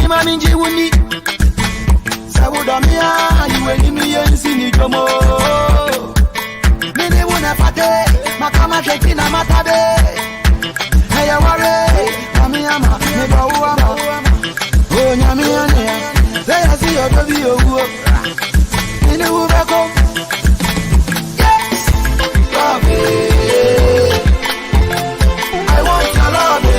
Nima minji wuni Sawudomia you eni mi yensi ni jomo Mini wuna fate Makama tekina matabe Hey ware Kami ama Meba uama Oh nyami ane Say I see your baby oh Mini ubeko Yes Love it I want your love it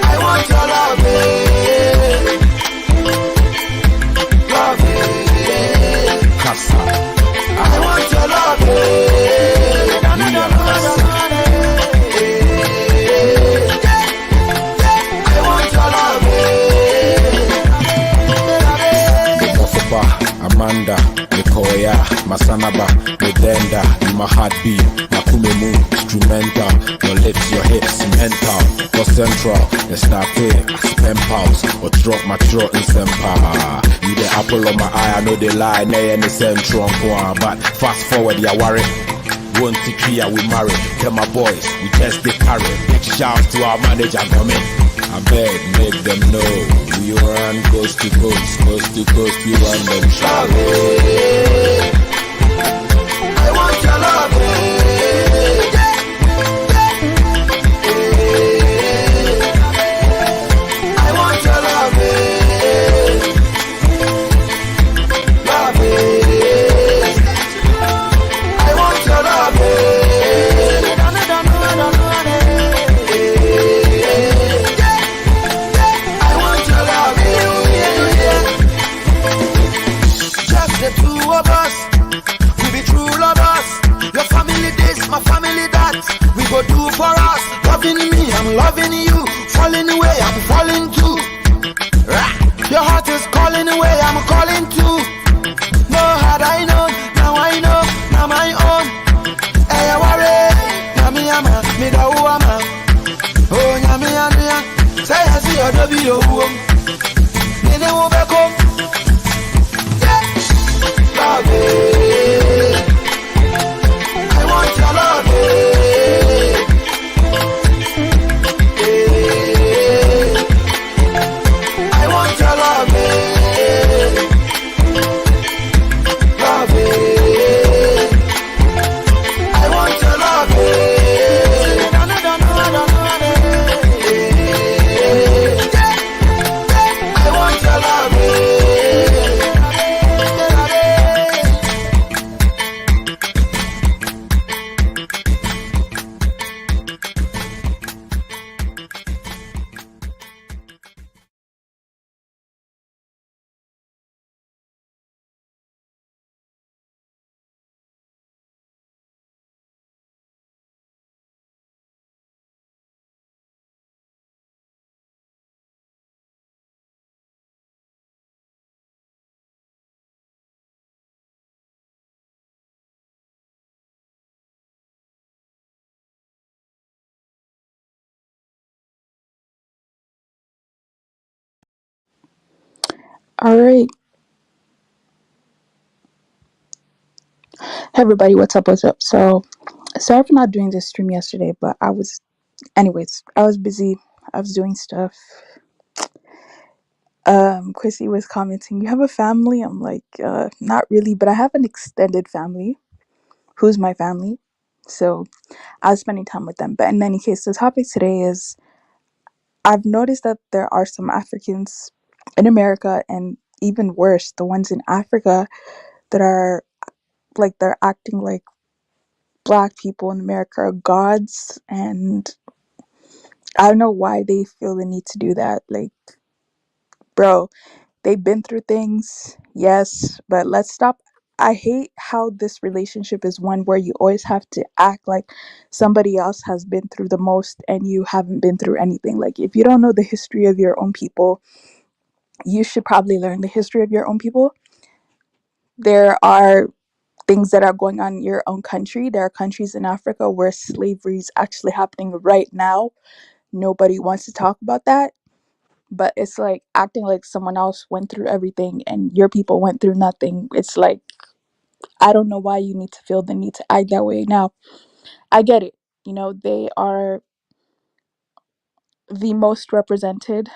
I want your love it Love it Kasa I want your love it I want your love it Kosoba, Amanda, Nikoya, Masanaba, Medenda, you my heartbeat, Nakumemu, instrumental, your lips, your hips, mental, for central, let's start it, spam pause, or drop my throat in sempa. You the apple of my eye, I know they lie, nay, and the central, but fast forward, ya worry. Won't see clear, we marry. Tell my boys, we just they carry. Big shouts to our manager, coming. I beg, make them know. We run coast to coast, we run them shallow. I want your love I want your love Love I want your love I want your love Just the two of us We be true lovers Your family this, my family that We go do for us Loving me, I'm loving you Falling away, I'm falling too Your heart is calling away, I'm calling too No had I known, now I know Now my own Hey, I worry Nyami ama, me da uama Oh, nyami ania Say I see your W Nene ubeko Love it I want your love I want your love Love I want your love I want your love All right. Hey everybody, what's up? What's up? So, sorry for not doing this stream yesterday, but I was busy. I was doing stuff. Chrissy was commenting, "You have a family?" I'm like, not really, but I have an extended family who's my family. So, I was spending time with them. But in any case, the topic today is I've noticed that there are some Africans in America and even worse, the ones in Africa that are like they're acting like black people in America are gods, and I don't know why they feel the need to do that. Like, bro, they've been through things, yes, but let's stop. I hate how this relationship is one where you always have to act like somebody else has been through the most and you haven't been through anything. Like, if you don't know the history of your own people, you should probably learn the history of your own people. There are things that are going on in your own country. There are countries in Africa where slavery is actually happening right now. Nobody wants to talk about that, but it's like acting like someone else went through everything and your people went through nothing. It's like, I don't know why you need to feel the need to act that way. Now, I get it. they are the most represented,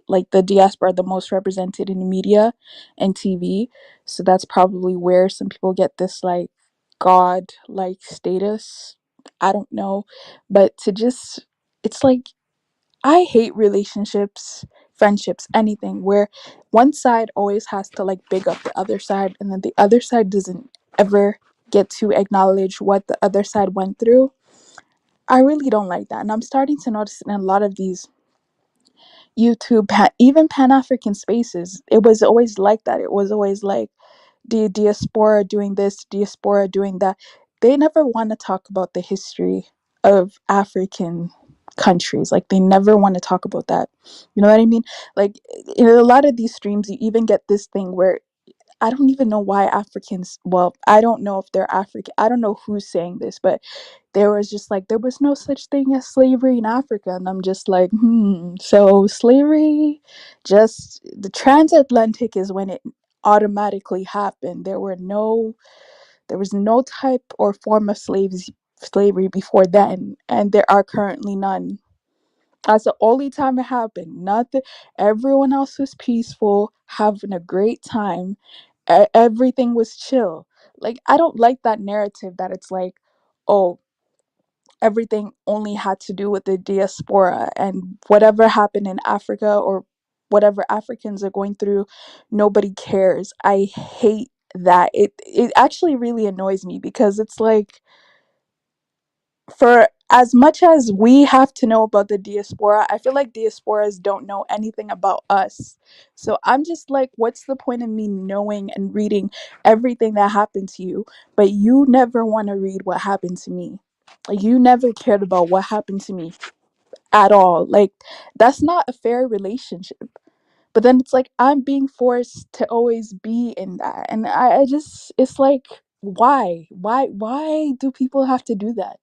like the diaspora are the most represented in media and TV. So that's probably where some people get this like god like status. I don't know. But to just, it's like, I hate relationships, friendships, anything where one side always has to like big up the other side, and then the other side doesn't ever get to acknowledge what the other side went through. I really don't like that. And I'm starting to notice in a lot of these even Pan African spaces, it was always like that. It was always like the diaspora doing this, diaspora doing that. They never want to talk about the history of African countries. Like, they never want to talk about that. You know what I mean? Like, in a lot of these streams, you even get this thing where I don't even know why Africans, well, I don't know if they're African. I don't know who's saying this, but there was just like, there was no such thing as slavery in Africa. And I'm just like, so slavery, just the transatlantic is when it automatically happened. There was no type or form of slavery before then, and there are currently none. That's the only time it happened. Nothing. Everyone else was peaceful, having a great time. Everything was chill. Like, I don't like that narrative that it's like, oh, everything only had to do with the diaspora, and whatever happened in Africa or whatever Africans are going through, nobody cares. I hate that. It actually really annoys me, because it's like, for as much as we have to know about the diaspora, I feel like diasporas don't know anything about us. So I'm just like, what's the point of me knowing and reading everything that happened to you, but you never want to read what happened to me? Like, you never cared about what happened to me at all. Like, that's not a fair relationship. But then it's like, I'm being forced to always be in that. And I just, it's like, why? Why do people have to do that?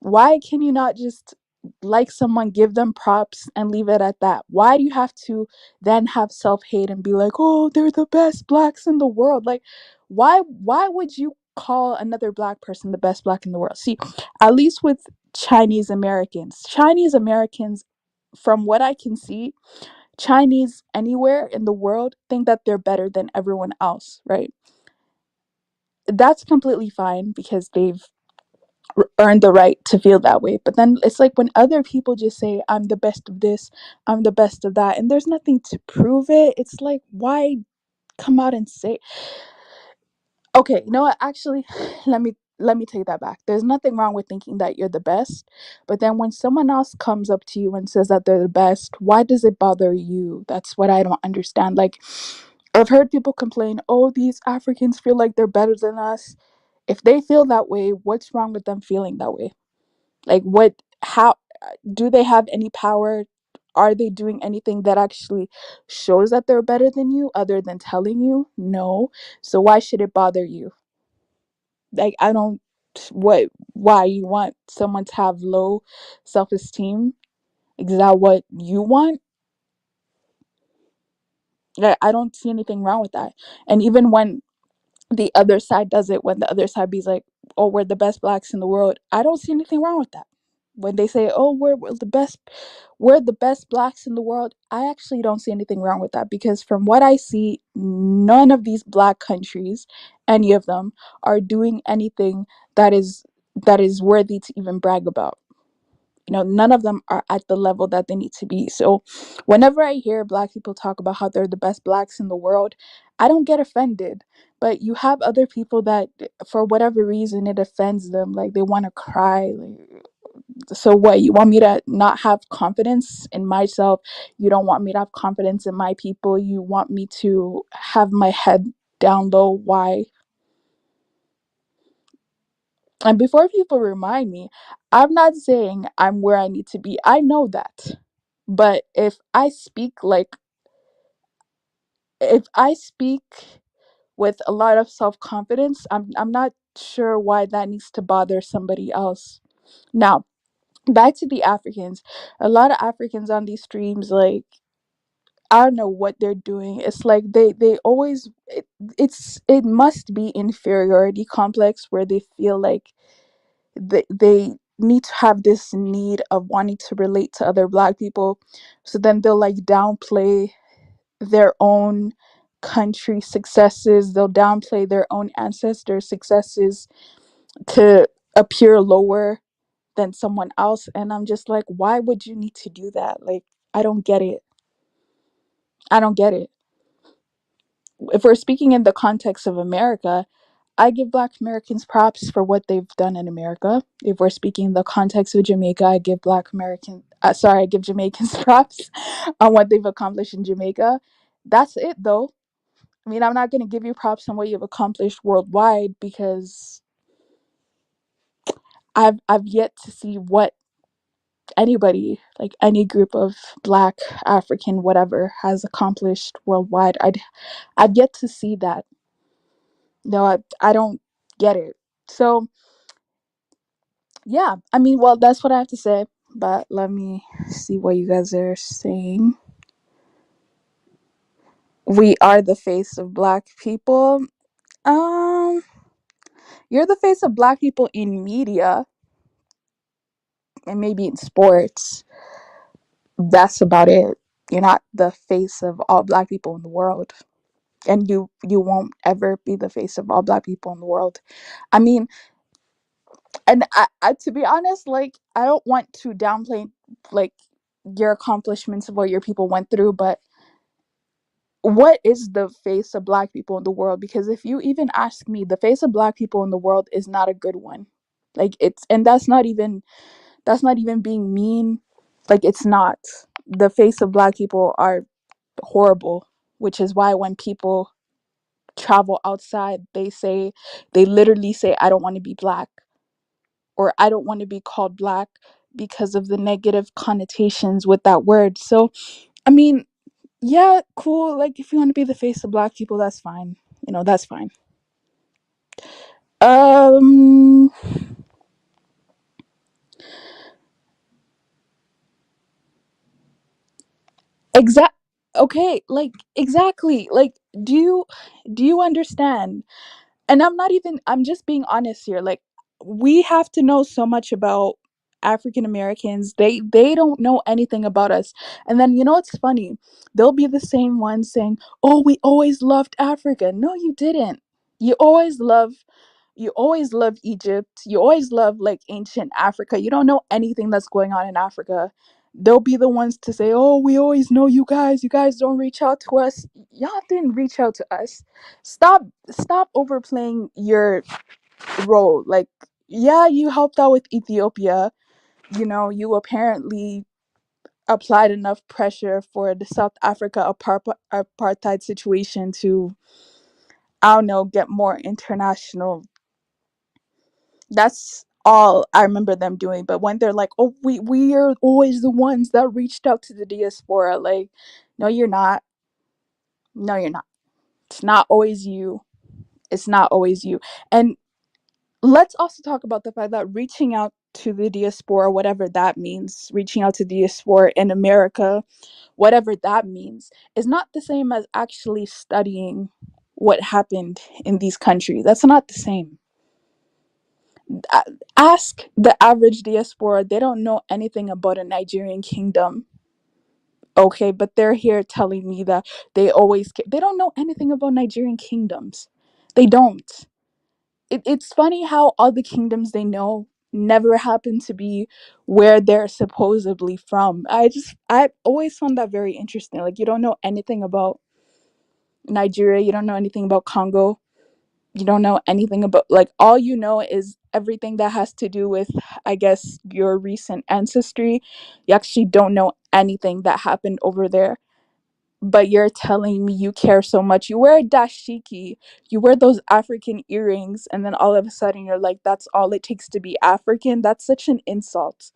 Why can you not just like someone, give them props, and leave it at that? Why do you have to then have self-hate and be like, oh, they're the best blacks in the world? Like, why would you call another black person the best black in the world? See, at least with Chinese Americans, from what I can see, Chinese anywhere in the world think that they're better than everyone else, right? That's completely fine, because they've earned the right to feel that way. But then it's like, when other people just say, I'm the best of this, I'm the best of that, and there's nothing to prove it, it's like, why come out and say, okay, you know what, actually, let me take that back. There's nothing wrong with thinking that you're the best, but then when someone else comes up to you and says that they're the best, why does it bother you? That's what I don't understand. Like, I've heard people complain, oh, these Africans feel like they're better than us. If they feel that way, what's wrong with them feeling that way? Like, what, how do they have any power? Are they doing anything that actually shows that they're better than you, other than telling you? No. So why should it bother you? Like, I don't, what, why you want someone to have low self-esteem? Is that what you want? I don't see anything wrong with that. And even when the other side does it, when the other side be like, oh, we're the best blacks in the world, I don't see anything wrong with that. When they say, oh, we're the best blacks in the world, I actually don't see anything wrong with that, because from what I see, none of these black countries, any of them, are doing anything that is worthy to even brag about. None of them are at the level that they need to be. So whenever I hear black people talk about how they're the best blacks in the world, I don't get offended. But you have other people that, for whatever reason, it offends them, like they want to cry. Like, so what, you want me to not have confidence in myself? You don't want me to have confidence in my people? You want me to have my head down low? Why? And before people remind me, I'm not saying I'm where I need to be. I know that. But if I speak with a lot of self-confidence, I'm not sure why that needs to bother somebody else. Now, back to the Africans. A lot of Africans on these streams, like, I don't know what they're doing. It's like they always it must be inferiority complex, where they feel like they need to have this need of wanting to relate to other Black people, so then they'll like downplay their own country successes, they'll downplay their own ancestors successes to appear lower than someone else. And I'm just like, why would you need to do that? Like, I don't get it. I don't get it. If we're speaking in the context of America, I give Black Americans props for what they've done in America. If we're speaking in the context of Jamaica, I give I give Jamaicans props on what they've accomplished in Jamaica. That's it, though. I mean, I'm not going to give you props on what you've accomplished worldwide, because I've yet to see what anybody, like any group of Black, African, whatever, has accomplished worldwide. I've yet to see that. No, I don't get it. So yeah, I mean, well, that's what I have to say. But let me see what you guys are saying. We are the face of Black people. Um, you're the face of Black people in media and maybe in sports. That's about it. You're not the face of all Black people in the world, and you won't ever be the face of all Black people in the world. I mean, and I to be honest, like, I don't want to downplay like your accomplishments of what your people went through, but what is the face of Black people in the world? Because if you even ask me, the face of Black people in the world is not a good one. Like, it's, and that's not even being mean. Like, it's not. The face of Black people are horrible, which is why when people travel outside, they literally say, I don't want to be Black, or I don't want to be called Black, because of the negative connotations with that word. So I mean, yeah, cool. Like, if you want to be the face of Black people, that's fine. That's fine. Um, exact. Okay, like, exactly. Like, do you understand? And I'm just being honest here. Like, we have to know so much about African Americans. They don't know anything about us. And then, it's funny, they'll be the same ones saying, oh, we always loved Africa. No, you didn't. You always love Egypt. You always love like ancient Africa. You don't know anything that's going on in Africa. They'll be the ones to say, oh, we always know you guys. You guys don't reach out to us. Y'all didn't reach out to us. Stop overplaying your role. Like, yeah, you helped out with Ethiopia. You apparently applied enough pressure for the South Africa apartheid situation to, I don't know, get more international. That's all I remember them doing. But when they're like, oh, we are always the ones that reached out to the diaspora, like, no, you're not. No, you're not. It's not always you. It's not always you. And let's also talk about the fact that reaching out to the diaspora, whatever that means, reaching out to the diaspora in America, whatever that means, is not the same as actually studying what happened in these countries. That's not the same. Ask the average diaspora, they don't know anything about a Nigerian kingdom. Okay, but they're here telling me that they don't know anything about Nigerian kingdoms. They don't. It's funny how all the kingdoms they know never happen to be where they're supposedly from. I always found that very interesting. Like, you don't know anything about Nigeria, you don't know anything about Congo, you don't know anything about, like, all you know is everything that has to do with, I guess, your recent ancestry. You actually don't know anything that happened over there, but you're telling me you care so much. You wear a dashiki, you wear those African earrings, and then all of a sudden you're like, that's all it takes to be African. That's such an insult.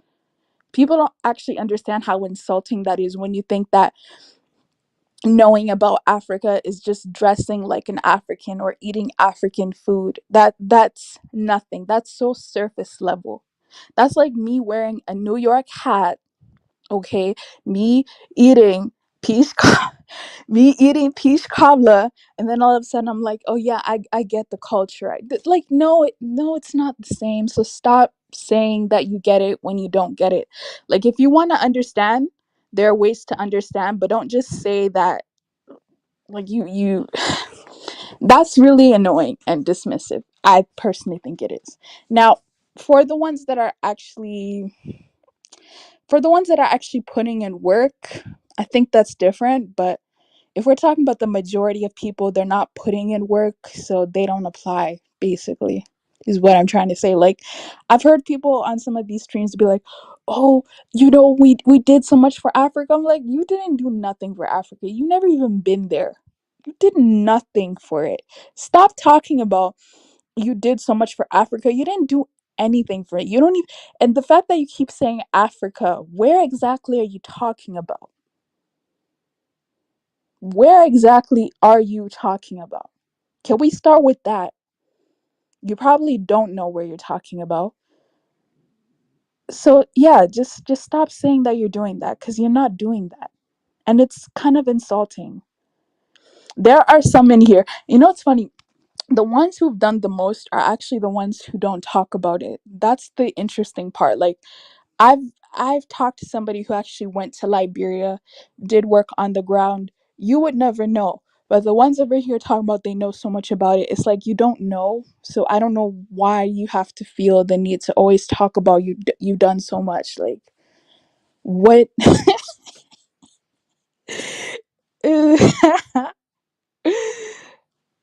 People don't actually understand how insulting that is when you think that knowing about Africa is just dressing like an African or eating African food. That's nothing. That's so surface level. That's like me wearing a New York hat, okay? Me eating peach me eating peach cobbler, and then all of a sudden I'm like, oh yeah, I get the culture. Like, no, no, it's not the same. So stop saying that you get it when you don't get it. Like, if you want to understand, there are ways to understand, but don't just say that. Like, you that's really annoying and dismissive. I personally think it is. Now, for the ones that are actually putting in work, I think that's different. But if we're talking about the majority of people, they're not putting in work, so they don't apply, basically, is what I'm trying to say. Like, I've heard people on some of these streams be like, oh, we did so much for Africa. I'm like, you didn't do nothing for Africa. You never even been there. You did nothing for it. Stop talking about you did so much for Africa. You didn't do anything for it. You don't even, and the fact that you keep saying Africa, where exactly are you talking about? Where exactly are you talking about? Can we start with that? You probably don't know where you're talking about. So yeah, just stop saying that you're doing that, because you're not doing that. And it's kind of insulting. There are some in here. You know, it's funny. The ones who've done the most are actually the ones who don't talk about it. That's the interesting part. Like, I've I've talked to somebody who actually went to Liberia, did work on the ground. You would never know. But the ones over here talking about they know so much about it, it's like you don't know. So I don't know why you have to feel the need to always talk about you done so much. Like, what?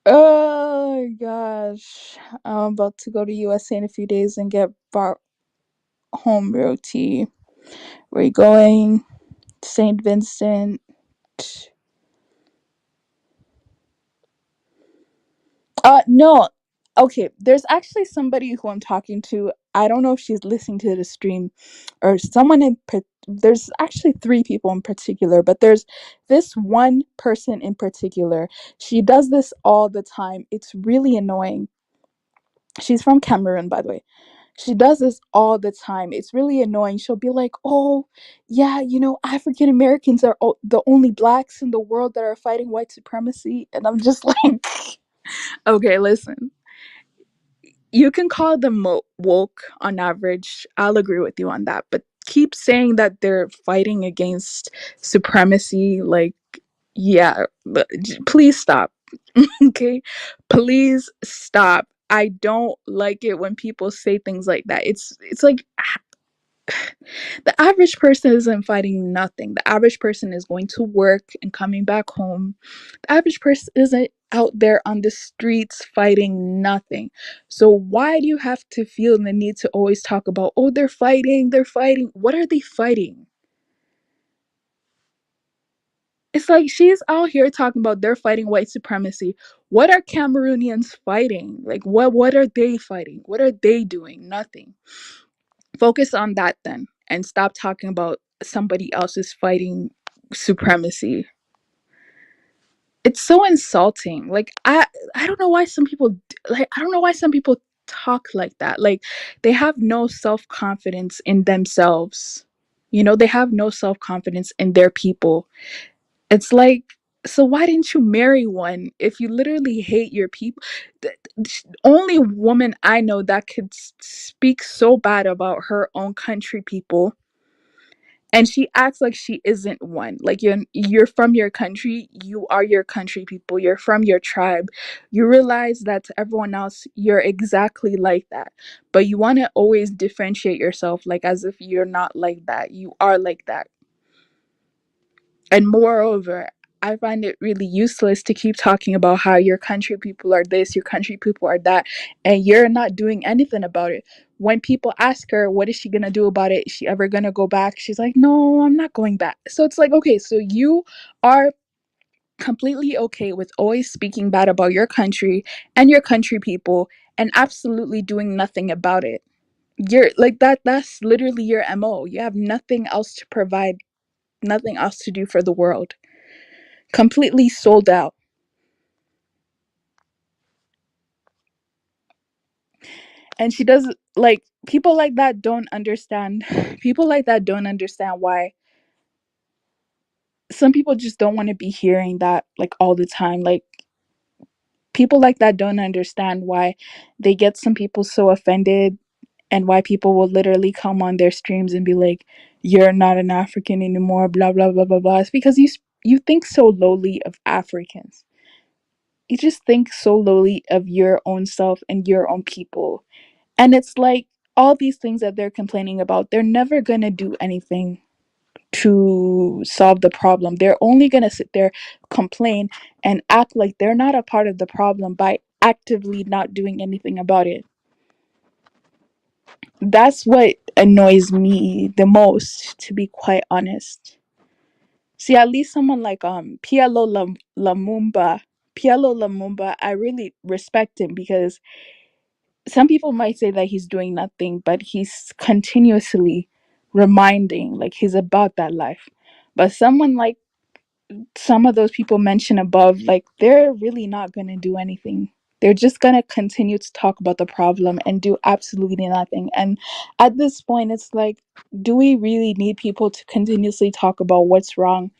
Oh gosh. I'm about to go to USA in a few days and get bar home tea. We're going St. Vincent. No. Okay, there's actually somebody who I'm talking to. I don't know if she's listening to the stream or someone there's actually three people in particular, but there's this one person in particular. She does this all the time. It's really annoying. She's from Cameroon, by the way. She does this all the time. It's really annoying. She'll be like, "Oh, yeah, African Americans are the only blacks in the world that are fighting white supremacy." And I'm just like, "Okay, listen. You can call them woke on average. I'll agree with you on that. But keep saying that they're fighting against supremacy, like, yeah, please stop." Okay? Please stop. I don't like it when people say things like that. It's like the average person isn't fighting nothing. The average person is going to work and coming back home. The average person isn't out there on the streets fighting nothing. So why do you have to feel the need to always talk about, oh, they're fighting, they're fighting? What are they fighting? It's like she's out here talking about they're fighting white supremacy. What are Cameroonians fighting? Like, what are they fighting? What are they doing? Nothing. Focus on that then, and stop talking about somebody else's fighting supremacy. It's so insulting. Like, I don't know why some people I don't know why some people talk like that. Like, they have no self-confidence in themselves. They have no self-confidence in their people. It's like, so why didn't you marry one if you literally hate your people? Only woman I know that could speak so bad about her own country people, and she acts like she isn't one. Like, you're from your country, you are your country people, you're from your tribe. You realize that to everyone else you're exactly like that, but you want to always differentiate yourself, like, as if you're not like that. You are like that. And moreover, I find it really useless to keep talking about how your country people are this, your country people are that, and you're not doing anything about it. When people ask her, what is she going to do about it? Is she ever going to go back? She's like, no, I'm not going back. So it's like, okay, so you are completely okay with always speaking bad about your country and your country people and absolutely doing nothing about it. You're like that's literally your MO. You have nothing else to provide, nothing else to do for the world. Completely sold out. And she does, like, people like that don't understand. People like that don't understand why some people just don't want to be hearing that like all the time. Like people like that don't understand why they get some people so offended, and why people will literally come on their streams and be like, "You're not an African anymore," blah blah blah blah blah. It's because you think so lowly of Africans. You just think so lowly of your own self and your own people. And it's like all these things that they're complaining about, they're never gonna do anything to solve the problem. They're only gonna sit there, complain, and act like they're not a part of the problem by actively not doing anything about it. That's what annoys me the most, to be quite honest. See, at least someone like Pielo Lamumba, I really respect him because some people might say that he's doing nothing, but he's continuously reminding, like he's about that life. But someone like some of those people mentioned above, like they're really not going to do anything. They're just going to continue to talk about the problem and do absolutely nothing. And at this point, it's like, do we really need people to continuously talk about what's wrong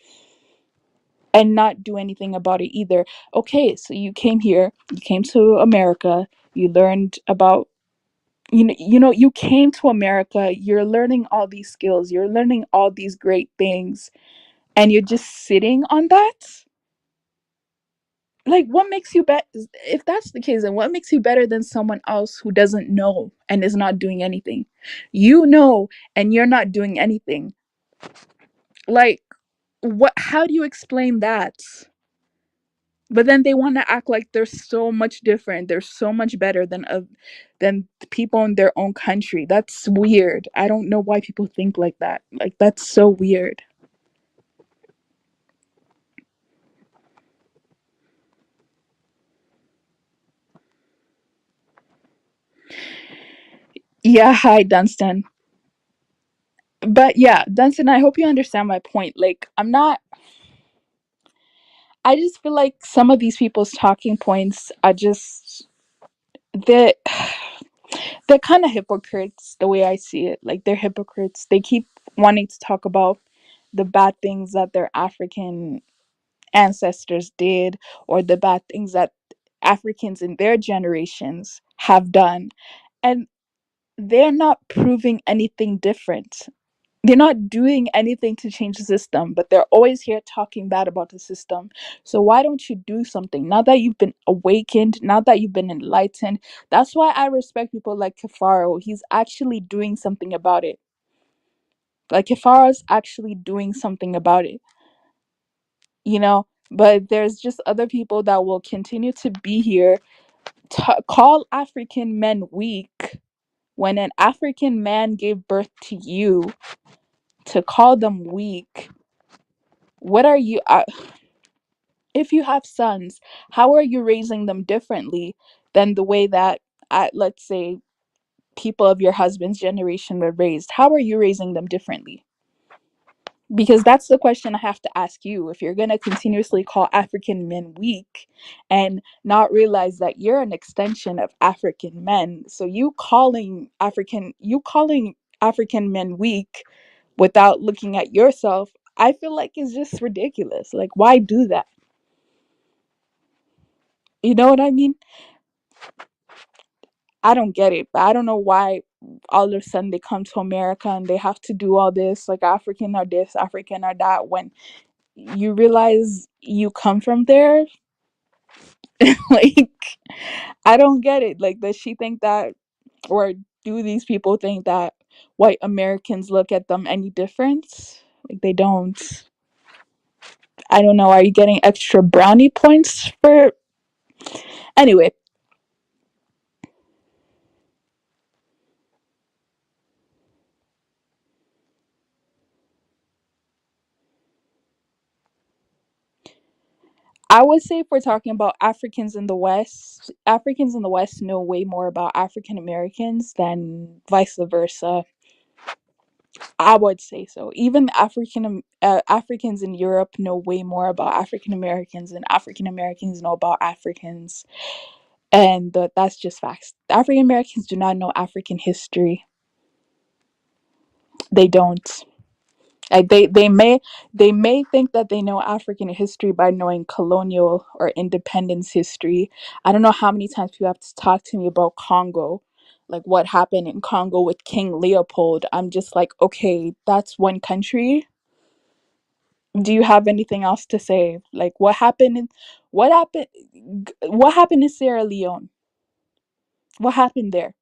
and not do anything about it either? Okay, so you came here, you came to America, you learned about, you came to America, you're learning all these skills, you're learning all these great things, and you're just sitting on that? Like, what makes you bet if that's the case, then what makes you better than someone else who doesn't know and is not doing anything? You know, and you're not doing anything. Like, what, how do you explain that? But then they want to act like they're so much different, they're so much better than the people in their own country. That's weird. I don't know why people think like that. Like, that's so weird. Yeah, hi Dunstan. But yeah, Dunstan, I hope you understand my point. Like, I just feel like some of these people's talking points are just, they're they're kind of hypocrites the way I see it. Like, they're hypocrites. They keep wanting to talk about the bad things that their African ancestors did, or the bad things that Africans in their generations have done. And they're not proving anything different. They're not doing anything to change the system, but they're always here talking bad about the system. So why don't you do something now that you've been awakened, now that you've been enlightened? That's why I respect people like Kafaro. He's actually doing something about it. Like, Kafaro's actually doing something about it, you know? But there's just other people that will continue to be here, call African men weak when an African man gave birth to you, to call them weak. What are you? If you have sons, how are you raising them differently than the way that, let's say, people of your husband's generation were raised? How are you raising them differently? Because that's the question I have to ask you. If you're going to continuously call African men weak and not realize that you're an extension of African men, so you calling African men weak without looking at yourself, I feel like it's just ridiculous. Like, why do that? You know what I mean? I don't get it. But I don't know why all of a sudden they come to America and they have to do all this, like African or this, African or that, when you realize you come from there. Like, I don't get it. Like, does she think that, or do these people think that white Americans look at them any different? Like, they don't. I don't know. Are you getting extra brownie points for? Anyway, I would say if we're talking about Africans in the West know way more about African Americans than vice versa. I would say so. Even Africans in Europe know way more about African Americans than African Americans know about Africans, and that's just facts. African Americans do not know African history. They don't. Like they may think that they know African history by knowing colonial or independence history. I don't know how many times people have to talk to me about Congo, like what happened in Congo with King Leopold. I'm just like, okay, that's one country. Do you have anything else to say? Like what happened what happened in Sierra Leone? What happened there?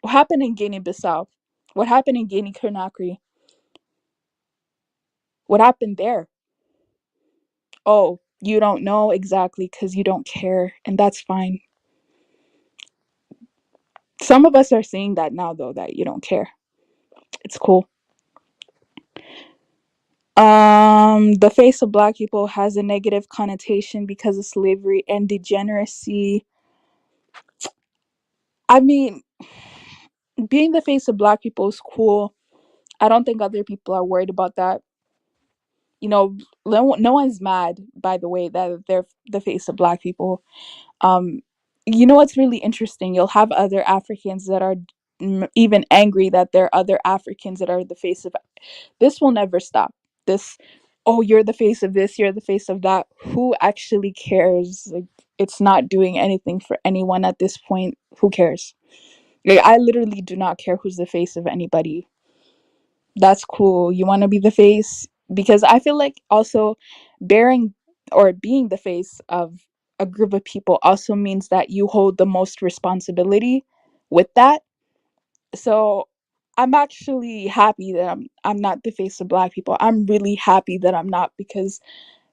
What happened in Guinea Bissau? What happened in Guinea Conakry? What happened there? Oh, you don't know exactly because you don't care, and that's fine. Some of us are seeing that now, though, that you don't care. It's cool. The face of black people has a negative connotation because of slavery and degeneracy. I mean, being the face of black people is cool. I don't think other people are worried about that. You know, no one's mad, by the way, that they're the face of black people. Um, you know what's really interesting? You'll have other Africans that are even angry that there are other Africans that are the face of. This will never stop. This, oh, you're the face of this, you're the face of that. Who actually cares? Like, it's not doing anything for anyone at this point. Who cares? Like, I literally do not care who's the face of anybody. That's cool. You want to be the face? Because I feel like also bearing or being the face of a group of people also means that you hold the most responsibility with that. So I'm actually happy that I'm not the face of black people. I'm really happy that I'm not, because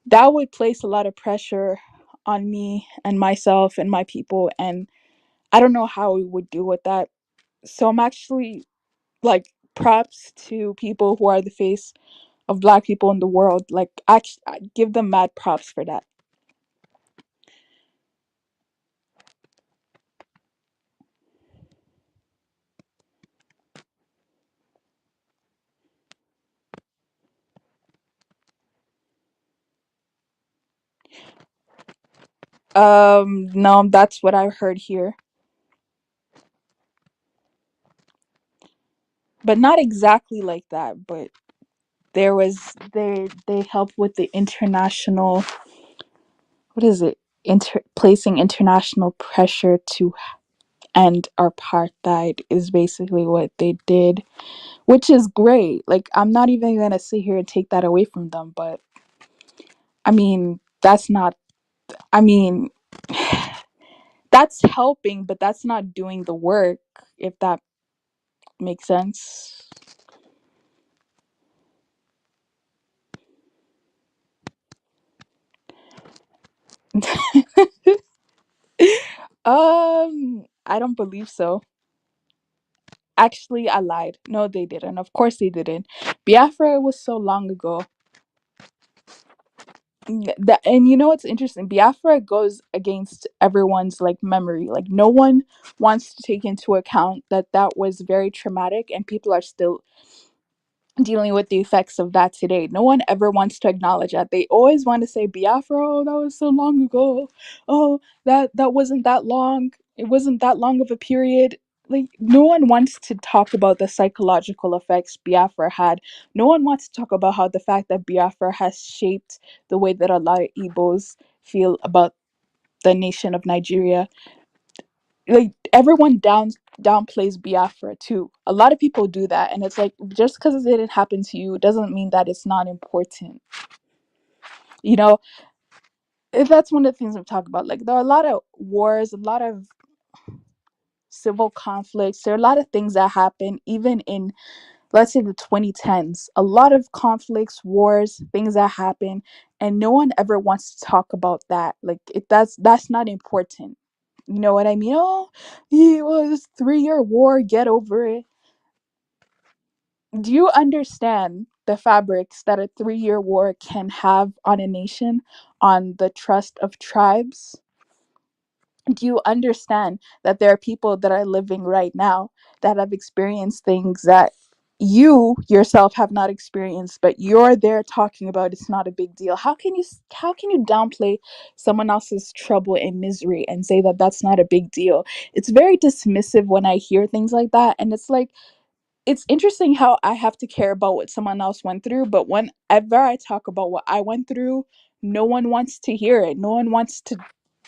that would place a lot of pressure on me and myself and my people, and I don't know how we would deal with that. So I'm actually like, props to people who are the face of black people in the world. Like, actually, I give them mad props for that. No, that's what I heard here, but not exactly like that. But they help with the international, what is it, placing international pressure to end apartheid is basically what they did, which is great. Like, I'm not even gonna sit here and take that away from them, but I mean, that's not, I mean, that's helping, but that's not doing the work, if that makes sense. I don't believe so. Actually, I lied. No, they didn't. Of course they didn't. Biafra was so long ago. And you know what's interesting? Biafra goes against everyone's like memory. Like, no one wants to take into account that that was very traumatic, and people are still dealing with the effects of that today. No one ever wants to acknowledge that. They always want to say Biafra, oh, that was so long ago. Oh, that wasn't that long. It wasn't that long of a period. Like, no one wants to talk about the psychological effects Biafra had. No one wants to talk about how the fact that Biafra has shaped the way that a lot of Igbos feel about the nation of Nigeria. Like, everyone downplays Biafra too. A lot of people do that, and it's like, just because it didn't happen to you doesn't mean that it's not important. You know, if that's one of the things we talk about. Like, there are a lot of wars, a lot of civil conflicts. There are a lot of things that happen even in, let's say, the 2010s. A lot of conflicts, wars, things that happen, and no one ever wants to talk about that. Like, that's not important. You know what I mean? Oh, it was 3 year war. Get over it. Do you understand the fabrics that a 3 year war can have on a nation, on the trust of tribes? Do you understand that there are people that are living right now that have experienced things that you yourself have not experienced, but you're there talking about it's not a big deal? How can you downplay someone else's trouble and misery and say that that's not a big deal? It's very dismissive when I hear things like that, and it's like, it's interesting how I have to care about what someone else went through, but whenever I talk about what I went through, no one wants to hear it. No one wants to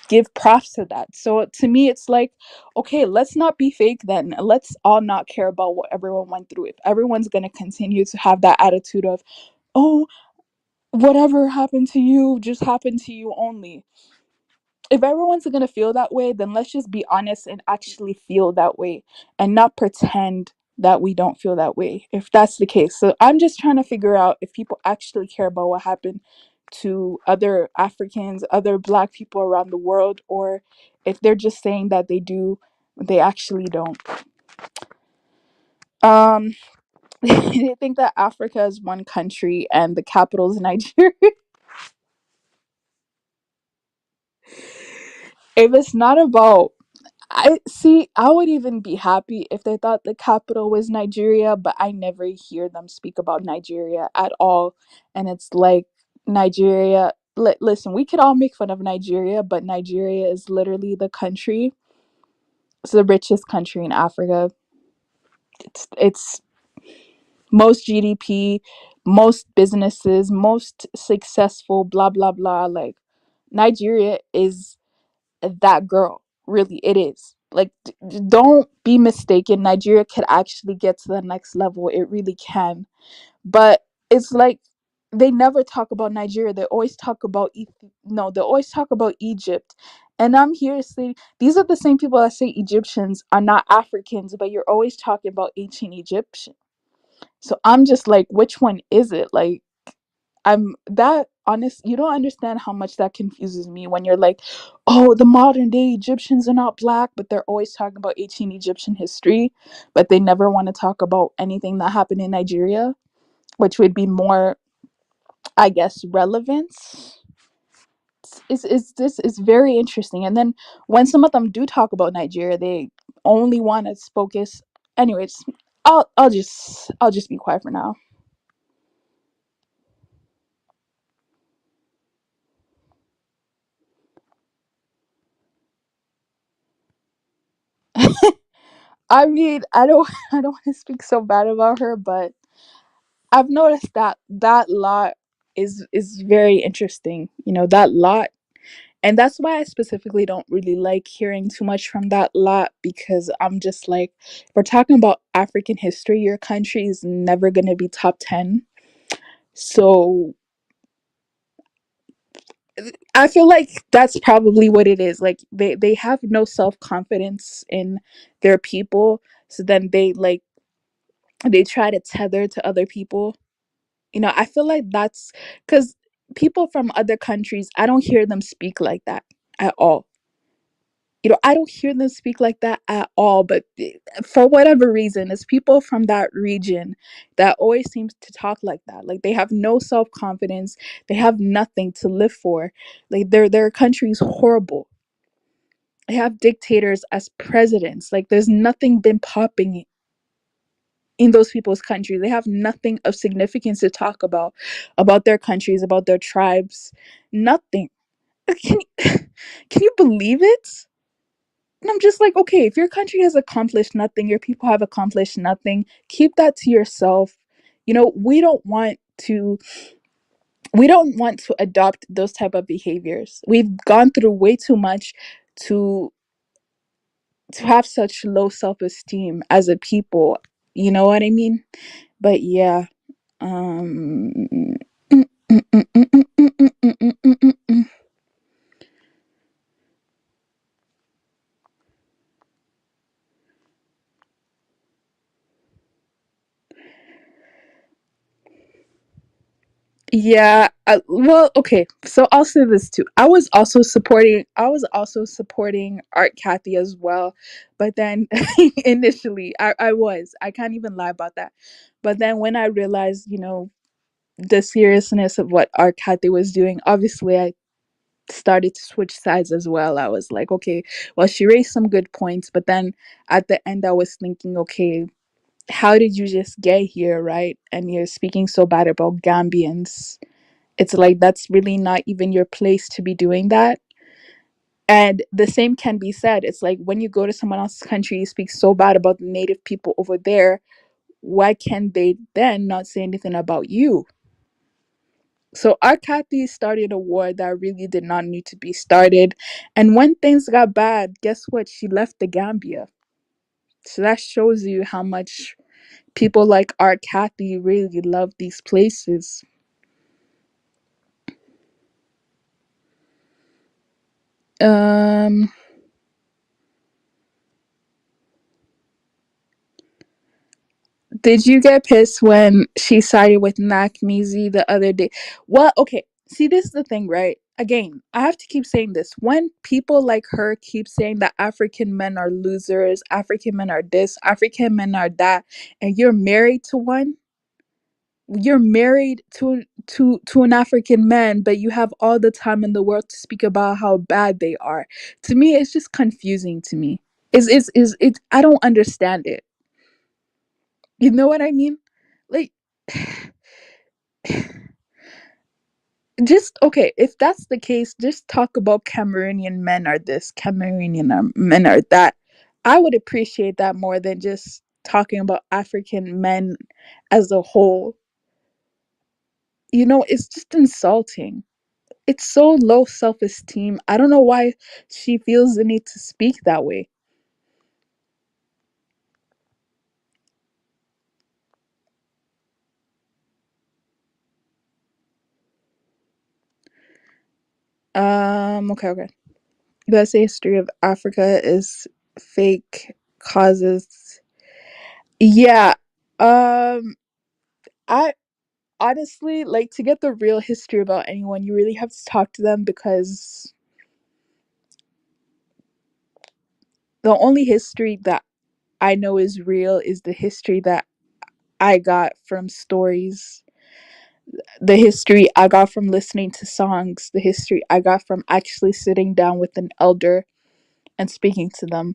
give props to that. So to me, it's like, okay, let's not be fake then. Let's all not care about what everyone went through. If everyone's going to continue to have that attitude of, oh, whatever happened to you just happened to you only. If everyone's going to feel that way, then let's just be honest and actually feel that way and not pretend that we don't feel that way if that's the case. So I'm just trying to figure out if people actually care about what happened to other Africans, other black people around the world, or if they're just saying that they do, they actually don't. Um they think that Africa is one country and the capital is Nigeria. If it's not about, I see, I would even be happy if they thought the capital was Nigeria, but I never hear them speak about Nigeria at all. And it's like, Nigeria, listen, we could all make fun of Nigeria, but Nigeria is literally the country, it's the richest country in Africa. It's most GDP, most businesses, most successful, blah blah blah. Like, Nigeria is that girl. Really, it is. Like, don't be mistaken. Nigeria could actually get to the next level. It really can. But it's like they never talk about Nigeria. They always talk about no. They always talk about Egypt. And I'm here to say these are the same people that say Egyptians are not Africans, but you're always talking about ancient Egyptian. So I'm just like, which one is it? Like, I'm that honest. You don't understand how much that confuses me when you're like, oh, the modern day Egyptians are not black, but they're always talking about ancient Egyptian history, but they never want to talk about anything that happened in Nigeria, which would be more, I guess, relevance. Is this is very interesting. And then when some of them do talk about Nigeria, they only want to focus. Anyways, I'll just be quiet for now. I mean, I don't I don't want to speak so bad about her, but I've noticed that that lot is very interesting. You know, that lot, and that's why I specifically don't really like hearing too much from that lot, because I'm just like, if we're talking about African history, your country is never going to be top 10. So I feel like that's probably what it is. Like, they have no self-confidence in their people, so then they try to tether to other people. You know, I feel like that's because people from other countries, I don't hear them speak like that at all. You know, I don't hear them speak like that at all. But for whatever reason, it's people from that region that always seems to talk like that. Like, they have no self confidence. They have nothing to live for. Like, their country is horrible. They have dictators as presidents. Like, there's nothing been popping in those people's countries. They have nothing of significance to talk about their countries, about their tribes. Nothing. Can can you believe it? And I'm just like, okay, if your country has accomplished nothing, your people have accomplished nothing, keep that to yourself. You know, we don't want to adopt those type of behaviors. We've gone through way too much to have such low self-esteem as a people. You know what I mean? But yeah. Um, mm, mm, mm, mm, mm, mm, mm, mm, mm, mm, mm, mm. Yeah, well, okay. So I'll say this too. I was also supporting Art Kathy as well. But then initially I can't even lie about that. But then when I realized, the seriousness of what Art Kathy was doing, obviously I started to switch sides as well. I was like, okay, well, she raised some good points, but then at the end I was thinking, okay, how did you just get here, right? And you're speaking so bad about Gambians. It's like, that's really not even your place to be doing that. And the same can be said. It's like, when you go to someone else's country, you speak so bad about the native people over there. why can they then not say anything about you? So our Kathy started a war that really did not need to be started. And when things got bad, guess what? She left the Gambia. So that shows you how much people like our Kathy really love these places. Um Did you get pissed when she sided with Nakmizi the other day? Well, okay. See, this is the thing, right? Again, I have to keep saying this. When people like her keep saying that African men are losers, African men are this, African men are that, and you're married to one, you're married to an African man, but you have all the time in the world to speak about how bad they are. To me, it's just confusing to me. Is it? I don't understand it. You know what I mean? Like, just okay, if that's the case, just talk about Cameroonian men are this, men are that. I would appreciate that more than just talking about African men as a whole. It's just insulting. It's so low self-esteem. I don't know why she feels the need to speak that way. Okay. USA history of Africa is fake causes. Yeah. Um I honestly, like, to get the real history about anyone, you really have to talk to them, because the only history that I know is real is the history that I got from stories, the history I got from listening to songs, the history I got from actually sitting down with an elder and speaking to them.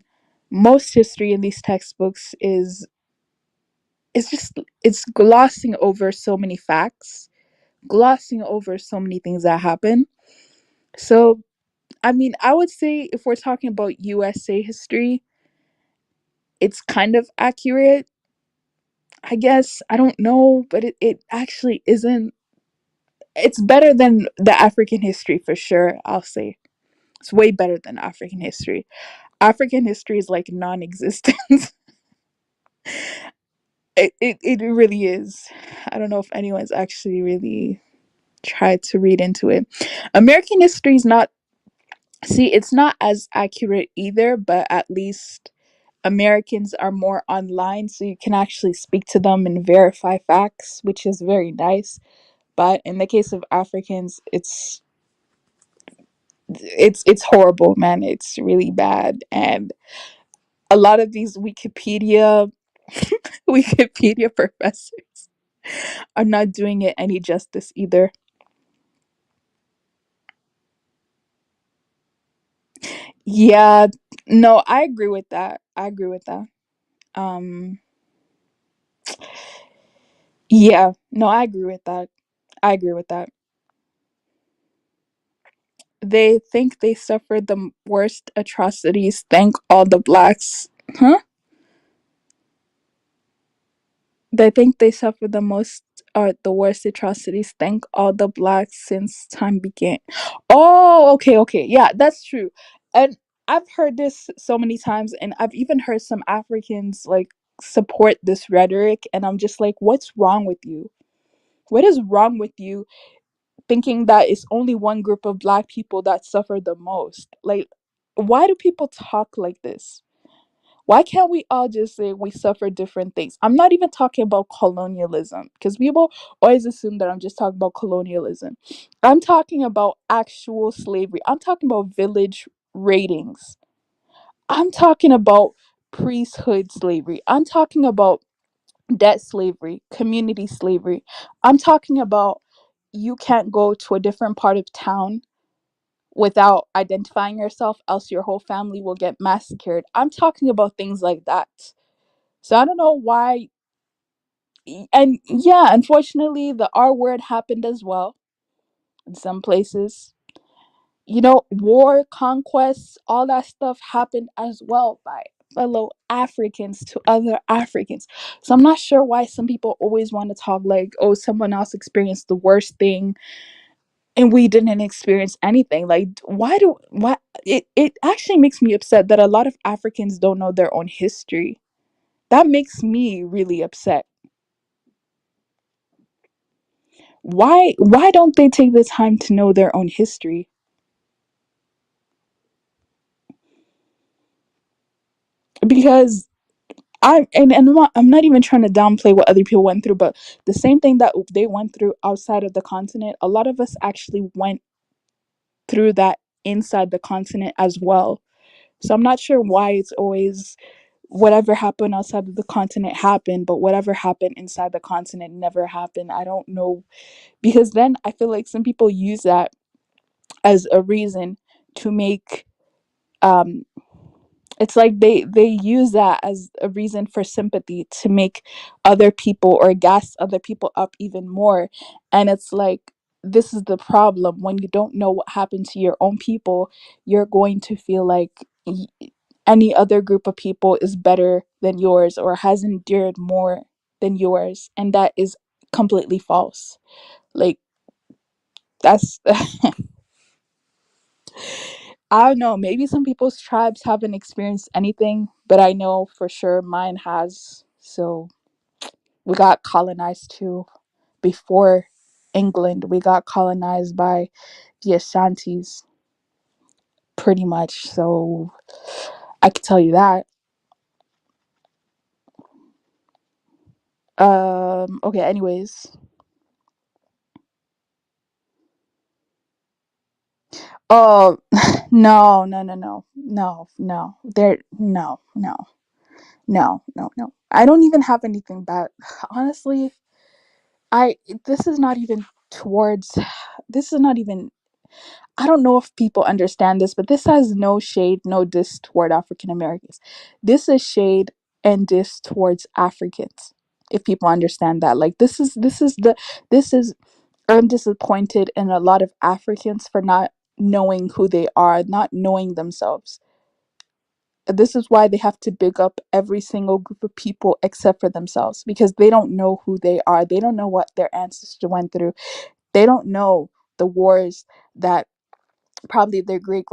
Most history in these textbooks is it's glossing over so many facts, glossing over so many things that happen. So I mean, I would say if we're talking about USA history, it's kind of accurate. I guess. I don't know, but it actually isn't. It's better than the African history for sure, I'll say. It's way better than African history. African history is like non existent. It really is. I don't know if anyone's actually really tried to read into it. American history is not, see, it's not as accurate either, but at least Americans are more online, so you can actually speak to them and verify facts, which is very nice. But in the case of Africans, it's horrible, man. It's really bad, and a lot of these Wikipedia professors are not doing it any justice either. Yeah, no, I agree with that. I agree with that. Um, yeah, no, I agree with that. I agree with that. They think they suffered the worst atrocities. Thank all the blacks. Huh? They think they suffered the most or the worst atrocities. Thank all the blacks since time began. Oh, okay. Yeah, that's true. And I've heard this so many times, and I've even heard some Africans like support this rhetoric, and I'm just like, what's wrong with you? What is wrong with you thinking that it's only one group of black people that suffer the most? Like, why do people talk like this? Why can't we all just say we suffer different things? I'm not even talking about colonialism, because people always assume that I'm just talking about colonialism. I'm talking about actual slavery. I'm talking about village ratings. I'm talking about priesthood slavery. I'm talking about debt slavery, community slavery. I'm talking about you can't go to a different part of town without identifying yourself, else your whole family will get massacred. I'm talking about things like that. So I don't know why. And yeah, unfortunately, the R word happened as well in some places. War, conquests, all that stuff happened as well by fellow Africans to other Africans. So I'm not sure why some people always want to talk like, oh, someone else experienced the worst thing and we didn't experience anything. Like, why it actually makes me upset that a lot of Africans don't know their own history. That makes me really upset. Why don't they take the time to know their own history? Because I'm not even trying to downplay what other people went through, but the same thing that they went through outside of the continent, a lot of us actually went through that inside the continent as well. So I'm not sure why it's always whatever happened outside of the continent happened, but whatever happened inside the continent never happened. I don't know, because then I feel like some people use that as a reason to make um it's like they use that as a reason for sympathy to make other people or gas other people up even more. And it's like, this is the problem. When you don't know what happened to your own people, you're going to feel like any other group of people is better than yours or has endured more than yours, and that is completely false. Like, that's I don't know, maybe some people's tribes haven't experienced anything, but I know for sure mine has. So we got colonized too. Before England, we got colonized by the Ashantis, pretty much. So I could tell you that. Okay, anyways. Oh, no, no, no, no, no, no. There, no, no, no, no, no. I don't even have anything bad. Honestly, I this is not even towards this is not even I don't know if people understand this, but this has no shade, no diss toward African Americans. This is shade and diss towards Africans. If people understand that. Like, this is I'm disappointed in a lot of Africans for not knowing who they are, not knowing themselves. This is why they have to big up every single group of people except for themselves, because they don't know who they are. They don't know what their ancestors went through. They don't know the wars that probably their great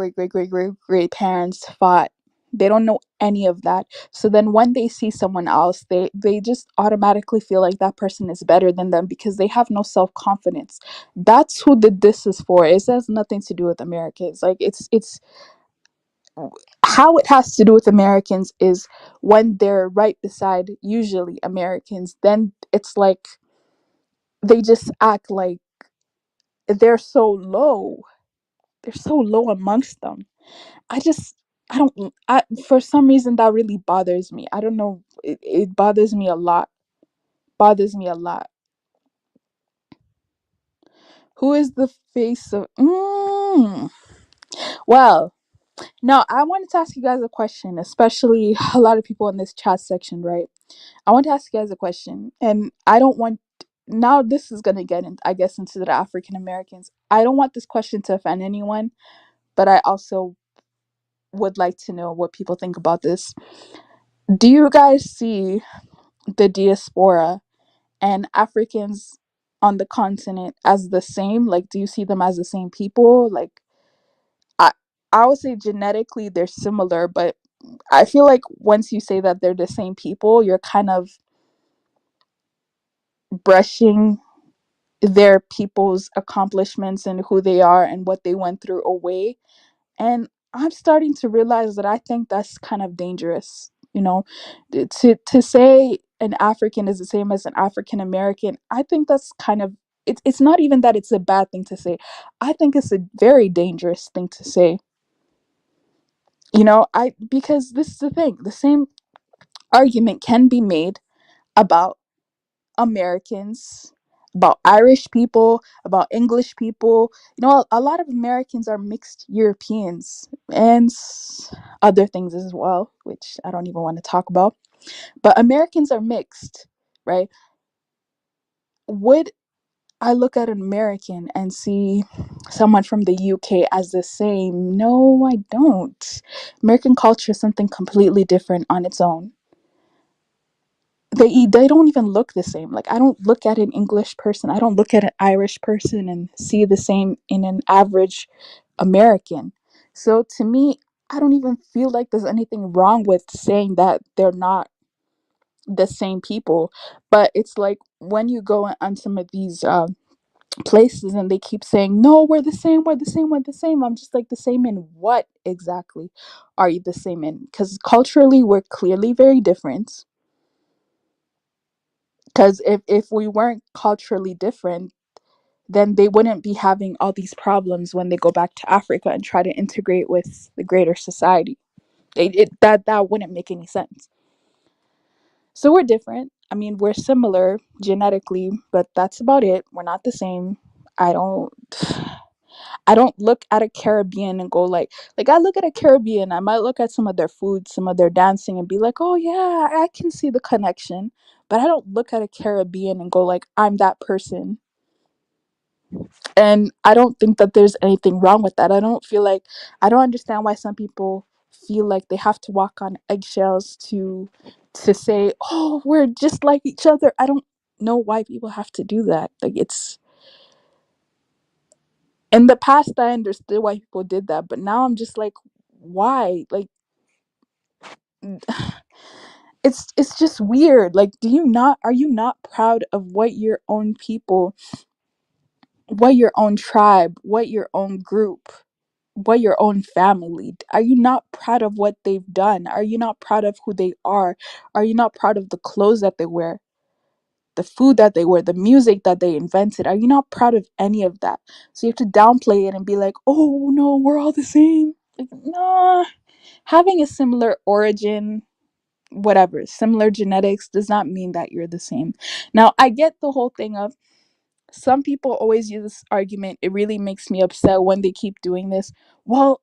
parents fought. They don't know any of that. So then when they see someone else, they just automatically feel like that person is better than them because they have no self-confidence. That's who the this is for. It has nothing to do with Americans. Like, it's how it has to do with Americans is when they're right beside usually Americans, then it's like they just act like they're so low. They're so low amongst them. I just I don't I for some reason that really bothers me. I don't know. It bothers me a lot. Bothers me a lot. Who is the face of Well, no, I wanted to ask you guys a question, especially a lot of people in this chat section, right? I want to ask you guys a question, and I don't want now this is gonna get in, I guess, into the African Americans. I don't want this question to offend anyone, but I also would like to know what people think about this. Do you guys see the diaspora and Africans on the continent as the same? Like, do you see them as the same people? Like, I I would say genetically they're similar, but I feel like once you say that they're the same people, you're kind of brushing their people's accomplishments and who they are and what they went through away. And I'm starting to realize that I think that's kind of dangerous. To say an African is the same as an African American, I think that's kind of it's not even that it's a bad thing to say. I think it's a very dangerous thing to say. I because this is the thing. The same argument can be made about Americans, about Irish people, about English people. A lot of Americans are mixed Europeans and other things as well, which I don't even want to talk about. But Americans are mixed, right? Would I look at an American and see someone from the UK as the same. No, I don't. American culture is something completely different on its own. They don't even look the same. Like, I don't look at an English person, I don't look at an Irish person and see the same in an average American. So to me, I don't even feel like there's anything wrong with saying that they're not the same people. But it's like when you go on some of these places and they keep saying, no, we're the same, we're the same, we're the same. I'm just like, the same in what exactly are you the same in? Because culturally we're clearly very different. Because if we weren't culturally different, then they wouldn't be having all these problems when they go back to Africa and try to integrate with the greater society. That wouldn't make any sense. So we're different. I mean, we're similar genetically, but that's about it. We're not the same. I don't I don't look at a Caribbean and go like I look at a Caribbean, I might look at some of their food, some of their dancing and be like, "Oh yeah, I can see the connection." But I don't look at a Caribbean and go like, "I'm that person." And I don't think that there's anything wrong with that. I don't understand why some people feel like they have to walk on eggshells to say, "Oh, we're just like each other." I don't know why people have to do that. Like, it's in the past I understood why people did that, but now I'm just like, why? Like, it's just weird. Like, are you not proud of what your own people, what your own tribe, what your own group, what your own family, are you not proud of what they've done? Are you not proud of who they are you not proud of the clothes that they wear, the food that they wear, the music that they invented? Are you not proud of any of that? So you have to downplay it and be like, oh no, we're all the same. Like, nah, having a similar origin, whatever, similar genetics does not mean that you're the same. Now, I get the whole thing of some people always use this argument. It really makes me upset when they keep doing this. Well,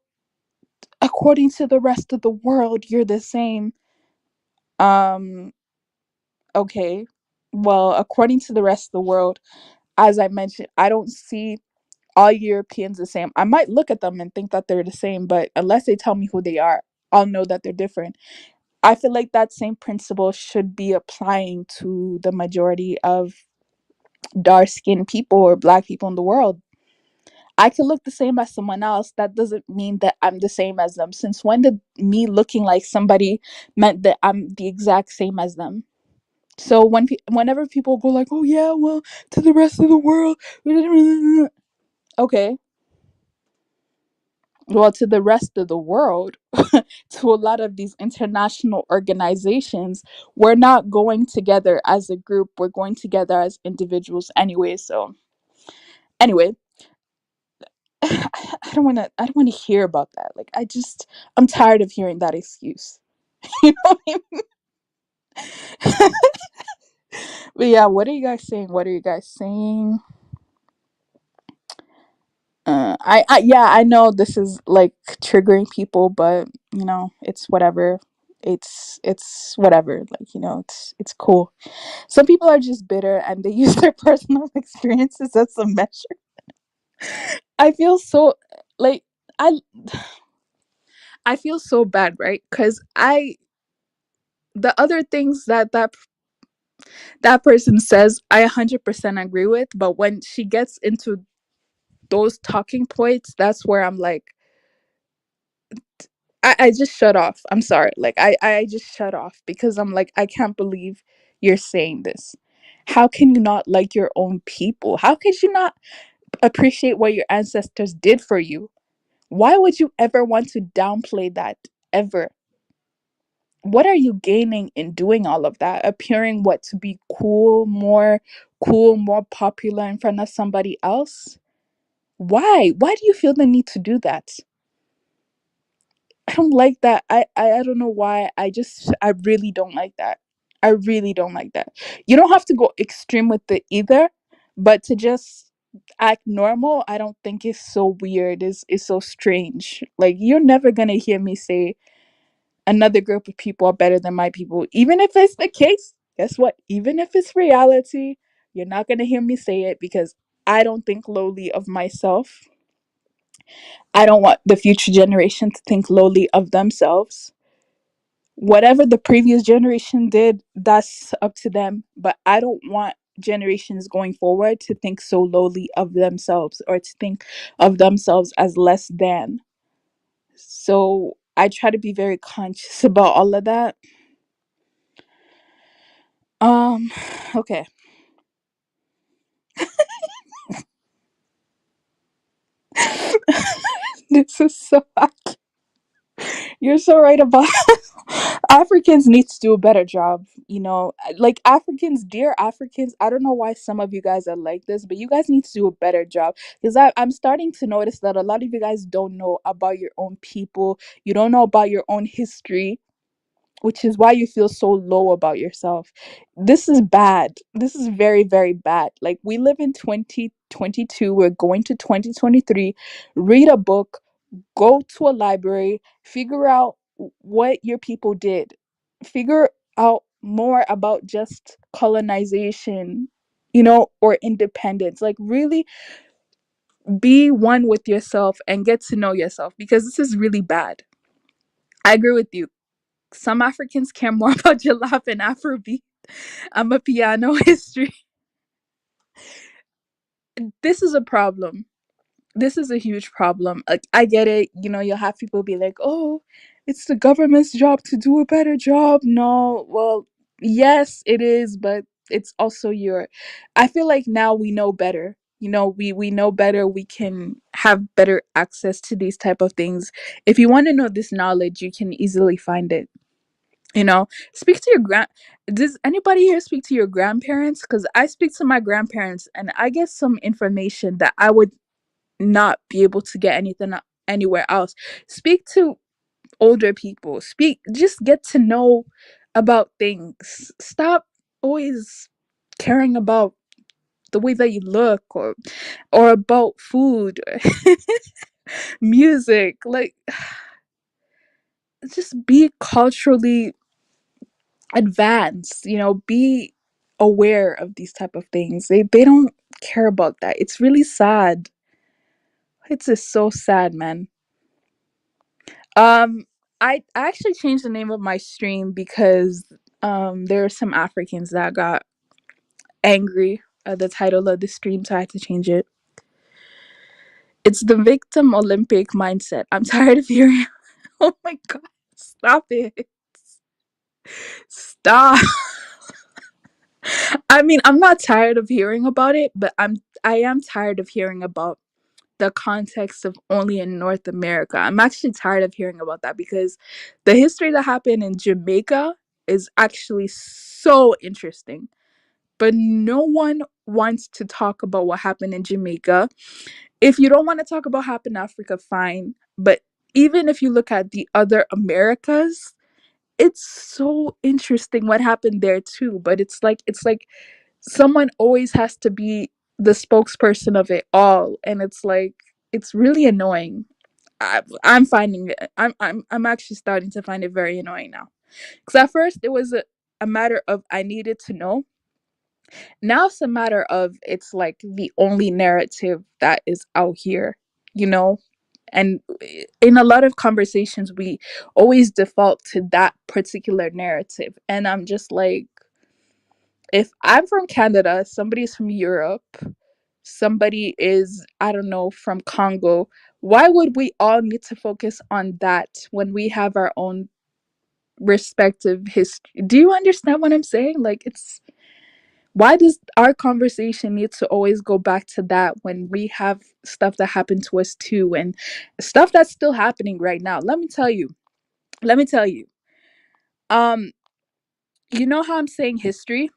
according to the rest of the world, you're the same. Um, okay. Well, according to the rest of the world, as I mentioned, I don't see all Europeans the same. I might look at them and think that they're the same, but unless they tell me who they are, I'll know that they're different. I feel like that same principle should be applying to the majority of dark skinned people or black people in the world. I could look the same as someone else. That doesn't mean that I'm the same as them. Since when did me looking like somebody meant that I'm the exact same as them? So whenever people go like, "Oh yeah, well, to the rest of the world," okay, well, to the rest of the world, to a lot of these international organizations, we're not going together as a group. We're going together as individuals anyway. So anyway, I don't want to hear about that. Like, I'm tired of hearing that excuse. You know what I mean? But yeah, what are you guys saying? What are you guys saying? Yeah, I know this is like triggering people, but it's whatever. It's whatever. Like, it's cool. Some people are just bitter and they use their personal experiences as a measure. I feel so like I I feel so bad, right? Cuz the other things that person says, I 100% agree with, but when she gets into those talking points, that's where I'm like, I just shut off. I'm sorry. Like, I just shut off because I'm like, I can't believe you're saying this. How can you not like your own people? How could you not appreciate what your ancestors did for you? Why would you ever want to downplay that ever? What are you gaining in doing all of that? Appearing what to be cool, more popular in front of somebody else? Why? Why do you feel the need to do that? I don't like that. I don't know why. I really don't like that. I really don't like that. You don't have to go extreme with it either, but to just act normal, I don't think is so weird. Is so strange. Like, you're never gonna hear me say another group of people are better than my people. Even if it's the case, guess what? Even if it's reality, you're not gonna hear me say it because I don't think lowly of myself. I don't want the future generation to think lowly of themselves. Whatever the previous generation did, that's up to them. But I don't want generations going forward to think so lowly of themselves or to think of themselves as less than. So I try to be very conscious about all of that. Um, okay. This is so you're so right about Africans need to do a better job, you know. Like Africans, dear Africans, I don't know why some of you guys are like this, but you guys need to do a better job because I'm starting to notice that a lot of you guys don't know about your own people. You don't know about your own history, which is why you feel so low about yourself. This is bad. This is very, very bad. Like we live in 2022, we're going to 2023. Read a book, go to a library, figure out what your people did, figure out more about just colonization, you know, or independence. Like, really be one with yourself and get to know yourself because this is really bad. I agree with you. Some Africans care more about jollof and Afrobeat. I'm a piano history. This is a problem. This is a huge problem. Like, I get it. You know, you'll have people be like, "Oh, it's the government's job to do a better job." No, well, yes, it is, but it's also your. I feel like now we know better. You know, we know better. We can have better access to these type of things. If you want to know this knowledge, you can easily find it. You know, speak to your does anybody here speak to your grandparents? Because I speak to my grandparents and I get some information that I would not be able to get anything anywhere else. Speak to older people. Speak, just get to know about things. Stop always caring about the way that you look or about food, music. Like, just be culturally advanced, you know, be aware of these type of things. They don't care about that. It's really sad. It's just so sad, man. Um, I actually changed the name of my stream because there are some Africans that got angry at the title of the stream, so I had to change it. It's the victim Olympic mindset. I'm tired of hearing. Oh my god, stop it! Stop. I mean, I'm not tired of hearing about it, but I am tired of hearing about the context of only in North America. I'm actually tired of hearing about that because the history that happened in Jamaica is actually so interesting. But no one wants to talk about what happened in Jamaica. If you don't want to talk about what happened in Africa, fine. But even if you look at the other Americas, it's so interesting what happened there too. But it's like someone always has to be the spokesperson of it all, and it's like it's really annoying. I'm finding it. I'm actually starting to find it very annoying now. Because at first it was a matter of I needed to know. Now it's a matter of it's like the only narrative that is out here, you know. And in a lot of conversations, we always default to that particular narrative, and I'm just like, if I'm from Canada, somebody's from Europe, somebody is, I don't know, from Congo, why would we all need to focus on that when we have our own respective history? Do you understand what I'm saying? Like, it's why does our conversation need to always go back to that when we have stuff that happened to us too and stuff that's still happening right now? Let me tell you. Let me tell you. Um, you know how I'm saying history?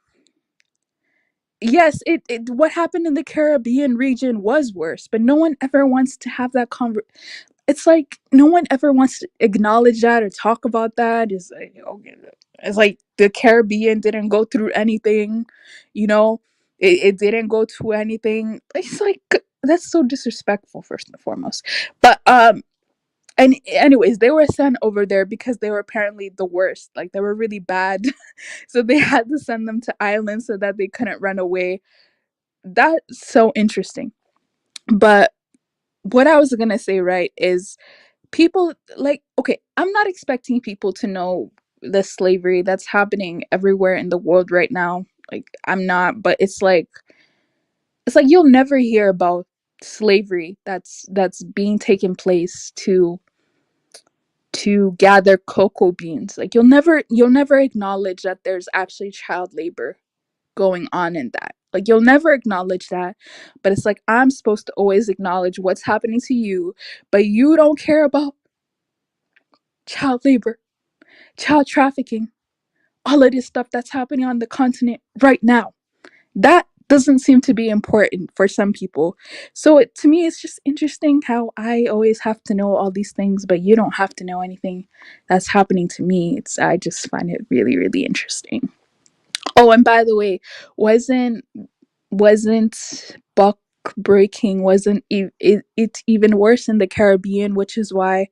Yes, it what happened in the Caribbean region was worse, but no one ever wants to have that it's like no one ever wants to acknowledge that or talk about that. It's like, okay, it's like the Caribbean didn't go through anything, you know, it didn't go through anything. It's like that's so disrespectful, first and foremost. But and anyways, they were sent over there because they were apparently the worst. Like they were really bad, so they had to send them to islands so that they couldn't run away. that's so interesting. But what I was gonna say, right, is people like, okay, I'm not expecting people to know the slavery that's happening everywhere in the world right now. Like, I'm not, but it's like you'll never hear about slavery that's being taken place to gather cocoa beans. Like, you'll never acknowledge that there's actually child labor going on in that. Like, you'll never acknowledge that. But it's like, I'm supposed to always acknowledge what's happening to you, but you don't care about child labor, child trafficking, all of this stuff that's happening on the continent right now. That doesn't seem to be important for some people. So to me, it's just interesting how I always have to know all these things, but you don't have to know anything that's happening to me. I just find it really, really interesting. Oh, and by the way, wasn't wasn't buck breaking, wasn't it even worse in the Caribbean, which is why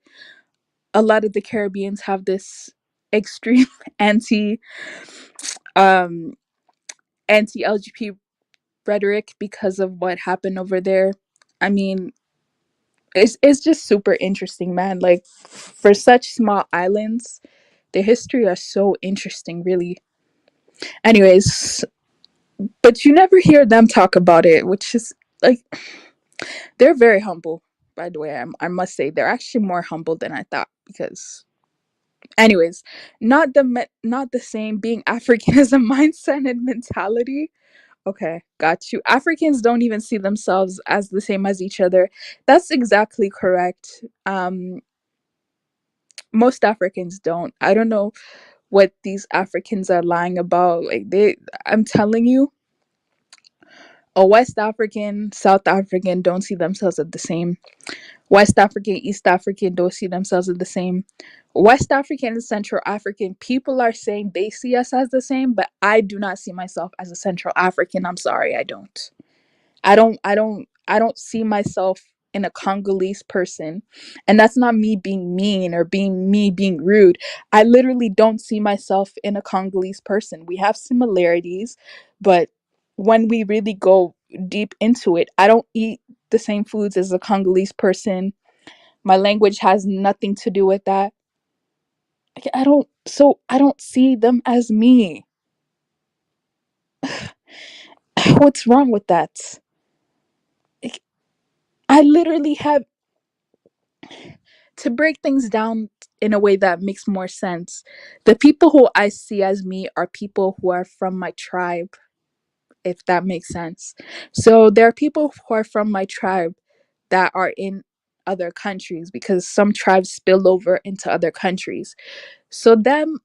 a lot of the Caribbeans have this extreme anti um anti LGBT rhetoric because of what happened over there. I mean, it's just super interesting, man. Like, for such small islands, the history are so interesting, really. Anyways, but you never hear them talk about it, which is like, they're very humble. By the way, I must say they're actually more humble than I thought because, anyways, not the same. Being African is a mindset and mentality. Okay, got you. Africans don't even see themselves as the same as each other. That's exactly correct. Most Africans don't. I don't know what these Africans are lying about. Like, I'm telling you, a West African, South African don't see themselves as the same. West African, East African don't see themselves as the same. West African and Central African people are saying they see us as the same, but I do not see myself as a Central African. I'm sorry, I don't. I don't see myself in a Congolese person. And that's not me being mean or being rude. I literally don't see myself in a Congolese person. We have similarities, but when we really go deep into it, I don't eat the same foods as a Congolese person. My language has nothing to do with that. Like, I don't see them as me. What's wrong with that? Like, I literally have to break things down in a way that makes more sense. The people who I see as me are people who are from my tribe, if that makes sense. So there are people who are from my tribe that are in other countries because some tribes spill over into other countries. So them,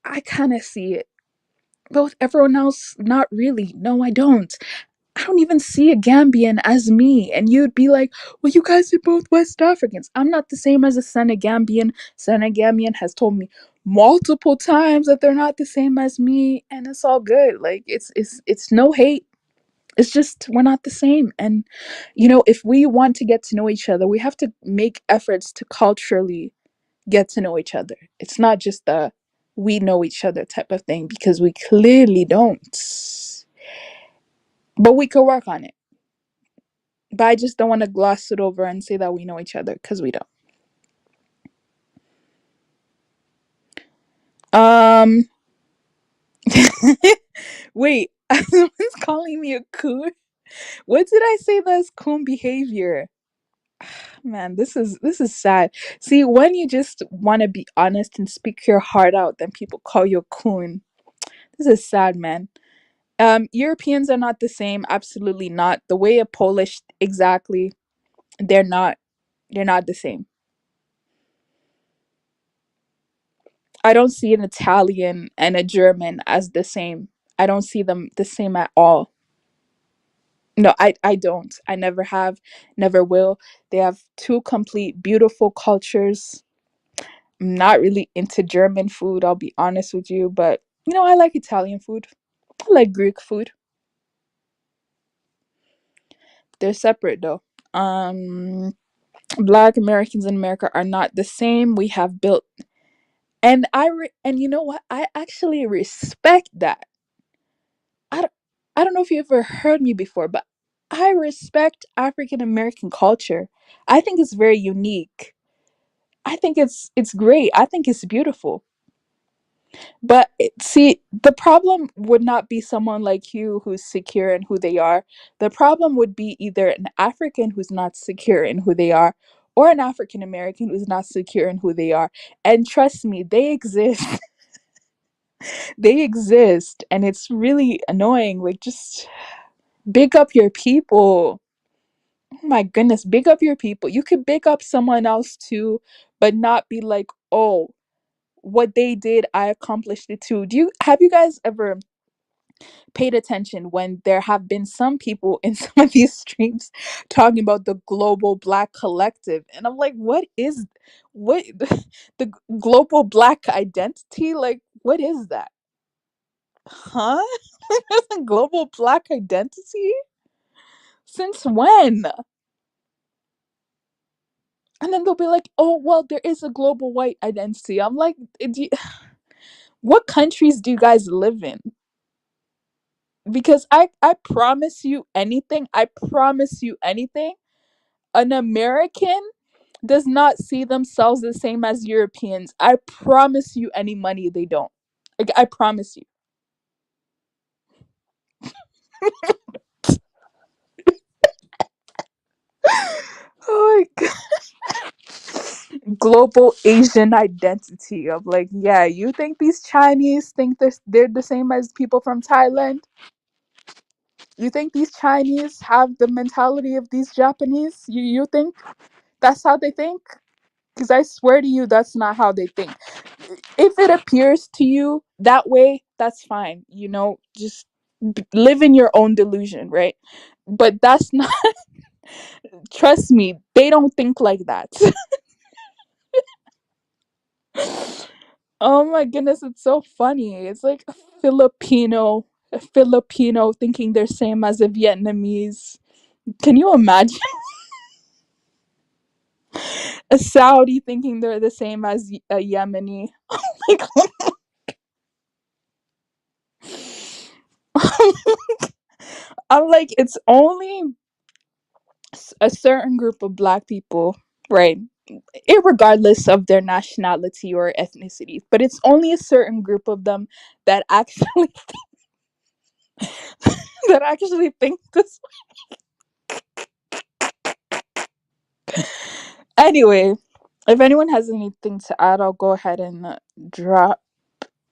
I kind of see it. But with everyone else, not really. No, I don't. I don't even see a Gambian as me. And you'd be like, well, you guys are both West Africans. I'm not the same as a Senegambian. Senegambian has told me multiple times that they're not the same as me. And it's all good. Like, it's no hate. It's just we're not the same. And if we want to get to know each other, we have to make efforts to culturally get to know each other. It's not just the we know each other type of thing because we clearly don't. But we could work on it. But I just don't want to gloss it over and say that we know each other because we don't. Um, wait, someone's calling me a coon. What did I say that's coon behavior? Man, this is sad. See, when you just want to be honest and speak your heart out, then people call you a coon. This is sad, man. Europeans are not the same. Absolutely not. The way a Polish, exactly, they're not. They're not the same. I don't see an Italian and a German as the same. I don't see them the same at all. No, I don't. I never have, never will. They have two complete beautiful cultures. I'm not really into German food, I'll be honest with you, but I like Italian food. I like Greek food. They're separate though. Black Americans in America are not the same. We have built, and you know what? I actually respect that. I don't, I don't know if you ever heard me before, but I respect African American culture. I think it's very unique. I think it's great. I think it's beautiful. But see, the problem would not be someone like you who's secure in who they are. The problem would be either an African who's not secure in who they are, or an African American who's not secure in who they are. And trust me, they exist. They exist. And it's really annoying. Like, just big up your people. Oh my goodness, big up your people. You could big up someone else too, but not be like, oh, what they did, I accomplished it too. Do you have you guys ever paid attention when there have been some people in some of these streams talking about the global black collective? And I'm like, what the global black identity? Like, what is that? Huh? There's a global black identity? Since when? And then they'll be like, oh, well, there is a global white identity. I'm like, what countries do you guys live in? Because I promise you anything, I promise you anything, an American does not see themselves the same as Europeans. I promise you any money they don't. Like, I promise you. Oh my god. Global Asian identity. I'm like, yeah, you think these Chinese think they're the same as people from Thailand? You think these Chinese have the mentality of these Japanese? You think that's how they think? Because I swear to you, that's not how they think. If it appears to you that way, that's fine. Just live in your own delusion, right? But that's not, trust me, they don't think like that. Oh my goodness, it's so funny. It's like a Filipino thinking they're same as a Vietnamese. Can you imagine a Saudi thinking they're the same as a Yemeni? Like, I'm like, it's only a certain group of black people, right? Irregardless of their nationality or ethnicity, but it's only a certain group of them that actually that actually think this. Anyway, if anyone has anything to add, I'll go ahead and drop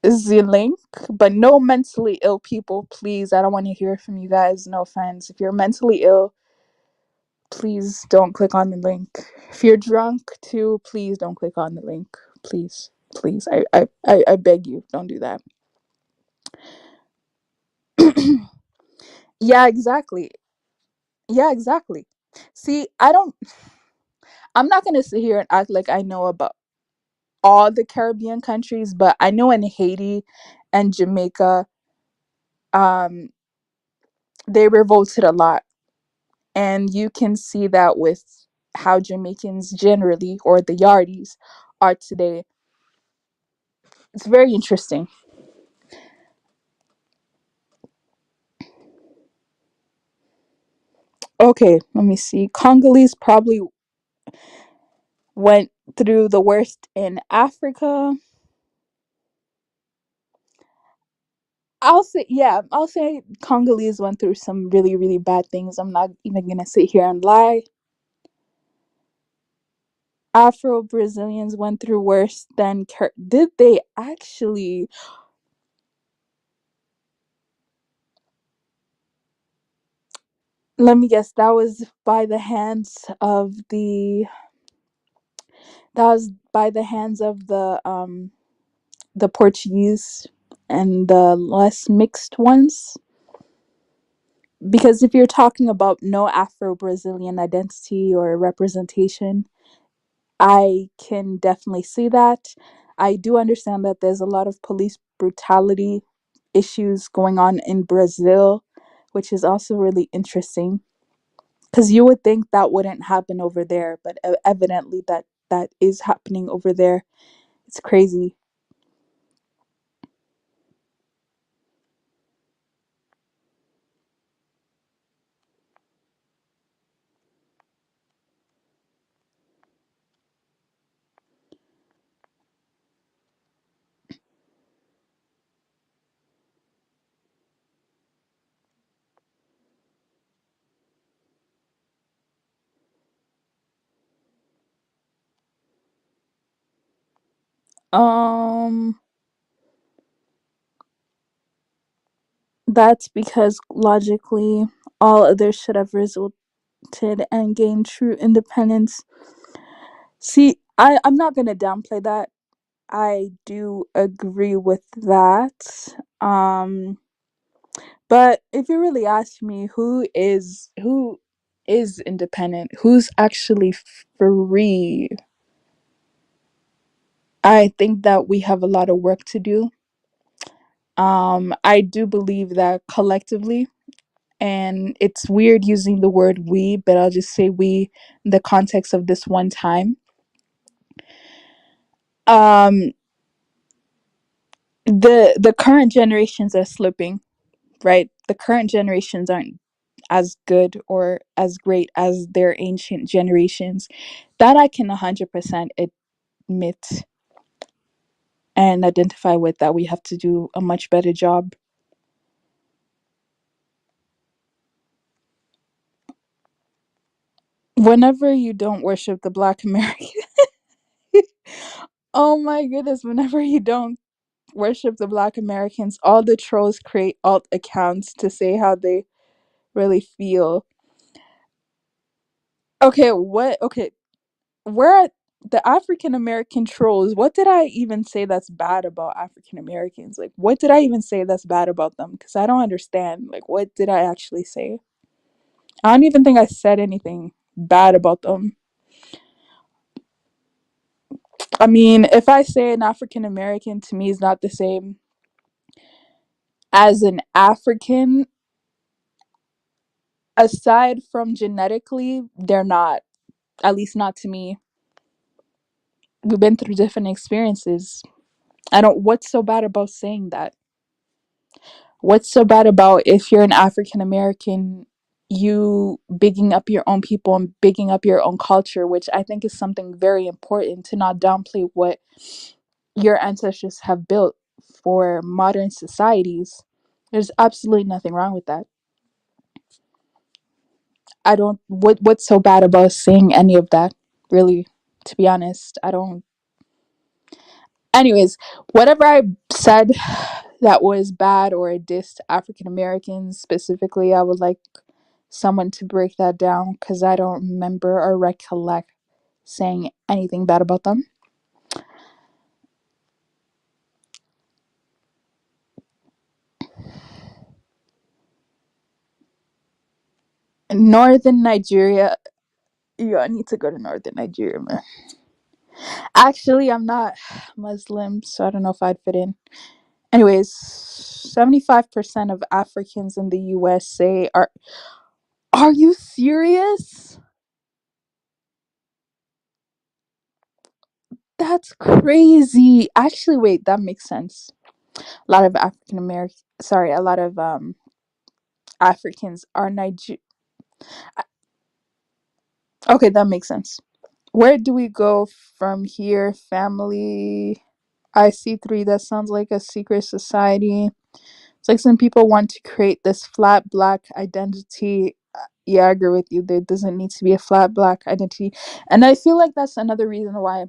the link. But no mentally ill people, please. I don't want to hear from you guys. No offense. If you're mentally ill, please don't click on the link. If you're drunk too, please don't click on the link. Please, please. I beg you, don't do that. Yeah, exactly. Yeah, exactly. See, I'm not gonna sit here and act like I know about all the Caribbean countries, but I know in Haiti and Jamaica, um, they revolted a lot. And you can see that with how Jamaicans generally, or the Yardis, are today. It's very interesting. Okay, let me see. Congolese probably went through the worst in Africa. I'll say Congolese went through some really, really bad things. I'm not even gonna sit here and lie. Afro Brazilians went through worse than did they actually? Let me guess. That was by the hands of the Portuguese and the less mixed ones. Because if you're talking about no Afro Brazilian identity or representation, I can definitely see that. I do understand that there's a lot of police brutality issues going on in Brazil, which is also really interesting because you would think that wouldn't happen over there, but evidently that is happening over there. It's crazy. Um, that's because logically all others should have resulted and gained true independence. See, I'm not gonna downplay that. I do agree with that. But if you really ask me who is independent, who's actually free, I think that we have a lot of work to do. I do believe that collectively, and it's weird using the word we, but I'll just say we in the context of this one time. Um, the current generations are slipping, right? The current generations aren't as good or as great as their ancient generations. That I can 100% admit and identify with, that we have to do a much better job. Whenever you don't worship the Black American, oh my goodness, whenever you don't worship the Black Americans, all the trolls create alt accounts to say how they really feel. Okay, what? Okay, where are the African American trolls? What did I even say that's bad about African Americans? Like, what did I even say that's bad about them? Because I don't understand. Like, what did I actually say? I don't even think I said anything bad about them. I mean, if I say an African American, to me is not the same as an African, aside from genetically, they're not. At least not to me. We've been through different experiences. I don't. What's so bad about saying that? What's so bad about, if you're an African American, you bigging up your own people and bigging up your own culture, which I think is something very important, to not downplay what your ancestors have built for modern societies. There's absolutely nothing wrong with that. I don't. What's so bad about saying any of that? Really, to be honest, I don't. Anyways, whatever I said that was bad or dissed African Americans specifically, I would like someone to break that down, because I don't remember or recollect saying anything bad about them. Northern Nigeria. Yeah, I need to go to Northern Nigeria, man. Actually, I'm not Muslim, so I don't know if I'd fit in. Anyways, 75% of Africans in the USA are. Are you serious? That's crazy. Actually, wait, that makes sense. A lot of African American, sorry, a lot of Africans are Niger. Okay, that makes sense. Where do we go from here? Family. I see three. That sounds like a secret society. It's like some people want to create this flat black identity. Yeah, I agree with you. There doesn't need to be a flat black identity. And I feel like that's another reason why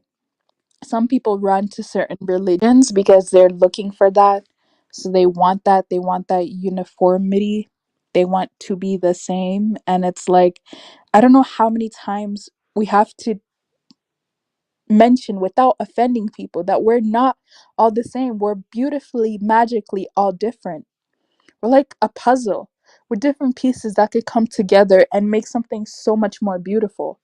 some people run to certain religions, because they're looking for that. So they want that. They want that uniformity. They want to be the same. And it's like, I don't know how many times we have to mention without offending people that we're not all the same. We're beautifully, magically all different. We're like a puzzle. We're different pieces that could come together and make something so much more beautiful.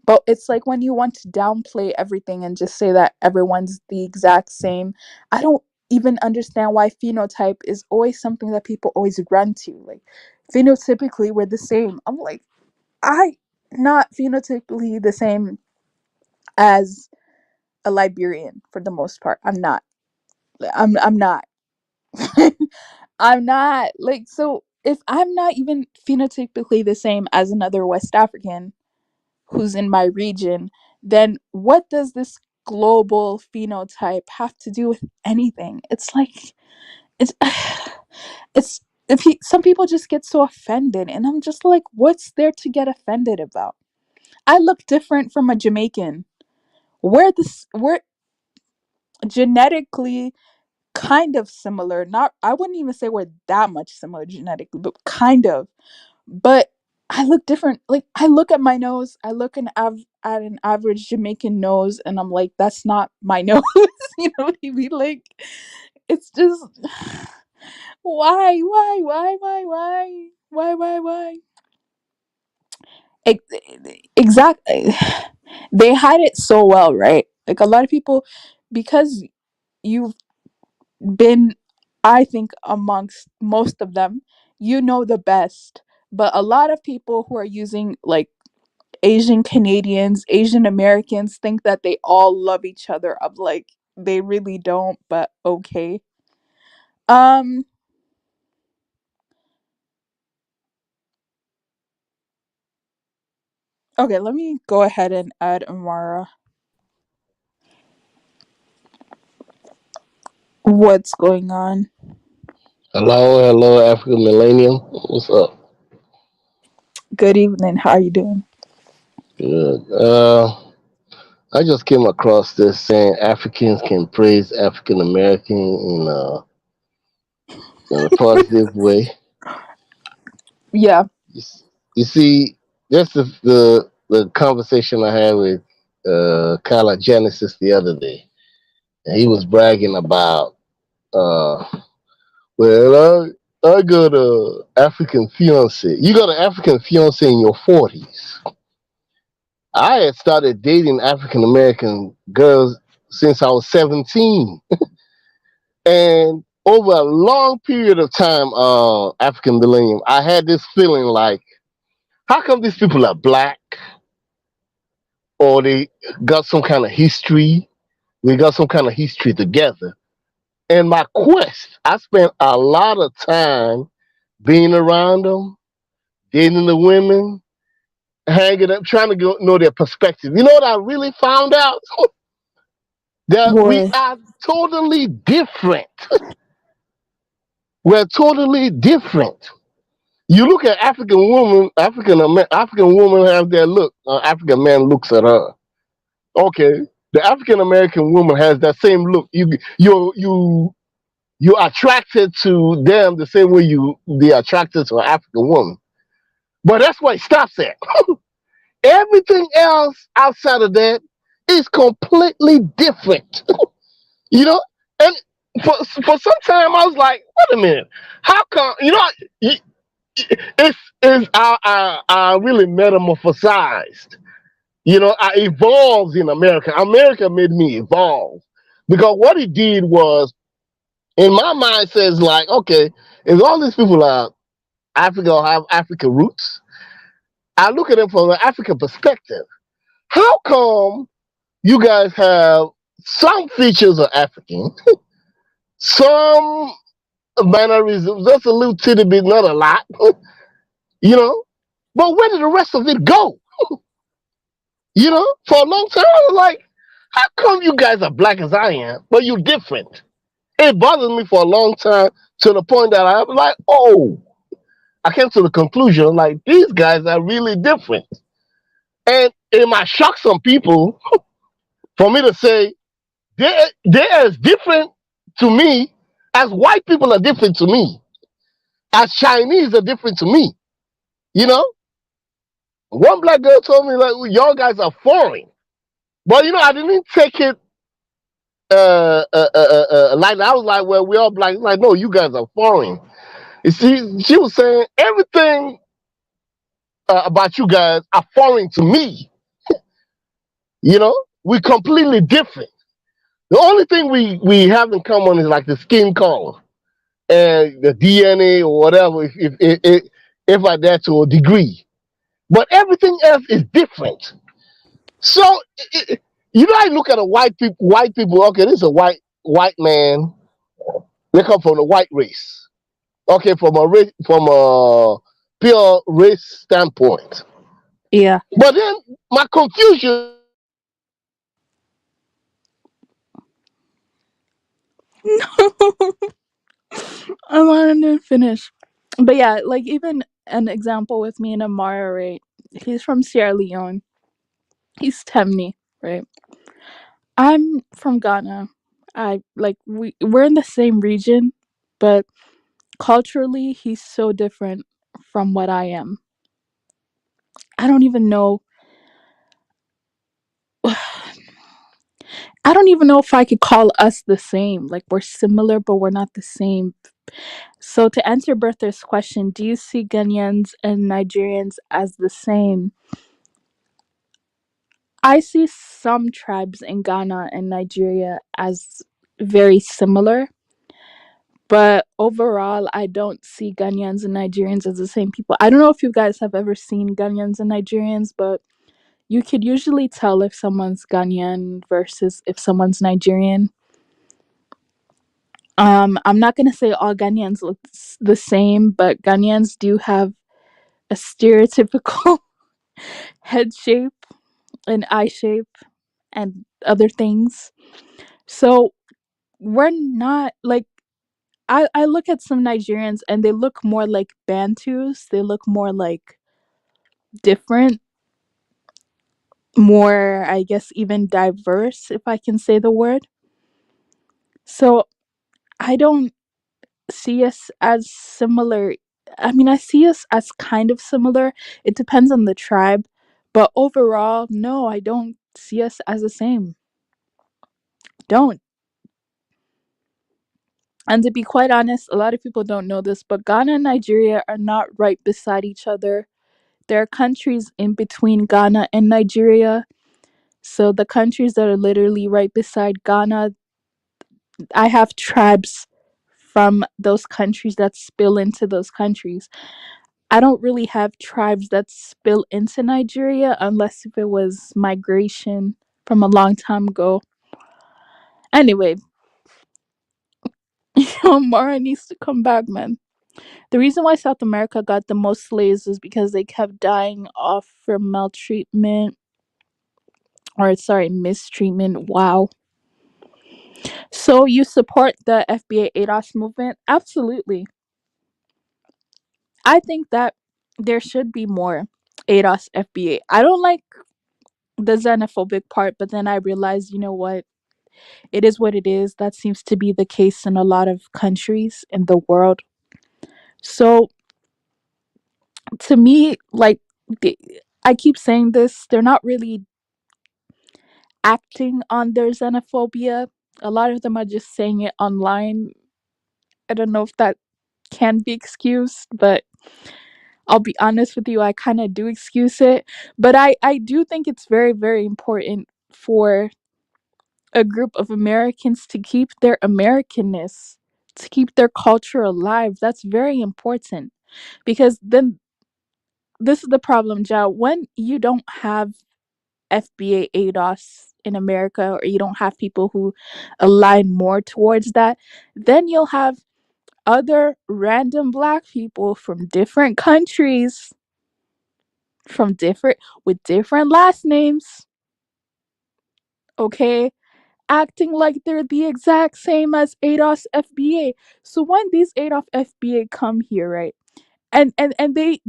But it's like when you want to downplay everything and just say that everyone's the exact same. I don't even understand why phenotype is always something that people always run to. Like, phenotypically, we're the same. I'm like, I not phenotypically the same as a Liberian for the most part. I'm not. I'm not. I'm not. Like, so if I'm not even phenotypically the same as another West African who's in my region, then what does this global phenotype have to do with anything? It's like, it's it's some people just get so offended, and I'm just like, what's there to get offended about? I look different from a Jamaican. Where this where genetically kind of similar. Not, I wouldn't even say we're that much similar genetically, but kind of. But I look different. Like, I look at my nose, I look at an average Jamaican nose, and I'm like, that's not my nose. You know what I mean? Like, it's just why? Ex- exactly. They hide it so well, right? Like, a lot of people, because you've been, I think, amongst most of them, you know the best. But a lot of people who are using, like, Asian Canadians, Asian Americans, think that they all love each other. I'm like, they really don't, but okay. Um, okay, let me go ahead and add Amara. What's going on? Hello, hello, African Millennium. What's up? Good evening. How are you doing? Good. I just came across this saying Africans can praise African American in a positive way. Yeah. You see, this is the conversation I had with Kyla Genesis the other day, and he was bragging about, uh, well, I got a African fiance. You got an African fiance in your 40s. I had started dating African American girls since I was 17. And over a long period of time, African millennium, I had this feeling like, how come these people are black or they got some kind of history? We got some kind of history together. And my quest, I spent a lot of time being around them, dating the women, hanging up, trying to know their perspective. You know what I really found out? That we Boy. are totally different. We're totally different. You look at African woman, African woman have their look. African man looks at her. Okay, the African American woman has that same look. You're attracted to them the same way you be attracted to an African woman. But that's where it stops at. Everything else outside of that is completely different. You know, and for some time I was like, wait a minute, how come? It's I really metamorphosized. I evolved in America. America made me evolve because what it did was, in my mind, says like, okay, if all these people are Africa or have African roots, I look at them from an African perspective. How come you guys have some features of African, some mannerisms, just a little titty bit, not a lot, you know. But where did the rest of it go? For a long time, I was like, how come you guys are black as I am, but you're different? It bothered me for a long time to the point that I was like, oh, I came to the conclusion like these guys are really different. And it might shock some people for me to say they're as different to me as white people are different to me, as Chinese are different to me. You know, one black girl told me like, well, y'all guys are foreign, but I didn't take it like I was like, well, we all black. Like, no, you guys are foreign. You see, she was saying everything about you guys are foreign to me. We're completely different. The only thing we have in common is like the skin color and the DNA or whatever, if I dare to a degree. But everything else is different. So I look at a white people. Okay, this is a white man. They come from the white race. Okay, from a pure race standpoint. Yeah. But then my confusion. I wanted to finish. But yeah, like, even an example with me and Amara, right? He's from Sierra Leone. He's Temni, right? I'm from Ghana. I like we're in the same region, but culturally he's so different from what I am. I don't even know I don't even know if I could call us the same. Like we're similar but we're not the same. So to answer Bertha's question, do you see Ghanaians and Nigerians as the same? I see some tribes in Ghana and Nigeria as very similar, but overall, I don't see Ghanaians and Nigerians as the same people. I don't know if you guys have ever seen Ghanaians and Nigerians, but you could usually tell if someone's Ghanaian versus if someone's Nigerian. I'm not gonna say all Ghanaians look the same, but Ghanaians do have a stereotypical head shape and eye shape and other things. So we're not like I look at some Nigerians and they look more like Bantus. They look more like different, more I guess even diverse, if I can say the word. So I don't see us as similar. I mean, I see us as kind of similar. It depends on the tribe, but overall, no, I don't see us as the same. Don't. And to be quite honest, a lot of people don't know this, but Ghana and Nigeria are not right beside each other. There are countries in between Ghana and Nigeria. So the countries that are literally right beside Ghana, I have tribes from those countries that spill into those countries. I don't really have tribes that spill into Nigeria unless if it was migration from a long time ago. Anyway, Mara needs to come back, man. The reason why South America got the most slaves is because they kept dying off from maltreatment or sorry, mistreatment. Wow. So you support the FBA ADOS movement? Absolutely. I think that there should be more ADOS FBA. I don't like the xenophobic part, but then I realized, you know what? It is what it is. That seems to be the case in a lot of countries in the world. So to me, like, the, I keep saying this, they're not really acting on their xenophobia. A lot of them are just saying it online. I don't know if that can be excused, but I'll be honest with you, I kind of do excuse it. But I do think it's very, very important for a group of Americans to keep their Americanness, to keep their culture alive. That's very important because then this is the problem, Ja. When you don't have FBA ADOS in America or you don't have people who align more towards that, then you'll have other random black people from different countries from different with different last names, okay, acting like they're the exact same as ADOS FBA. So when these ADOS FBA come here, right, and they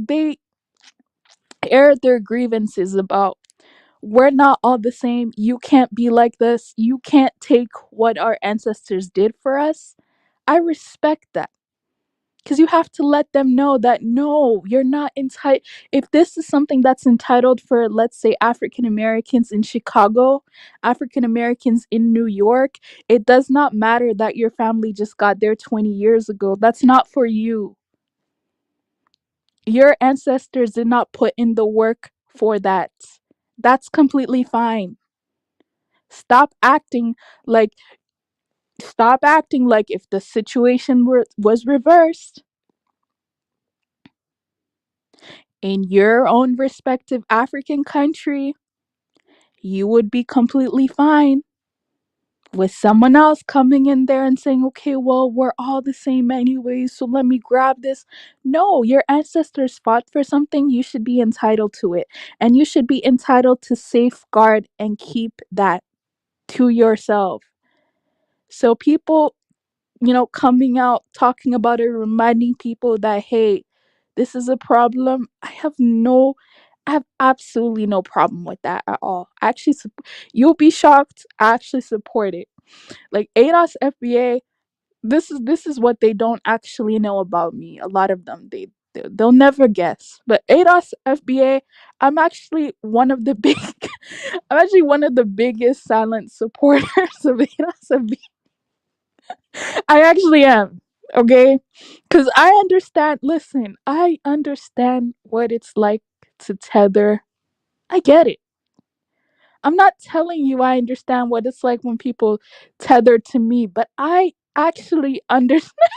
air their grievances about we're not all the same. You can't be like this. You can't take what our ancestors did for us. I respect that. Because you have to let them know that no, you're not entitled. If this is something that's entitled for, let's say, African Americans in Chicago, African Americans in New York, it does not matter that your family just got there 20 years ago. That's not for you. Your ancestors did not put in the work for that. That's completely fine. Stop acting like stop acting like if the situation was reversed in your own respective African country, you would be completely fine with someone else coming in there and saying, okay, well, we're all the same anyway, so let me grab this. No, your ancestors fought for something. You should be entitled to it. And you should be entitled to safeguard and keep that to yourself. So people, coming out, talking about it, reminding people that, hey, this is a problem. I have absolutely no problem with that at all. You'll be shocked. I actually support it. Like ADOS FBA, this is what they don't actually know about me. A lot of them, they'll never guess. But ADOS FBA, I'm actually one of the big I'm actually one of the biggest silent supporters of ADOS FBA. I actually am. Okay? Cuz I understand, listen, I understand what it's like to tether. I get it. I'm not telling you I understand what it's like when people tether to me, but I actually understand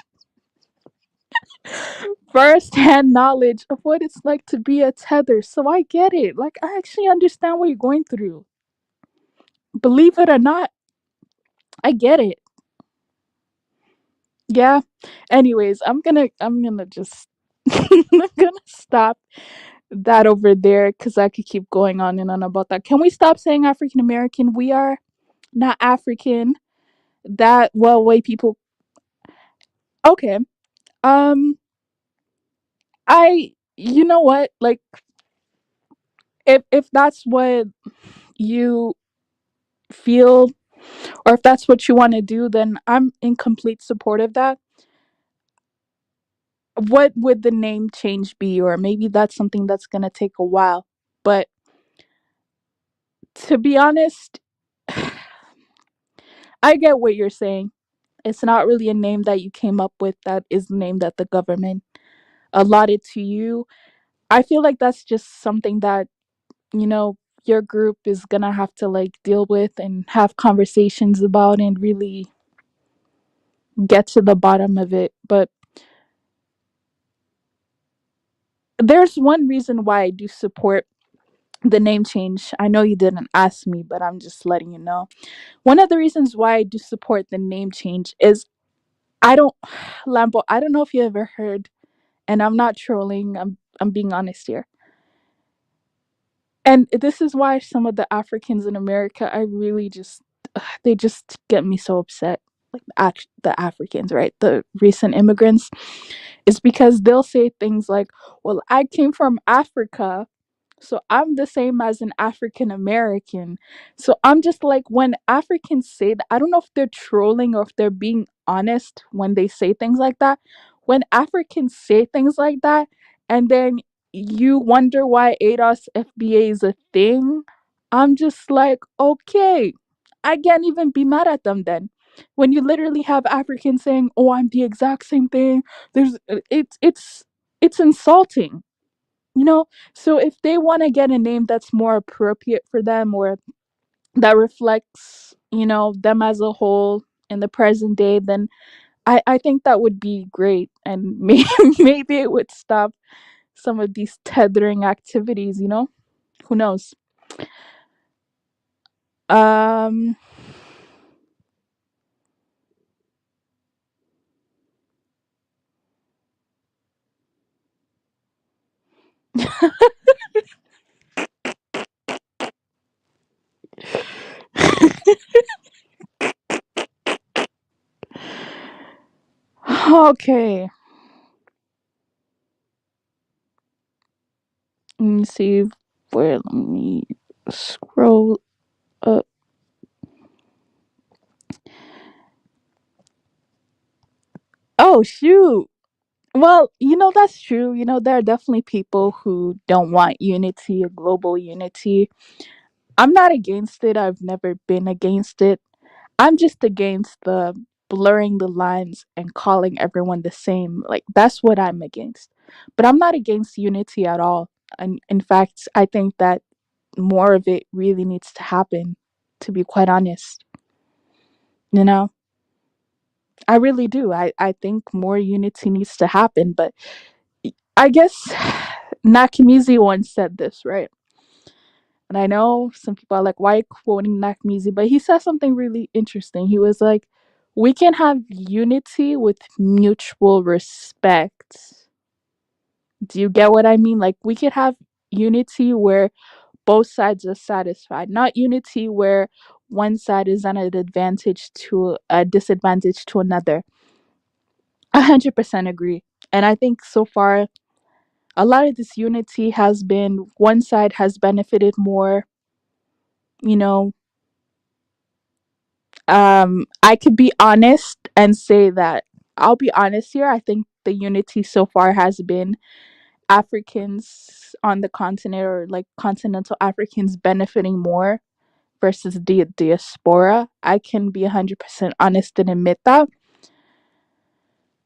first-hand knowledge of what it's like to be a tether. So I get it. Like I actually understand what you're going through. Believe it or not, I get it. Yeah. Anyways, I'm gonna just I'm gonna stop that over there because I could keep going on and on about that. Can we stop saying African American? We are not African. That well white people. Okay. Um I you know what? Like if that's what you feel, or if that's what you want to do, then I'm in complete support of that. What would the name change be? Or maybe that's something that's going to take a while. But to be honest, I get what you're saying. It's not really a name that you came up with, that is the name that the government allotted to you. I feel like that's just something that, you know, your group is going to have to like deal with and have conversations about and really get to the bottom of it. But there's one reason why I do support the name change. I know you didn't ask me, but I'm just letting you know. One of the reasons why I do support the name change is I don't Lambo, I don't know if you ever heard, and I'm not trolling, I'm being honest here. And this is why some of the Africans in America, I really just they just get me so upset. Like the Africans, right? The recent immigrants, is because they'll say things like, "Well, I came from Africa, so I'm the same as an African American." So I'm just like, when Africans say that, I don't know if they're trolling or if they're being honest when they say things like that. When Africans say things like that, and then you wonder why ADOS FBA is a thing, I'm just like, okay, I can't even be mad at them then. When you literally have Africans saying, "Oh, I'm the exact same thing," there's it's insulting, you know. So if they want to get a name that's more appropriate for them, or that reflects, you know, them as a whole in the present day, then I think that would be great, and maybe it would stop some of these tethering activities, you know. Who knows? um okay, let me see where, let me scroll up. Oh shoot. Well, you know, that's true. You know, there are definitely people who don't want unity, a global unity. I'm not against it. I've never been against it. I'm just against the blurring the lines and calling everyone the same. Like, that's what I'm against. But I'm not against unity at all. And in fact, I think that more of it really needs to happen, to be quite honest. You know, I really do. I think more unity needs to happen. But I guess Nakamizi once said this, right? And I know some people are like, why quoting Nakamizi? But he said something really interesting. He was like, we can have unity with mutual respect. Do you get what I mean? Like, we could have unity where both sides are satisfied, not unity where one side is at an advantage to a disadvantage to another. 100% agree. And I think so far, a lot of this unity has been one side has benefited more, you know, I could be honest and say that I'll be honest here. I think the unity so far has been Africans on the continent, or like continental Africans, benefiting more versus the diaspora. I can be 100% honest and admit that.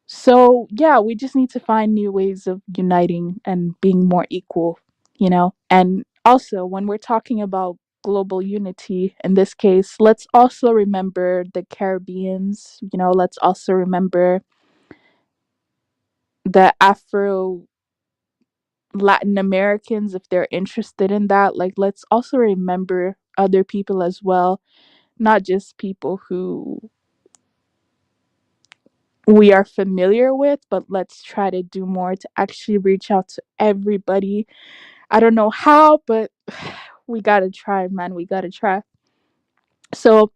So, yeah, we just need to find new ways of uniting and being more equal, you know? And also, when we're talking about global unity, in this case, let's also remember the Caribbeans, you know, let's also remember the Afro Latin Americans if they're interested in that. Like, let's also remember other people as well, not just people who we are familiar with, but let's try to do more to actually reach out to everybody. I don't know how, but we gotta try, man. We gotta try. So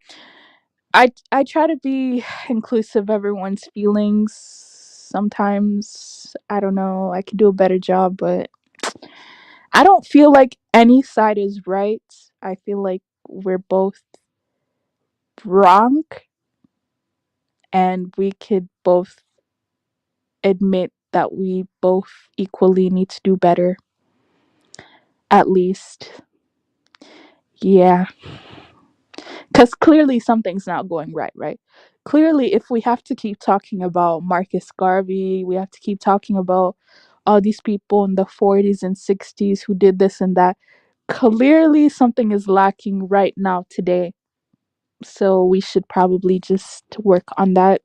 I try to be inclusive of everyone's feelings. Sometimes I don't know, I could do a better job, but I don't feel like any side is right. I feel like we're both wrong, and we could both admit that we both equally need to do better, at least. Yeah, because clearly something's not going right, right? Clearly, if we have to keep talking about Marcus Garvey, we have to keep talking about all these people in the 40s and 60s who did this and that. Clearly, something is lacking right now today. So we should probably just work on that.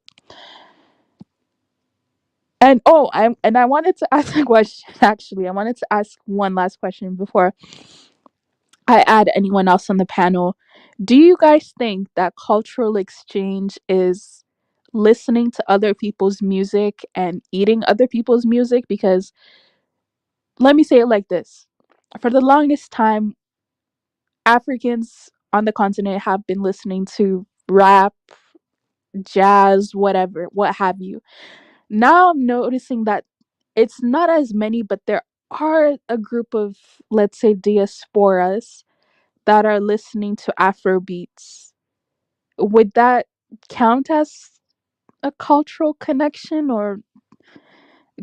And I wanted to ask a question. Actually, I wanted to ask one last question before I add anyone else on the panel. Do you guys think that cultural exchange is listening to other people's music and eating other people's music? Because let me say it like this: for the longest time, Africans on the continent have been listening to rap, jazz, whatever, what have you. Now I'm noticing that it's not as many, but there are a group of, let's say, diasporas that are listening to Afro beats. Would that count as a cultural connection or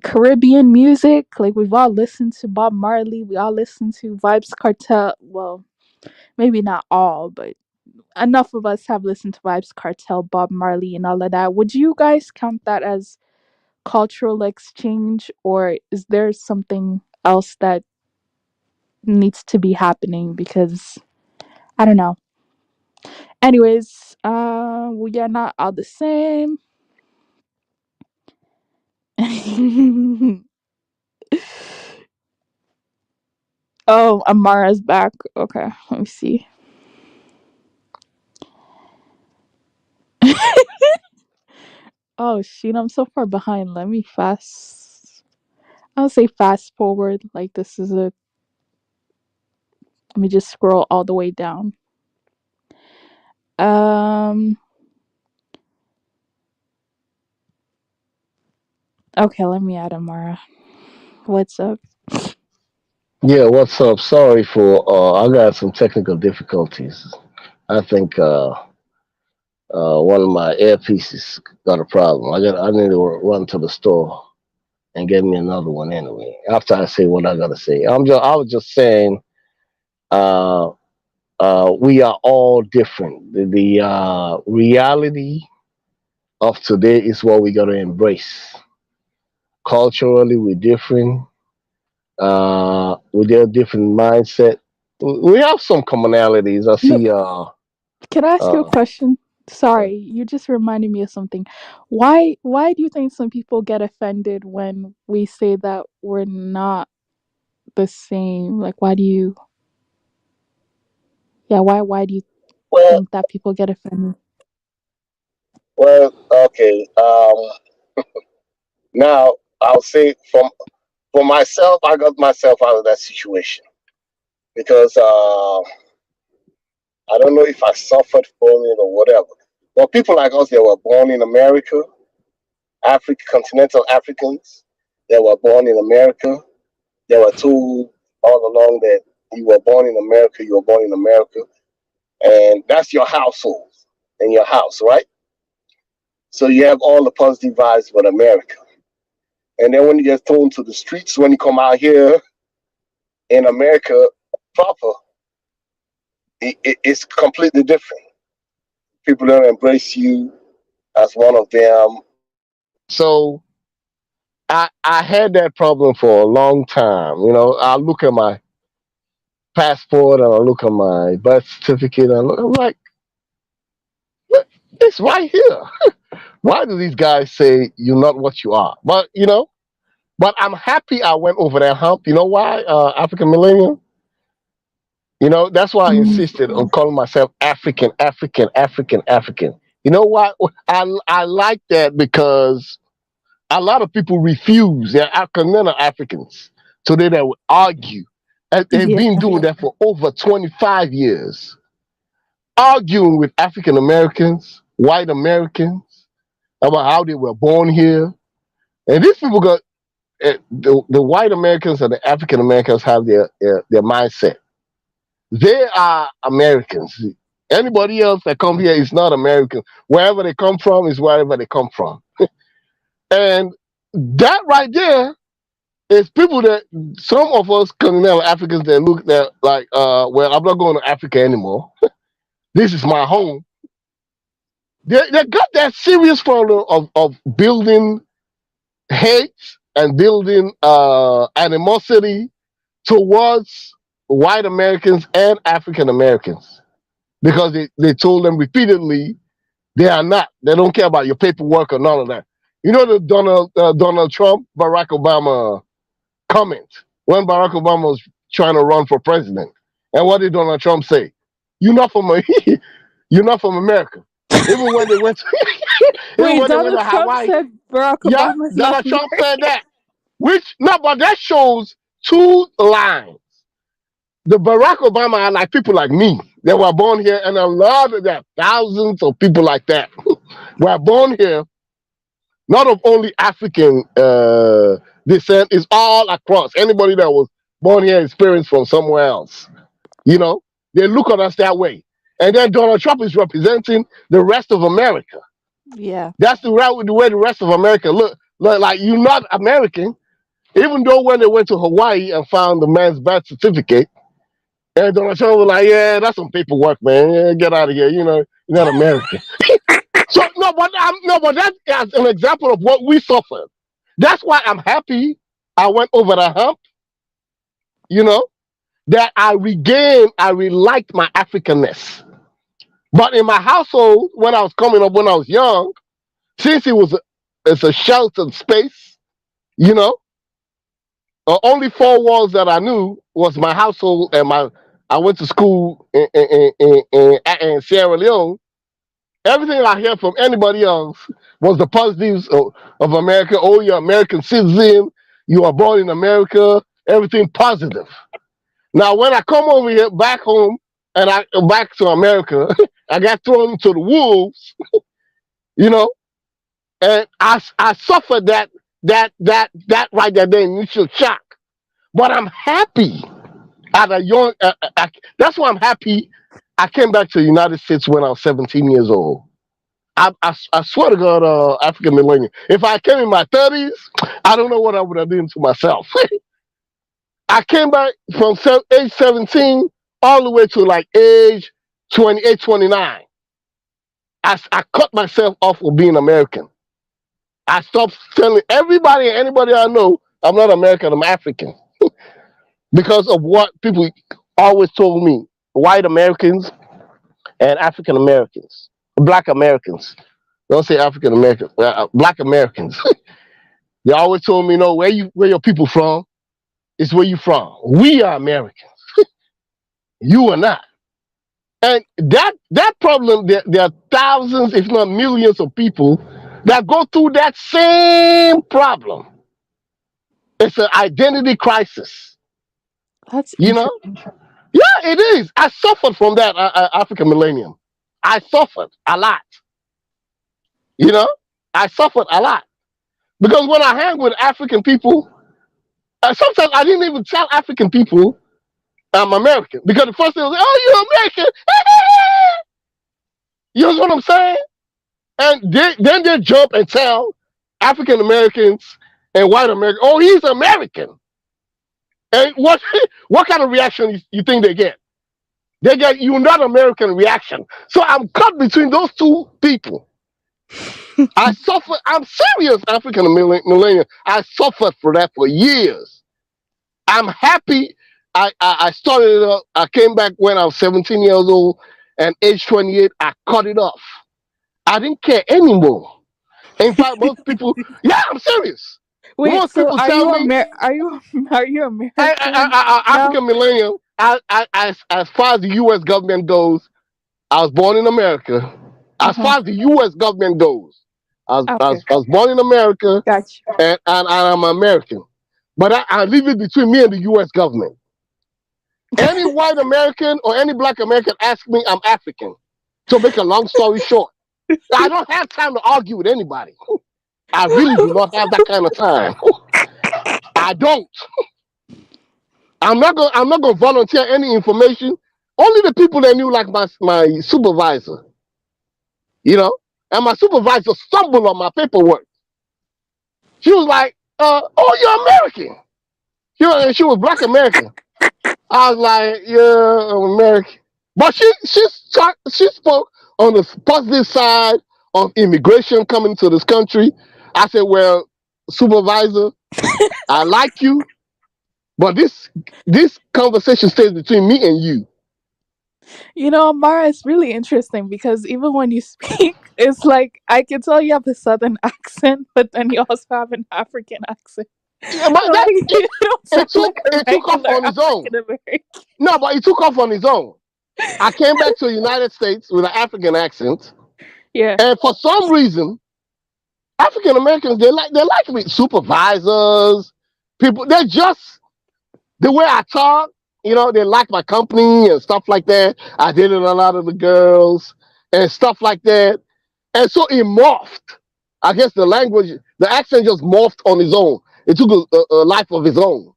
Caribbean music? Like, we've all listened to Bob Marley, we all listen to Vibes Cartel. Well, maybe not all, but enough of us have listened to Vibes Cartel, Bob Marley, and all of that. Would you guys count that as cultural exchange, or is there something else that needs to be happening? Because I don't know. Anyways, we are not all the same. Oh, Amara's back. Okay, let me see. Oh shit, I'm so far behind. Let me fast. I'll say fast forward. Like, this is a. Let me just scroll all the way down. Um. Okay, let me add Amara. What's up? Yeah, what's up? Sorry for I got some technical difficulties. I think one of my earpieces got a problem. I need to run to the store and get me another one anyway. After I say what I gotta say, I was just saying uh we are all different. The reality of today is what we gotta embrace. Culturally, we're different. With their different mindset, we have some commonalities. I No, see. can I ask you a Uh, question? Sorry, you just reminded me of something. Why do you think some people get offended when we say that we're not the same? Like, why do you? Yeah, why do you well, think that people get offended? okay. Now I'll say for myself, I got myself out of that situation because I don't know if I suffered from it or whatever. But people like us, they were born in America, continental Africans, they were born in America. They were told all along that you were born in America, you were born in America, and that's your household. in your house, right? So you have all the positive vibes about America. And then when you get thrown to the streets, when you come out here in America proper, it's completely different. People don't embrace you as one of them. So I had that problem for a long time. You know, I look at my passport and I look at my birth certificate and I'm like, "Look, it's right here. Why do these guys say you're not what you are?" But you know, but I'm happy I went over that hump. You know why? African Millennium. You know, that's why I insisted on calling myself African, African, African, African. You know why? I like that because a lot of people refuse. They're continental Africans. So they would argue. And they've Yeah. been doing that for over 25 years. Arguing with African Americans, white Americans, about how they were born here. And these people got the white Americans and the African Americans have their mindset. They are Americans. Anybody else that come here is not American. Wherever they come from is wherever they come from. And that right there is people that some of us continental Africans that look at like, well, I'm not going to Africa anymore. This is my home. They got that serious problem of building hate and building animosity towards white Americans and African Americans because they told them repeatedly they are not. They don't care about your paperwork or none of that. You know the Donald Trump, Barack Obama comment when Barack Obama was trying to run for president, and what did Donald Trump say? You're not from you're not from America. Even when they went, even Wait, when they went Donald to Trump Hawaii, said Barack yeah, Obama is not Donald from Trump America. said that. Which no, but that shows two lines. The Barack Obama are like people like me that were born here, and a lot of that, thousands of people like that were born here, not of only African descent, is all across. Anybody that was born here experienced from somewhere else. You know, they look at us that way. And then Donald Trump is representing the rest of America. Yeah. That's the way the rest of America look like you're not American. Even though when they went to Hawaii and found the man's birth certificate, and Donald Trump was like, "Yeah, that's some paperwork, man. Yeah, get out of here. You know, you're not American." So but that's an example of what we suffered. That's why I'm happy I went over the hump. You know, that I liked my Africanness. But in my household, when I was coming up, when I was young, since it's a sheltered space, you know, only four walls that I knew was my household and I went to school in Sierra Leone. Everything I hear from anybody else was the positives of America. Oh, you're American citizen. You are born in America. Everything positive. Now, when I come over here back home and I back to America, I got thrown to the wolves, you know, and I suffered that right there, the initial shock. But I'm happy at a young. That's why I'm happy. I came back to the United States when I was 17 years old. I swear to God, African millennium. If I came in my 30s, I don't know what I would have done to myself. I came back from age 17 all the way to like age 28, 29. I cut myself off of being American. I stopped telling everybody and anybody I know I'm not American, I'm African. Because of what people always told me. White Americans and African Americans. Black Americans. Don't say African Americans. Black Americans. They always told me, no, where your people from? It's where you from. We are Americans. You are not. And that problem, there are thousands, if not millions of people that go through that same problem. It's an identity crisis. That's You know? interesting. Yeah, it is. I suffered from that African millennium. I suffered a lot. You know? I suffered a lot. Because when I hang with African people, sometimes I didn't even tell African people I'm American. Because the first thing was, oh, you're American. You know what I'm saying? And then they jump and tell African Americans and white Americans, oh, he's American. And what what kind of reaction you think they get? They get "you're not American" reaction. So I'm caught between those two people. I suffer. I'm serious, African millennial. I suffered for that for years. I'm happy. I started it up. I came back when I was 17 years old, and age 28, I cut it off. I didn't care anymore. In fact, most people, yeah, I'm serious. Wait, Most so people are tell you me, are you American now? African millennial, as far as the U.S. government goes, I was born in America. As far as the U.S. government goes, Okay, I was born in America, gotcha. and I'm American. But I leave it between me and the U.S. government. Any white American or any black American asks me, I'm African. To make a long story short, I don't have time to argue with anybody. I really do not have that kind of time. I don't. I'm not gonna volunteer any information. Only the people that knew, like my supervisor, you know, and my supervisor stumbled on my paperwork. She was like, "Oh, you're American." She was black American. I was like, "Yeah, I'm American," but she spoke on the positive side of immigration coming to this country. I said, "Well, supervisor, I like you, but this conversation stays between me and you." You know, Amara, it's really interesting because even when you speak, it's like I can tell you have a southern accent, but then you also have an African accent. Yeah, but Like you don't sound like a it took off regular on its own. African American. No, but it took off on its own. I came back to the United States with an African accent, Yeah. and for some reason, African Americans they like me. Supervisors, people, they're just the way I talk. You know, they like my company and stuff like that. I dated a lot of the girls and stuff like that, and so it morphed. I guess the accent just morphed on its own. It took a life of its own.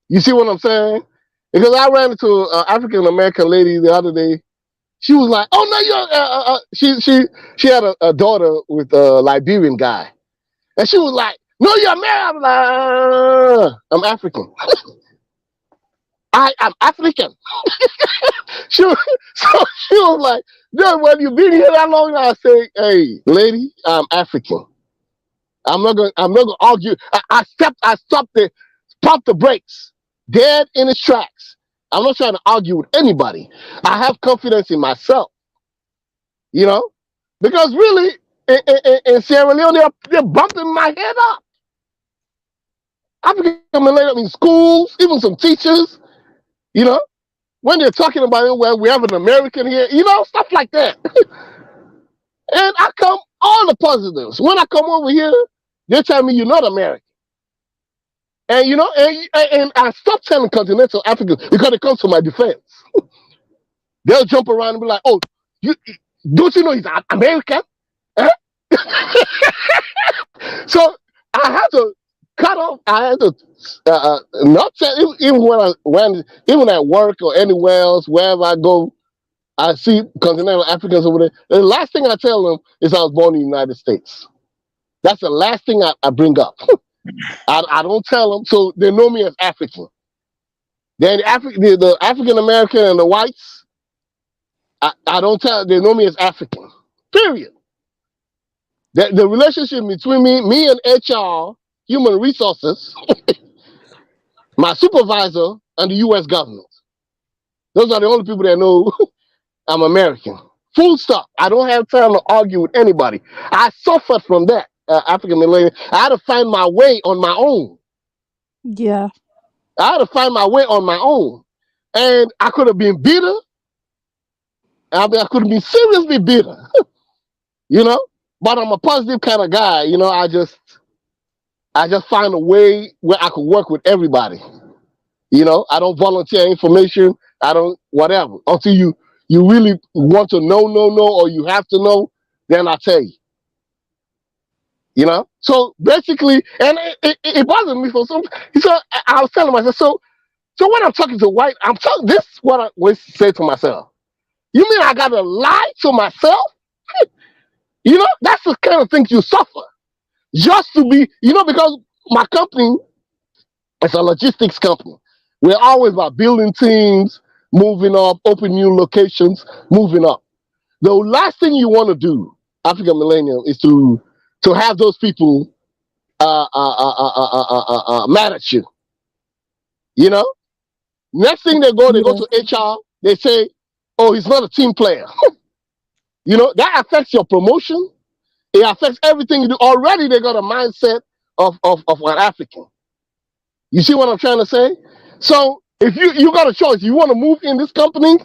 You see what I'm saying? Because I ran into an African American lady the other day. She was like, "Oh no, you're." She had a daughter with a Liberian guy, and she was like, "No, you're American." I'm like, "I'm African. I am African." So she was like, "No, well, you've been here that long." I say, "Hey, lady, I'm African. I'm not gonna argue." I stopped pump the brakes, dead in its tracks. I'm not trying to argue with anybody. I have confidence in myself, you know, because really in Sierra Leone they're bumping my head up. African American in schools, even some teachers, you know, when they're talking about it, well, we have an American here, you know, stuff like that. And I come all the positives. When I come over here, they tell me you're not American. And you know, and I stopped telling continental Africans because it comes to my defense. They'll jump around and be like, "Oh, you don't you know he's American?" Huh? So I had to cut off. I had to not tell even at work or anywhere else, wherever I go. I see continental Africans over there. The last thing I tell them is I was born in the United States. That's the last thing I bring up. I don't tell them, so they know me as African. Then the African American and the whites, I don't tell. They know me as African. Period. The relationship between me and HR, human resources, my supervisor, and the U.S. government. Those are the only people that know I'm American. Full stop. I don't have time to argue with anybody. I suffered from that. African millennial. I had to find my way on my own. Yeah. I had to find my way on my own. And I could have been bitter. I could have been seriously bitter, you know? But I'm a positive kind of guy, you know? I just find a way where I could work with everybody. You know, I don't volunteer information. I don't, whatever. Until you really want to know, or you have to know, then I'll tell you. You know, so basically, and it bothered me for some. So I was telling myself, so when I'm talking to white, I'm talking. This is what I always say to myself. You mean I gotta lie to myself That's the kind of things you suffer just to be, because my company is a logistics company. We're always about building teams, moving up, open new locations, moving up. The last thing you want to do, African millennium, is to have those people mad at you. You know, next thing they go Yeah. to HR, they say, "Oh, he's not a team player." That affects your promotion. It affects everything you do. Already they got a mindset of an African. You see what I'm trying to say? So if you got a choice, you want to move in this company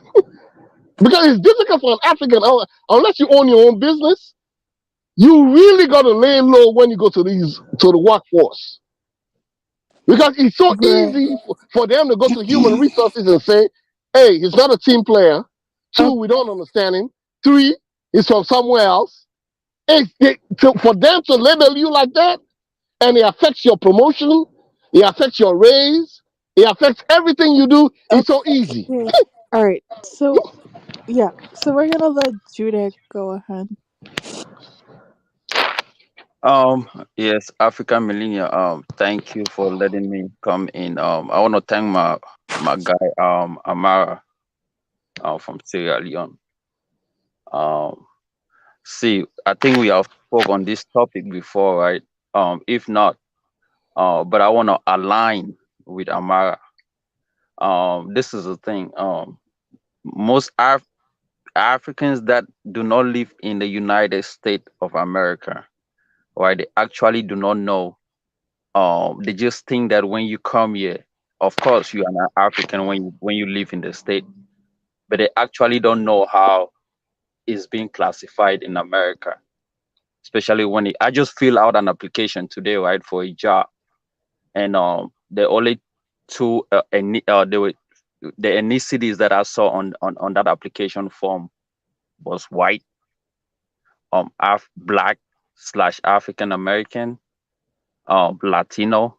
because it's difficult for an African unless you own your own business. You really got to lay low when you go to the workforce because it's so Right. easy for them to go to human resources and say, "Hey, he's not a team player. Uh, 2, we don't understand him. 3, he's from somewhere else." For them to label you like that, and it affects your promotion, it affects your raise, it affects everything you do. It's so easy. okay. All right. So yeah. So we're gonna let Judah go ahead. Yes, African Millennial. Thank you for letting me come in. I want to thank my guy, Amara, from Sierra Leone. Um, see, I think we have spoke on this topic before, right? If not, but I want to align with Amara. This is the thing. Most Africans that do not live in the United States of America, right? They actually do not know. They just think that when you come here, of course you are an African when you live in the state, but they actually don't know how it's being classified in America. Especially I just fill out an application today, right, for a job, and the only two the ethnicities that I saw on that application form was white, black slash African American, Latino,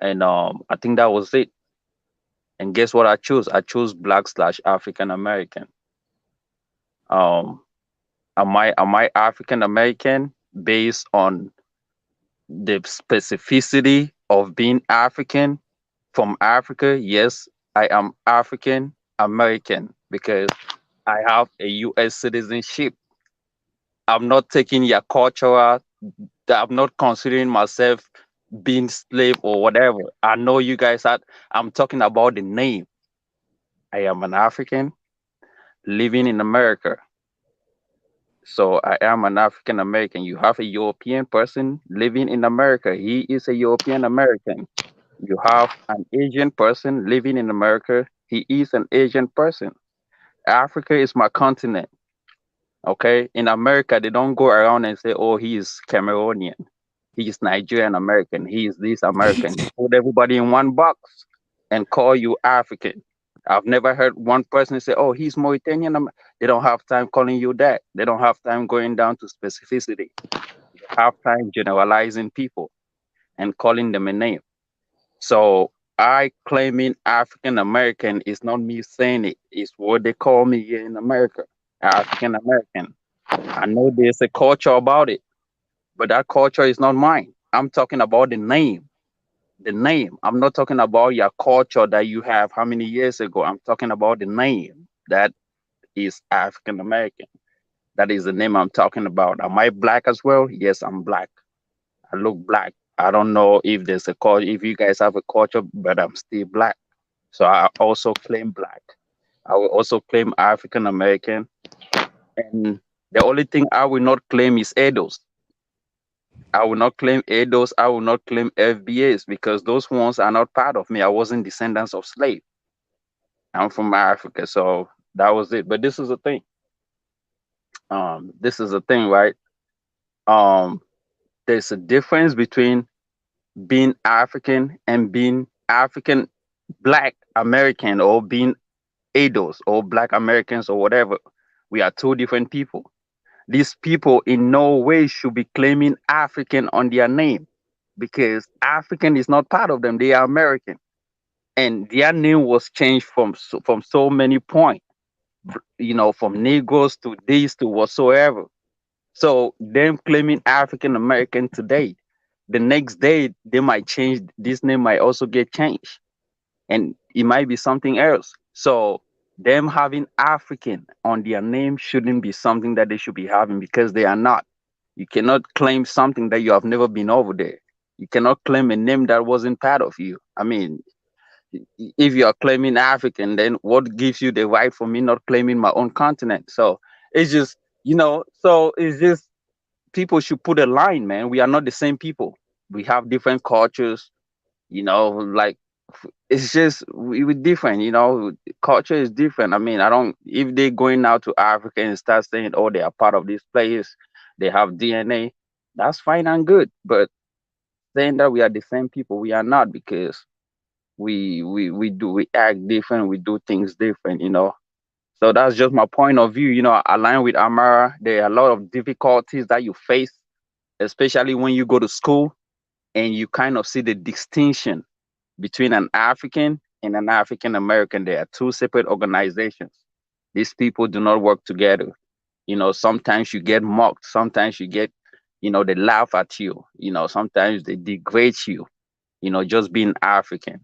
and I think that was it. And guess what I chose? I chose black slash African American. Um, am I African American based on the specificity of being African from Africa? Yes, I am African American because I have a U.S. citizenship. I'm not taking your cultural. I'm not considering myself being slave or whatever. I know you guys had. I'm talking about the name. I am an African living in America. So I am an African American. You have a European person living in America. He is a European American. You have an Asian person living in America. He is an Asian person. Africa is my continent. Okay. In America, they don't go around and say, "Oh, he is Cameroonian. He is Nigerian American. He is this American." They put everybody in one box and call you African. I've never heard one person say, "Oh, he's Mauritanian." They don't have time calling you that. They don't have time going down to specificity. They have time generalizing people and calling them a name. So I claiming African American is not me saying it. It's what they call me here in America, African American. I know there's a culture about it, but that culture is not mine. I'm talking about the name. The name. I'm not talking about your culture that you have how many years ago. I'm talking about the name that is African American. That is the name I'm talking about. Am I black as well? Yes, I'm black. I look black. I don't know if there's a culture, if you guys have a culture, but I'm still black. So I also claim black. I will also claim African American. And the only thing I will not claim is Edos. I will not claim Edos. I will not claim FBAs because those ones are not part of me. I wasn't descendants of slave. I'm from Africa, so that was it. But this is the thing. This is the thing, right? Um, there's a difference between being African and being African Black American or being Edos or Black Americans or whatever. We are two different people. These people in no way should be claiming African on their name because African is not part of them. They are American. And their name was changed from so many points, from Negroes to this to whatsoever. So them claiming African American today, the next day they might change. This name might also get changed, and it might be something else. So them having African on their name shouldn't be something that they should be having, because they are not. You cannot claim something that you have never been over there. You cannot claim a name that wasn't part of you. I mean, if you are claiming African, then what gives you the right for me not claiming my own continent? So it's just, so it's just, people should put a line, man. We are not the same people. We have different cultures, like, it's just we're different, culture is different. I mean, I don't, if they're going out to Africa and start saying, oh, they are part of this place, they have DNA, that's fine and good. But saying that we are the same people, we are not, because we act different, we do things different. So that's just my point of view. I align with Amara. There are a lot of difficulties that you face, especially when you go to school and you kind of see the distinction between an African and an African American. They are two separate organizations. These people do not work together. Sometimes you get mocked. Sometimes you get, they laugh at you. Sometimes they degrade you, just being African.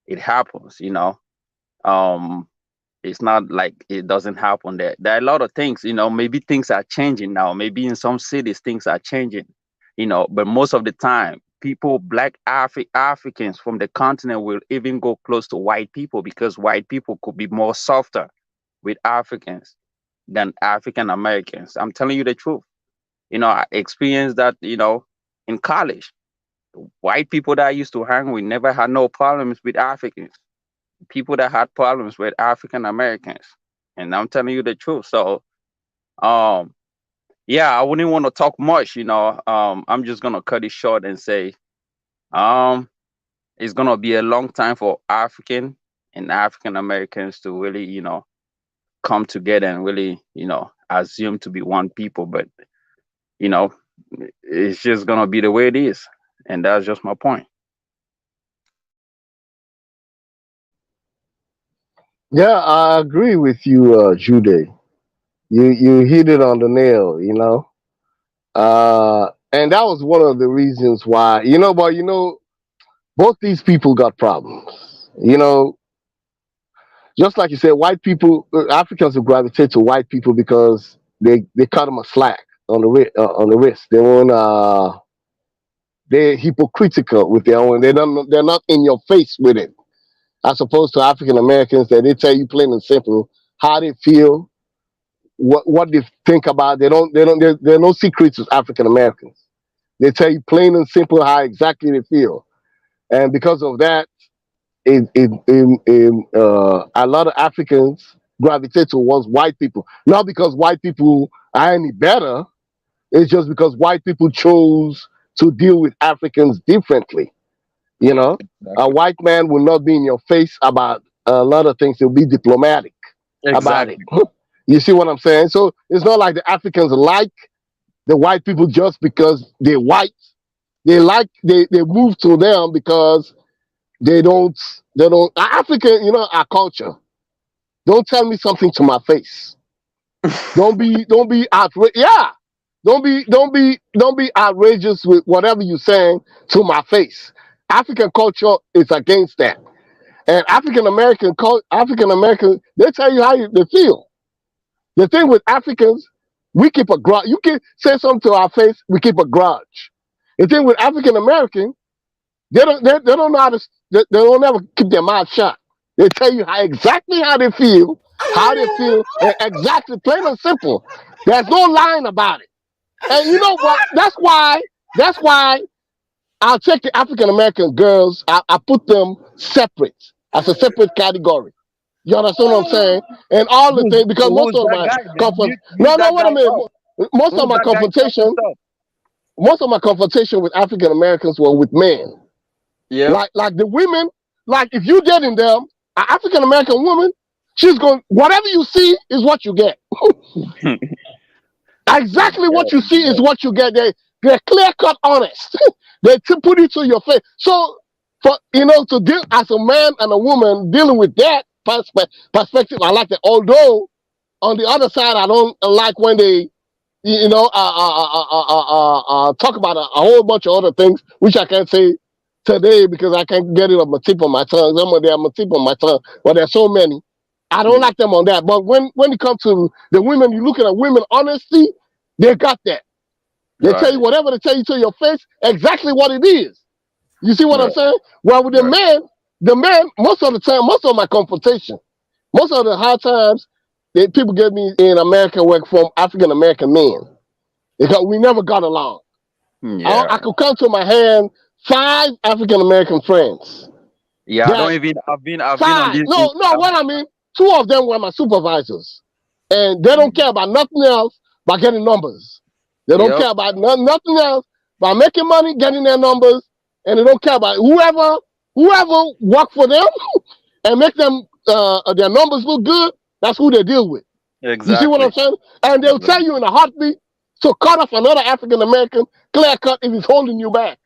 It happens. It's not like it doesn't happen there. There are a lot of things, maybe things are changing now. Maybe in some cities things are changing, but most of the time, people, black Africans from the continent will even go close to white people, because white people could be more softer with Africans than African Americans. I'm telling you the truth. I experienced that, in college. White people that I used to hang with never had no problems with Africans. People that had problems with African Americans. And I'm telling you the truth. So, yeah, I wouldn't want to talk much, I'm just gonna cut it short and say, it's gonna be a long time for African and African Americans to really, come together and really, assume to be one people. But, you know, it's just gonna be the way it is. And that's just my point. Yeah, I agree with you, Jude. You hit it on the nail, and that was one of the reasons why, but both these people got problems. Just like you said, white people, Africans will gravitate to white people because they cut them a slack on the wrist. They're hypocritical with their own. They're not in your face with it, as opposed to African Americans that they tell you plain and simple how they feel, what they think about. There are no secrets with African Americans. They tell you plain and simple how exactly they feel, and because of that, a lot of Africans gravitate towards white people. Not because white people are any better. It's just because white people chose to deal with Africans differently. A Exactly. white man will not be in your face about a lot of things. He'll be diplomatic about it. Exactly. You see what I'm saying? So it's not like the Africans like the white people just because they're white. They move to them because they don't African, our culture. Don't tell me something to my face. Don't be outraged. Yeah. Don't be outrageous with whatever you're saying to my face. African culture is against that. And African American, they tell you they feel. The thing with Africans, we keep a grudge. You can say something to our face, we keep a grudge. The thing with African American, they don't know how to they don't ever keep their mouth shut. They tell you exactly how they feel, and exactly plain and simple. There's no lying about it. And you know what? That's why I'll take the African American girls. I put them separate as a separate category. You understand what I'm saying? And all the things, because most Who's of that my guy, man? confront Mute no no that wait a guy minute. up. Most of Who's my that guy talking confrontation stuff? most of my confrontation with African Americans were with men. Yep. Like the women, like if you dating them, an African American woman, she's going whatever you see is what you get. Exactly what you see is what you get. They're clear cut honest. They put it to your face. So for to deal as a man and a woman dealing with that perspective, I like that. Although on the other side, I don't like when they talk about a whole bunch of other things, which I can't say today because I can't get it on the tip of my tongue. Some of them on the tip of my tongue, but there's so many. I don't like them on that. But when it comes to the women, you look at women honesty, they got that. They tell you whatever they tell you to your face, exactly what it is. You see what I'm saying? Well, with the man, most of the time, most of my confrontation, most of the hard times that people get me in America work from African American men. Because we never got along. Yeah. I could count to my hand 5 African American friends. Yeah, I've been on this. No, what I mean, 2 of them were my supervisors. And they don't care about nothing else but getting numbers. They don't care about nothing else but making money, getting their numbers, and they don't care about whoever work for them and make them their numbers look good. That's who they deal with. Exactly. You see what I'm saying? And they'll tell you in a heartbeat to cut off another African American clear cut if he's holding you back.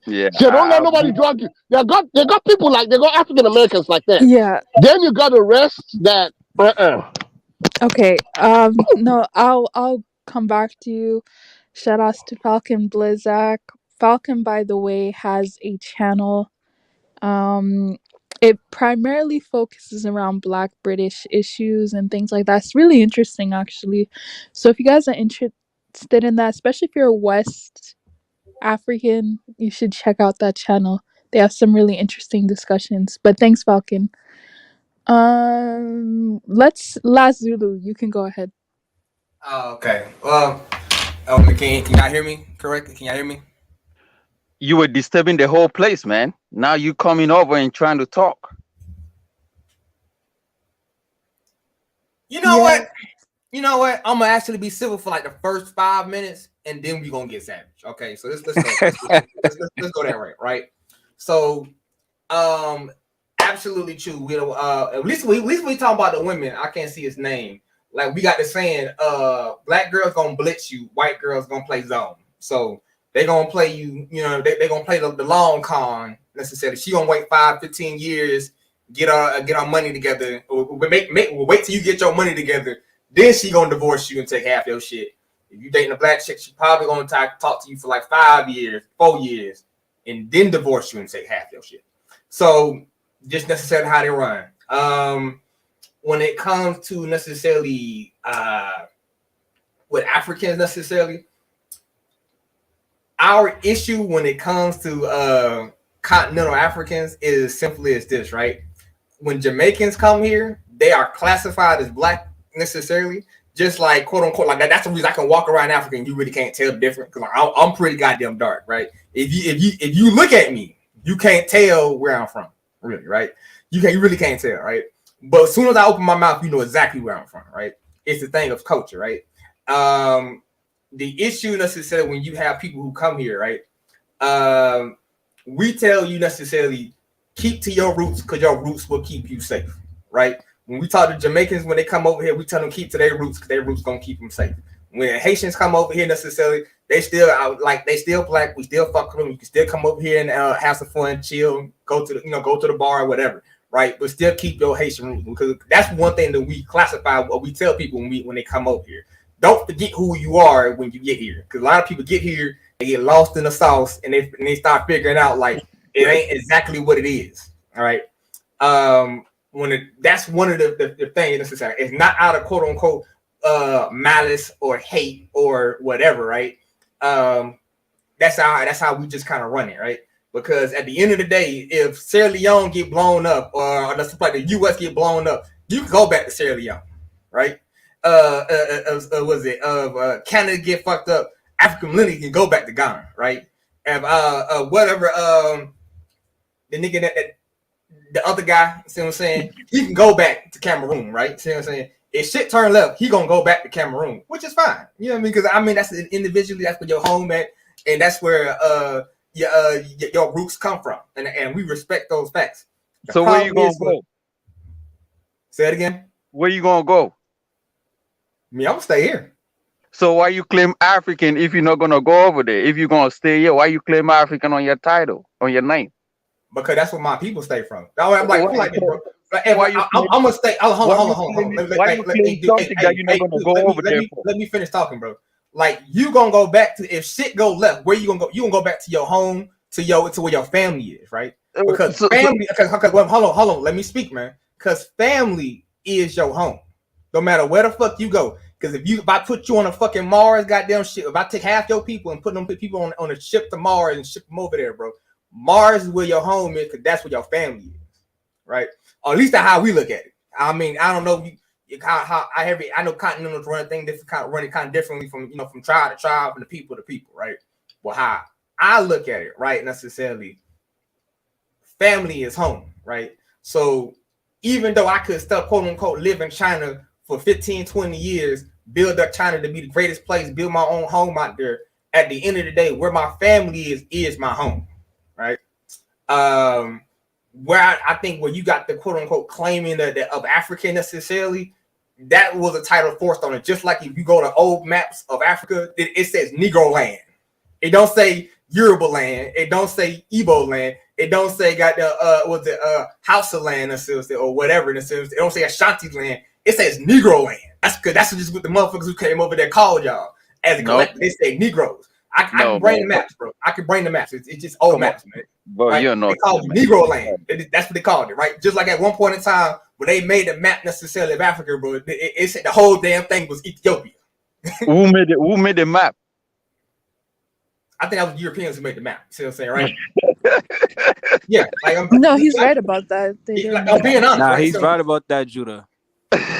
Yeah. So don't let nobody drug you. They got people like they got African Americans like that. Yeah. Then you got the rest that. Okay. No, I'll come back to you. Shout outs to Falcon Blizzak. Falcon, by the way, has a channel. It primarily focuses around Black British issues and things like that. It's really interesting, actually. So if you guys are interested in that, especially if you're West African, you should check out that channel. They have some really interesting discussions. But thanks, Falcon. Let's Last Zulu. You can go ahead. Oh, okay. Well, can y'all hear me correctly? Can y'all hear me? You were disturbing the whole place, man. Now you coming over and trying to talk. You know what? I'm gonna actually be civil for like the first 5 minutes, and then we gonna get savage. Okay, so let's go. let's go that way, right? So, absolutely true. We at least we talking about the women. I can't see his name. Like we got the saying, black girls gonna blitz you, white girls gonna play zone. So they gonna play you, they gonna play the long con necessarily. She gonna wait 5-15 years, get our money together. Wait till you get your money together. Then she gonna divorce you and take half your shit. If you dating a black chick, she probably gonna talk to you for like 5 years, 4 years, and then divorce you and take half your shit. So just necessarily how they run. When it comes to necessarily with Africans necessarily, our issue when it comes to continental Africans is simply as this, right? When Jamaicans come here, they are classified as black necessarily, just like quote unquote like that. That's the reason I can walk around Africa and you really can't tell the difference because like, I'm pretty goddamn dark, right? If you look at me, you can't tell where I'm from, really, right? You really can't tell, right? But as soon as I open my mouth, you know exactly where I'm from, right? It's the thing of culture, right? The issue necessarily when you have people who come here, right? We tell you necessarily keep to your roots because your roots will keep you safe, right? When we talk to Jamaicans when they come over here, we tell them keep to their roots because their roots gonna keep them safe. When Haitians come over here necessarily, they still black. We still fuck with them. You can still come over here and have some fun, chill, go to the bar or whatever, right? But still keep your Haitian roots because that's one thing that we classify or we tell people when they come over here. Don't forget who you are when you get here because a lot of people get here, they get lost in the sauce and they start figuring out like it ain't exactly what it is. All right. That's one of the things necessary. It's not out of quote unquote malice or hate or whatever, right? That's how we just kind of run it, right? Because at the end of the day, if Sierra Leone get blown up or let's like the US get blown up, you can go back to Sierra Leone, right? Canada get fucked up, African millennium can go back to Ghana, right? And whatever the nigga that the other guy, see what I'm saying? He can go back to Cameroon, right? See what I'm saying? If shit turn left, he gonna go back to Cameroon, which is fine. You know what I mean? Because I mean that's individually, that's where your home at, and that's where your roots come from, and we respect those facts. So where you gonna go? Say it again. Where you gonna go? Me, I'm gonna stay here. So why you claim African if you're not gonna go over there? If you're gonna stay here, why you claim African on your title, on your name? Because that's where my people stay from. I'm like this, bro. I'm gonna stay. Hold on. Why you claim something that you're not gonna go over there for? Let me finish talking, bro. like you gonna go back to if shit go left, where you gonna go? You gonna go back to your home, to where your family is, right? Because family. Because hold on, let me speak, man. Because family is your home, no matter where the fuck you go. Because if I put you on a fucking Mars, goddamn shit, if I take half your people and put people on a ship to Mars and ship them over there, bro, Mars is where your home is, because that's where your family is, right? Or at least that's how we look at it. I mean, I don't know I know continentals run things running kind of differently from from tribe to tribe and the people to people, right? Well, how I look at it, right? Necessarily, family is home, right? So even though I could still quote unquote live in China for 15, 20 years, build up China to be the greatest place, build my own home out there, at the end of the day, where my family is my home, right? Where I think where you got the quote unquote claiming of Africa necessarily, that was a title forced on it. Just like if you go to old maps of Africa, it says Negro land. It don't say Yoruba land. It don't say Igbo land. It don't say Hausa land or whatever. It don't say Ashanti land. It says Negro land. That's just what the motherfuckers who came over there called y'all as a collective. They say Negroes. I can bring the maps, bro. I can bring the maps. It's just old maps, man. Bro, right? you know they called it Negro land. That's what they called it, right? Just like at one point in time when they made the map necessarily of Africa, bro, it said the whole damn thing was Ethiopia. Who made the map? I think that was Europeans who made the map. See what I'm saying, right? Yeah, like No, he's right about that. I'm being honest. Nah, right? he's right about that, Judah.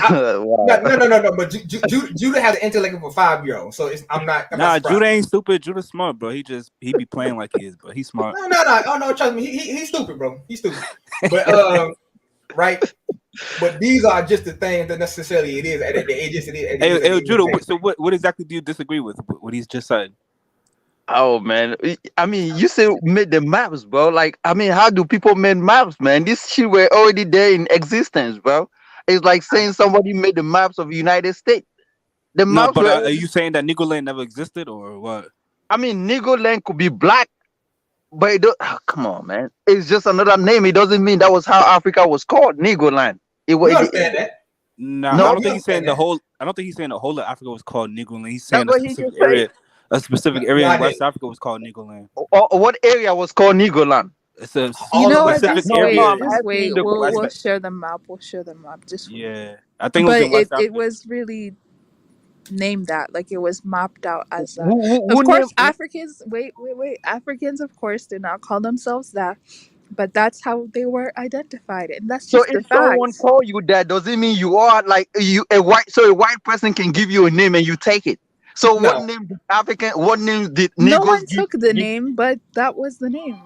Wow. No. But Judah has an intellect of a 5-year-old, so I'm not. Judah ain't stupid. Judah's smart, bro. He be playing like he is, but he's smart. No. Oh no, trust me, he's stupid, bro. He's stupid. But right. But these are just the things that necessarily it is. Hey, Judah. So what exactly do you disagree with? What he's just said? Oh man, I mean, you say made the maps, bro. Like, I mean, how do people make maps, man? This shit were already there in existence, bro. It's like saying somebody made the maps of the United States. The maps. No, but are you saying that Negro land never existed, or what? I mean, Negro land could be black, but it don't, come on, man. It's just another name. It doesn't mean that was how Africa was called, Negro land. You understand that? No, I don't think he's saying the whole. I don't think he's saying the whole of Africa was called Negro land. He's saying a specific area in West Africa was called Negro land. What area was called Negro land? It's a specific area. Wait, we'll share the map. Just I think it was really named that. Like it was mapped out as that. Of course, Africans. Wait. Africans, of course, did not call themselves that, but that's how they were identified, and that's just the fact. So if someone call you that, does it mean you are like a white person can give you a name and you take it? So what name did African? What name did Negroes no one took the name, but that was the name.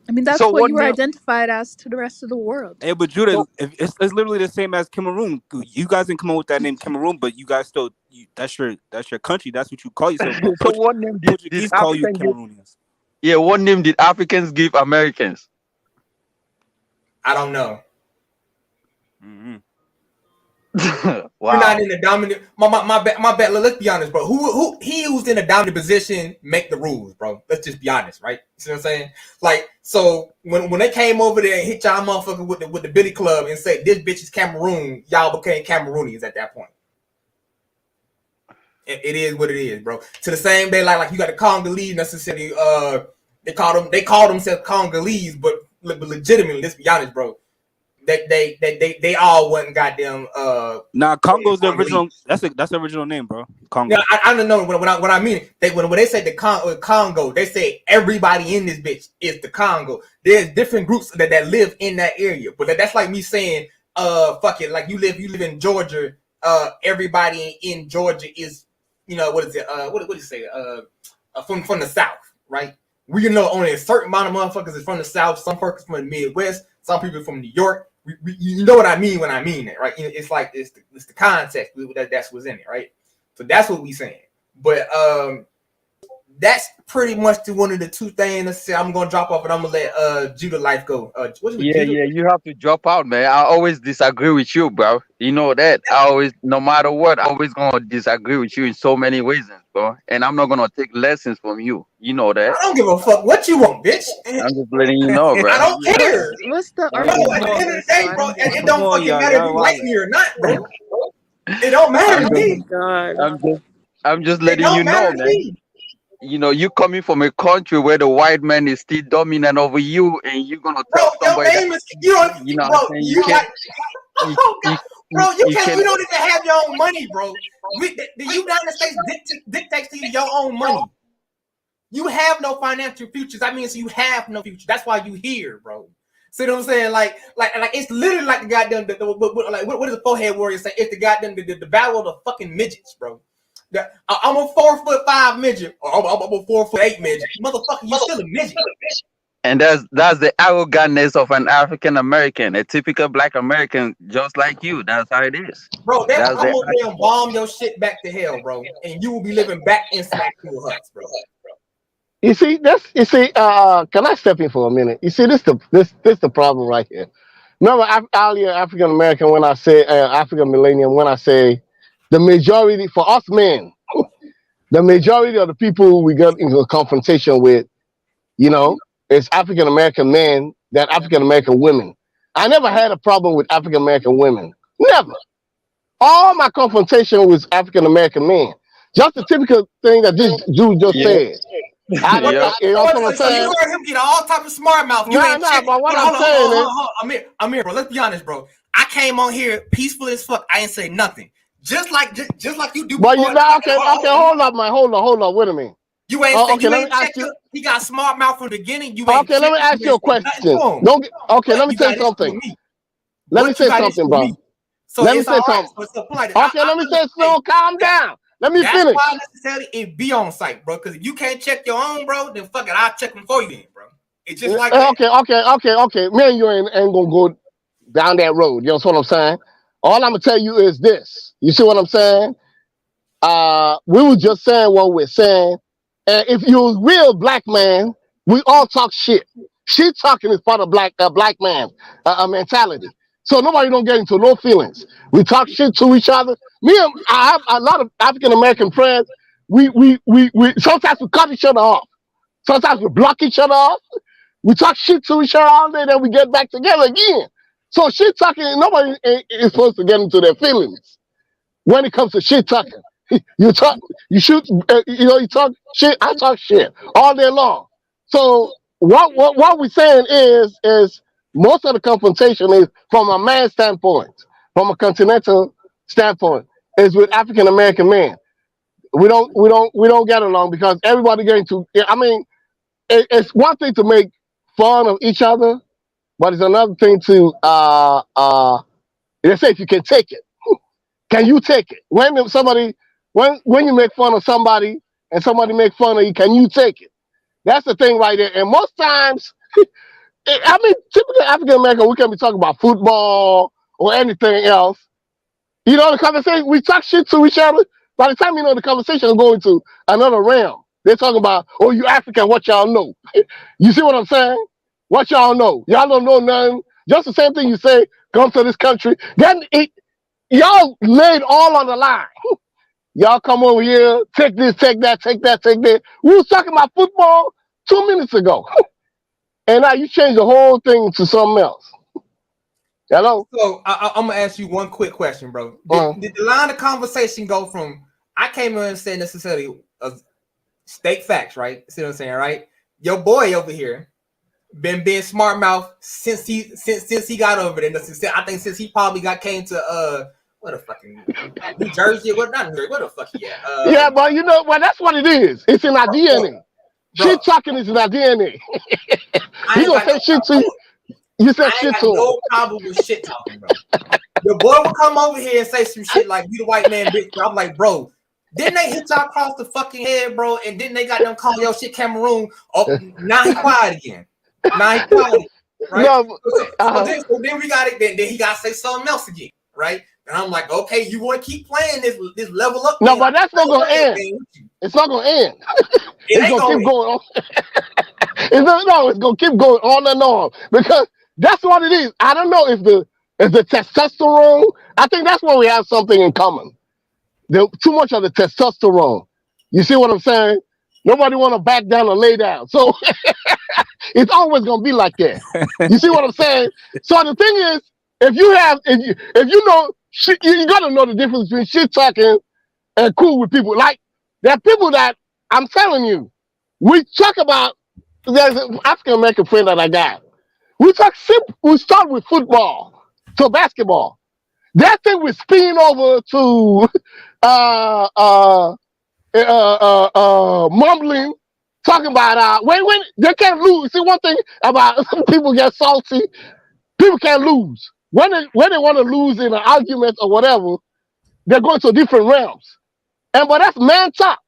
I mean, that's what you were identified as to the rest of the world. Hey, but Judah, it's literally the same as Cameroon. You guys didn't come up with that name, Cameroon, but you guys still that's your country. That's what you call yourself. So what name did Portuguese call you Cameroonians? Yeah, what name did Africans give Americans? I don't know. Mm-hmm. Wow. We're not in the dominant. My bad. Let's be honest, bro. Who's in a dominant position make the rules, bro? Let's just be honest, right? You see what I'm saying? Like, so when they came over there and hit y'all motherfucker with the Billy Club and said this bitch is Cameroon, y'all became Cameroonians at that point. It is what it is, bro. To the same day, like you got the Congolese necessarily. They call themselves Congolese, but legitimately, let's be honest, bro. They all wasn't goddamn. Congo's the original. That's the original name, bro. Congo. Yeah, I don't know what I mean. When they say the Congo, they say everybody in this bitch is the Congo. There's different groups that live in that area, but that's like me saying, fuck it, like you live in Georgia. Everybody in Georgia is, what is it? What do you say? From the South, right? We know only a certain amount of motherfuckers is from the South. Some folks from the Midwest. Some people from New York. You know what I mean when I mean it, right? It's like it's the context that's what's in it, right? So that's what we saying. But that's pretty much one of the two things. I'm gonna drop off and I'm gonna let Judah Life go. Yeah, you have to drop out, man. I always disagree with you, bro. You know that. I always, no matter what, I always gonna disagree with you in so many ways, bro. And I'm not gonna take lessons from you. You know that. I don't give a fuck what you want, bitch. I'm just letting you know, bro. I don't care. What's the argument? At the end of the day, bro, it don't fucking matter if you like me or not, bro. It don't matter to me. God. I'm just letting you know, man. You know, you coming from a country where the white man is still dominant over you, and you're gonna tell somebody that, you don't even have your own money, bro. The United States dictates to you your own money. You have no financial futures. That means you have no future. That's why you here, bro. See what I'm saying? Like it's literally like the goddamn what does the forehead warrior say? It's the goddamn the battle of the fucking midgets, bro. I'm a 4'5" midget, or I'm a 4'8" midget. Motherfucker, you still a midget. And that's the arrogantness of an African American, a typical Black American, just like you. That's how it is, bro. I'm gonna bomb your shit back to hell, bro, and you will be living back inside cool huts, bro. You see, can I step in for a minute? You see, this the problem right here. Remember earlier, African American, when I say African millennium, when I say the majority for us men, the majority of the people we got into a confrontation with, you know, is African American men than African American women. I never had a problem with African American women. Never. All my confrontation was African American men. Just the typical thing that this dude just said. You know what I'm saying? You heard him get all type of smart mouth. But what I'm saying is, Amir, bro. Let's be honest, bro. I came on here peaceful as fuck. I ain't say nothing. Just like you do. But you know, okay, hold up, man. Hold on. Wait a minute. You ain't he got smart mouth from the beginning. Let me ask you a question. Let me say something. Let me say something, bro. Let me say something. Okay, let me say something. Calm down. Let me finish. That's why necessarily it be on site, bro. Because if you can't check your own, bro, then fuck it, I'll check them for you, then, bro. It's just like that. Okay. Me and you ain't gonna go down that road. You know what I'm saying? All I'm gonna tell you is this. You see what I'm saying? We were just saying what we're saying. And if you're a real black man, we all talk shit. Shit talking is part of black man mentality. So nobody don't get into no feelings. We talk shit to each other. I have a lot of African American friends. We sometimes we cut each other off. Sometimes we block each other off. We talk shit to each other all day, then we get back together again. So shit talking, nobody is supposed to get into their feelings when it comes to shit talking. You talk shit. I talk shit all day long. So what we're saying is most of the confrontation is from a man's standpoint, from a continental standpoint, is with African American men. We don't get along because everybody getting to. I mean, it's one thing to make fun of each other, but it's another thing to let's say if you can take it. Can you take it? When you make fun of somebody and somebody make fun of you, can you take it? That's the thing right there. And most times, I mean, typically African American, we can be talking about football or anything else. You know, the conversation, we talk shit to each other. By the time you know the conversation is going to another realm, they're talking about, oh, you African, what y'all know? You see what I'm saying? What y'all know? Y'all don't know nothing. Just the same thing you say, come to this country. Then y'all laid all on the line. Y'all come over here, take this, take that, take that, take that. We was talking about football 2 minutes ago. And now you change the whole thing to something else. Hello? So I'm going to ask you one quick question, bro. Did the line of conversation go from, I came in and said necessarily state facts, right? See what I'm saying, right? Your boy over here been being smart mouth since he got over there. I think since he probably came to what the fucking New Jersey, what the fuck he at? Yeah, but you know, well, that's what it is. It's in our DNA. Shit talking is in our DNA. He gonna say shit to you. You said shit to him. No problem with shit talking, bro. Your boy will come over here and say some shit like you the white man bitch. I'm like, bro, didn't they hit y'all across the fucking head, bro? And didn't they got them call your shit Cameroon? Oh, now he quiet again. Now he quiet, right? No, so then we got it. Then he got to say something else again, right? And I'm like, okay, you want to keep playing this level up? No, but that's not gonna end. It's not gonna end. It's gonna keep going on. It's gonna keep going on and on because that's what it is. I don't know if the testosterone. I think that's where we have something in common. Too much of the testosterone. You see what I'm saying? Nobody want to back down or lay down. So it's always gonna be like that. You see what I'm saying? So the thing is, if you know, you gotta know the difference between shit talking and cool with people. Like There are people that I'm telling you, we talk about. There's an African American friend that I got. We start with football to basketball. That thing we spin over to mumbling, talking about when they can't lose. See, one thing about people get salty, people can't lose. When they want to lose in an argument or whatever, they're going to different realms. But that's man talk.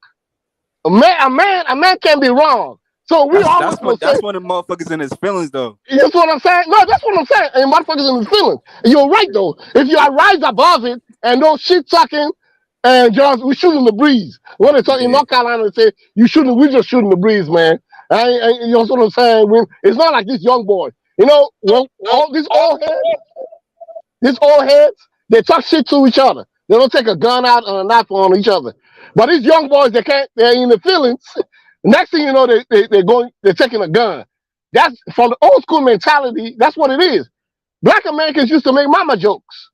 A man can't be wrong. So we always that's when the motherfuckers in his feelings though. That's what I'm saying. No, that's what I'm saying. And motherfuckers in his feelings. You're right though. If you rise above it and don't shit talking and just we shooting the breeze. When they talk in North Carolina, they say we just shooting the breeze, man. You know what I'm saying? It's not like this young boy. You know, all these old heads, they talk shit to each other. They don't take a gun out and a knife on each other. But these young boys, they're in the feelings. Next thing you know, they're taking a gun. That's from the old school mentality. That's what it is. Black Americans used to make mama jokes.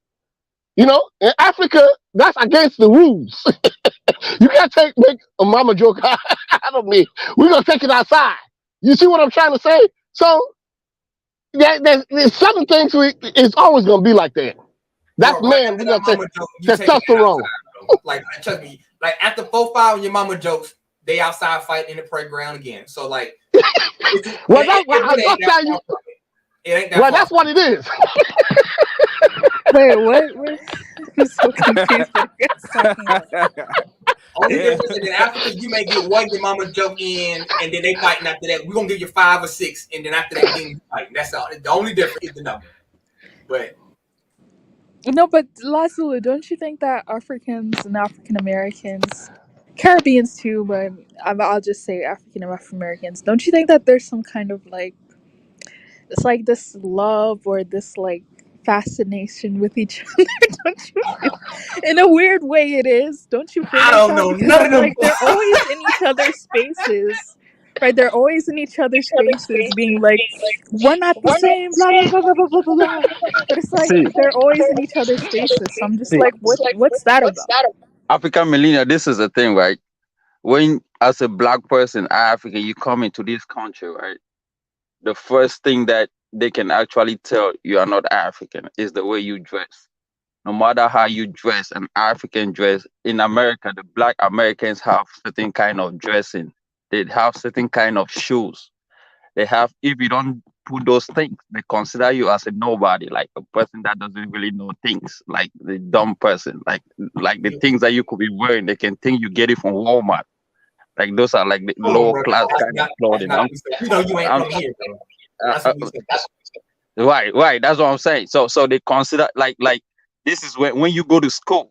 You know, in Africa, that's against the rules. You can't make a mama joke out of me. We're gonna take it outside. You see what I'm trying to say? So there's certain things it's always gonna be like that. That's bro, man, we're gonna take testosterone. Like trust me, like after 4-5 when your mama jokes, they outside fighting in the playground again. So like well, that's what it is. Wait, what? I'm so confused. Only difference is in Africa, you may get one your mama joke in, and then they fighting after that. We're gonna give you 5 or 6, and then after that, then you fighting. That's all. The only difference is the number. But no, but Lazulu, don't you think that Africans and African Americans, Caribbeans too, but I'll just say African Americans, don't you think that there's some kind of like, it's like this love or this like fascination with each other? Don't you feel? In a weird way, it is. Don't you feel? I don't know. None of them. Like they're always in each other's spaces, right? They're always in each other's spaces, being like, "We're not the same." Blah blah blah blah blah blah blah. But it's like they're always in each other's spaces. So I'm just like, what's that about? African millennial, this is the thing, right? When as a black person, African, you come into this country, right? The first thing that they can actually tell you are not African is the way you dress. No matter how you dress, an African dress in America, the black Americans have certain kind of dressing. They have certain kind of shoes. They have, if you don't put those things, they consider you as a nobody, like a person that doesn't really know things, like the dumb person, like the things that you could be wearing. They can think you get it from Walmart. Like those are like the lower class kind of clothing. You know you ain't from here, bro. That's what we said. Right. That's what I'm saying. So they consider like this is when you go to school,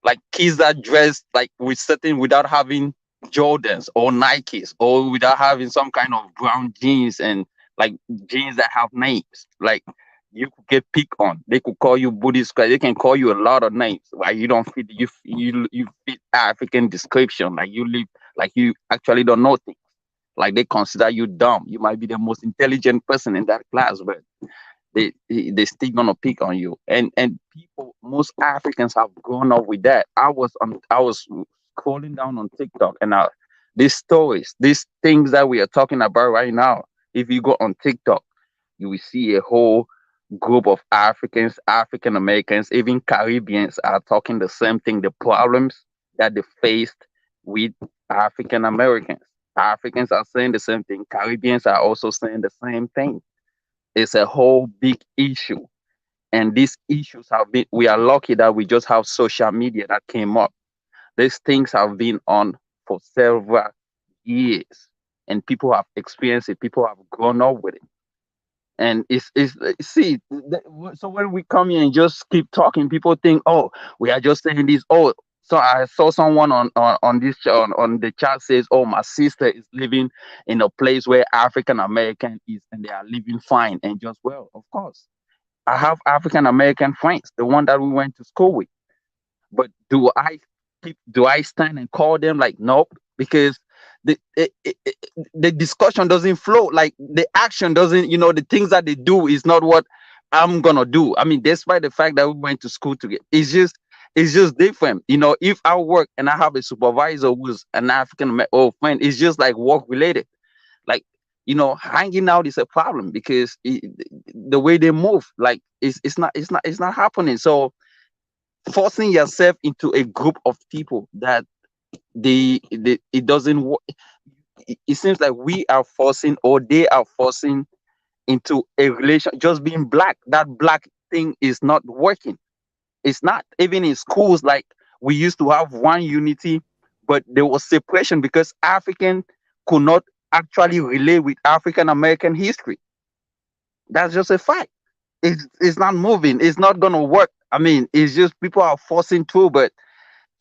like kids that dress like without having Jordans or Nikes or without having some kind of brown jeans and like jeans that have names, like you could get picked on. They could call you Buddhist. They can call you a lot of names. Like you don't fit you fit African description. Like you live like you actually don't know things. Like they consider you dumb. You might be the most intelligent person in that class, but they still gonna pick on you. And people, most Africans have grown up with that. I was scrolling down on TikTok, and these stories, these things that we are talking about right now. If you go on TikTok, you will see a whole group of Africans, African Americans, even Caribbeans are talking the same thing. The problems that they faced with African Americans. Africans are saying the same thing. Caribbeans are also saying the same thing. It's a whole big issue. And these issues we are lucky that we just have social media that came up. These things have been on for several years and people have experienced it. People have grown up with it. And so when we come here and just keep talking, people think, oh, we are just saying this. Oh, so I saw someone on the chat says, oh, my sister is living in a place where African American is and they are living fine. And just, well, of course, I have African American friends, the one that we went to school with. But do I stand and call them like, nope, because the discussion doesn't flow, like the action doesn't, the things that they do is not what I'm gonna do. I mean, despite the fact that we went to school together, it's just It's just different. If I work and I have a supervisor who's an African or friend, it's just like work related. Like, hanging out is a problem because the way they move, like it's not happening. So forcing yourself into a group of people that it doesn't work. It seems like we are forcing, or they are forcing into a relation. Just being black, that black thing is not working. It's not. Even in schools, like, we used to have one unity, but there was separation because African could not actually relate with African American history. That's just a fact. It's not moving. It's not gonna work. I mean, it's just people are forcing through. But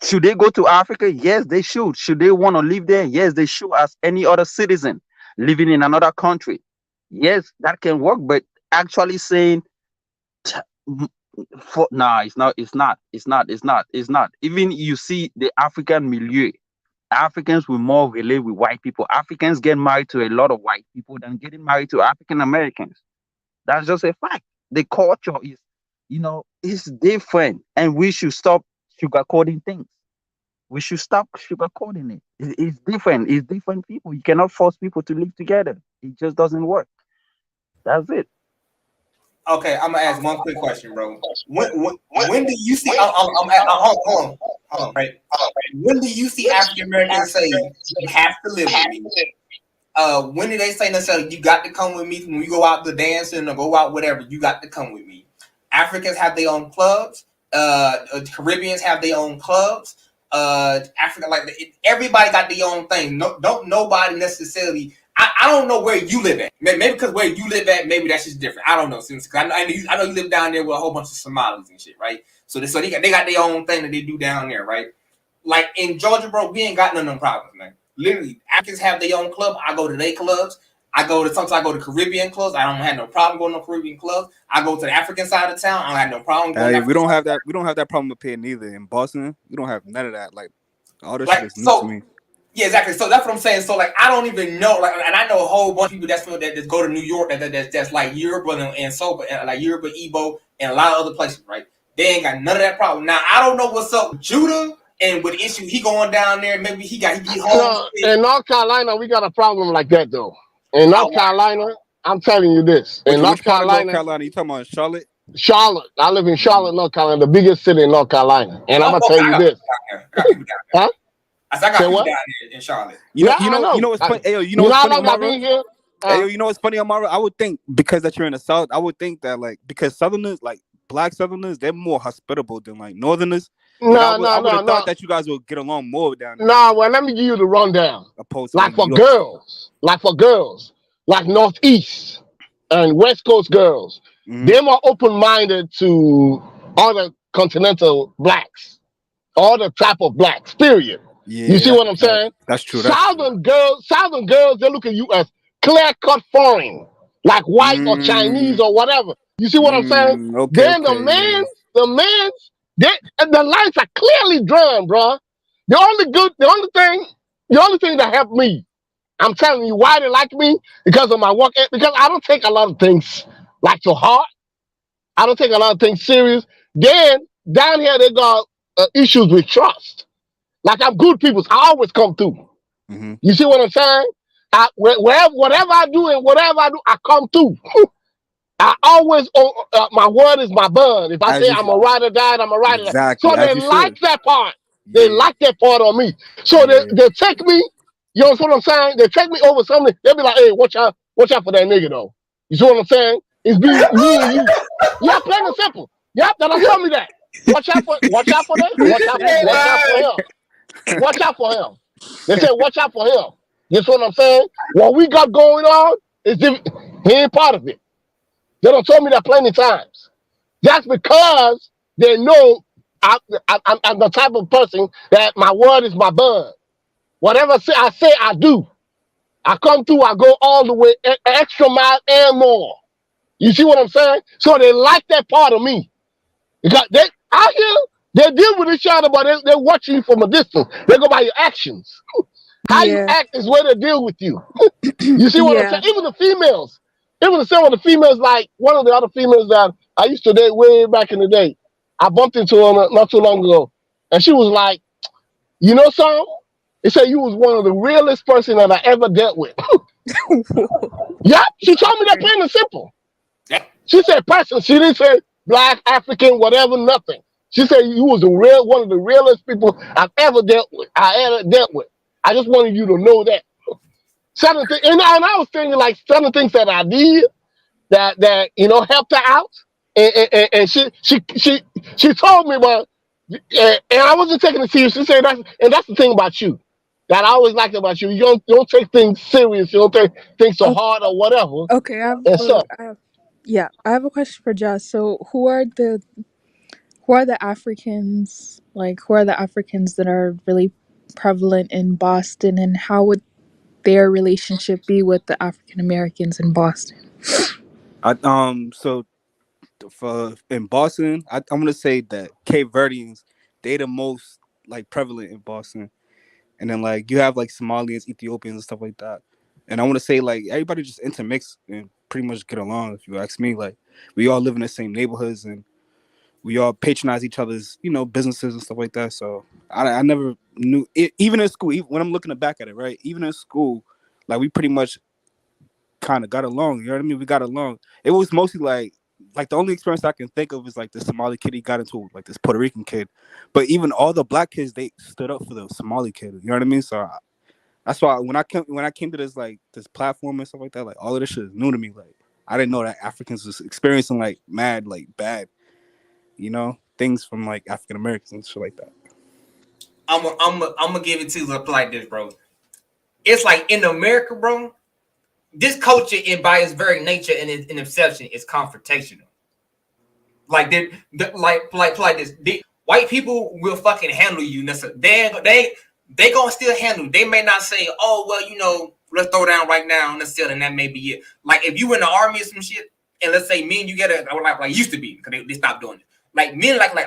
should they go to Africa? Yes, they should. Should they want to live there? Yes, they should, as any other citizen living in another country. Yes, that can work. But actually saying, nah, it's not. It's not. It's not. It's not. It's not. Even you see the African milieu. Africans will more relate with white people. Africans get married to a lot of white people than getting married to African Americans. That's just a fact. The culture is, it's different, and we should stop sugarcoating things. We should stop sugarcoating it. It's different. It's different people. You cannot force people to live together. It just doesn't work. That's it. Okay, I'm gonna ask one quick question, bro. When do you see? Hold on, right? When do you see African Americans say you have to live with me? When do they say necessarily you got to come with me when we go out to dancing or go out whatever? You got to come with me. Africans have their own clubs. Caribbeans have their own clubs. Africa, everybody got their own thing. Don't nobody necessarily. I don't know where you live at. Maybe because where you live at, maybe that's just different. I don't know. Since I know you live down there with a whole bunch of Somalis and shit, right? So they got their own thing that they do down there, right? Like in Georgia, bro, we ain't got none of them problems, man. Literally, Africans have their own club. I go to their clubs. Sometimes I go to Caribbean clubs. I don't have no problem going to Caribbean clubs. I go to the African side of town. I don't have no problem going. We don't have that. We don't have that problem up here neither. In Boston, we don't have none of that. Like all this shit is new to me. Yeah, exactly. So that's what I'm saying. So like, I don't even know. Like, and I know a whole bunch of people that just go to New York. That's like Europe and so like Europe and Igbo and a lot of other places, right? They ain't got none of that problem. Now I don't know what's up with Judah and with issue. He going down there. Maybe he home. In North Carolina, we got a problem like that though. In North Carolina, I'm telling you this. In North Carolina, you talking about Charlotte? Charlotte. I live in Charlotte, North Carolina, the biggest city in North Carolina. And I'm gonna tell you this. Huh? I got people down here in Charlotte. You know what's funny? Ayo, you know what's funny, Amara? Ayo, you know what's funny, Amara? I would think because that you're in the South, I would think that like because Southerners, like Black Southerners, they're more hospitable than like Northerners. I would have thought that you guys would get along more down there. No, well, let me give you the rundown. Like for girls, like Northeast and West Coast girls, they're more open-minded to other continental blacks, all the type of blacks, period. Yeah, you see what I'm saying? That's true. Southern girls, they look at you as clear-cut foreign, like white or Chinese or whatever. You see what I'm saying? Then the men, the lights are clearly drawn, bro. The only thing that helped me, I'm telling you why they like me, because of my work, because I don't take a lot of things like to heart. I don't take a lot of things serious. Then down here they got issues with trust. Like I'm good people, I always come through. You see what I'm saying? Whatever I do, I come through. I always, my word is my bond. If I say I'm a ride or die, I'm a ride or die. Exactly. So they like that part. They like that part on me. So they take me, you know what I'm saying? They take me over something. They'll be like, hey, watch out for that nigga though. You see what I'm saying? It's me and you. Yeah, plain and simple. Yep, that'll tell me that. Watch out for that. Watch out for him. Watch out for him. They say, watch out for him. You see what I'm saying? What we got going on is he ain't part of it. They don't tell me that plenty times. That's because they know I'm the type of person that my word is my bond. Whatever I say, I do. I come through, I go all the way, extra mile and more. You see what I'm saying? So they like that part of me. Because out here, they deal with each other, but they watch you from a distance. They go by your actions. How you act is where they deal with you. You see what I'm saying? Even the females, like one of the other females that I used to date way back in the day, I bumped into her not too long ago, and she was like, "You know something?" He said you was one of the realest person that I ever dealt with. Yeah, she told me that plain and simple. Yeah. She said person. She didn't say black, African, whatever, nothing. She said you was one of the realest people I've ever dealt with. I just wanted you to know that. Certain things, and I was thinking like certain things that I did that helped her out, and she told me, but and I wasn't taking it serious. She said that's the thing about you that I always liked about you. You don't take things serious. You don't take things so hard or whatever. Okay, I have a question for Josh. So who are the Africans, like who are the Africans that are really prevalent in Boston, and how would their relationship be with the African Americans in Boston? So for in Boston, I'm gonna say that Cape Verdeans, they the most like prevalent in Boston, and then like you have like Somalians, Ethiopians, and stuff like that. And I want to say like everybody just intermix and pretty much get along. If you ask me, like we all live in the same neighborhoods and we all patronize each other's businesses and stuff like that. So I never knew it, even in school. Even when I'm looking back at it, right? Even in school, like we pretty much kind of got along. You know what I mean? We got along. It was mostly like the only experience I can think of is like the Somali kid he got into like this Puerto Rican kid. But even all the black kids, they stood up for the Somali kid. You know what I mean? So that's why when I came to this like this platform and stuff like that, like all of this shit is new to me. Like I didn't know that Africans was experiencing like mad like bad, things from like African Americans and shit like that. I'm gonna give it to you like this, bro. It's like in America, bro. This culture, by its very nature and its inception, is confrontational. Like this, white people will fucking handle you. They gonna still handle you. They may not say, "Oh well, let's throw down right now," necessarily, and that may be it. Like if you in the army or some shit, and let's say me and you get like used to be because they stopped doing it. Like men, like my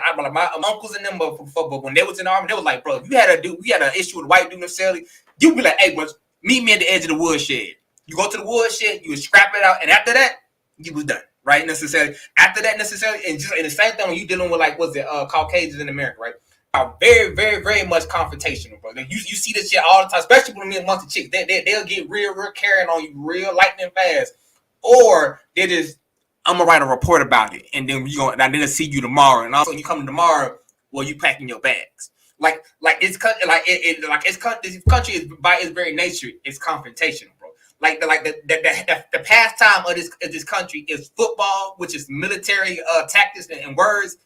uncles and them, but when they was in the army, they was like, bro, if we had an issue with a white dude necessarily, you be like, hey, bro, meet me at the edge of the woodshed. You go to the woodshed, you would scrap it out, and after that, you was done, right? Necessarily. After that, necessarily, and the same thing when you dealing with like Caucasians in America, right? Are very, very, very much confrontational, bro. Like, you see this shit all the time, especially when they're amongst the chicks. They'll get real carrying on you, real lightning fast, or they just, I'm gonna write a report about it, and then they'll see you tomorrow, and also you come tomorrow, well, you packing your bags. Like this country is by its very nature is confrontational. The pastime of this country is football, which is military tactics and words,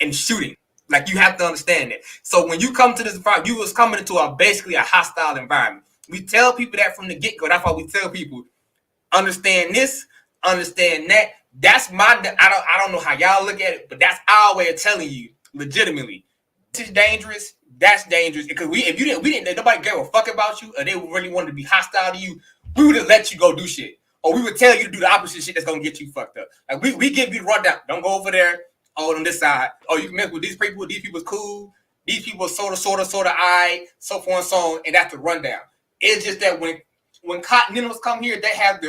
and shooting. Like you have to understand that. So when you come to this environment, you was coming into basically a hostile environment. We tell people that from the get-go. That's why we tell people, understand this, understand that. That's I don't know how y'all look at it, but that's our way of telling you legitimately. This is dangerous. That's dangerous because nobody gave a fuck about you, or they really wanted to be hostile to you. We would have let you go do shit. Or we would tell you to do the opposite shit that's going to get you fucked up. Like, we give you the rundown. Don't go over there. Oh, on this side. Oh, you can mess with these people. These people's cool. These people sort of, I, so forth and so on. And that's the rundown. It's just that when continentals come here, they have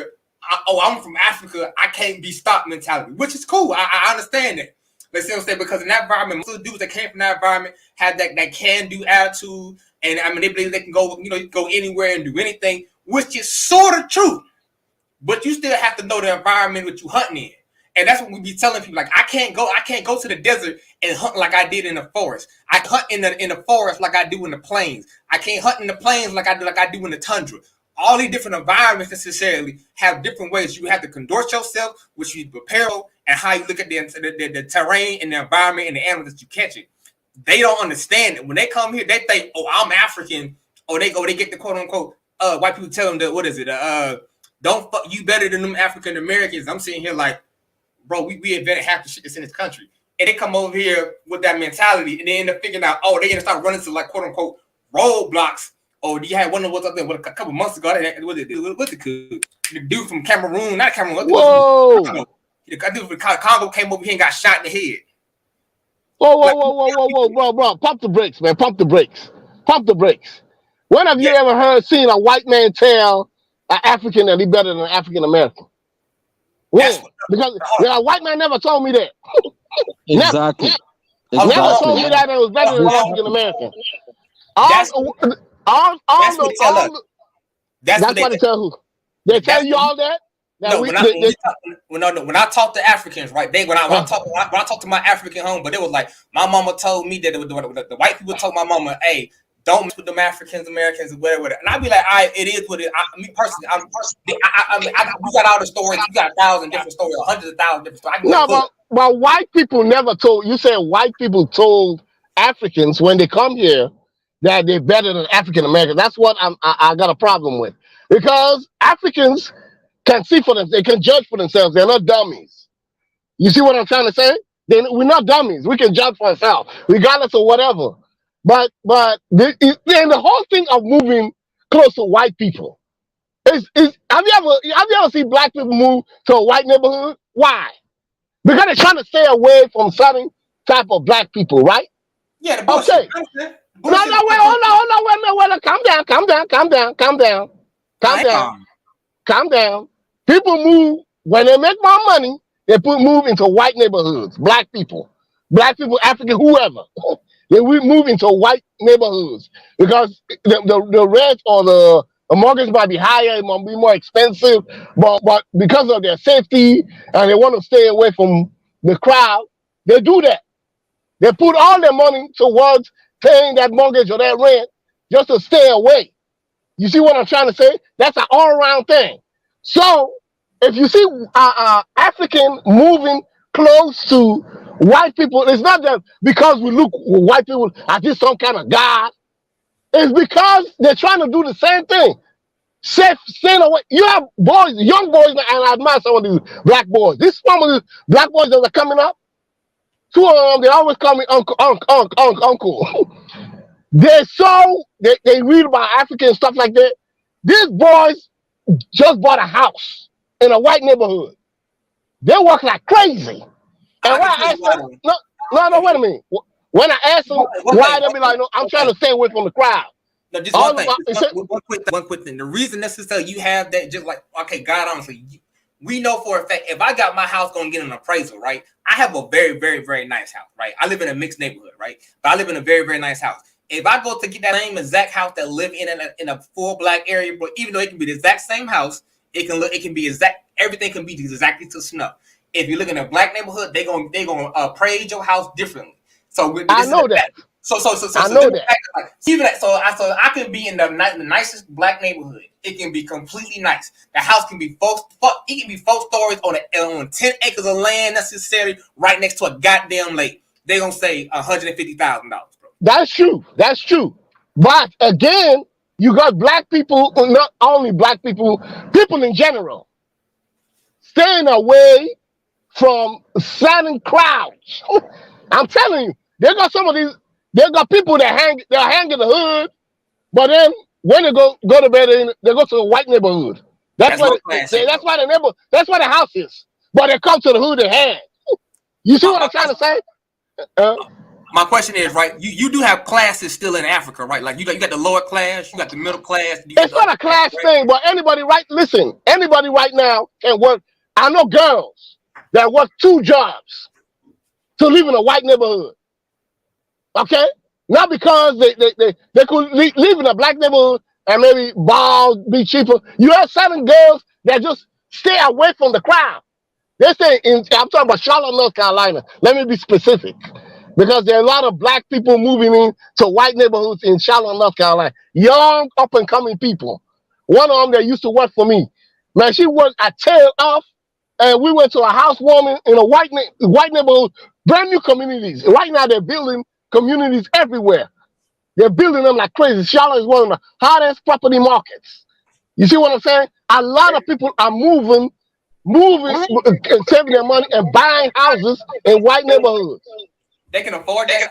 I'm from Africa, I can't be stopped mentality, which is cool. I understand that. Let's see what I'm saying, because in that environment, most of the dudes that came from that environment have that can-do attitude. And, I mean, they believe they can go, go anywhere and do anything, which is sort of true, but you still have to know the environment that you hunting in, and that's what we be telling people. Like I can't go to the desert and hunt like I did in the forest. I hunt in the forest like I do in the plains. I can't hunt in the plains like I do in the tundra. All these different environments necessarily have different ways you have to conduct yourself, which you prepare, and how you look at the terrain and the environment and the animals that you catch it. They don't understand it when they come here. They think, oh, I'm African, or they get the quote unquote. White people tell them that don't fuck you better than them African Americans. I'm sitting here like, bro, we invented half the shit that's in this country, and they come over here with that mentality, and they end up figuring out, oh, they gonna start running to like quote unquote roadblocks. Oh, you had one of what's up there a couple months ago? What's the dude from Cameroon? Not Cameroon. Whoa! The dude from Congo came over here and got shot in the head. Whoa, bro! Pump the brakes, man! Pump the brakes! When have you ever seen a white man tell an African that he's better than an African American? When? Because a white man never told me that. Exactly. Never told me that it was better than African American. That's what they tell who. They tell you all that. No, when I talk to Africans, right? When I talk to my African home, but it was like my mama told me that the white people told my mama, "Hey, don't mess with them Africans, Americans, and whatever." And I'd be like, it is what it is. Me personally, we got all the stories. You got 1,000 different stories, 100,000 different stories. No, but white people never told. You said white people told Africans when they come here that they're better than African Americans. That's what I got a problem with, because Africans can see for them. They can judge for themselves. They're not dummies. You see what I'm trying to say? We're not dummies. We can judge for ourselves, regardless of whatever. But the whole thing of moving close to white people is have you ever seen black people move to a white neighborhood? Why? Because they're trying to stay away from certain type of black people, right? Yeah. The bullshit. Okay. No, wait, hold on. Calm down. People move when they make more money. They move into white neighborhoods. Black people, African, whoever. They move into white neighborhoods because the rent or the mortgage might be higher, it might be more expensive, but because of their safety and they want to stay away from the crowd, they do that. They put all their money towards paying that mortgage or that rent just to stay away. You see what I'm trying to say? That's an all-around thing. So if you see African moving close to white people, it's not that because we look white people as just some kind of god. It's because they're trying to do the same thing. Staying away. You have boys, young boys, and I admire some of these black boys. Some of these black boys that are coming up, two of them, they always call me uncle. They read about African and stuff like that. These boys just bought a house in a white neighborhood. They work like crazy. And when I ask them, no, wait a minute. When I ask them why, they be like, no, I'm trying to stay away from the crowd. No, just one thing. One quick thing. The reason necessarily you have that, just like, okay, God, honestly, we know for a fact, if I got my house going to get an appraisal, right? I have a very, very, very nice house, right? I live in a mixed neighborhood, right? But I live in a very, very nice house. If I go to get that same exact house that live in a full black area, but even though it can be the exact same house, it can be exact. Everything can be exactly to snuff. If you look in a black neighborhood, they're gonna appraise your house differently. So I know that. So I know that. Even that. So I can be in the nicest black neighborhood. It can be completely nice. The house can be it can be 4 stories on 10 acres of land necessary right next to a goddamn lake. They're gonna say $150,000, bro. That's true. But again, you got black people, not only black people, people in general, staying away from certain crowds. I'm telling you, they got some of these. They got people that hang in the hood, but then when they go to bed, they go to a white neighborhood. That's why the house is. But they come to the hood and hang. You see what I'm trying to say? My question is, right, you do have classes still in Africa, right? Like you got the lower class, you got the middle class. It's not a class thing, but anybody right now can work. I know girls that work 2 jobs to live in a white neighborhood. Okay? Not because they could live in a black neighborhood and maybe balls be cheaper. You have certain girls that just stay away from the crowd. They say, I'm talking about Charlotte, North Carolina. Let me be specific. Because there are a lot of black people moving into white neighborhoods in Charlotte, North Carolina. Young, up-and-coming people. One of them that used to work for me. Man, she worked a tail off, and we went to a housewarming in a white neighborhood, brand new communities. Right now, they're building communities everywhere. They're building them like crazy. Charlotte is one of the hottest property markets. You see what I'm saying? A lot of people are moving, saving their money and buying houses in white neighborhoods. They can afford that.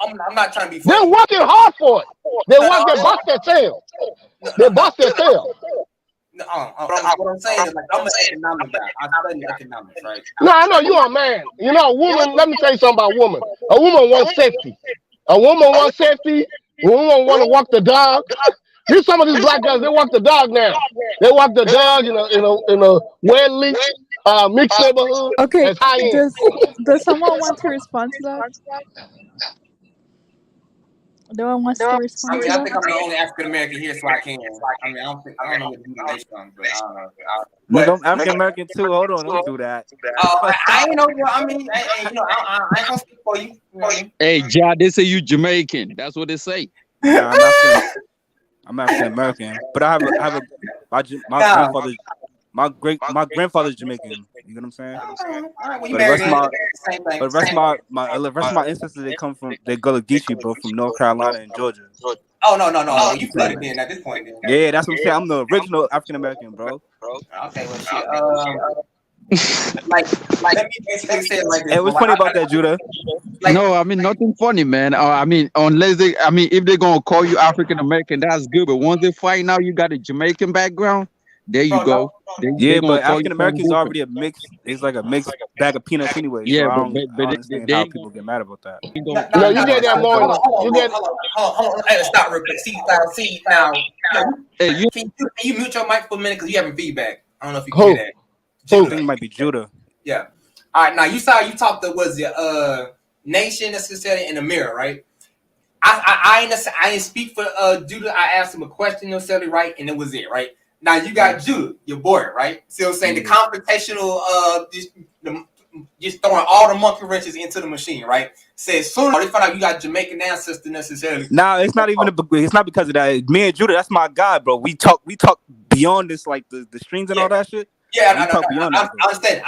I'm not trying to be funny. They're working hard for it. They bust their tail. They bust their tail. What I'm saying is, like, I'm an economic guy. I study economics, right? No, I know you're a man. You know, a woman, let me tell you something about women. A woman wants safety. A woman wants safety. A woman want to walk the dog. Some of these black guys, they walk the dog now. They walk the dog in a wet leash. mixed neighborhood. Okay, It's high end. does someone want to respond to that? No one wants to respond to I that? think I'm the only African American here, so I can. I mean, I don't know what the nation on, but I don't know. Look, I'm African American too. Hold on, don't do that. I ain't know. I mean, I ain't gonna speak for you. Hey, Ja, they say you Jamaican. That's what they say. Nah, I'm African American, but I have my grandfather's Jamaican. You know what I'm saying? But the rest of my ancestors, they go to Geechee, bro, from North Carolina and Georgia. Oh no, you flooded in at this point. Yeah, that's what I'm saying. I'm the original African American, bro. Okay, well, shit. Like, let me basically say it like this. Hey, what's funny about that, Judah? No, I mean nothing funny, man. I mean, if they're gonna call you African American, that's good. But once they find out you got a Jamaican background, there you go. But African Americans already a mix. It's like a mixed bag of peanuts anyway. Yeah, so I but don't understand how people get mad about that. No, you get that more. You get. Hold on. Hey, stop real quick. See now. Hey, Can you mute your mic for a minute because you having feedback? I don't know if you can hear that. I think it might be Judah. Yeah. All right. Now you talked to nation necessarily in the mirror, right? I didn't speak for Judah. I asked him a question necessarily, right, and it was it, right? Now you got Judah, your boy, right? See what I'm saying? The confrontational, just throwing all the monkey wrenches into the machine, right? Says soon as they find out you got Jamaican ancestor necessarily. Nah, it's not even. It's not because of that. Me and Judah, that's my guy, bro. We talk beyond this, like the strings and all that shit. Yeah, I understand.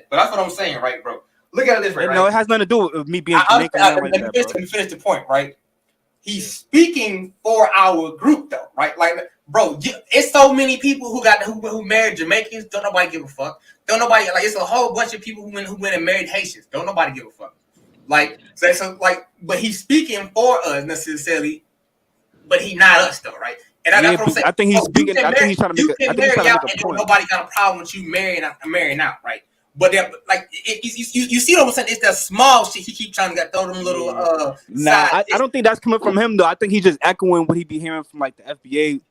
But that's what I'm saying, right, bro? Look at it this way, right? No, it has nothing to do with me being Jamaican. Let me finish the point, right? He's speaking for our group, though, right? Like, bro, it's so many people who married Jamaicans. Don't nobody give a fuck. Don't nobody it's a whole bunch of people who went and married Haitians. Don't nobody give a fuck. Like, but he's speaking for us necessarily, but he not us though, right? And that's what I'm saying. I think he's speaking. I think he's trying to make a point. Nobody got a problem with you marrying out, right? But you see what I'm saying? It's that small shit he keep trying to throw them little I don't think that's coming from him though. I think he's just echoing what he be hearing from like the FBA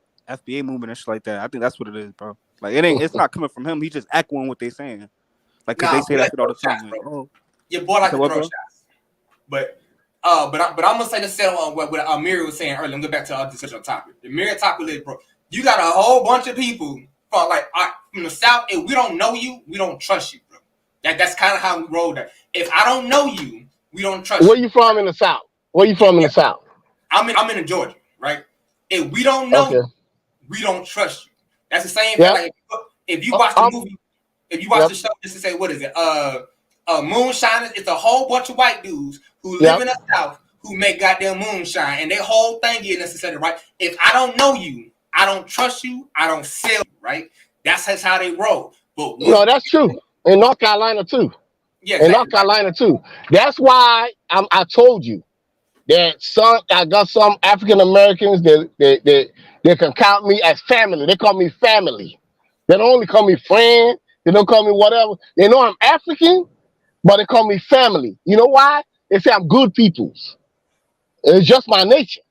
movement and shit like that. I think that's what it is, bro. Like it's not coming from him. He's just echoing what they saying. Like cause they say that shit all the time. Like, your boy like to throw shots. But I'm gonna say this on what Amiri was saying earlier. I'm going back to our discussion topic. The mirror topic is, bro, you got a whole bunch of people from the South. If we don't know you, we don't trust you, bro. That's kind of how we roll that. If I don't know you, we don't trust you. Where you from in the South? In the South? I'm in Georgia, right? If we don't know you, we don't trust you. That's the same thing. Like if you watch the movie, if you watch the show, just to say, what is it? Moonshiners. It's a whole bunch of white dudes who live in the South who make goddamn moonshine, and their whole thing is necessary, right? If I don't know you, I don't trust you, I don't sell you, right? That's how they roll. But no, that's true. In North Carolina too. Yeah, exactly. In North Carolina too. That's why I told you that I got some African Americans they can count me as family. They call me family. They don't only call me friend. They don't call me whatever. They know I'm African, but they call me family. You know why? They say I'm good peoples. It's just my nature.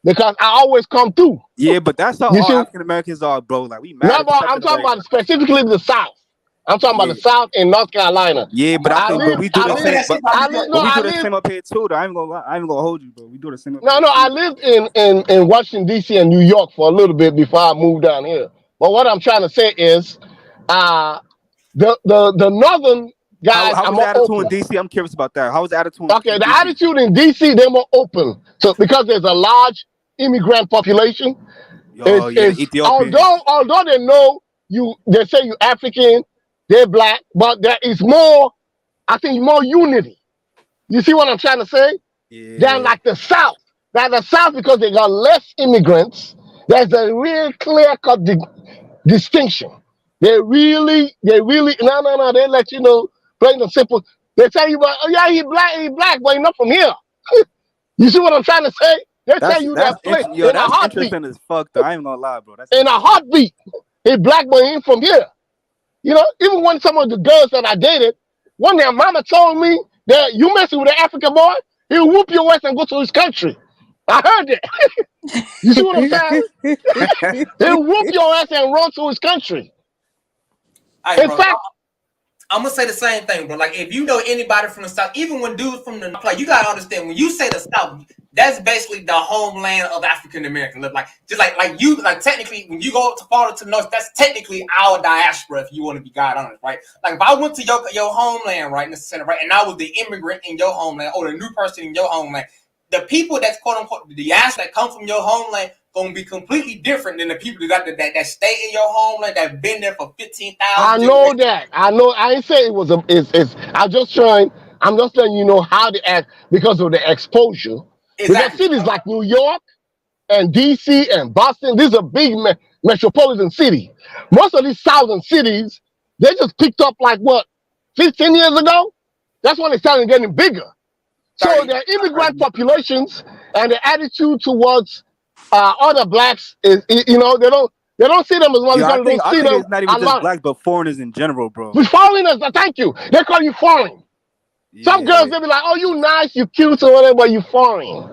Because I always come through. Yeah, but that's how all African Americans are, bro. Like we mad. No, but I'm talking about specifically the South. I'm talking about the South in North Carolina. Yeah, but we do the same. We do the same up here too. Though. I ain't gonna hold you, bro. We do the same. No, I lived in Washington D.C. and New York for a little bit before I moved down here. But what I'm trying to say is, the northern guys. How was the attitude in D.C.? I'm curious about that. How was the attitude? Okay, the attitude in D.C. they're more open. So because there's a large immigrant population. Although they know you, they say you African, they're black, but there is more, I think, more unity. You see what I'm trying to say? Yeah. Than like the South. Now the South, because they got less immigrants, there's a real clear-cut distinction. They really, no, they let you know, plain and simple. They tell you, oh yeah, he's black, but he's not from here. You see what I'm trying to say? They tell you that place in a heartbeat. Interesting as fuck, though. I ain't gonna lie, bro. In a heartbeat, he black, but he ain't from here. You know, even when some of the girls that I dated, one day mama told me that you messing with an African boy, he'll whoop your ass and go to his country. I heard that. You see what I'm saying? He'll whoop your ass and run to his country. In fact, I'm gonna say the same thing, bro. Like, if you know anybody from the South, even when dudes from the like, you gotta understand when you say the South, that's basically the homeland of African American. Like, just like you, like technically, when you go to farther to the north, that's technically our diaspora. If you want to be God honest, right? Like, if I went to your homeland, right, in the center, right, and I was the immigrant in your homeland or the new person in your homeland, the people that's quote unquote the diaspora that come from your homeland gonna be completely different than the people that stay in your homeland that been there for 15,000. I know that. I know. I ain't say it was a. It's. I'm just letting you know how to act because of the exposure. Exactly. Because cities like New York and DC and Boston, these are big metropolitan cities. Most of these southern cities, they just picked up like what, 15 years ago. That's when they started getting bigger. So their immigrant populations and the attitude towards other blacks is, you know, they don't see them as well. I think it's not even just blacks, but foreigners in general, bro. With foreigners, thank you. They call you foreign. Yeah. Some girls, they be like, oh, you nice, you cute, or whatever, but you foreign.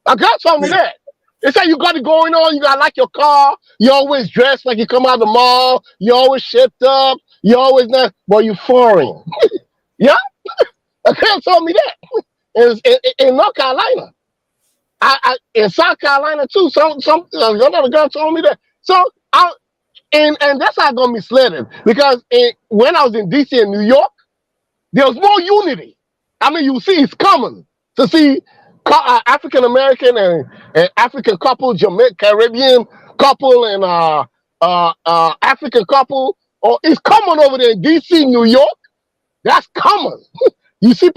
A girl told me that. They say you got it going on, you got like your car, you always dressed like you come out of the mall, you always shaped up, you always not, but you foreign. Yeah? A girl told me that. In North Carolina. In South Carolina too. Another girl told me that. So and that's how I got misled because when I was in DC and New York, there was more unity. I mean, you see, it's common to see African American and African couple, Jamaican Caribbean couple, and African couple. Or it's common over there in DC, New York. That's common. You see,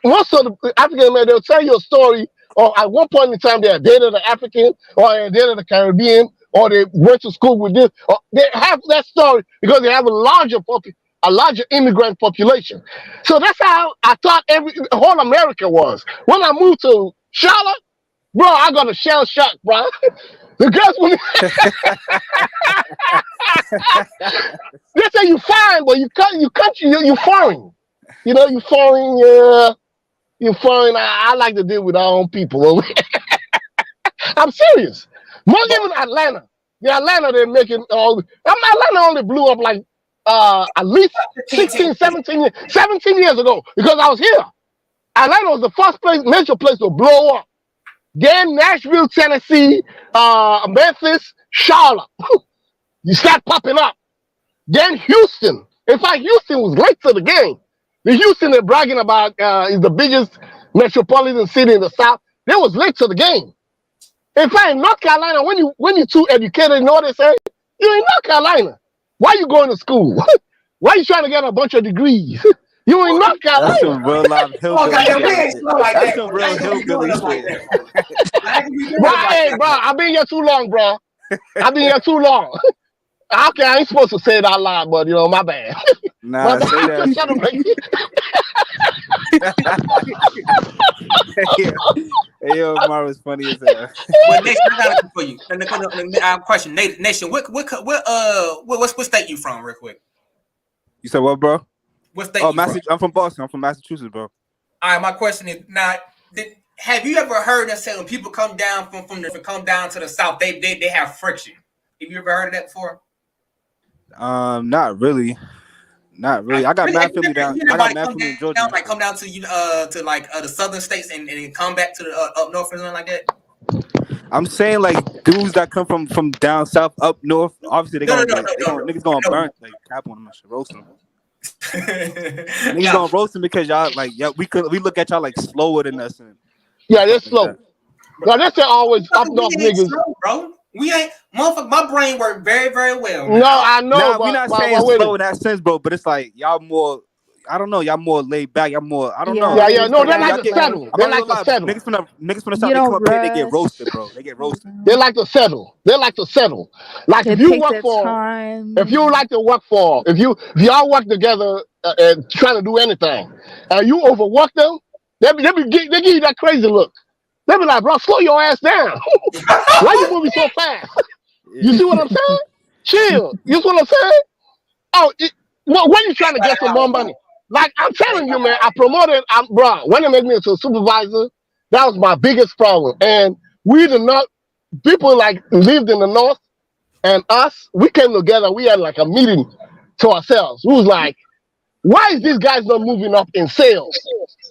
most of the African American, they'll tell you a story. Or at one point in time, they dated an African, or they dated a Caribbean, or they went to school with this. Or they have that story because they have a larger immigrant population. So that's how I thought whole America was. When I moved to Charlotte, bro, I got a shell shock, bro. The girls, they say you fine, but you foreign. You know, you foreign, yeah. You're foreign. I like to deal with our own people. I'm serious. More even Atlanta. Yeah, Atlanta, they're making all. Atlanta only blew up like at least 16, 17 years ago because I was here. Atlanta was the first major place to blow up. Then Nashville, Tennessee, Memphis, Charlotte. You start popping up. Then Houston. In fact, Houston was late to the game. The Houston they're bragging about is the biggest metropolitan city in the South. They was late to the game. In fact, in North Carolina, when you too educated, you know what they say? You're in North Carolina. Why you going to school? Why you trying to get a bunch of degrees? You in North Carolina. That's some real live hillbilly. That's some real hillbilly shit. Hey, bro, I've been here too long, bro. I've been here too long. Okay, I ain't supposed to say it out loud, but you know, my bad. Nah, say that. Hey, yo, Mara's funny as hell. But Nation, I got it for you. Question, Nation, what state you from, real quick? You said what, bro? What state? I'm from Boston. I'm from Massachusetts, bro. All right, my question is now: have you ever heard them say when people come down come down to the South, they have friction? Have you ever heard of that before? Not really. I got mad family down. I got mad family in Georgia. Like come down to the southern states and come back to the up north or something like that. I'm saying like dudes that come from down south up north. Obviously niggas gonna burn like cap on them and shit, roast them. Niggas gonna roast them because y'all like we look at y'all like slower than us. Yeah, they're slow. Now that's always up north niggas, slow, bro. We ain't, motherfucker. My brain worked very, very well. No, I know. Nah, we're not saying slow in that sense, bro. But it's like y'all more. I don't know. Y'all more laid back. Y'all more. I don't know. Yeah. No, they like to settle. They like to settle. Niggas from the south, they come up here, they get roasted, bro. They get roasted. They like to settle. Like if you work for, if you like to work for, if y'all work together and trying to do anything, and you overwork them, they give you that crazy look. They be like, bro, slow your ass down. Why you moving so fast? You see what I'm saying? Chill. You see what I'm saying? Oh, when you trying to get some more money? Like I'm telling you, man, I promoted, bro. When they made me into a supervisor, that was my biggest problem. And we did not. People like lived in the north, and us, we came together. We had like a meeting to ourselves. We was like, Why is these guys not moving up in sales?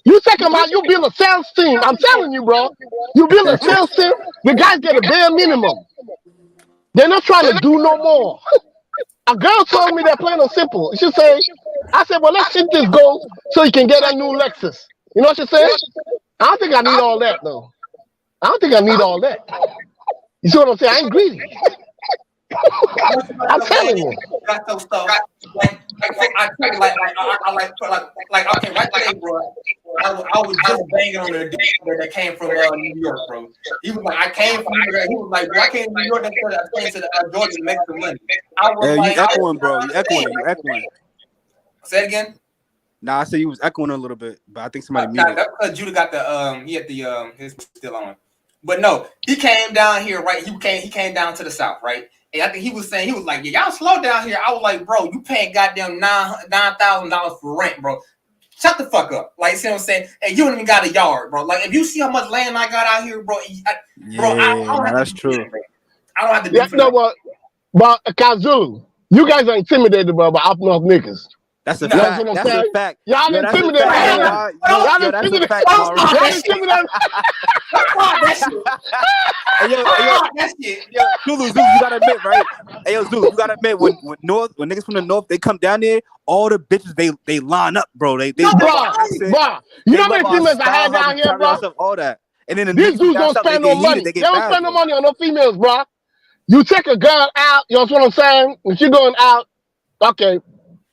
You take them out, you build a sales team. I'm telling you, bro. You build a sales team, the guys get a bare minimum. They're not trying to do no more. A girl told me they're playing on simple. She said, I said, well, let's see this goal so you can get a new Lexus. You know what she said? I don't think I need all that, though. I don't think I need all that. You see what I'm saying? I ain't greedy. I'm telling you. Got some stuff. Like okay, right today, bro. I was just banging on the dude that came from New York, bro. He was like, I came from New York. He was like, bro, I came to New York. I came to Georgia to make some money. I was Hey, like, you echoing, bro. You echoing. Say it again. Nah, I said you was echoing a little bit, but I think somebody Nah, muted. that's because Judah got the he had the his still on. But no, he came down here, right? He came down to the south, right? And I think he was saying, he was like, yeah, y'all slow down here. I was like, bro, you paying goddamn $9,000 for rent, bro. Shut the fuck up. Like, see what I'm saying? Hey, you don't even got a yard, bro. Like, if you see how much land I got out here, bro, I don't have that's to true. I don't have to do Yeah, no, but Kazulu, you guys are intimidated by up north niggas. That's a You know fact. what I'm That's saying? a fact. Y'all Yo, that's a intimidated. fact. Y'all Yo, that's a intimidated. fact, Mara. Y'all intimidated. Hey, yo, that shit. Yo, Zulu, you gotta admit, right? Hey, yo, Zulu, you gotta admit when niggas from the north they come down there, all the bitches they line up, bro. They bro. You know how many females I had down here, bro? All that, and then These dudes don't spend no money. They don't spend no money on no females, bro. You take a girl out, you know what I'm saying? When she going out, okay.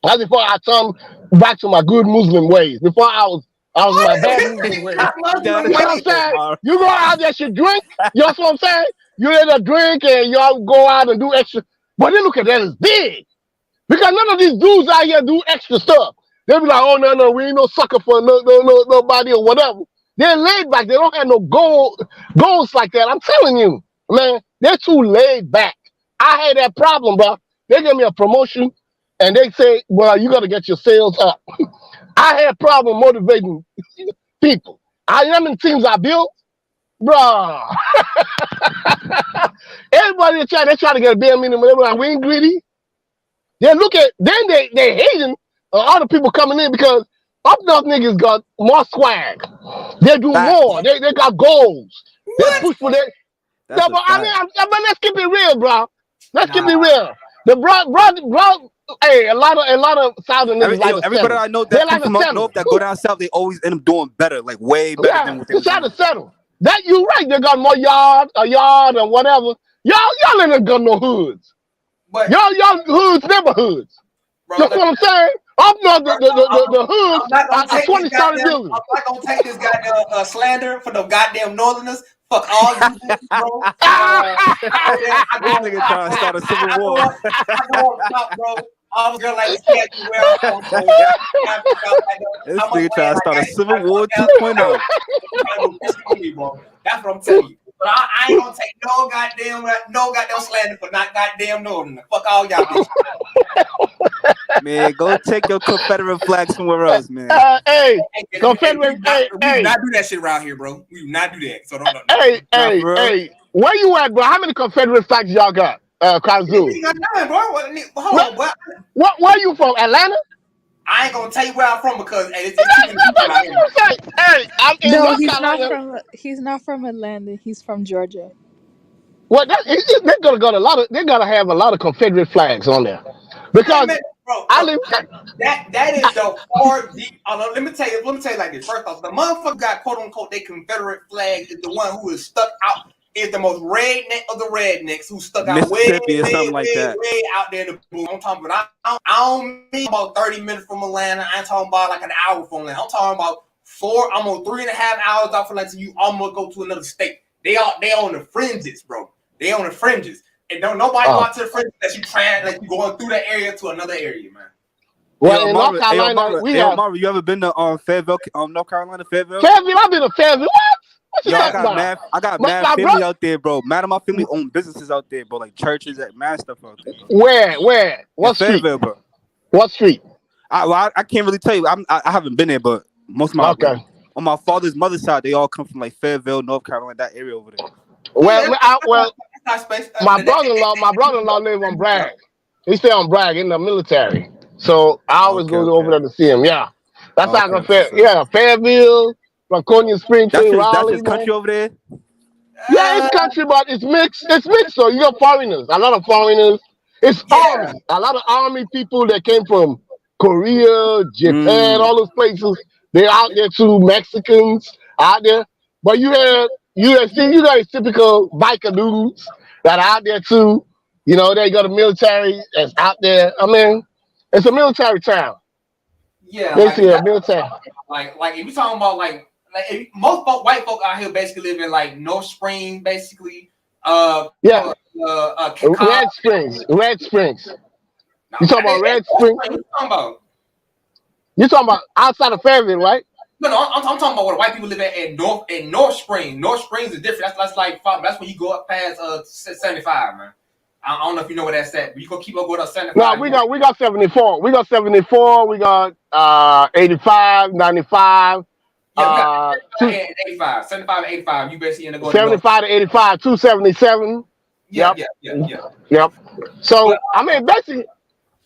That's before I come back to my good Muslim ways. Before I was my bad Muslim ways. You know what I'm saying? You go out there, you drink. You know what I'm saying? You let her drink and y'all go out and do extra. But then look at that, it's big. Because none of these dudes out here do extra stuff. They'll be like, oh, no, we ain't no sucker for nobody or whatever. They're laid back. They don't have no goals like that. I'm telling you, man, they're too laid back. I had that problem, bro. They gave me a promotion. And they say, well, you got to get your sales up. I had a problem motivating people. You know how many teams I built? Bro. Everybody they try to get a bare minimum. They're like, we ain't greedy. Then they hating all the people coming in because up north niggas got more swag. They do more. They got goals. What? They push for that. No, but let's keep it real, bro. Let's keep it real. The bro. Hey, a lot of southern niggas everybody I know that come from up north that go down south, they always end up doing better, like way better than what they try to settle. That you right, they got more a yard or whatever. Y'all ain't got no hoods. But y'all hoods, neighborhoods. That's what I'm saying. Up north, the hoods are 20-story buildings. I'm not gonna take this goddamn slander for the goddamn northerners. Fuck all you bitches, bro. This nigga trying to start a civil war. I go up top, bro. All the girl like this nigga trying to start a civil war 2.0. That's what I'm telling you. But I ain't gonna take no goddamn slander for not goddamn northern. Fuck all y'all bitches. Man, go take your Confederate flag somewhere else, man. Confederate. We do not do that shit around here, bro. We do not do that. So don't. Hey, where you at, bro? How many Confederate flags y'all got? Kazoo. Where you from? Atlanta? I ain't gonna tell you where I'm from because it's no, he's not from Atlanta. He's from Georgia. Well, they gotta have a lot of Confederate flags on there because that is the hard deep. Let me tell you like this. First off, the motherfucker got quote unquote they Confederate flag is the one who is stuck out. Is the most redneck of the rednecks who stuck out way out there in the boom. I'm talking about I don't mean about 30 minutes from Atlanta. I ain't talking about like an hour from Atlanta. I'm talking about almost 3.5 hours off from Atlanta. You almost go to another state. They on the fringes, bro. They on the fringes. And don't nobody go out to the fringes that you trying like you going through that area to another area, man. Well, in North Carolina, Mara, you ever been to Fayetteville, North Carolina, Fayetteville? Fayetteville, I've been to Fayetteville. What you talking about? I got mad family out there, bro. Mad of my family own businesses out there, bro, like churches, mad stuff out there. Bro. Where? What street? Bro. What street? I can't really tell you. I haven't been there, but most of my on my father's mother's side, they all come from like Fayetteville, North Carolina, that area over there. My brother-in-law live on Bragg. He stay on Bragg in the military. So I always go over there to see him. Yeah, that's how I go Fair. Yeah, Fayetteville, Franconia, Springfield, Raleigh. That's his country over there. Yeah, it's country, but it's mixed. It's mixed. So you got foreigners, a lot of foreigners. It's army, a lot of army people that came from Korea, Japan, all those places. They're out there too. Mexicans out there, but you got your typical biker dudes that are out there too. You know, they got the military that's out there. I mean, it's a military town. Yeah, basically a military. Like if you talking about like most white folk out here basically live in like North Spring, basically. Red Springs. You talking about Red Springs? What you talking about? You talking about outside of Fayetteville, right? No, I'm talking about where white people live at North Spring. North Springs is different. That's like that's when you go up past 75, man. I don't know if you know where that's at, but you gonna keep up with us 75. No, we got 74. We got 74. We got 85, 95. Yeah, 85, 75, 85. You basically in the go 75 to 85, 277. Yeah. Yep. So I mean,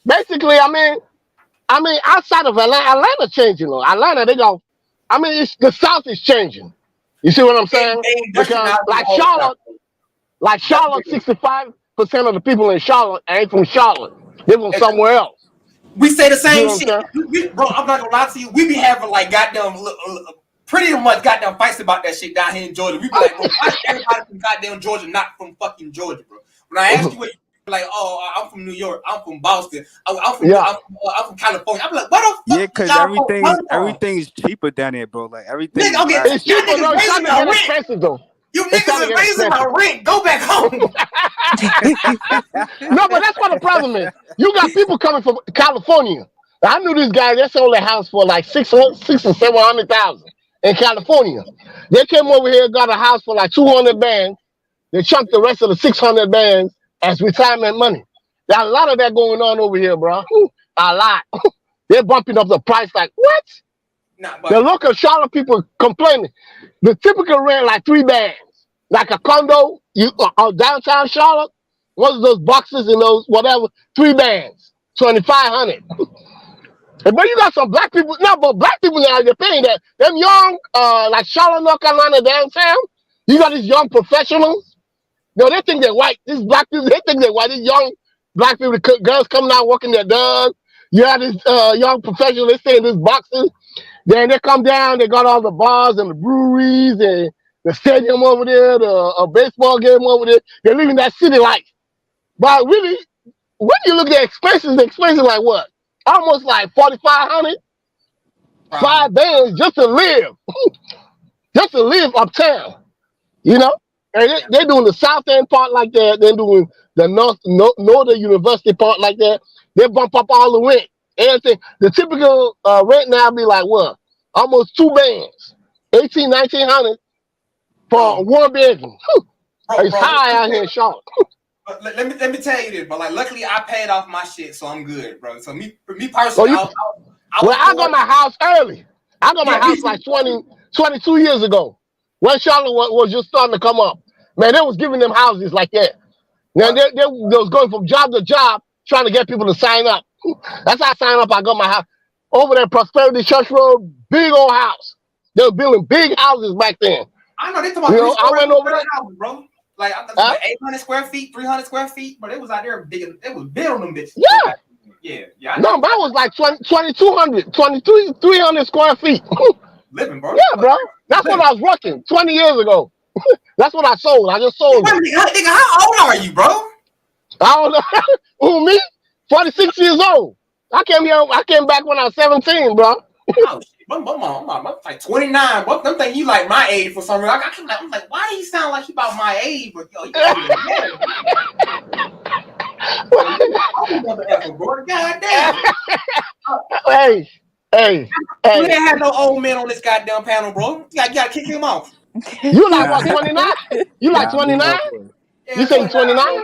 basically, I mean, outside of Atlanta changing though. Atlanta, they go. I mean, the South is changing. You see what I'm saying? Because like Charlotte, 65% of the people in Charlotte ain't from Charlotte. They're from somewhere else. We say the same shit, bro. I'm not gonna lie to you. We be having like goddamn, pretty much goddamn fights about that shit down here in Georgia. We be like, bro, why everybody from goddamn Georgia not from fucking Georgia, bro? When I ask you what you're like, oh, I'm from New York, I'm from Boston, I'm from California. I'm like, what the fuck? Yeah, because everything's cheaper down there, bro. Like everything. It's cheaper, though. It's not that expensive though. You niggas are raising my rent. Go back home. No, but that's what the problem is. You got people coming from California. I knew this guy. They sold their house for like $600,000 or $700,000 in California. They came over here, got a house for like 200 bands. They chunked the rest of the 600 bands as retirement money. There's a lot of that going on over here, bro. A lot. They're bumping up the price. Like what? The local Charlotte people complaining. The typical rent like 3 bands. Like a condo, downtown Charlotte, one of those boxes and those whatever, 3 bands, $2,500. But you got some black people. No, but black people now they're paying that. Them young, like Charlotte, North Carolina, downtown. You got these young professionals. No, they think they're white. These black people, they think they're white. These young black people, girls coming out working their dogs. You have these young professionals. They stay in these boxes. Then they come down. They got all the bars and the breweries and the stadium over there, a baseball game over there. They're living that city life. But really, when you look at expenses, the expenses like what? Almost like $4,500, 5 bands just to live, just to live uptown. You know, and they're doing the South End part like that. They're doing the Northern University part like that. They bump up all the rent, everything. The typical rent now be like what? Almost 2 bands, $1,800, $1,900 for 1 bedroom. It's high out here in Charlotte. Let me tell you this, but like luckily I paid off my shit, so I'm good, bro. So me personally, I got my house early. I got my house like 22 years ago. When Charlotte was just starting to come up. Man, they was giving them houses like that. Now they was going from job to job trying to get people to sign up. That's how I signed up. I got my house over there, Prosperity Church Road, big old house. They were building big houses back then. I know they talking about I went over there, houses, bro. Like 800 square feet, 300 square feet, but it was out there big. It was building them bitches. Yeah. No, that was like 2,200, 300 square feet. Living, bro. Yeah, bro. That's what I was working 20 years ago. That's what I sold. I just sold. Nigga, how old are you, bro? I don't know. Who, me? 46 years old. I came back when I was 17, bro. Oh shit. I'm like 29. But I'm thinking you like my age for some reason. I'm like, why do you sound like you about my age? But yo, you God damn. Hey. We didn't have no old men on this goddamn panel, bro. You gotta kick him off. You like what, 29? You like 29? You say 29?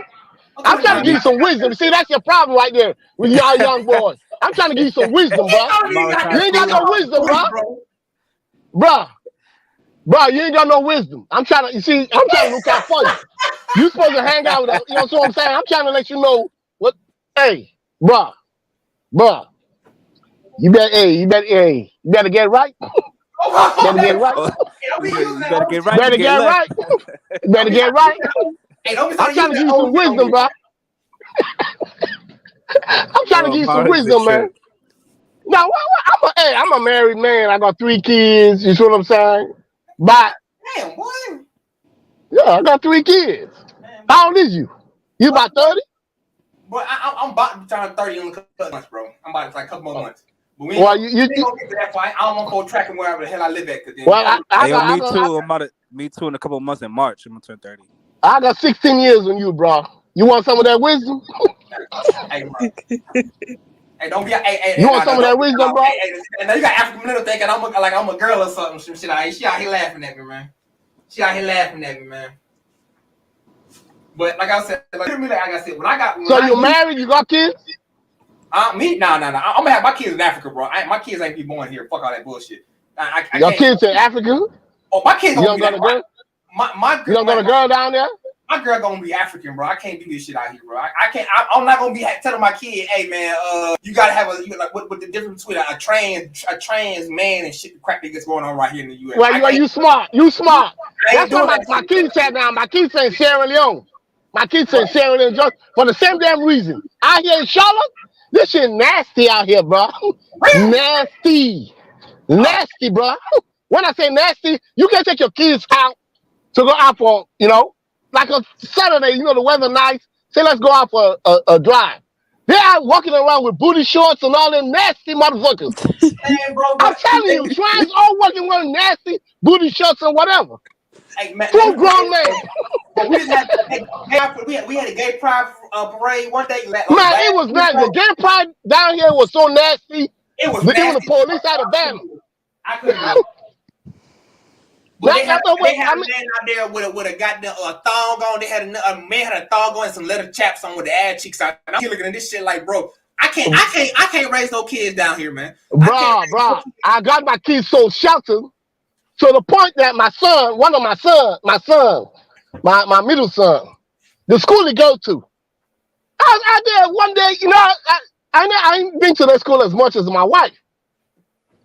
I'm trying to give you some wisdom. See, that's your problem right there with y'all young boys. I'm trying to give you some wisdom, bro. You ain't got no wisdom, bro. Bro, you ain't got no wisdom. I'm trying to look out for you. You supposed to hang out with us. You know what I'm saying? I'm trying to let you know what. Hey, bro. You better get right. Better get right. You better get right. Better get right. Better get right. I'm trying to give you some wisdom, bro. I'm trying to give you some wisdom, man. Now, I'm a married man. I got 3 kids. You see what I'm saying? But damn, boy. Yeah, I got 3 kids. How old is you? You about 30? But I'm about to be turning 30 in a couple of months, bro. I'm about to like a couple more months. But we well, you don't get to that point. I don't want to go tracking wherever the hell I live at. Me too. In a couple of months in March, I'm gonna turn 30. I got 16 years on you, bro. You want some of that wisdom? Hey, don't be. You want some of that wisdom, bro? And now you got African little thinking I'm a girl or something. Some shit. She out here laughing at me, man. She out here laughing at me, man. But like I said, when I got. So you married? You got kids? Me? No. I'm gonna have my kids in Africa, bro. My kids ain't be born here. Fuck all that bullshit. Your kids in Africa? Oh, my kids gonna be a girl. My girl. You don't got a girl down there? My girl gonna be African, bro. I can't do this shit out here, bro. I can't. I'm not gonna be telling my kid, hey man, you gotta have what the difference between a trans man and shit, the crap that gets going on right here in the U.S. Well, you smart. You smart. That's what my kids said now. My kids in Sierra Leone. My kids in Sierra Leone just for the same damn reason. Out here in Charlotte, this shit nasty out here, bro. Nasty, bro. When I say nasty, you can't take your kids out to go out for, like a Saturday, the weather nice. Say, let's go out for a drive. They're out walking around with booty shorts and all them nasty motherfuckers. Hey, bro, I'm telling you, trans all walking around nasty booty shorts and whatever. Hey, man, full grown man. We had a gay pride parade one day. Man, it was nasty. The gay pride down here was so nasty. It was nasty. Even the police had a ban. I couldn't. But they had a man out there with a goddamn thong on. They had a man had a thong on and some leather chaps on with the ass cheeks out. And I'm looking at this shit like, bro, I can't raise no kids down here, man. Bro, I got my kids so sheltered to the point that my middle son, the school he go to, I was out there one day, I ain't been to that school as much as my wife.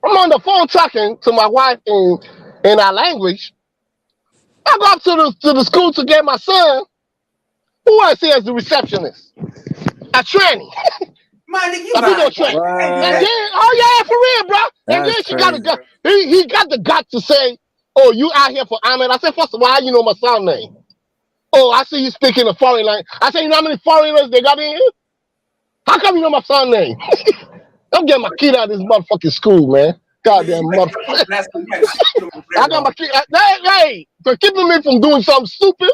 I'm on the phone talking to my wife in our language. I go up to the school to get my son, who I see as the receptionist, a tranny. My nigga, you and then, oh yeah, for real, bro. And then she got he got the gut to say, "Oh, you out here for Ahmed?" I said, "First of all, how you know my son name?" "Oh, I see you speaking a foreign language." I said, "You know how many foreigners they got in here? How come you know my son name?" Don't get my kid out of this motherfucking school, man. Goddamn motherfucker. I got my kid. Hey, for keeping me from doing something stupid,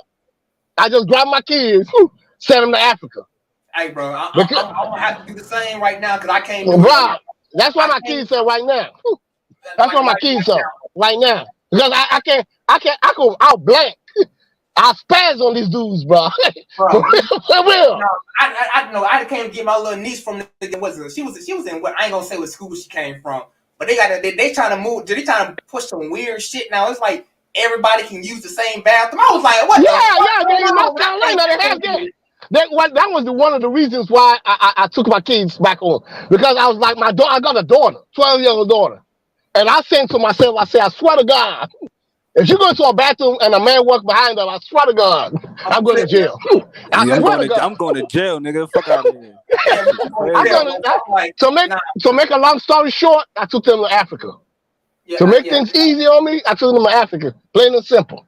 I just grabbed my kids, sent them to Africa. Hey, bro, I'm gonna have to do the same right now because I can't. Bro, that's why my kids are right now. That's why my kids are right now. Because I'll blank. I'll spaz on these dudes, bro. For real. No, I know. I came to get my little niece from she was in what I ain't gonna say what school she came from, but they trying to move. They trying to push some weird shit now. It's like everybody can use the same bathroom. I was like, what? Yeah. In North Carolina, they have that. That was one of the reasons why I took my kids back home, because I was like, I got a daughter, 12-year-old daughter, and I saying to myself, I swear to God, if you go to a bathroom and a man walk behind her, I swear to God, I'm going to jail. I'm going to jail, nigga. Fuck out of here. To make a long story short, I took them to Africa. Yeah, to make things easy on me, I took them to Africa. Plain and simple.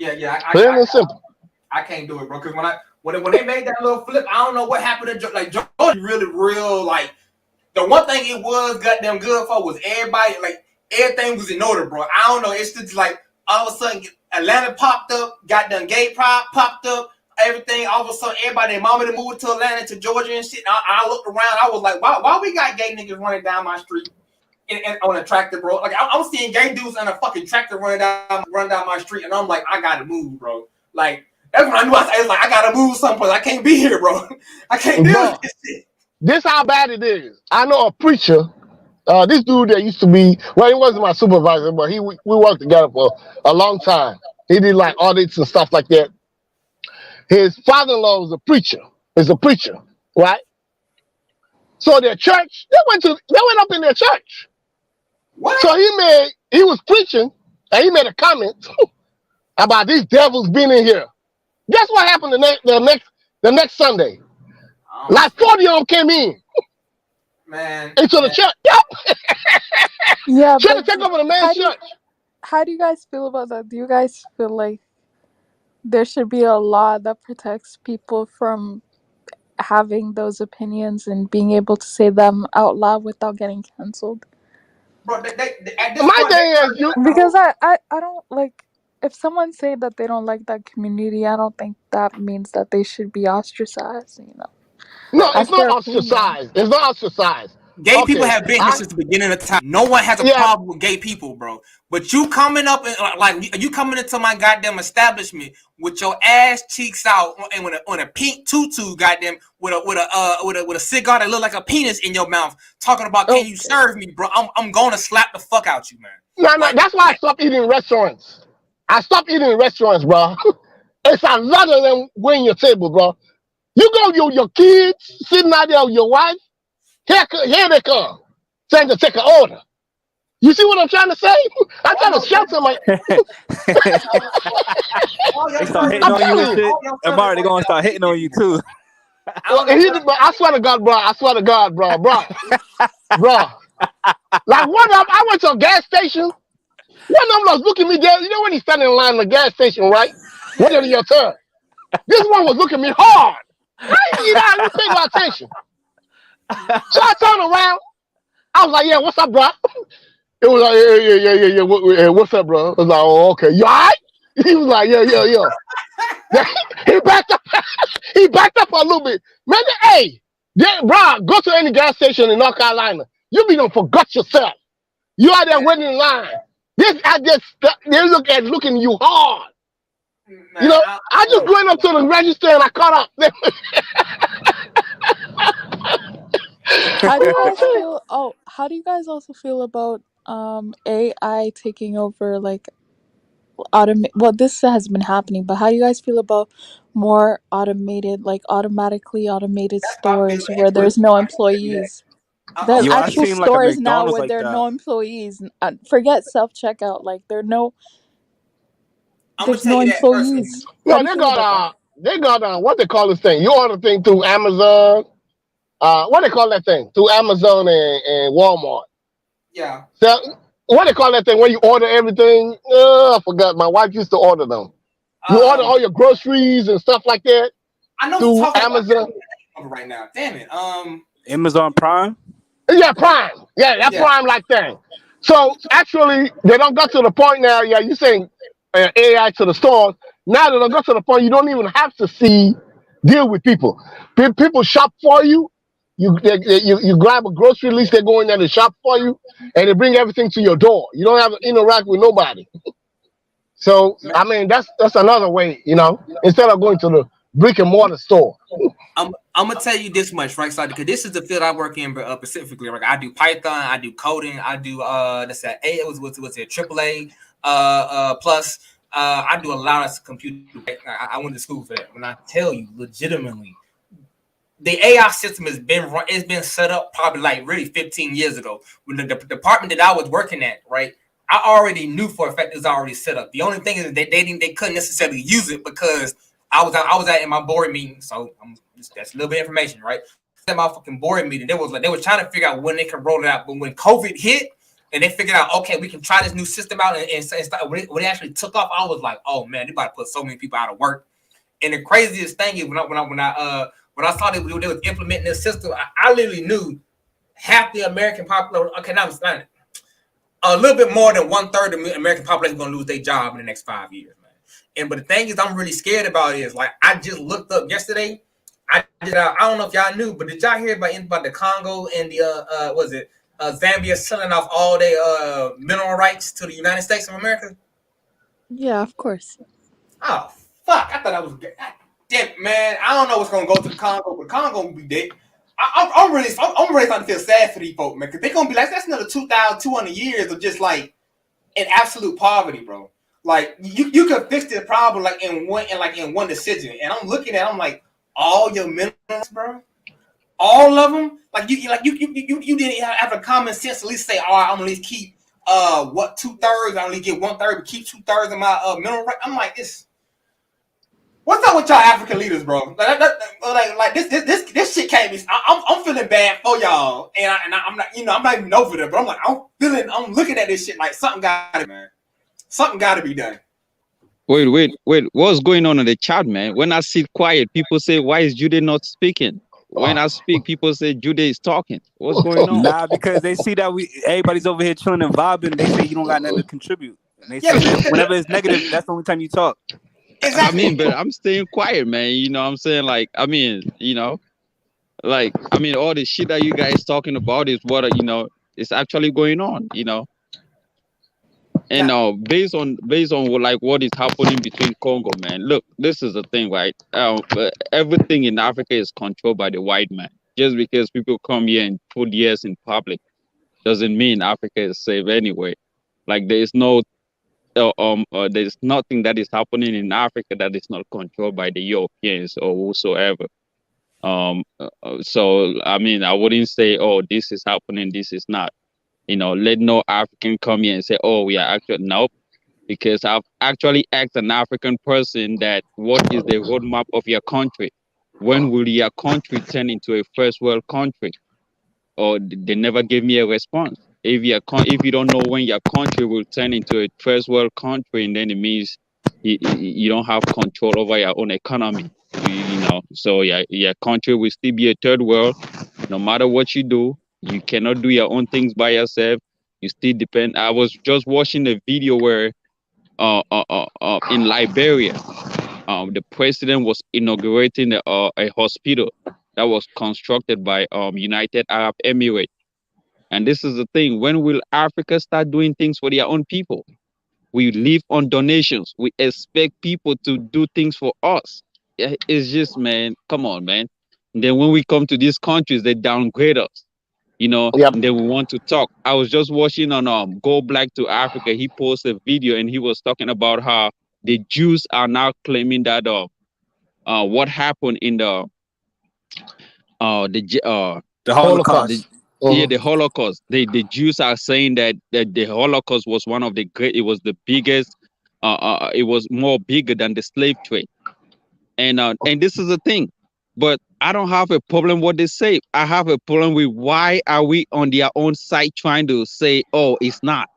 Plain and simple. I can't do it, bro. Because when they made that little flip, I don't know what happened to Georgia. Really real. Like the one thing it was goddamn good for was everybody. Like everything was in order, bro. I don't know. It's just like all of a sudden Atlanta popped up. Goddamn gay pride popped up. Everything. All of a sudden, everybody, their mama to move to Atlanta, to Georgia and shit. I looked around. I was like, why we got gay niggas running down my street and on a tractor, bro? Like I'm seeing gay dudes on a fucking tractor running down my street, and I'm like, I gotta move, bro. Like. That's when I knew I was like, I gotta move someplace. I can't be here, bro. I can't deal with this shit. This how bad it is. I know a preacher. This dude that used to be, well, he wasn't my supervisor, but we worked together for a long time. He did like audits and stuff like that. His father-in-law was a preacher. Is a preacher, right? So their church, they went up in their church. What? So he was preaching, and he made a comment about these devils being in here. Guess what happened the next Sunday? Like 40 of them came in. Man. Into the church. Yep. Yeah, Trying to but take over the man's church. how do you guys feel about that? Do you guys feel like there should be a law that protects people from having those opinions and being able to say them out loud without getting canceled? Bro, at this My point, thing is Because I don't like, if someone say that they don't like that community, I don't think that means that they should be ostracized, you know. No, That's it's not their opinion. ostracized. It's not ostracized. Gay people have been here since the beginning of time. No one has a problem with gay people, bro. But you coming up and like you coming into my goddamn establishment with your ass cheeks out and on a pink tutu, goddamn, with a cigar that look like a penis in your mouth, talking about can you serve me, bro? I'm gonna slap the fuck out you, man. No, that's why I stopped eating in restaurants. I stopped eating in restaurants, bro. It's a lot of them waiting your table, bro. You go your kids sitting out there with your wife. Here they come, saying to take an order. You see what I'm trying to say? I'm trying to shelter my. They start hitting on you and shit. And Mario, they're gonna start hitting on you too. I swear to God, bro. Bro. Like one of them, I went to a gas station. One of them was looking at me there. You know when he's standing in line in the gas station, right? Waiting your turn. This one was looking at me hard. You pay my attention. So I turned around. I was like, yeah, what's up, bro? It was like, yeah. What's up, bro? I was like, oh, okay. You all right? He was like, yeah. He backed up a little bit. Man, hey, bro, go to any gas station in North Carolina. You be done forgot yourself. You out there waiting in line. They looking at you hard. Man, you know, I just went up to the register and I caught up. How do you guys feel? Oh, how do you guys also feel about AI taking over, like well, this has been happening, but how do you guys feel about more automated, like automatically automated stores where there's no employees? There's actual stores like now where there are no employees. Forget self checkout. Like there's no employees. No, they got what they call this thing. You order thing through Amazon. What they call that thing? Through Amazon and Walmart. Yeah. So what they call that thing when you order everything? I forgot. My wife used to order them. You order all your groceries and stuff like that. I know through Amazon right now. Damn it. Amazon Prime. Yeah, Prime. Yeah, that Prime like thing. So actually, they don't go to the point now. Yeah, you saying AI to the stores. Now they don't go to the point you don't even have to deal with people. People shop for you. You grab a grocery list, they go in there to shop for you, and they bring everything to your door. You don't have to interact with nobody. So I mean, that's another way, you know, instead of going to the brick and mortar store. I'm gonna tell you this much, right? So because this is the field I work in specifically. Like I do Python, I do coding, I do what's it AAA plus. I do a lot of computer. I went to school for that. When I tell you, legitimately, the AI system has been set up probably like really 15 years ago. When the department that I was working at, right, I already knew for a fact it was already set up. The only thing is they couldn't necessarily use it because I was out in my board meeting. So that's a little bit of information, right? In my fucking board meeting, they were trying to figure out when they can roll it out. But when COVID hit and they figured out, okay, we can try this new system out and start, when it actually took off, I was like, oh man, they about to put so many people out of work. And the craziest thing is when I saw they was implementing this system, I literally knew half the American population. Okay, now I'm a little bit more than 1/3 of the American population is going to lose their job in the next 5 years, man. But the thing is, I'm really scared about is like I just looked up yesterday. I don't know if y'all knew, but did y'all hear about the Congo and the Zambia selling off all their mineral rights to the United States of America? Yeah, of course. Oh fuck! I thought that was good. Damn, man, I don't know what's gonna go to the Congo, but Congo will be dead. I'm really starting to feel sad for these folks, man, because they're gonna be like, that's another 2,200 years of just like in absolute poverty, bro. Like you could fix this problem in one decision, and I'm looking at, I'm like, all your minerals, bro, all of them, like you didn't have a common sense to at least say, all right, I'm gonna at least keep 2/3. I only get 1/3, but keep 2/3 of my minimum rate. I'm like, what's up with y'all African leaders, bro? Like this shit can't be. I'm feeling bad for y'all, and I'm not, I'm not even over there, but I'm like, I'm looking at this shit like something got to be done. Wait, what's going on in the chat, man? When I sit quiet, people say, why is Jude not speaking? When I speak, people say Jude is talking. What's going on? Nah, because they see that everybody's over here chilling and vibing. They say you don't got nothing to contribute. And they say that whenever it's negative, that's the only time you talk. Exactly. I mean, but I'm staying quiet, man. You know what I'm saying? Like, I mean, all the shit that you guys talking about is what, is actually going on, And based on what is happening between Congo, man. Look, this is the thing, right? Everything in Africa is controlled by the white man. Just because people come here and put years in public doesn't mean Africa is safe anyway. Like there's nothing that is happening in Africa that is not controlled by the Europeans or whosoever. So I mean, I wouldn't say, oh, this is happening, this is not. Let no African come here and say, oh, we are actually, nope. Because I've actually asked an African person that, what is the roadmap of your country? When will your country turn into a first world country? Or they never gave me a response. If you don't know when your country will turn into a first world country, and then it means you don't have control over your own economy. So your country will still be a third world. No matter what you do, you cannot do your own things by yourself. You still depend. I was just watching a video where in Liberia, the president was inaugurating a hospital that was constructed by United Arab Emirates. And this is the thing: when will Africa start doing things for their own people? We live on donations. We expect people to do things for us. It's just, man, come on, man. And then when we come to these countries, they downgrade us. Yep. And then we want to talk. I was just watching on Go Black to Africa. He posted a video and he was talking about how the Jews are now claiming that what happened in the Holocaust. The Holocaust. The Jews are saying that the Holocaust was one of the great. It was the biggest. It was more bigger than the slave trade. And this is the thing. But I don't have a problem with what they say. I have a problem with why are we on their own side trying to say, oh, it's not.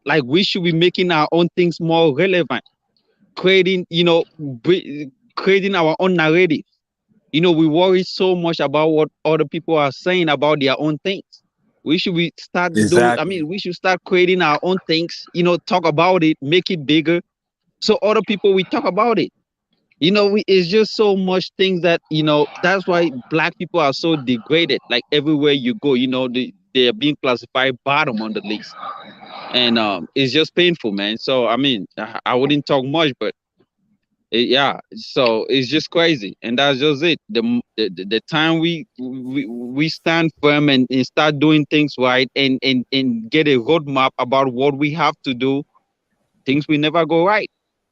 Like, we should be making our own things more relevant, creating our own narrative. We worry so much about what other people are saying about their own things. We should start we should start creating our own things, talk about it, make it bigger. So other people will talk about it. It's just so much things that, that's why Black people are so degraded. Like everywhere you go, they are being classified bottom on the list. And it's just painful, man. So, I mean, I wouldn't talk much, but so it's just crazy. And that's just it. The time we stand firm and start doing things right and get a roadmap about what we have to do, things will never go right.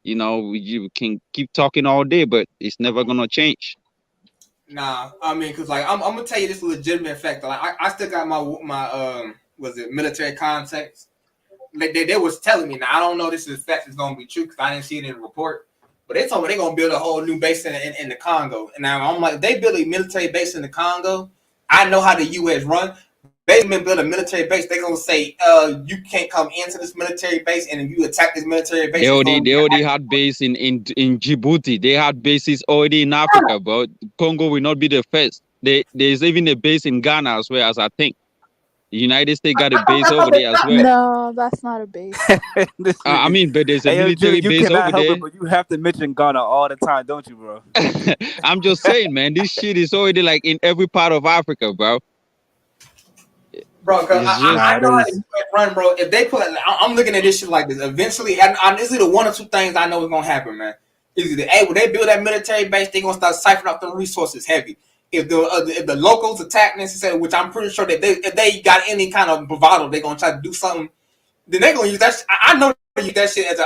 You can keep talking all day, but it's never gonna change. Nah, I mean, cause like I'm gonna tell you this legitimate fact. Like I still got my military contacts. They was telling me. Now I don't know this is fact is gonna be true because I didn't see it in the report. But they told me they're gonna build a whole new base in the Congo. And now I'm like, they build a military base in the Congo. I know how the U.S. run. They build a military base. They're gonna say, you can't come into this military base, and if you attack this military base, they already had base in Djibouti. They had bases already in Africa, but Congo will not be the first. There's even a base in Ghana as well, as I think. The United States got a base over there as well. No, that's not a base. I mean, but there's a military base over there. But you have to mention Ghana all the time, don't you, bro? I'm just saying, man, this shit is already like in every part of Africa, bro. Bro, I know how to run, bro. If they put, I'm looking at this shit like this. Eventually, and it's either one or two things I know is gonna happen, man. It's either when they build that military base, they're gonna start siphoning out the resources heavy. If the locals attack necessarily, which I'm pretty sure that if they got any kind of bravado, they're gonna try to do something. Then they're gonna use that. I know they use that shit as a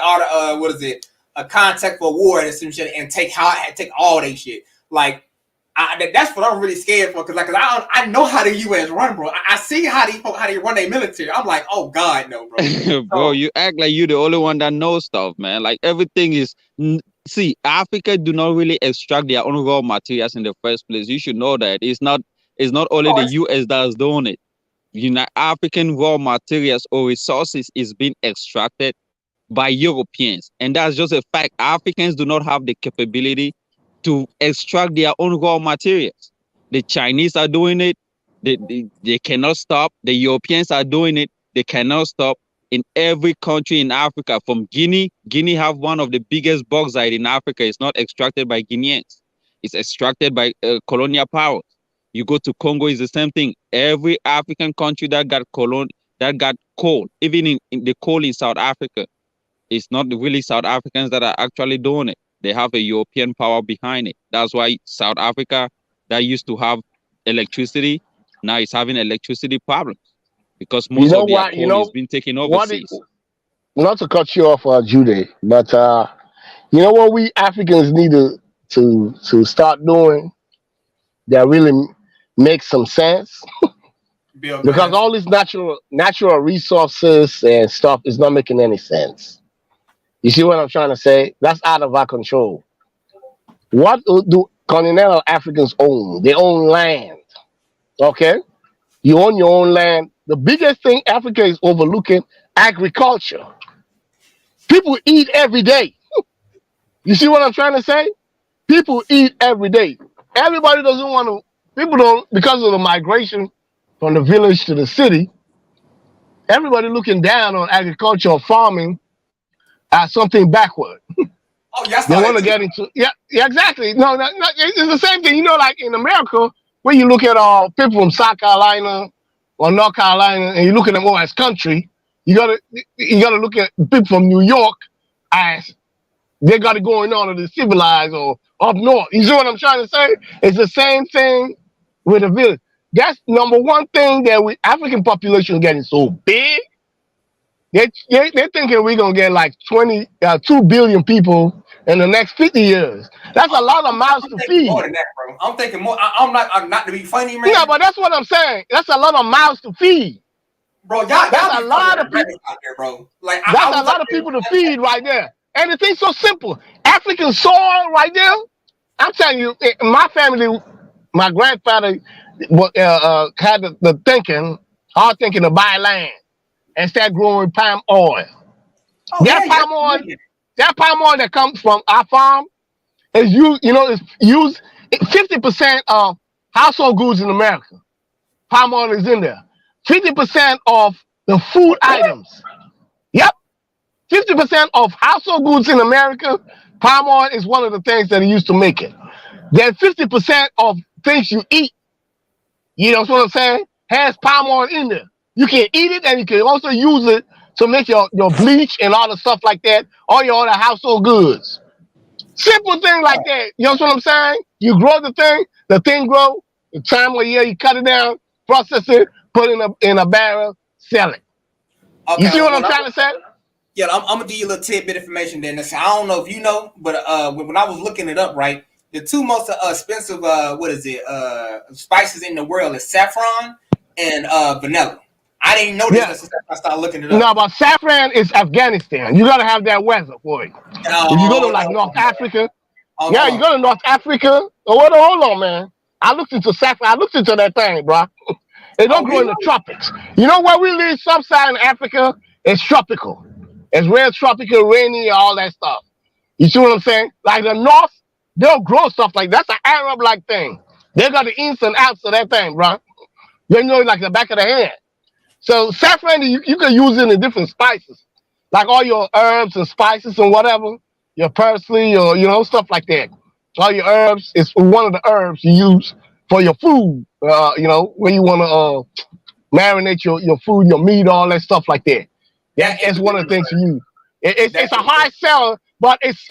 contact for war and some shit, and take all that shit. Like That's what I'm really scared for, because I know how the U.S. run, bro. I see how they run their military. I'm like, oh God, no, bro. Bro, you act like you're the only one that knows stuff, man. Like everything is. See, Africa do not really extract their own raw materials in the first place. You should know that it's not only the U.S. that's doing it. African raw materials or resources is being extracted by Europeans, and that's just a fact. Africans do not have the capability to extract their own raw materials. The Chinese are doing it. They cannot stop. The Europeans are doing it. They cannot stop. In every country in Africa, from Guinea have one of the biggest bauxite in Africa. It's not extracted by Guineans. It's extracted by colonial powers. You go to Congo, it's the same thing. Every African country that got coal, even in the coal in South Africa, it's not really South Africans that are actually doing it. They have a European power behind it. That's why South Africa, that used to have electricity, now it's having electricity problems, because most of their coal is being taken overseas. Not to cut you off, Jude, but you know what we Africans need to start doing that really makes some sense? Because all these natural resources and stuff is not making any sense. You see what I'm trying to say? That's out of our control. What do continental Africans own? They own land. Okay? You own your own land. The biggest thing Africa is overlooking, agriculture. People eat every day. You see what I'm trying to say? People eat every day. Everybody doesn't want to, people don't, because of the migration from the village to the city, everybody looking down on agriculture or farming as something backward. Oh, yes, they want to get into, yeah, exactly. No, it's the same thing. Like in America, when you look at people from South Carolina or North Carolina, and you look at them all as country, you gotta look at people from New York as they got it going on to the civilized or up north. You see what I'm trying to say? It's the same thing with the village. That's number one thing that African population is getting so big. They're thinking we're gonna get like 2 billion people in the next 50 years. That's a lot of mouths to feed. More than that, bro. I'm thinking more. I'm not to be funny, man. Yeah, but that's what I'm saying. That's a lot of mouths to feed, bro. That's a lot of people out there, bro. Like that's a lot of people to feed right there. And the thing's so simple. African soil right there. I'm telling you, my family, my grandfather had the hard thinking to buy land and start growing palm oil. Oh, that palm oil that comes from our farm is used 50% of household goods in America. Palm oil is in there. 50% of the food items. Yep. 50% of household goods in America, palm oil is one of the things that are used to make it. Then 50% of things you eat, you know what I'm saying, has palm oil in there. You can eat it, and you can also use it to make your bleach and all the stuff like that, all your other household goods. Simple thing like that. You know what I'm saying? You grow the thing grow. The time of year you cut it down, process it, put it in a barrel, sell it. Okay, you see what I'm trying to say? Yeah, I'm gonna give you a little tidbit information then. I don't know if you know, but when I was looking it up, right, the two most expensive spices in the world is saffron and vanilla. I didn't know this until I started looking it up. No, but saffron is Afghanistan. You gotta have that weather for it. If you go to like North Africa, you go to North Africa. Hold on, man. I looked into saffron. I looked into that thing, bro. It don't grow in the tropics. You know where we live, sub-Saharan Africa, it's tropical. It's real tropical, rainy, all that stuff. You see what I'm saying? Like the North, they'll grow stuff like that. That's an Arab-like thing. They got the ins and outs of that thing, bro. You know, like the back of the hand. So saffron, you can use it in different spices, like all your herbs and spices and whatever, your parsley or stuff like that. All your herbs is one of the herbs you use for your food. When you want to marinate your food, your meat, all that stuff like that. That's one of the things you use. It's a high seller, but it's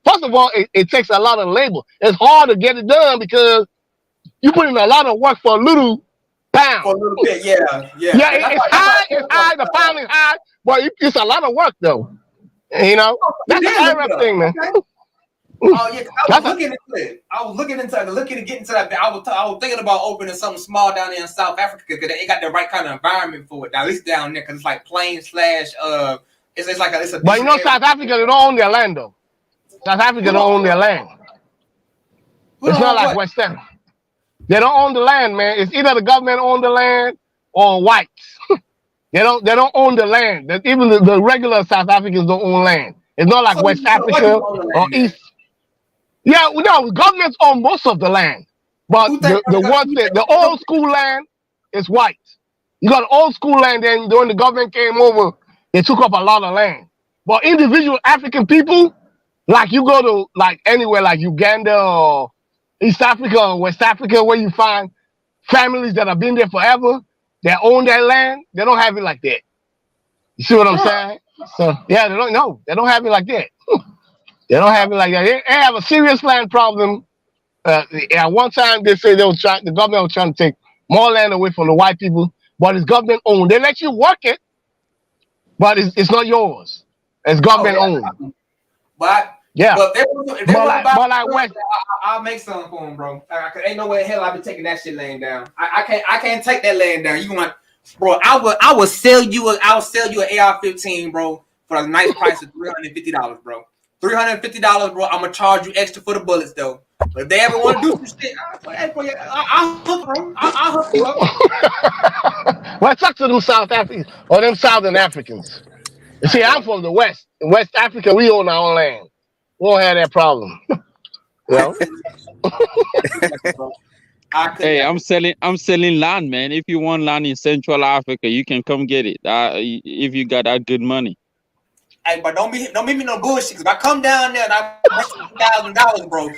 first of all it takes a lot of labor. It's hard to get it done because you put in a lot of work for a little pound. For a little bit, yeah. It's high. The pound is high, but it's a lot of work though. That's an Arab thing, man. Oh yeah, I was looking into it. I was looking into to get into that. I was thinking about opening something small down there in South Africa because they got the right kind of environment for it. Now, at least down there, because it's like plain slash. It's like it's a. But you know, South Africa, they don't own their land though. South Africa don't own their land. It's not like West Africa. They don't own the land, man. It's either the government own the land or whites. They don't own the land. Even the regular South Africans don't own land. It's not like West Africa or East. Yeah, no, governments own most of the land, but the old school land is white. You got old school land. Then when the government came over, they took up a lot of land. But individual African people, like you go to like anywhere like Uganda or East Africa or West Africa, where you find families that have been there forever, they own that land. They don't have it like that. You see what I'm saying? So yeah, they don't have it like that. They don't have it like that. They have a serious land problem. At one time, they say the government was trying to take more land away from the white people, but it's government owned. They let you work it, but it's not yours. It's government owned. But yeah, but if they like West, I'll make something for them, bro. Ain't no way in hell I'll be taking that shit laying down. I can't take that laying down. You want, bro? I will sell you an AR-15, bro, for a nice price of $350, bro. $350, bro. I'm gonna charge you extra for the bullets, though. But if they ever want to do some shit, I'll hook, bro. I'll hook you up. Well, talk to them South Africans or them Southern Africans. You see, I'm from the West. In West Africa, we own our own land. We don't have that problem. You know? Hey, I'm selling land, man. If you want land in Central Africa, you can come get it. If you got that good money. Hey, but don't meet me no bullshit. Cause if I come down there and I $1,000, bro, you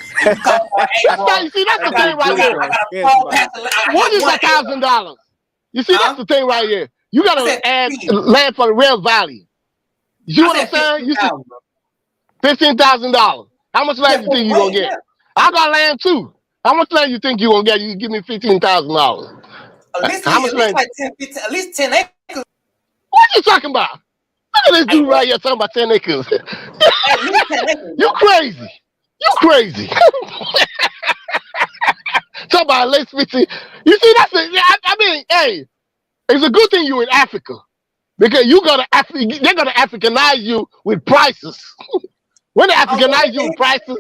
see, that's the thing right here. What is $1,000? You see, that's the thing right here. You gotta add land for the real value. You see what I'm saying? You see, $15,000. How much land you think you gonna get? I got land too. How much land you think you gonna get? You give me $15,000. How much land? At least 10 acres. What are you talking about? Look at this dude right here talking about 10 acres. You crazy. You crazy. Talk about at least 15. You see, that's it. I mean, hey, it's a good thing you in Africa. Because they're gonna Africanize you with prices. When they Africanize you with prices,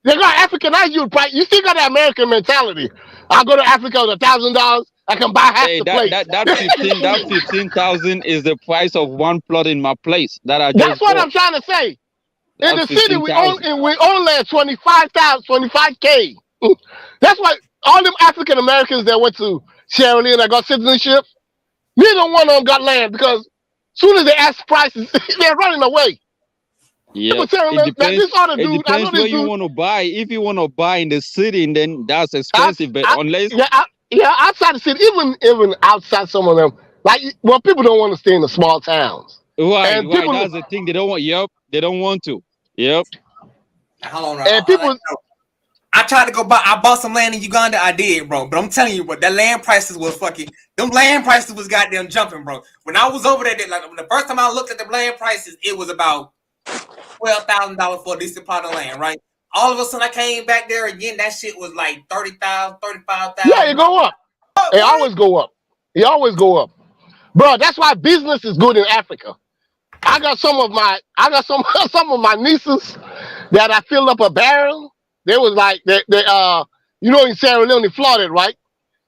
they're gonna Africanize you with prices. You still got the American mentality. I'll go to Africa with $1,000. I can buy half the place. That 15,000 is the price of one plot in my place. That's what I'm trying to say. In the city, we own land 25K. That's why all them African Americans that went to Sierra Leone that got citizenship, neither one of them got land because as soon as they ask prices, they're running away. Yeah, it depends where you want to buy. If you want to buy in the city, then that's expensive. Outside the city, even outside some of them, people don't want to stay in the small towns. Right. That's the thing. They don't want. Yep, they don't want to. Yep. Hold on. And people. I tried to I bought some land in Uganda. I did, bro. But I'm telling you, bro, that land prices was them land prices was goddamn jumping, bro. When I was over there, the first time I looked at the land prices, it was about $12,000 for a decent plot of land, right? All of a sudden, I came back there again. That shit was like $30,000, $35,000. Yeah, it go up. It always go up. It always go up, bro. That's why business is good in Africa. I got some of my nieces that I filled up a barrel. They was like in Sierra Leone, they flooded, right?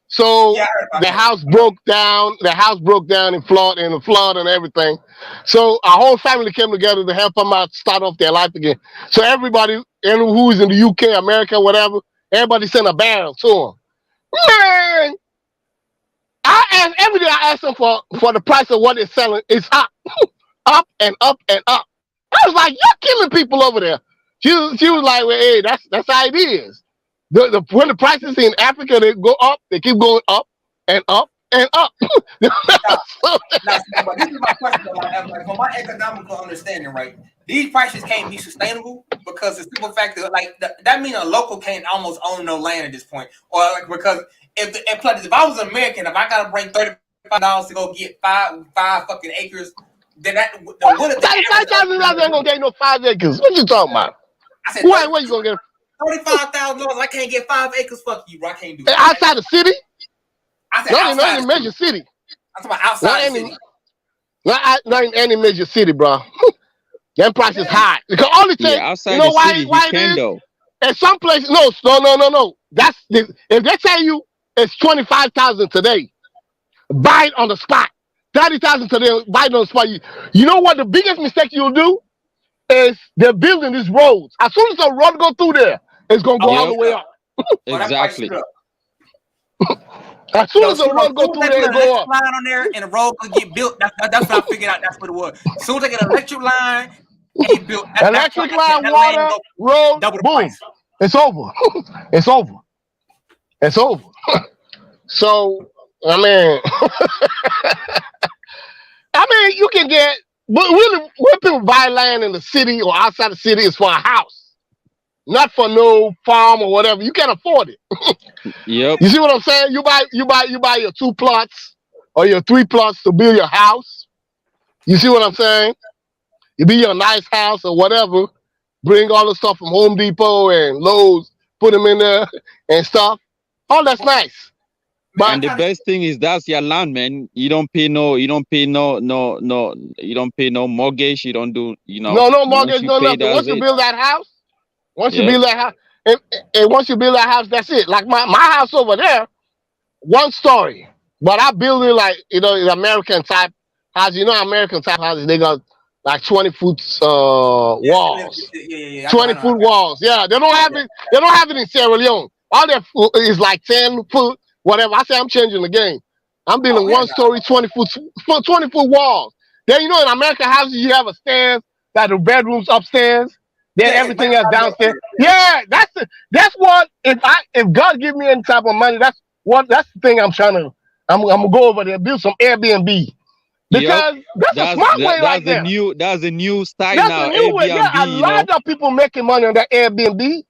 So the house broke down. The house broke down and flood and everything. So our whole family came together to help them out, start off their life again. So everybody, who's in the UK, America, whatever, everybody sent a barrel to them. Man, every day I ask them for the price of what they're selling. It's up, up and up and up. I was like, you're killing people over there. She was like, well, hey, that's how it is. When the prices in Africa, they go up, they keep going up and up and up. This is my question, like, from my economical understanding, right? These prices can't be sustainable because the simple fact that means a local can't almost own no land at this point, or because if I was an American, if I gotta bring $35 to go get five fucking acres, then $35,000 ain't gonna get no 5 acres. What you talking about? I said, where you gonna get $35,000? I can't get 5 acres. Fuck you, bro. I can't do it. Outside the city? I said Not in a major city. I'm talking about outside the city. Not in any major city, bro. That price is high. Because only take, outside you know the why, city, why you can though. In some places, no. That's if they tell you it's 25,000 today, buy it on the spot. 30,000 today, buy it on the spot. You know what the biggest mistake you'll do is they're building these roads. As soon as the road go through there, it's gonna go all the way up. Exactly. As soon as the road go through there, go up. Line on there and the road could get built. That's what I figured out. That's what it was. As soon as they get an electric line, and built electric line, water, road, boom. It's over. It's over. It's over. So I mean, you can get, but really, when people buy land in the city or outside the city, is for a house, not for no farm or whatever. You can't afford it. Yep. You see what I'm saying? You buy your 2 plots or your 3 plots to build your house. You see what I'm saying? You build your nice house or whatever. Bring all the stuff from Home Depot and Lowe's, put them in there and stuff. Oh, that's nice. But and the best thing is that's your land, man. You don't pay no mortgage. You don't do, no mortgage, no nothing. Once you build that house, and once you build that house, that's it. Like my house over there, 1 story, but I build it like the American type house. American type houses, they got like 20-foot walls, 20-foot walls. Yeah, they don't have it. They don't have it in Sierra Leone. All their is like 10 foot. Whatever. I say I'm changing the game. I'm building 1 story, 20-foot walls. Then in American houses you have a stairs, that the bedrooms upstairs, then everything else downstairs. Yeah, that's what if God give me any type of money, that's the thing I'm gonna go over there, build some Airbnb. Because that's a smart way right there. That's a new style now. That's a new way. Yeah, a lot of people making money on that Airbnb.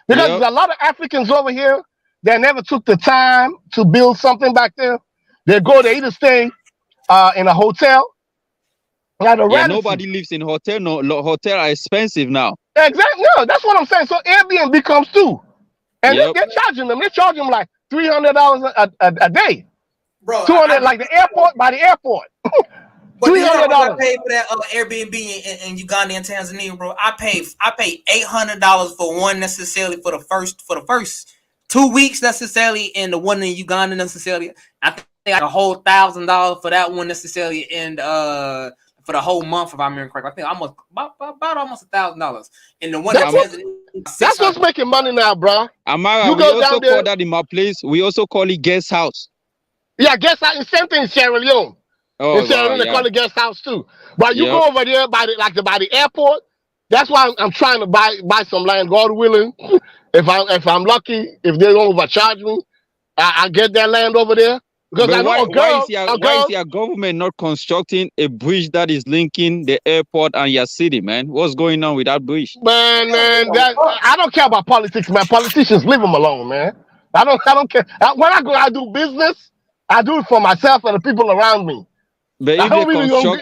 Because there's a lot of Africans over here that never took the time to build something back there. They either stay in a hotel. Nobody lives in hotel. No, hotel are expensive now. Exactly. No, that's what I'm saying. So Airbnb comes too, and they're charging them. They're charging them like $300 a day, bro. 200 like the airport by the airport. $300. I paid for that Airbnb in Uganda and Tanzania, bro. I paid $800 for one necessarily for the first 2 weeks necessarily, and the one in Uganda necessarily. I think like a whole $1,000 for that one necessarily, and for the whole month, if I remember correctly. I think almost $1,000. And the one that's what's making money now, bro. Amara, we also call that in my place. We also call it guest house. Yeah, guest house. The same thing in Sierra Leone. In Sierra Leone, they call it guest house too. But you go over there by the airport. That's why I'm trying to buy some land, God willing. If I'm lucky, if they don't overcharge me, I get that land over there. Because why is your government not constructing a bridge that is linking the airport and your city, man? What's going on with that bridge? Man, I don't care about politics, man. Politicians, leave them alone, man. I don't care. When I do business, I do it for myself and the people around me. But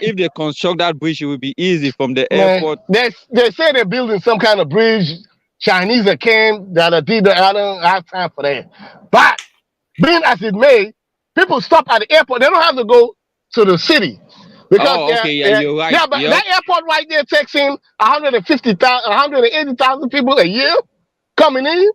if they construct that bridge, it will be easy from the airport. They say they're building some kind of bridge. Chinese that came that did that. I don't have time for that. But being as it may, people stop at the airport. They don't have to go to the city because you're right. Yeah, but that airport right there takes in 180,000 people a year coming in.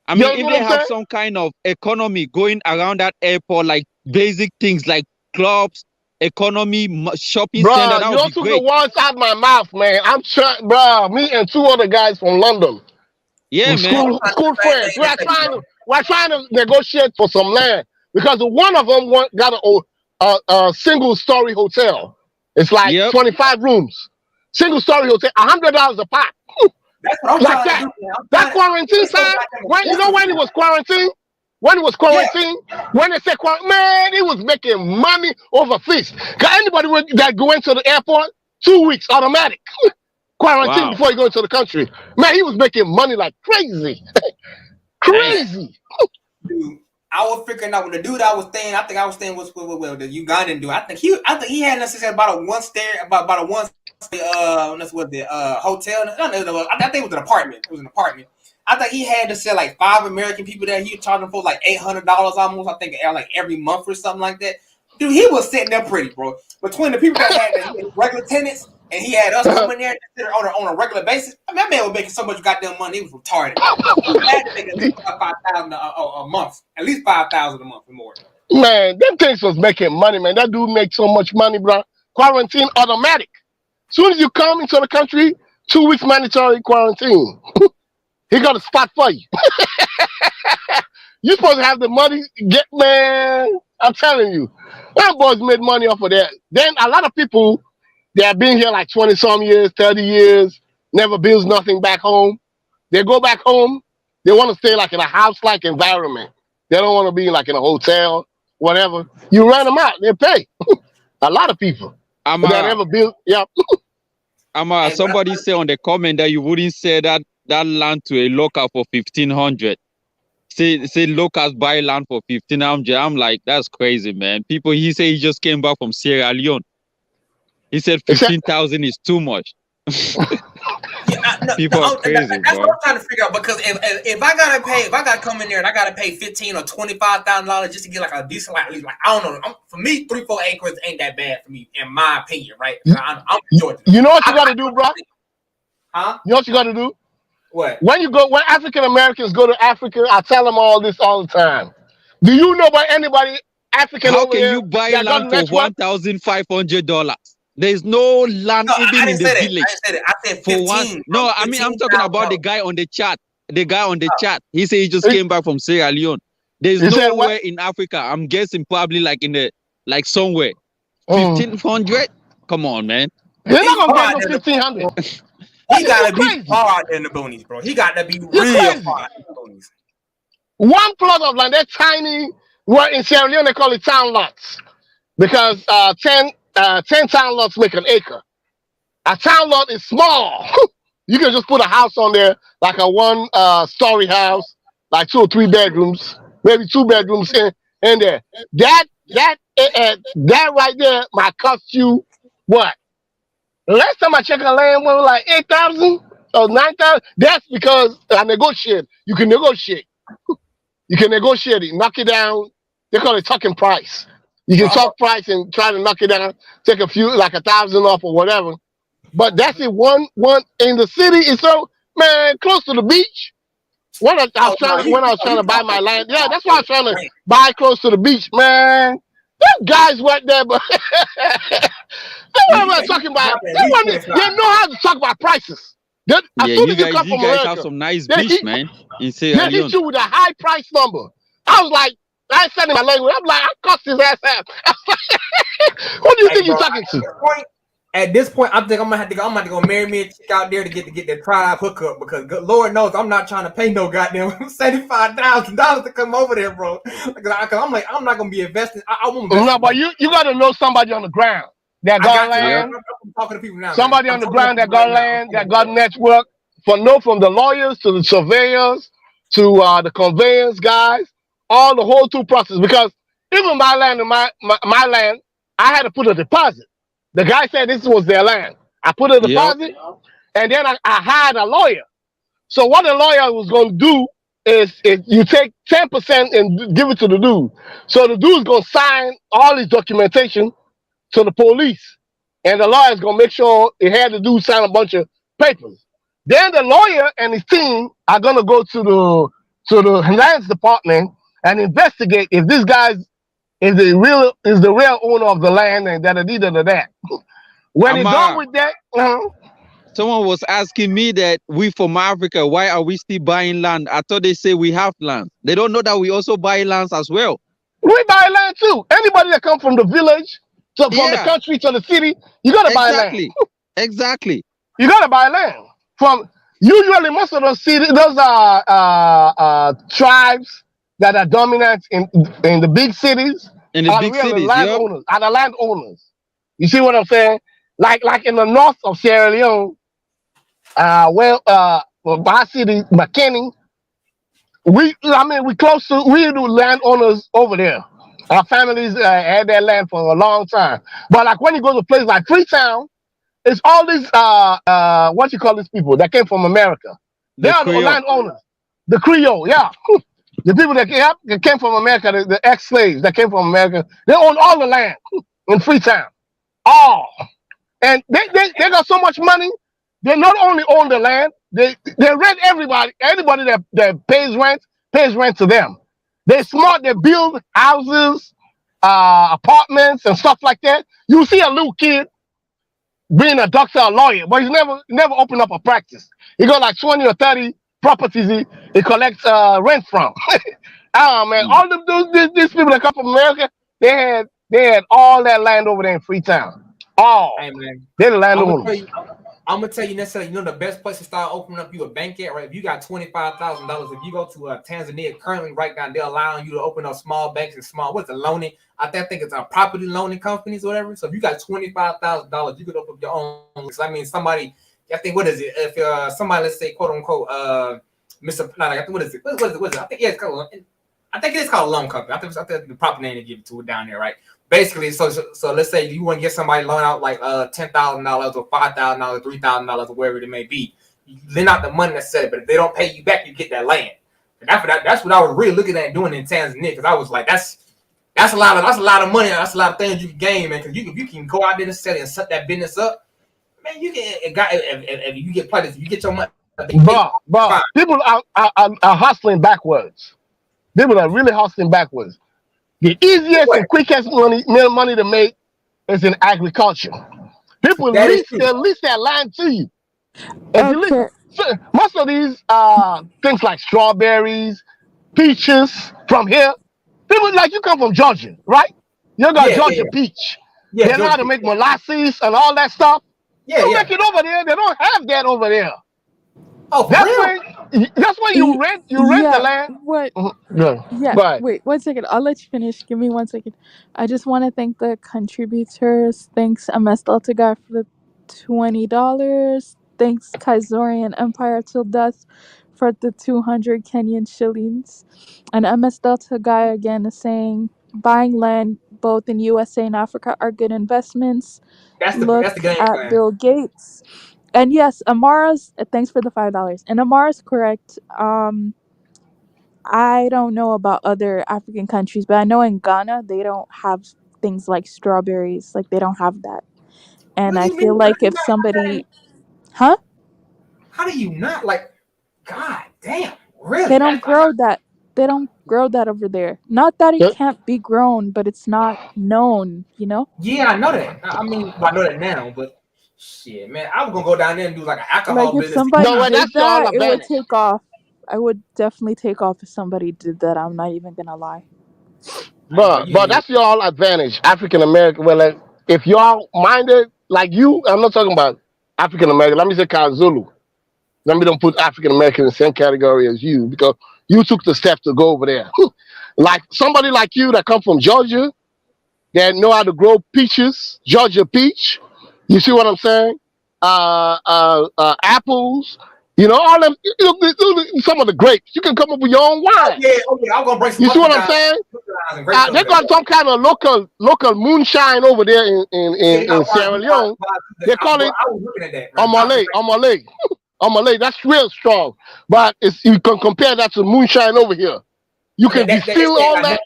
I mean, if they have some kind of economy going around that airport, like basic things like clubs, economy, shopping center, that would be great. You took the words out of my mouth, man. I'm trying, bro. Me and 2 other guys from London. Yeah, man. School friends. We're trying to negotiate for some land because one of them got a single-story hotel. It's like 25 rooms. Single-story hotel, $100 a pop. That's what I'm like that. That quarantine time. When he was quarantined. When he was quarantined, when they said man, he was making money over fish. Cause anybody that go into the airport, 2 weeks automatic quarantine before you go into the country. Man, he was making money like crazy, crazy. Dude, I was figuring out with the dude I think I was staying with the Ugandan dude. I think he had necessarily about a 1 That's what the hotel. I think it was an apartment. It was an apartment. I think he had to sell like 5 American people there. He was charging for like $800 almost. I think like every month or something like that. Dude, he was sitting there pretty, bro. Between the people that had regular tenants and he had us coming there on a regular basis. I mean, that man was making so much goddamn money. He was retarded. He had to make at least $5,000 a month. At least $5,000 a month or more. Man, them things was making money, man. That dude makes so much money, bro. Quarantine automatic. Soon as you come into the country, 2 weeks mandatory quarantine. He got a spot for you. You supposed to have the money. Man, I'm telling you. Them boys made money off of that. Then a lot of people, they have been here like 20-some years, 30 years, never builds nothing back home. They go back home, they want to stay like in a house-like environment. They don't want to be like in a hotel, whatever. You rent them out, they pay. A lot of people that never built. Yep. Somebody say on the comment that you wouldn't say that land to a local for 1,500. Say locals buy land for 1,500. I'm like, that's crazy, man. He said he just came back from Sierra Leone. He said 15,000 is too much. People are crazy, that's what I'm trying to figure out, because if I gotta come in there and I gotta pay $15,000 or $25,000 just to get like a decent, like I don't know. For me, 3-4 acres ain't that bad for me, in my opinion, right? I'm Georgia. You know what you gotta do, bro? Huh? You know what you gotta do? What? When African Americans go to Africa, I tell them all this all the time. Do you know about anybody African? How can you buy land for $1,500? There's no land even in the village. I said 15. No, I mean, I'm talking about the guy on the chat. The guy on the chat. He said he just came back from Sierra Leone. There's nowhere in Africa. I'm guessing probably like somewhere. 1,500? Come on, man. You're not gonna get no 1,500. He gotta be far in the boonies, bro. He gotta be real far in the boonies. One plot of land, that tiny. Well, in Sierra Leone they call it town lots, because 10 town lots make an acre. A town lot is small. You can just put a house on there, like a 1-story house, like 2 or 3 bedrooms, maybe 2 bedrooms in there. That right there might cost you what? Last time I checked a land was like 8,000 or 9,000. That's because I negotiate. You can negotiate. You can negotiate it, knock it down. They call it talking price. You can talk price and try to knock it down, take a few, like 1,000 off or whatever. But that's it. One in the city is so, man, close to the beach. When I was trying to buy my land, yeah, that's why I was trying to buy close to the beach, man. Them guys went there, but they were talking about. They know how to talk about prices. You guys have some nice beach, man. In Sierra Leone. They hit you with a high price number. I was like, I said in my language, I'm like, I cussed his ass out. Who do you think you're talking to? At this point, I think I'm gonna have to go marry me a chick out there to get the tribe hookup, because Lord knows I'm not trying to pay no goddamn $75,000 to come over there, bro. Because I'm like, I'm not gonna be investing. I won't. No, but you gotta know somebody on the ground that got land. I'm talking to people now. Somebody on the ground that got land, that got network. From the lawyers to the surveyors to the conveyance guys, all the whole two process. Because even my land and my land, I had to put a deposit. The guy said this was their land. I put a deposit, and then I hired a lawyer. So what the lawyer was going to do is you take 10% and give it to the dude. So the dude's going to sign all his documentation to the police, and the lawyer's going to make sure he had the dude sign a bunch of papers. Then the lawyer and his team are going to go to the lands department and investigate if this guy is the real owner of the land and that. When it's done with that, someone was asking me that we from Africa, why are we still buying land? I thought they say we have land. They don't know that we also buy lands as well. We buy land too. Anybody that come from the village, from the country to the city, you gotta buy land. Exactly. You gotta buy land. From usually most of those cities, those are tribes that are dominant in the big cities. In the big cities, are the landowners. You see what I'm saying? Like in the north of Sierra Leone, my city, McKinney, we do landowners over there. Our families had that land for a long time. But like when you go to a place like Freetown, it's all these what you call these people that came from America. They are the landowners. The Creole, yeah. The people that came from America, the ex-slaves that came from America, they own all the land in Freetown. All. And they got so much money, they not only own the land, they rent anybody that pays rent to them. They're smart, they build houses, apartments and stuff like that. You see a little kid being a doctor or lawyer, but he's never opened up a practice. He got like 20 or 30 properties he collects rent from. Man, all these people that come from America, they had all that land over there in Freetown. All. Hey, man. They're the landowners. I'm gonna tell you necessarily, the best place to start opening up you a bank at, right? If you got $25,000, if you go to Tanzania currently right now, they're allowing you to open up small banks and what's the loaning? I think it's property loaning companies or whatever. So if you got $25,000, you could open up your own. So I mean, somebody, I think, what is it? If somebody, let's say, quote unquote, Mr. I think, what is it? What is it? I think it's called. I think it's called a loan company. I think the proper name to give it to it down there, right? Basically, so let's say you want to get somebody loan out like $10,000 or $5,000, $3,000 or wherever it may be. You lend out the money necessarily, but if they don't pay you back, you get that land. And that's what I was really looking at doing in Tanzania, because I was like, that's a lot of money. That's a lot of things you can gain, man. Because you can go out there necessarily and set that business up, man. You can if you get players, if you get your money. But people are hustling backwards. People are really hustling backwards. The easiest and quickest money to make is in agriculture. People lease their land to you. And most of these things like strawberries, peaches from here. People like you come from Georgia, right? You got Georgia peach. Yeah, they know how to make molasses and all that stuff. You make it over there. They don't have that over there. Oh, that's why you rent the land. What? Wait 1 second. I'll let you finish. Give me 1 second. I just want to thank the contributors. Thanks MS Delta Guy for the $20. Thanks Kaizorian Empire Till Death for the 200 Kenyan shillings. And MS Delta Guy again is saying buying land both in USA and Africa are good investments. That's the game plan. Bill Gates. And yes, Amara's, thanks for the $5. And Amara's correct. I don't know about other African countries, but I know in Ghana, they don't have things like strawberries. Like, they don't have that. And I feel like if somebody... Huh? How do you not? Like, God damn. Really? They don't grow that. They don't grow that over there. Not that it can't be grown, but it's not known, you know? Yeah, I know that. I mean, I know that now, but... Shit, man, I was gonna go down there and do like an alcohol business. If somebody did that, it would take off. I would definitely take off if somebody did that. I'm not even gonna lie. But that's your advantage, African American. Well, like, if y'all minded like you, I'm not talking about African American. Let me say KwaZulu. Let me don't put African American in the same category as you, because you took the step to go over there. Like somebody like you that come from Georgia, that know how to grow peaches, Georgia peach. You see what I'm saying? Apples, all them. Some of the grapes. You can come up with your own wine. I'm gonna bring some. You see what I'm saying? They got some kind of local moonshine over there in Sierra Leone. They call it Omalé. That's real strong. But you can compare that to moonshine over here. You can distill all that.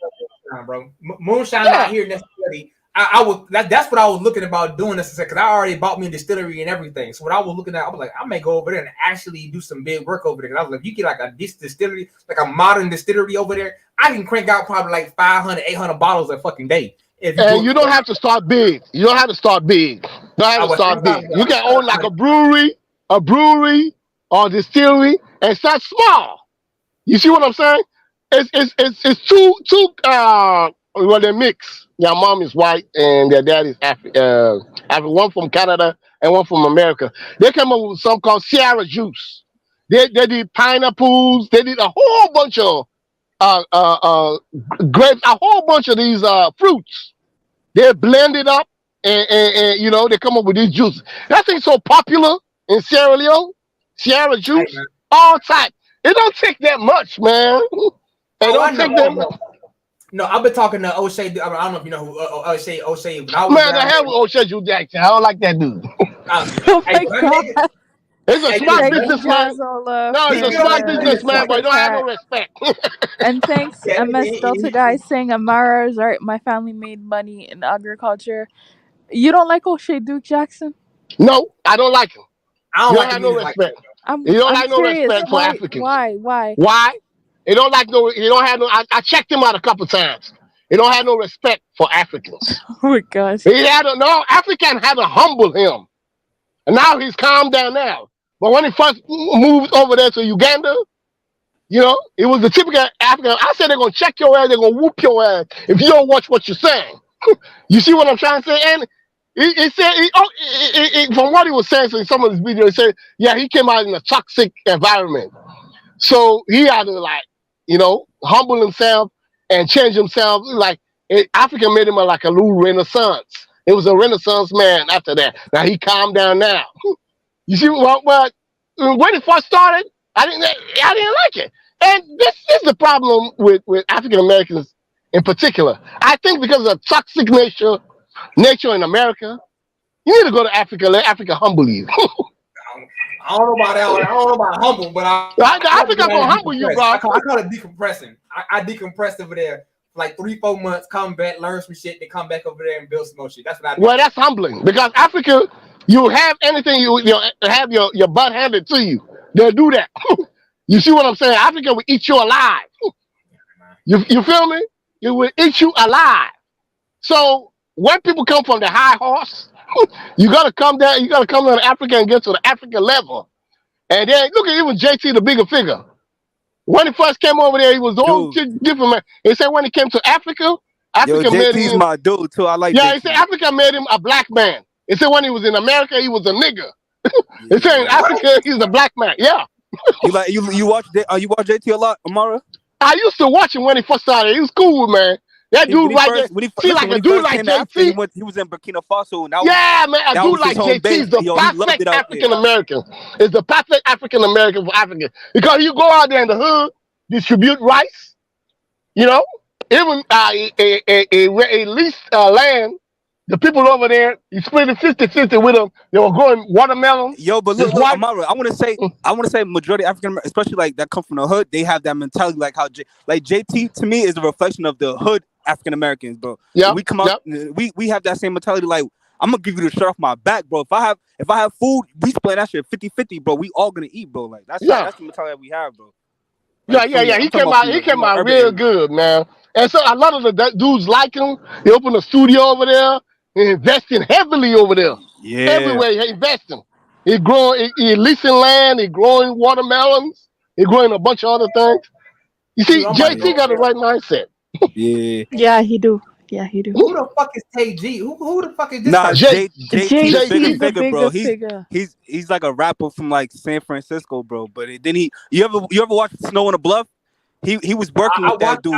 Bro, moonshine out here necessarily. That's what I was looking about doing this, because I already bought me a distillery and everything. So what I was looking at, I was like, I may go over there and actually do some big work over there. I was like, you get like a distillery, like a modern distillery over there, I can crank out probably like 500, 800 bottles a fucking day. And you don't have to start big. You don't have to start big. You can own like a brewery or distillery and start small. You see what I'm saying? It's two they mix. Their mom is white and their dad is African. One from Canada and one from America. They came up with something called Sierra Juice. They did pineapples. They did a whole bunch of grapes, a whole bunch of these fruits. They blend it up and they come up with these juices. That thing's so popular in Sierra Leone. Sierra Juice, all type. It don't take that much, man. It don't take that much. No, I've been talking to O'Shea. I don't know if you know who O'Shea. But I was Man, the hell with O'Shea Jackson. I don't like that dude. Oh my god. He's a smart Thank you, businessman. Jazzola, No, he's a for smart the businessman, but he don't have no super respect. And thanks, MS Delta guy, saying Amara is right. My family made money in agriculture. You don't like O'Shea Duke Jackson? No, I don't like him. I don't You like don't have him no either, like respect. I'm You don't have no curious. respect for Africans. Why? Why? You don't like no. You don't have no. I checked him out a couple times. He don't have no respect for Africans. Oh my gosh. He had no African had to humble him, and now he's calmed down now. But when he first moved over there to Uganda, you know, it was the typical African. I said they're gonna check your ass. They're gonna whoop your ass if you don't watch what you're saying. You see what I'm trying to say? And he said, from what he was saying in some of his videos, he said, yeah, he came out in a toxic environment. So he had to, like, you know, humble himself and change himself. Like, Africa made him like a little renaissance. It was a renaissance man after that. Now he calmed down now. You see what when it first started, I didn't like it. And this is the problem with African Americans in particular. I think because of the toxic nature in America, you need to go to Africa, let Africa humble you. I don't know about that. I don't know about humble, but Africa gonna humble you, bro. I call it decompressing. I decompressed over there for like 3-4 months, come back, learn some shit, then come back over there and build some more shit. That's what I do. Well, that's humbling because Africa, you have anything you have your butt handed to you. They'll do that. You see what I'm saying? Africa will eat you alive. You feel me? It will eat you alive. So when people come from the high horse, you gotta come down. You gotta come down to Africa and get to the African level. And then look at even JT, the bigger figure. When he first came over there, he was all different man. He said when he came to Africa made JT's him my dude too. I like. Yeah, JT. he said Africa made him a black man. He said when he was in America, he was a nigger. He said in Africa, he's a black man. Yeah. you watch JT a lot, Amara? I used to watch him when he first started. He was cool, man. That dude right there. See, like a dude like JT. He was in Burkina Faso. And yeah, man. A dude like JT is the perfect African American. Is the perfect African American for Africa. Because you go out there in the hood, distribute rice, you know, even a leased land. The people over there, you split it 50-50 with them. They were growing watermelon. Yo, but look, Amara, I want to say majority African, especially like that come from the hood, they have that mentality like how JT to me is a reflection of the hood African Americans, bro. Yeah, we come out, we have that same mentality. Like I'm gonna give you the shirt off my back, bro. If I have food, we split that shit 50-50, bro. We all gonna eat, bro. Like that's the mentality that we have, bro. Like, yeah. He came out real good, man. And so a lot of the dudes like him. He opened a studio over there. Investing heavily over there. Yeah. Everywhere he investing. He growing, he leasing land, he growing watermelons, he growing a bunch of other things. You see, JT got the right mindset. Yeah. Yeah, he do. Yeah, he do. Who the fuck is KG? Who the fuck is this? Nah, JT's the bigger, bro. He's like a rapper from like San Francisco, bro. But then you ever watch Snow on the Bluff? He was working with that dude.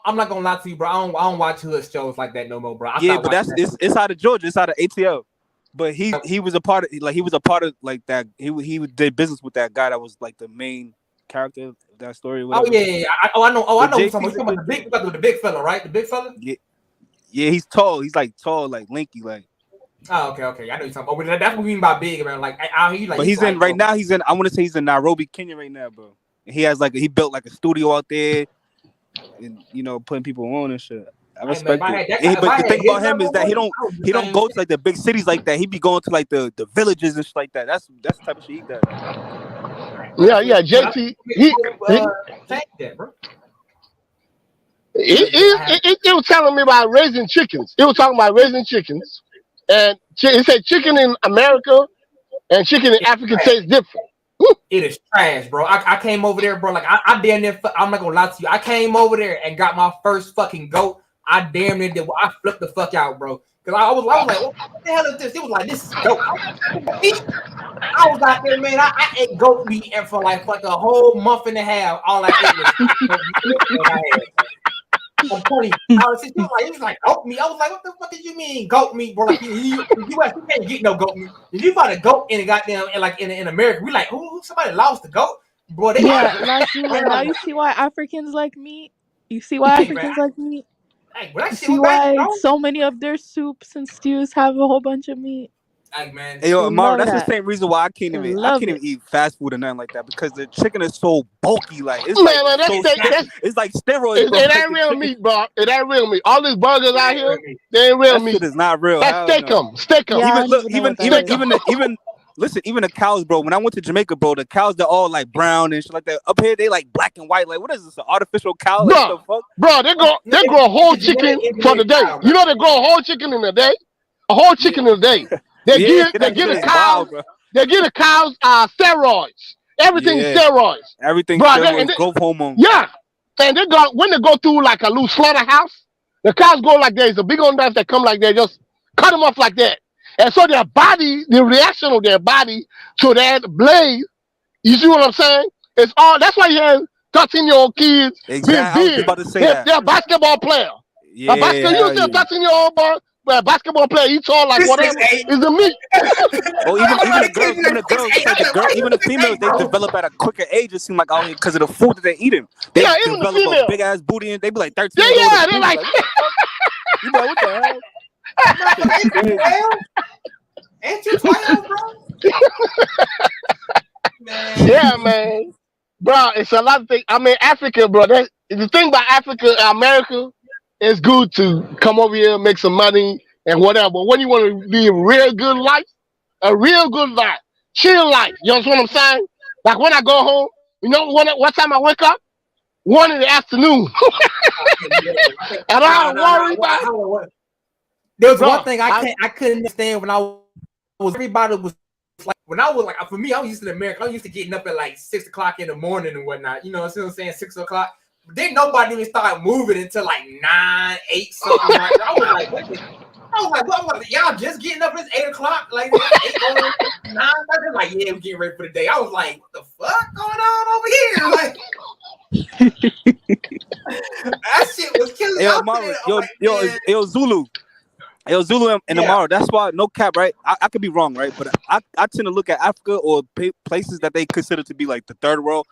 I'm not gonna lie to you, bro. I don't watch hood shows like that no more, bro. But it's out of Georgia. It's out of ATL. But he was a part of like that. He did business with that guy that was like the main character of that story. Oh yeah. I know. You're talking about the big fella, right? The big fella. Yeah. He's tall. He's like tall, like lanky, like. Oh, okay. I know you're talking about. That's what we mean by big, man. Like out here, like. But he's in right now. I want to say he's in Nairobi, Kenya, right now, bro. He has he built like a studio out there, and putting people on and shit. I respect it. But the thing about him is that he don't go to like the big cities like that. He be going to like the villages and shit like that. That's the type of shit he does. Yeah. JT, he was telling me about raising chickens. He was talking about raising chickens, and he said chicken in America and chicken in Africa tastes different. It is trash, bro. I came over there, bro. Like I damn near. I'm not gonna lie to you. I came over there and got my first fucking goat. I damn near did. I flipped the fuck out, bro. Cause I was like, what the hell is this? It was like, this is goat. I was out there, man. I ate goat meat and for like a whole month and a half. All I ate was. I'm funny. It was like goat meat. I was like, what the fuck did you mean goat meat, bro? Like, you can't get no goat meat. If you find a goat in a goddamn in America, we like, who somebody lost the goat, bro? Now you see why Africans like meat. You see why Hey, Africans like meat? Hey, but that You shit see was back, why bro. so many of their soups and stews have a whole bunch of meat? Hey, man. Hey, yo, Amara, Love that's the that. same reason why I can't Love even it. eat fast food or nothing like that, because the chicken is so bulky. Like it's Man, like that's it's like steroids, bro. it Like ain't the real chicken, meat, bro. It ain't real meat. All these burgers out here, meat. they ain't real that shit meat. is not real. That's Hell steak no. 'em. Steak 'em. Yeah, I Even don't look, even know what that is. even listen, even the cows, bro. When I went to Jamaica, bro, the cows they're all like brown and shit like that. Up here, they like black and white. Like, what is this? An artificial cow? Like, what the fuck? Bro, they grow a whole chicken for the day. You know they grow a whole chicken in a day? A whole chicken in a day. They Yeah, give that shit the is cows wild, bro. they give the cows steroids. Everything is Yeah, steroids. everything Bro, steroids, growth hormone. yeah. And when they go through like a little slaughterhouse, the cows go like there's a big old knife that come like that, just cut them off like that. And so their body, the reaction of their body to that blade, you see what I'm saying? It's all that's why you have 13-year-old kids Exactly. being I was just big. about to say that. They're a basketball player. Yeah, You see a 13-year-old boy, but a basketball player eats all like whatever is the meat. Oh, even the females, they develop at a quicker age. It seems like out here because of the food that they're eating. They even the develop a female. big ass booty, and they be like 13 Yeah, years old. yeah, they're like, what the fuck? You be like, what the hell? Ain't you 12, bro? Man. yeah, man. Bro, it's a lot of things. I mean, Africa, bro. The thing about Africa, America, it's good to come over here, make some money and whatever. But when you want to live a real good life, chill life, you know what I'm saying? Like when I go home, you know what time I wake up? 1 in the afternoon. I don't have to worry about it. There was one thing I couldn't understand when I was everybody was like when I was like for me, I was used to America. I was used to getting up at like 6 o'clock in the morning and whatnot. You know what I'm saying? 6 o'clock. But then nobody even started moving until like 9, 8 something. Like I was like, what? Y'all just getting up? It's 8 o'clock. Like 8 9. They're like, yeah, we're getting ready for the day. I was like, what the fuck going on over here? Like. That shit was killing me. Yo, Zulu. Yo, Zulu and Amaro, that's why, no cap, right? I could be wrong, right? But I tend to look at Africa or places that they consider to be like the third world.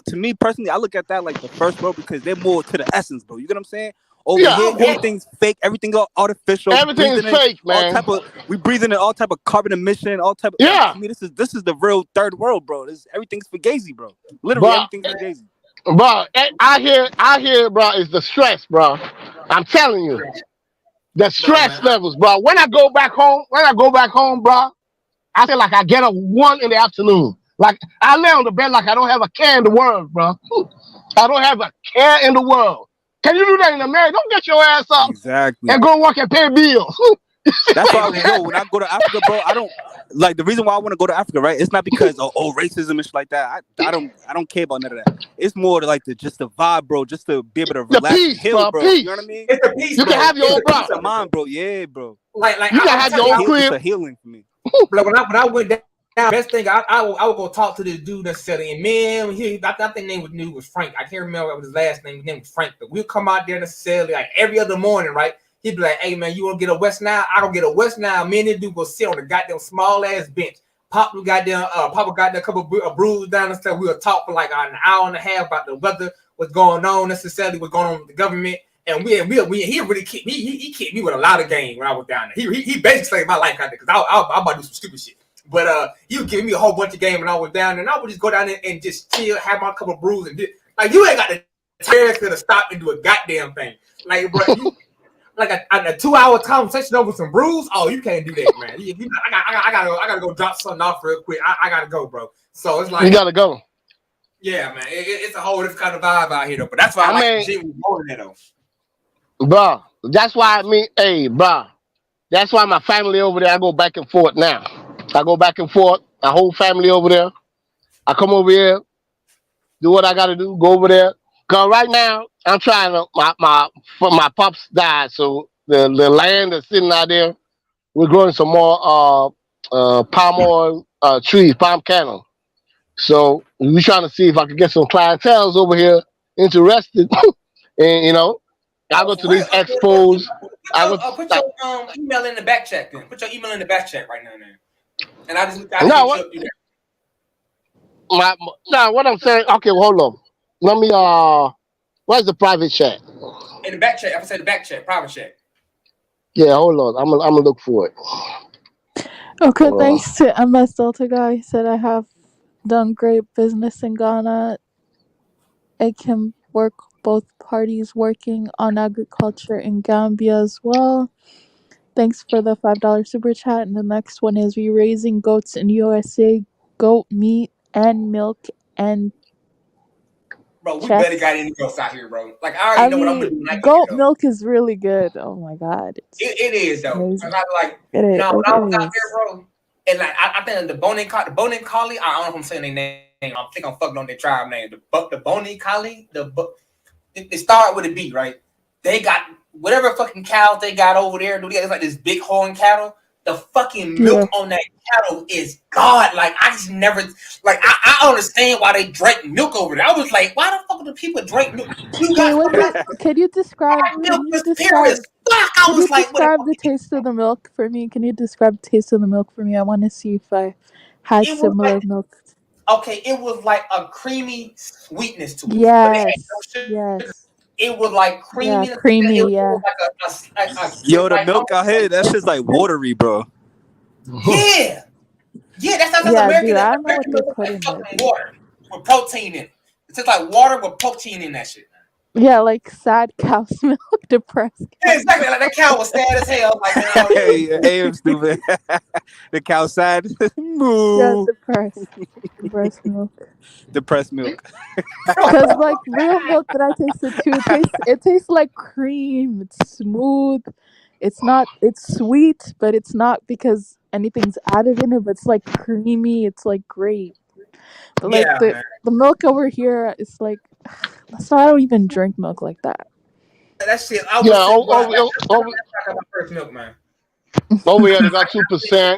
To me, personally, I look at that like the first world because they're more to the essence, bro. You get what I'm saying? Over here, everything's fake. Everything artificial. Everything's fake, man. We breathing in all type of carbon emission, all type of... Yeah. To me, this is the real third world, bro. Everything's fugazi, bro. Literally, everything's fugazi. Bro, I hear, bro, is the stress, bro. I'm telling you. The stress levels, bro. When I go back home, bro, I feel like I get up 1 in the afternoon. Like I lay on the bed like I don't have a care in the world, bro. I don't have a care in the world. Can you do that in America? Don't get your ass up and go work and pay bills. That's why when I go to Africa, bro, I don't like the reason why I want to go to Africa, right? It's not because of racism and shit like that. I don't care about none of that. It's more to like just the vibe, bro, just to be able to relax, peace, heal, bro. Peace. You know what I mean? It's a peace, you can have your own peace of mind, bro. Yeah, bro. Like you can have your own crib. It's a healing for me. Like when I went down, best thing I would go talk to this dude necessarily, and man, I think his name was Frank. I can't remember what his last name. His name was Frank, but we'll come out there necessarily like every other morning, right? He'd be like, "Hey man, you want to get a West Nile? I don't get a West Nile." Me and this dude go sit on the goddamn small ass bench. Papa got there a couple of brews down and stuff. We would talk for like an hour and a half about the weather, what's going on necessarily, what's going on with the government. And he really kicked me. He kicked me with a lot of game when I was down there. He basically saved my life out there because I about to do some stupid shit. But he was giving me a whole bunch of game when I was down there, and I would just go down there and just chill, have my couple of brews, and like you ain't got the chance to stop and do a goddamn thing. Like bro, like a 2-hour conversation over some brews. Oh, you can't do that, man. I gotta go drop something off real quick. I gotta go, bro. So it's like you gotta go. Yeah, man. It's a whole different kind of vibe out here, though. But that's why I like the shit with more than that, though. Bro, that's why that's why my family over there, I go back and forth now. I go back and forth. My whole family over there. I come over here, do what I gotta do, go over there. Cause right now I'm trying to my pops died, so the land that's sitting out there, we're growing some more palm oil trees, palm kernel. So we're trying to see if I can get some clientele over here interested, and I go to these expos. Put your email in the back check then. Put your email in the back check right now, man. And I just what I'm saying. Okay, well, hold on. Let me Where's the private chat? In the back chat. I said the back chat, private chat. Yeah, hold on. I'm gonna look for it. Okay, thanks to MS Delta guy. He said I have done great business in Ghana. I can work both parties working on agriculture in Gambia as well. Thanks for the $5 super chat. And the next one is we raising goats in USA, goat meat and milk and Bro, we checks. better got any goats out here, bro. Like I already know what I'm gonna do. Goat milk is really good. Oh my god, it is though. Like it is. When I was out there, bro, and like I think the Boni Kali. I don't know if I'm saying their name. I think I'm fucking on their tribe name. The Boni Kali. They start with a B, right? They got whatever fucking cows they got over there. It's like this big horn cattle. The fucking milk on that cattle is God. Like I just never like I understand why they drank milk over there. I was like, why the fuck do people drink milk? Can you describe? Can you describe the taste of the milk for me? Can you describe the taste of the milk for me? I want to see if I had similar milk. Okay, it was like a creamy sweetness to it. Yes. It was like creamy. Yeah, creamy. It yeah. Was like a Yo, the milk out here, that shit's like watery, bro. Yeah. Yeah, that's American. Dude, I don't know what they put in it. Water with protein in it. It's just like water with protein in that shit. Yeah, like sad cow's milk, depressed. Yeah, exactly. Like that cow was sad as hell. Like, hey, I'm stupid. The cow sad. Yeah, depressed milk. Depressed milk. Because like real milk that I tasted too, it tastes like cream. It's smooth. It's sweet, but it's not because anything's added in it. But it's like creamy. It's like great. But like the milk over here is like, so I don't even drink milk like that. That shit. First milk, man. Over here they got 2%.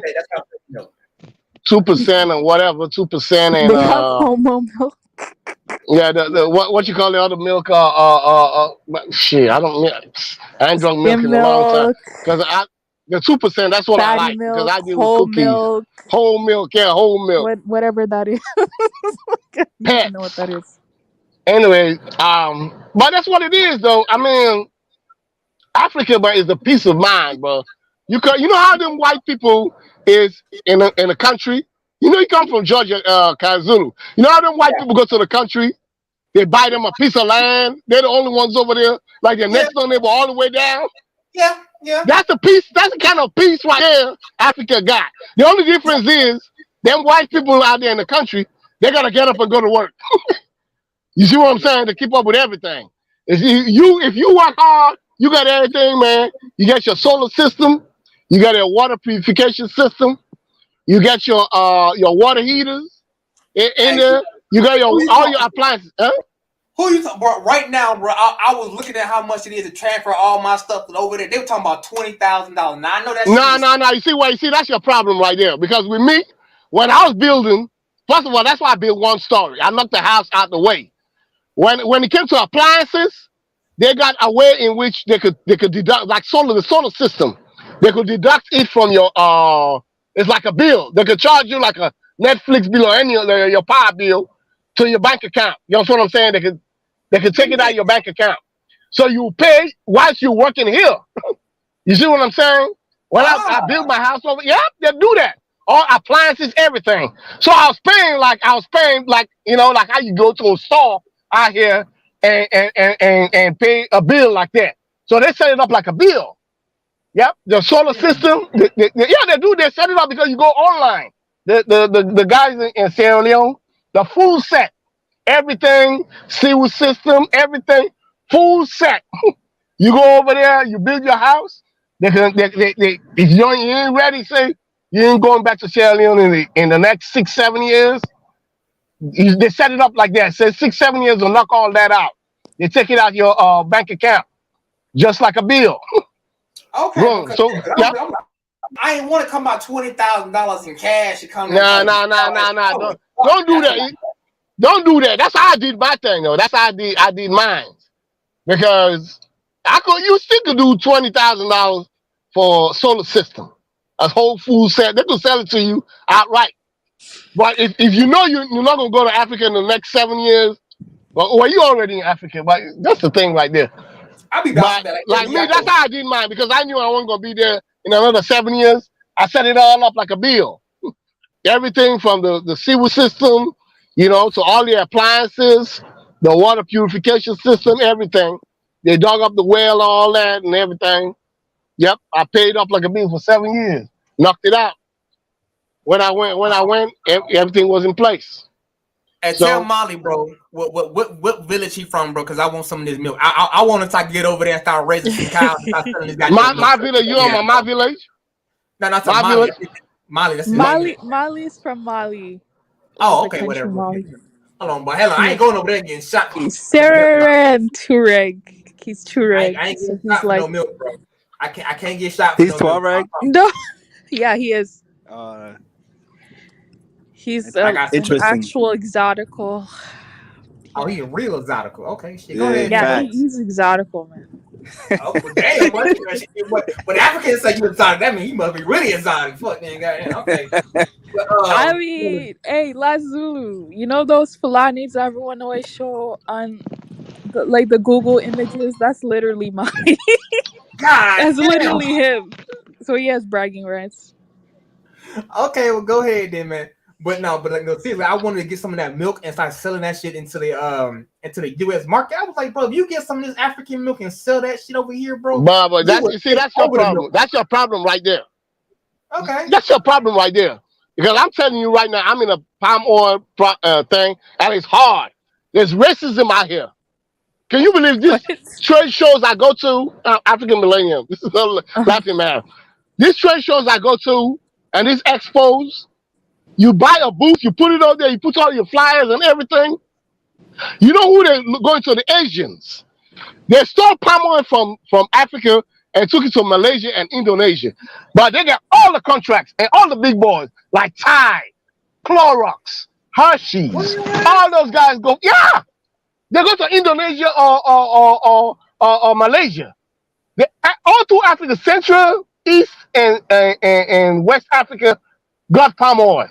2% and whatever, 2% and they have homo milk. Yeah, the what you call the other milk? Shit, I ain't drunk milk in a long time. Cause the 2%, that's what I like. Because I do whole cookies. Milk. Whole milk, yeah, whole milk. Whatever that is. I don't know what that is. Anyway, but that's what it is, though. I mean, Africa, but is a peace of mind, bro. You know how them white people is in a country. You know, you come from Georgia, KwaZulu. You know how them white people go to the country. They buy them a piece of land. They're the only ones over there. Like the next door neighbor, all the way down. Yeah, yeah. That's the peace. That's the kind of peace right there Africa got. The only difference is them white people out there in the country. They gotta get up and go to work. You see what I'm saying? To keep up with everything. If you work hard, you got everything, man. You got your solar system. You got your water purification system. You got your water heaters in there. You got all your appliances. Huh? Who you talking about right now, bro? I was looking at how much it is to transfer all my stuff over there. They were talking about $20,000. Now I know that's no. You see, that's your problem right there. Because with me, when I was building, first of all, that's why I built one story. I knocked the house out the way. When it came to appliances, they got a way in which they could deduct, like the solar system. They could deduct it from your it's like a bill. They could charge you like a Netflix bill or any your power bill to your bank account. You know what I'm saying? They could take it out of your bank account. So you pay whilst you're working here. You see what I'm saying? When I built my house over, yeah, they do that. All appliances, everything. So I was paying like you know, like how you go to a store out here and pay a bill like that. So they set it up like a bill. Yep, the solar system. They do. They set it up because you go online. The guys in Sierra Leone, the full set, everything, sewer system, everything, full set. You go over there, you build your house. If you ain't ready, say you ain't going back to Sierra Leone in the next 6-7 years. They set it up like that. Say 6-7 years will knock all that out. They take it out your bank account, just like a bill. Okay. Bro, so I ain't want to come out $20,000 in cash to come. Nah. Don't do that. Don't do that. That's how I did my thing, though. That's how I did mine. Because you still could do $20,000 for a solar system, a whole full set. They could sell it to you outright. But if you know you're not gonna go to Africa in the next 7 years, Well, you already in Africa, but that's the thing right there. I'll be But that. like me, that's how I did mine because I knew I wasn't gonna be there in another 7 years. I set it all up like a bill. Everything from the sewer system, you know, to all the appliances, the water purification system, everything. They dug up the well, all that, and everything. Yep, I paid up like a bill for 7 years. Knocked it out. When I went, everything was in place. And tell Molly, bro, what village he from, bro? Because I want some of this milk. I want to get over there and start raising some cows. My village, you on my village? No, not my Molly. Molly, that's Mali is from Mali. Oh, okay, whatever. Mali. Hold on, but hell, I ain't going over there getting shot. Sarah and Tureg. He's Tureg. I ain't getting shot for no milk, bro. I can't get shot. He's Tuareg. No, yeah, he is. He's actual exotical. Oh, he's a real exotical. Okay, shit. Go ahead. Yeah, he's exotical, man. Oh, damn, when Africans say you exotic, that means he must be really exotic. Fuck, man, goddamn. Okay. But, I mean, hey, Lazulu, you know those Fulanis everyone always show on the Google images? That's literally mine. God, that's literally him. So he has bragging rights. Okay, well, go ahead then, man. But seriously, I wanted to get some of that milk and start selling that shit into the U.S. market. I was like, bro, if you get some of this African milk and sell that shit over here, bro. But that's your problem. That's your problem right there. Okay. That's your problem right there. Because I'm telling you right now, I'm in a palm oil thing, and it's hard. There's racism out here. Can you believe this? Trade shows I go to, African Millennium. This is not laughing, man. These trade shows I go to, and these expos. You buy a booth, you put it out there, you put all your flyers and everything. You know who they're going to? The Asians. They stole palm oil from Africa and took it to Malaysia and Indonesia. But they got all the contracts and all the big boys like Tide, Clorox, Hershey's. All those guys go, yeah. They go to Indonesia or Malaysia. All through Africa, Central, East, and West Africa got palm oil.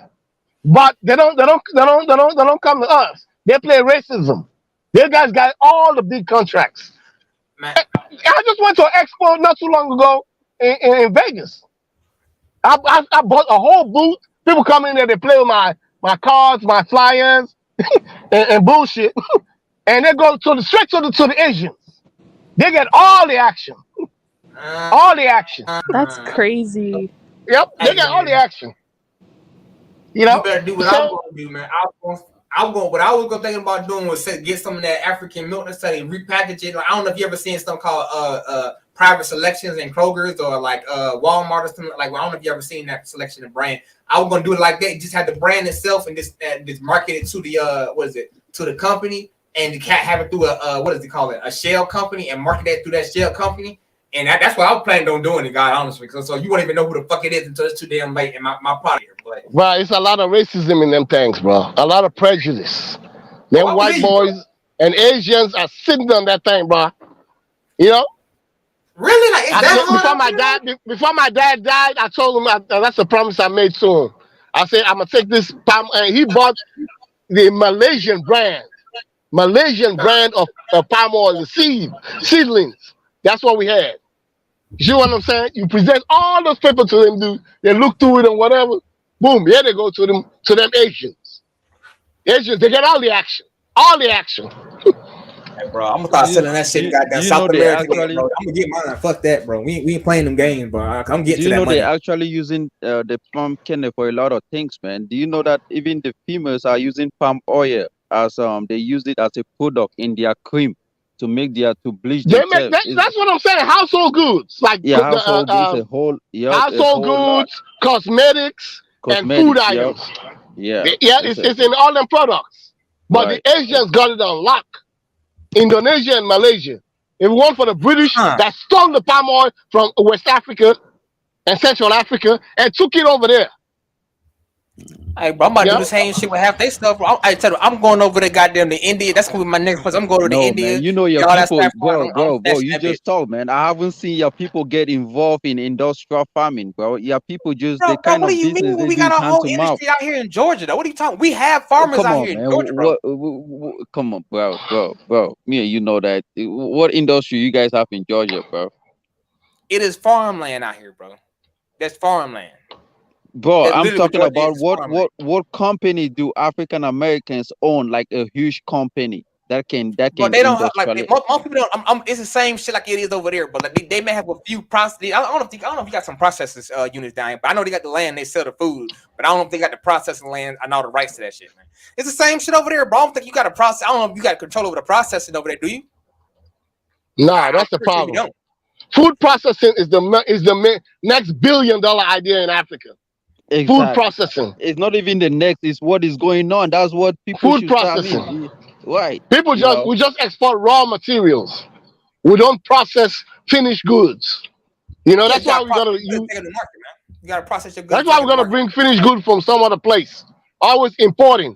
But they don't come to us. They play racism. These guys got all the big contracts. Man. I just went to an expo not too long ago in Vegas. I bought a whole booth. People come in there, they play with my cards, my flyers, and bullshit. And they go straight to the Asians. They get all the action. All the action. That's crazy. Yep, they get all the action. You know, you better do what I'm going to do, man. What I was thinking about doing was get some of that African milk and say repackage it. Like, I don't know if you ever seen something called private selections in Kroger's or like Walmart or something. Like, well, I don't know if you ever seen that selection of brand. I was going to do it like that. Just have the brand itself and just market it to the to the company and have it through a shell company and market that through that shell company. And that's what I was planning on doing, God, honestly. So you won't even know who the fuck it is until it's too damn late in my product here. But right, it's a lot of racism in them things, bro. A lot of prejudice. Them white boys and Asians are sitting on that thing, bro. You know? Really? Like, before my dad died, I told him that's a promise I made to him. I said, I'm going to take this palm, and he bought the Malaysian brand of palm oil, the seedlings. That's what we had. You know what I'm saying? You present all those papers to them, dude. They look through it and whatever. Boom, here they go to them Asians. Asians, they get all the action. All the action. Hey, bro, I'm gonna start selling that shit. Goddamn South America, bro. I'm gonna get mine. Fuck that, bro. We ain't playing them games, bro. I'm getting to that money. They're actually using the palm kernel for a lot of things, man. Do you know that even the females are using palm oil as they use it as a product in their cream to make to bleach themselves? That's what I'm saying. Household goods, like household goods, household goods, cosmetics, and food items. It's in all them products. But the Asians got it on lock. Indonesia and Malaysia. It was for the British that stole the palm oil from West Africa and Central Africa and took it over there. Hey, bro, I'm about to do the same shit with half they stuff. I tell you, I'm going over to goddamn the India. That's gonna be my next place. I'm going to the No, India. man, you know your Get all that people, stuff. bro. You just talk, man. I haven't seen your people get involved in industrial farming, bro. Your people just Bro, the kind what do of you business mean? they We do got is our hand whole to mouth. industry out here in Georgia, though. What are you talking? We have farmers Come out on, here in man. Georgia, bro. Come on, bro. Me and you know that. What industry you guys have in Georgia, bro? It is farmland out here, bro. That's farmland. Bro, That's I'm literally talking Georgia about is farmland. what company do African Americans own, like a huge company that can But they don't have, like industrialize. most people don't. It's the same shit like it is over there. But like they may have a few processes. I don't know if you got some processes units down here, but I know they got the land. They sell the food, but I don't know if they got the processing land. I know the rights to that shit, man. It's the same shit over there, bro. I don't think you got a process. I don't know if you got control over the processing over there. Do you? Nah, that's the problem. Food processing is the next $1 billion idea in Africa. Exactly. Food processing. It's not even the next. It's what is going on. That's what people food should processing. Start. I mean, right? People we just export raw materials. We don't process finished goods. You know, that's why we gotta you gotta process your goods. That's why we're gonna bring finished goods from some other place. Always importing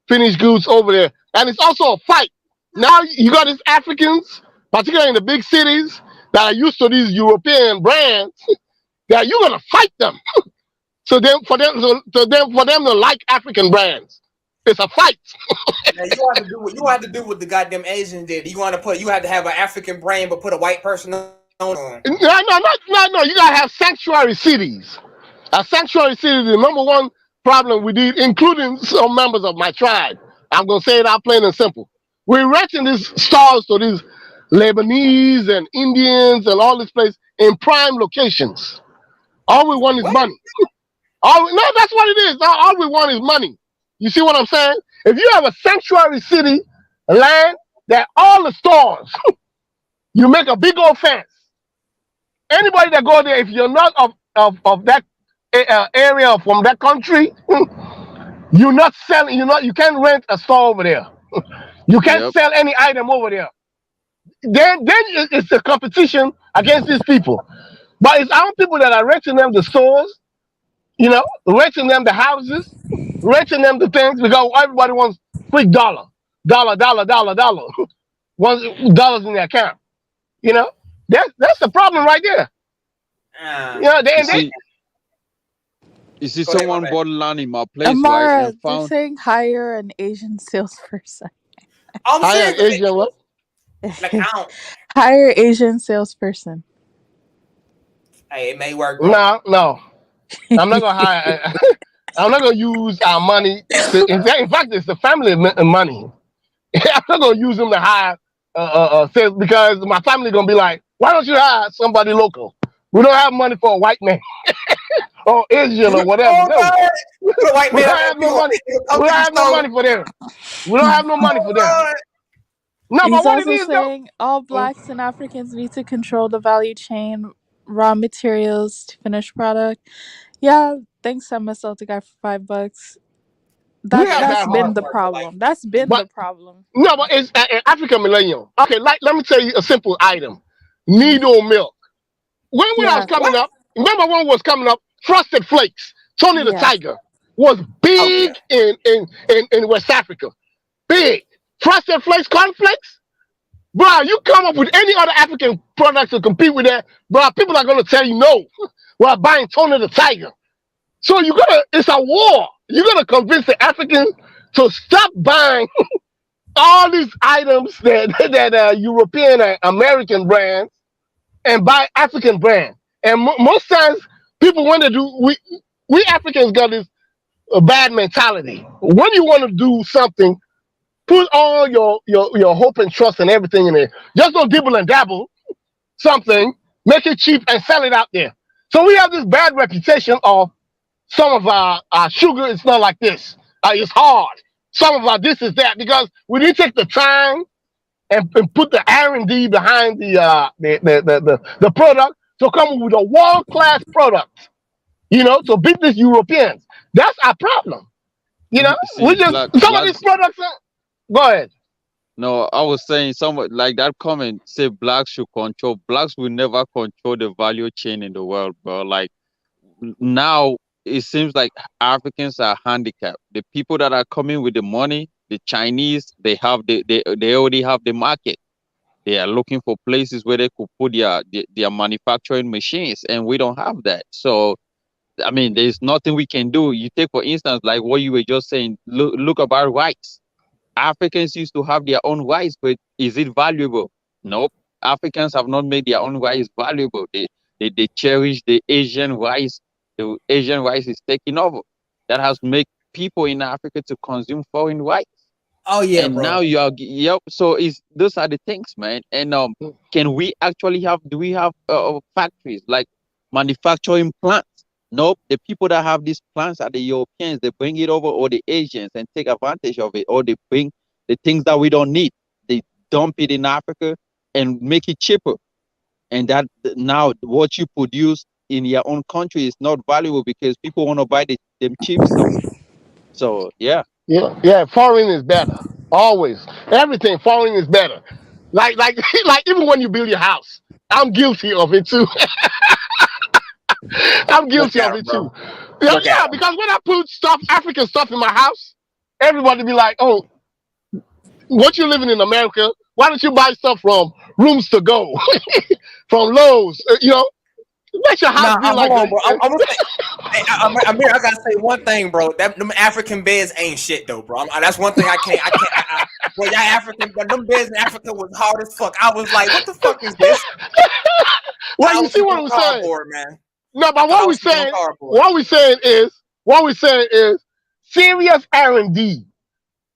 finished goods over there, and it's also a fight. Now you got these Africans, particularly in the big cities, that are used to these European brands. That you're gonna fight them. For them to like African brands, it's a fight. Now, you have to do what the goddamn Asians did. You have to have an African brand, but put a white person on. No. You gotta have sanctuary cities. A sanctuary city is the number one problem we did, including some members of my tribe. I'm gonna say it out plain and simple. We're renting these stores to these Lebanese and Indians and all this place in prime locations. All we want is money. No, that's what it is. All we want is money. You see what I'm saying? If you have a sanctuary city land that all the stores, you make a big old fence. Anybody that go there, if you're not of that area from that country, you're not selling. You can't rent a store over there. You can't sell any item over there. Then it's a competition against these people. But it's our people that are renting them the stores. Renting them the houses, renting them the things, because everybody wants quick dollar. Wants dollars in their account. That's the problem right there. You see, someone bought land in my place, Amara, right? And they're saying hire an Asian salesperson. Hire an Asian what? Like I don't. Hire Asian salesperson. Hey, it may work. No. I'm not gonna hire. I'm not gonna use our money. In fact, it's the family money. I'm not gonna use them to hire sales, because my family gonna be like, "Why don't you hire somebody local? We don't have money for a white man or Asian or whatever." We don't have no money. We don't have no money for them. We don't have no money for them. No, He's but what also it is, saying all Blacks and Africans need to control the value chain, raw materials to finished product. Yeah, thanks, Emma. Sold the guy for $5. That's been the problem. That's been the problem. No, but it's an African millennial. Okay, let me tell you a simple item: needle milk. When I was coming up, remember when was coming up? Frosted Flakes. Tony the Tiger was big in West Africa. Big. Frosted Flakes, cornflakes. Bro, you come up with any other African product to compete with that, bro, people are gonna tell you no. We're buying Tony the Tiger. So it's a war. You're gonna convince the Africans to stop buying all these items that European and American brands and buy African brands. And most times, people when they do, we Africans got this bad mentality. When you want to do something, put all your hope and trust and everything in there. Just don't dibble and dabble something, make it cheap and sell it out there. So we have this bad reputation of some of our sugar is not like this. It's hard. Some of our this is that, because we didn't take the time and put the R&D behind the product to come with a world-class product, to beat these Europeans. That's our problem. We just some of these products go ahead. No, I was saying somewhat like that comment say blacks should control. Blacks will never control the value chain in the world, bro. Like now it seems like Africans are handicapped. The people that are coming with the money, the Chinese, they already have the market. They are looking for places where they could put their manufacturing machines, and we don't have that. So, I mean, there's nothing we can do. You take, for instance, like what you were just saying. Look about rice. Africans used to have their own rice, but is it valuable? Nope. Africans have not made their own rice valuable. They cherish the Asian rice. The Asian rice is taking over. That has made people in Africa to consume foreign rice. Oh yeah, And bro. now you are so those are the things, man. And can we actually do we have factories like manufacturing plants? Nope. The people that have these plants are the Europeans. They bring it over, or the Asians, and take advantage of it, or they bring the things that we don't need. They dump it in Africa and make it cheaper. And that now what you produce in your own country is not valuable because people want to buy them cheap stuff. So yeah. Yeah, foreign is better. Always. Everything foreign is better. Like even when you build your house, I'm guilty of it too. I'm guilty of it too. Yeah, because when I put African stuff in my house, everybody be like, "Oh, what you living in America? Why don't you buy stuff from Rooms to Go, from Lowe's? Let your house be like." On, bro. I gotta say one thing, bro. Them African beds ain't shit though, bro. That's one thing I can't. Bro, y'all African, but them beds in Africa was hard as fuck. I was like, what the fuck is this? Well, you see what I'm saying, man. No, but what we're saying is serious R&D,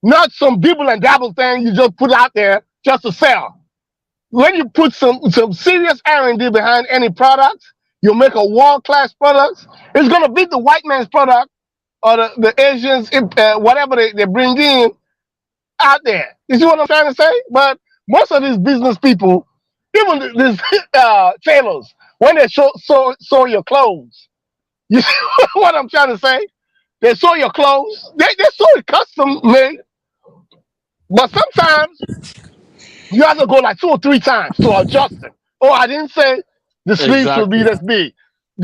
not some dibble and dabble thing you just put out there just to sell. When you put some serious R&D behind any product, you make a world-class product. It's gonna beat the white man's product or the Asians, whatever they bring in out there. You see what I'm trying to say? But most of these business people, even these tailors, when they sew your clothes, you see what I'm trying to say? They sew your clothes. They sew it custom made. But sometimes you have to go like 2 or 3 times to adjust it. Oh, I didn't say the sleeve should be this big.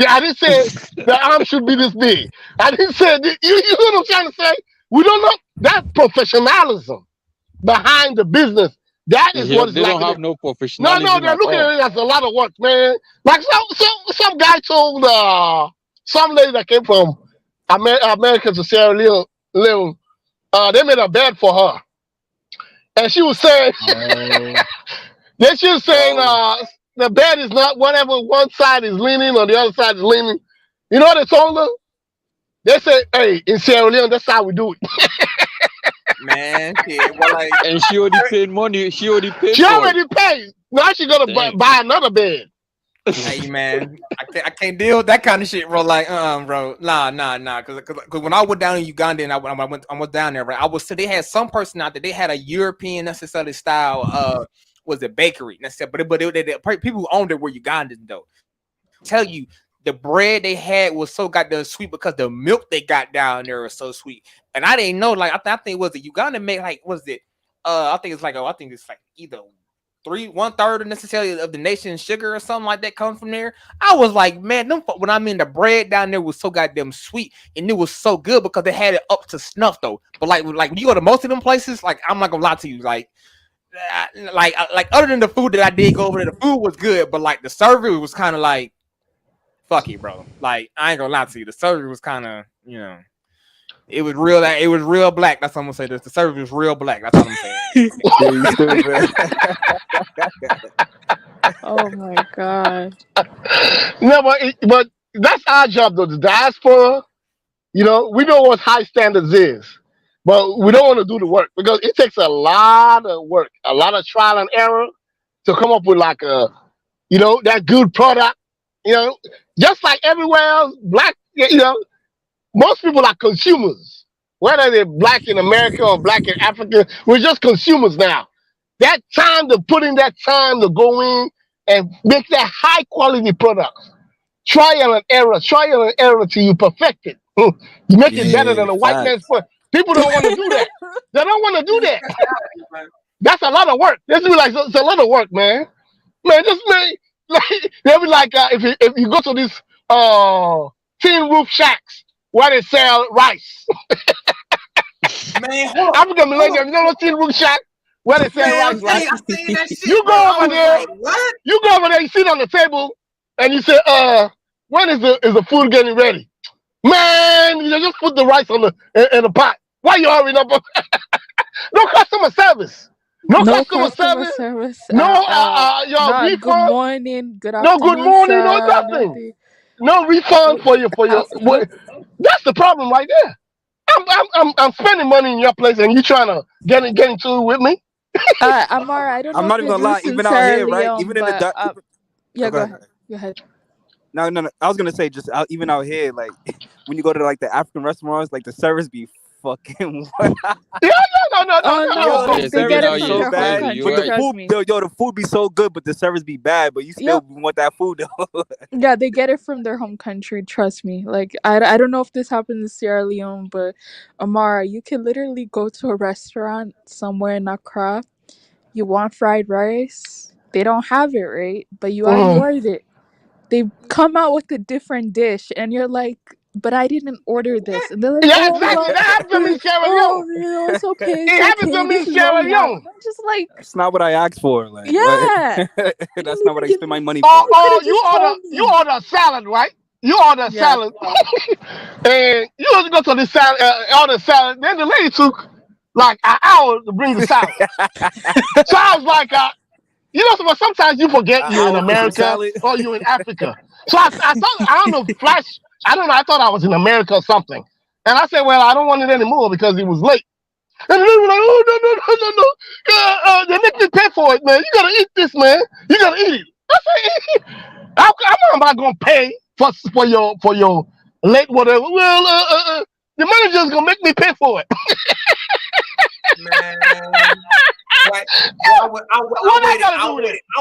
I didn't say the arm should be this big. I didn't say, you know what I'm trying to say? We don't know that professionalism behind the business. That is what it's like. They don't have no professionalism. No, they're looking at it as a lot of work, man. Like some guy told some lady that came from America to Sierra Leone, they made a bed for her. And she was saying, then she was saying the bed is not whatever one side is leaning or the other side is leaning. You know what they told her? They said, "Hey, in Sierra Leone, that's how we do it." Man, yeah, well, like, and she already paid money. She already paid. Now she's gonna buy another bed. Hey man, I can't deal with that kind of shit, bro. Like, bro, nah. Cause when I went down in Uganda and I went down there, right? They had some person out there. They had a European necessarily style. Was it bakery? But people who owned it were Ugandans though. Tell you, the bread they had was so goddamn sweet because the milk they got down there was so sweet. And I didn't know, like, I think it was a Uganda made, like, was it? I think it's like either 1/3 necessarily of the nation's sugar or something like that comes from there. I was like, man, when I mean the bread down there was so goddamn sweet and it was so good because they had it up to snuff though. But like when you go to most of them places, like I'm not gonna lie to you, like other than the food that I did go over there, the food was good, but like the service was kind of like, fuck it, bro. Like I ain't gonna lie to you, the service was kind of, it was real. It was real black. That's what I'm gonna say. The service was real black. That's what I'm saying. Oh my god. No, but that's our job though. The diaspora, we know what high standards is, but we don't want to do the work because it takes a lot of work, a lot of trial and error to come up with like that good product. Just like everywhere else, black. Most people are consumers, whether they're black in America or black in Africa. We're just consumers now. That time to put in that time to go in and make that high quality product. Trial and error till you perfect it. You make it better than a white man's product. People don't want to do that. They don't want to do that. That's a lot of work. It's a lot of work, man. They'll be like if you go to these tin roof shacks. where they sell rice. Man, hold on. African millennium, you know Tin Rook Shack? Where they sell rice, right? I seen that shit. You go over there. Like, what? You go over there, you sit on the table, and you say, when is the food getting ready? Man, you just put the rice on in the pot. Why you hurrying up? No customer service. No customer service. No, refund. Good morning. Good No afternoon. good morning. No nothing. No refund for your. That's the problem right there. I'm spending money in your place, and you trying to get into it with me? Amara, I don't know. I'm not even gonna lie. Even out here, right? Even in the yeah, go ahead. No. I was gonna say even out here, like when you go to like the African restaurants, like the service be fucking. No. They get it from so their bad. home country. But the food, the food be so good, but the service be bad. But you still want that food though. Yeah, they get it from their home country. Trust me. Like I don't know if this happens in Sierra Leone, but Amara, you can literally go to a restaurant somewhere in Accra. You want fried rice? They don't have it, right? But you ordered it. They come out with a different dish, and you're like, "But I didn't order this." And they're like, exactly. That happens to me, Sierra Leone. It's okay. It happens to me, Sierra Leone. I'm just like, it's not what I asked for. Like, yeah, that's not what I spend my money for. You order a salad, right? You order a salad, and you just go to the salad, order salad. Then the lady took like an hour to bring the salad. So I was like, sometimes you forget you're in America or you're in Africa. So I thought, I don't know, I thought I was in America or something. And I said, well, I don't want it anymore because it was late. And they were like, oh, no. They make me pay for it, man. You got to eat this, man. You got to eat it. I said, how am I going to pay for your late whatever? Well, the manager's going to make me pay for it. Man. I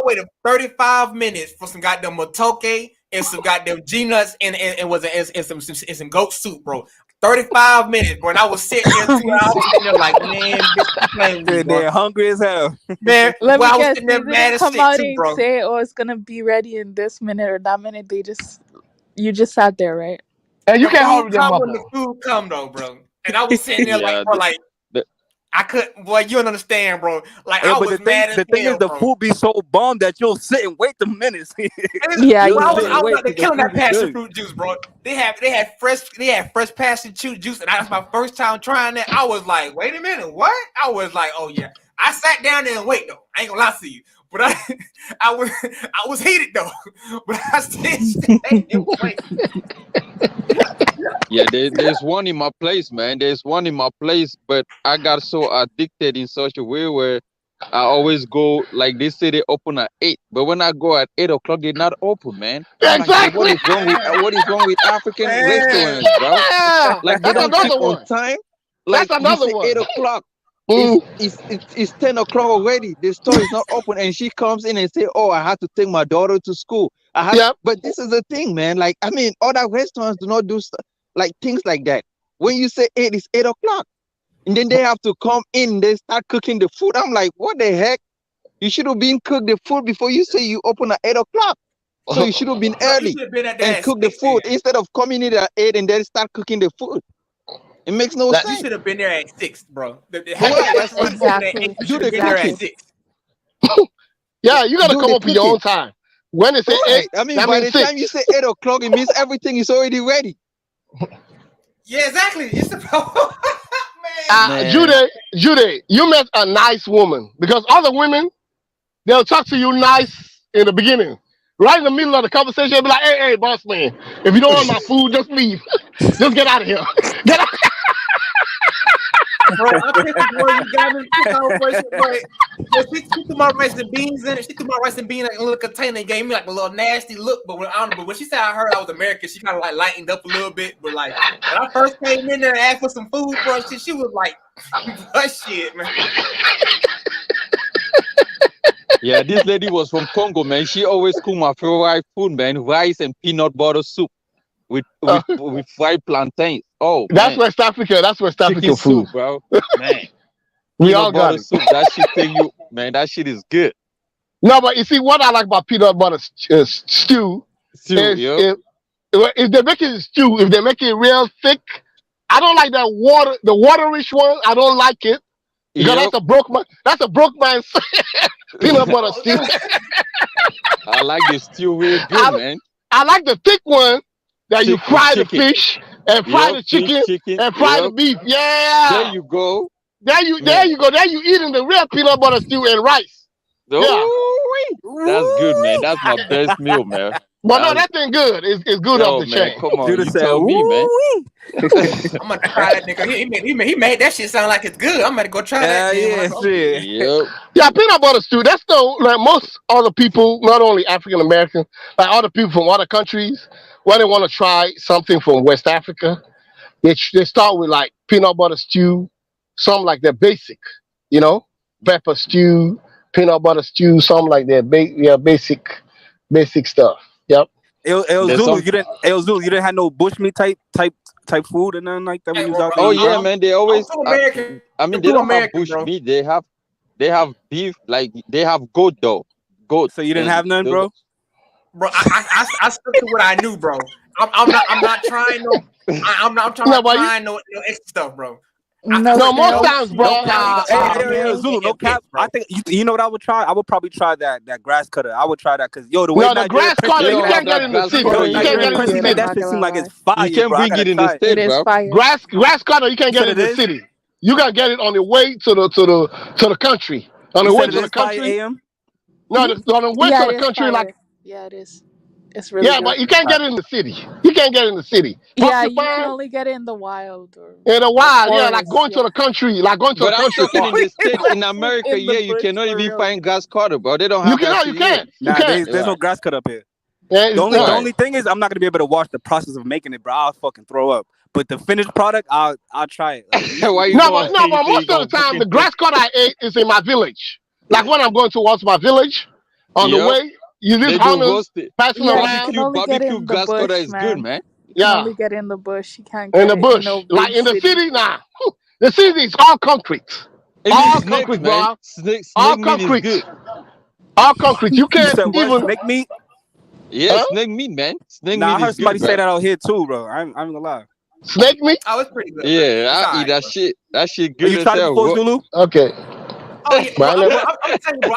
waited 35 minutes for some goddamn matoke and some goddamn G-nuts and some goat soup, bro. 35 minutes, bro. And I was sitting there 2 hours sitting there like, man, bitch, they're hungry as hell. Man, let me guess, they didn't come out and say, "Oh, it's gonna be ready in this minute or that minute." You just sat there, right? And you can't hold them up. When the food come though, bro. And I was sitting there I couldn't, boy, you don't understand, bro. Like, I was mad as hell, the thing is, the food be so bomb that you'll sit and wait the minutes. Yeah, I was about to kill that passion fruit juice, bro. They had fresh passion fruit juice, and that was my first time trying that. I was like, wait a minute, what? I was like, oh yeah. I sat down there and wait though. I ain't gonna lie to you, but I was heated though, but I still stayed and wait. Yeah, there's one in my place, man. There's one in my place, but I got so addicted in such a way where I always go, like they say they open at 8, but when I go at 8 o'clock, they're not open, man. Exactly. Like, what is wrong with African restaurants, bro? Like they don't keep on time. Like that's another one. 8 o'clock. It's 10 o'clock already. The store is not open, and she comes in and say, "Oh, I have to take my daughter to school." But this is the thing, man. Like, I mean, other restaurants do not do like things like that. When you say 8, it's 8 o'clock, and then they have to come in. They start cooking the food. I'm like, what the heck? You should have been cooked the food before you say you open at 8 o'clock. So you should have been early and cook the food instead of coming in at 8 and then start cooking the food. It makes no sense. You should have been there at 6, bro. Exactly. You should have been there at 6. Yeah, you gotta come up with your own time. When it's 8, I mean, by the time you say 8 o'clock, it means everything is already ready. Yeah, exactly. It's the Judy, you met a nice woman, because other women, they'll talk to you nice in the beginning. Right in the middle of the conversation, they'll be like, hey, boss man, if you don't want my food, just leave. Just get out of here. Get out. Bro, I picked the word you got me. She threw my rice and beans in it. She threw my rice and beans in a little container and gave me like a little nasty look. But when she said I heard I was American, she kind of like lightened up a little bit. But like when I first came in there and asked for some food, bro, she was like, "What shit, man." Yeah, this lady was from Congo, man. She always cook my favorite food, man: rice and peanut butter soup with fried plantains. Oh, that's West Africa. That's West African food, soup, bro. Man, we all got it. Soup, that shit thing, man. That shit is good. No, but you see what I like about peanut butter stew is if they make it stew, if they make it real thick, I don't like the waterish one. I don't like it because that's a broke man peanut butter stew. I like the stew real good, man. I like the thick one that you fry the fish and fry the chicken and fry the beef. Yeah. There you go. There you go. There you eating the real peanut butter stew and rice. Yeah. That's good, man. That's my best meal, man. But no, that thing good. It's good off the chain. Come on, you tell me, man. I'm gonna try that nigga. He made that shit sound like it's good. I'm gonna go try that. Yeah, peanut butter stew. That's like most other people, not only African American, like other people from other countries, when they want to try something from West Africa, they start with like peanut butter stew, something like that basic, pepper stew, peanut butter stew, something like that. Basic stuff. Yep. Zulu, you didn't have no bushmeat type food and nothing like that when you was out there. Oh yeah, man. They always. American. I mean, they don't have bushmeat. They have beef. Like they have goat though. Goat. So you didn't have none, bro. Bro, I stuck to what I knew, bro. I'm not trying no. I'm not trying to find no extra stuff, bro. No, most times, bro. Zulu, no cap. I think you know what I would try. I would probably try that grass cutter. I would try that because the way the grass cutter you can't get in the city. You can't get in the city. That shit seems like it's fire. You can't bring it in the state, bro. Grass cutter you can't get in the city. You gotta get it on the way to the country. On the way to the country. No, on the way to the country, like it is. It's really good. But you can't get it in the city. You can't get it in the city. Yeah, you can only get it in the wild. In the wild, like going to the country, like going to the country. But I'm talking in the States, in America, you cannot even find grass cutter, bro. They don't have that. You can't. There's no grass cut up here. The only thing is, I'm not gonna be able to watch the process of making it, bro. I'll fucking throw up. But the finished product, I'll try it. But most of the time, the grass cutter I ate is in my village. Like when I'm going towards my village, on the way. You just passing around. Barbecue grass cutter is good, man. You can only get in the bush. You can't get in the bush. Like in the city, nah. The city is all concrete. All concrete, bro. All concrete. All concrete. You can't even snake meat. Yeah, snake meat, man. Snake meat. I heard somebody say that out here too, bro. I'm gonna lie. Snake meat? Oh, it's pretty good. Yeah, I eat that shit. That shit good. You tried it before, Zulu? Okay. Oh, yeah, bro, I'm telling you, bro.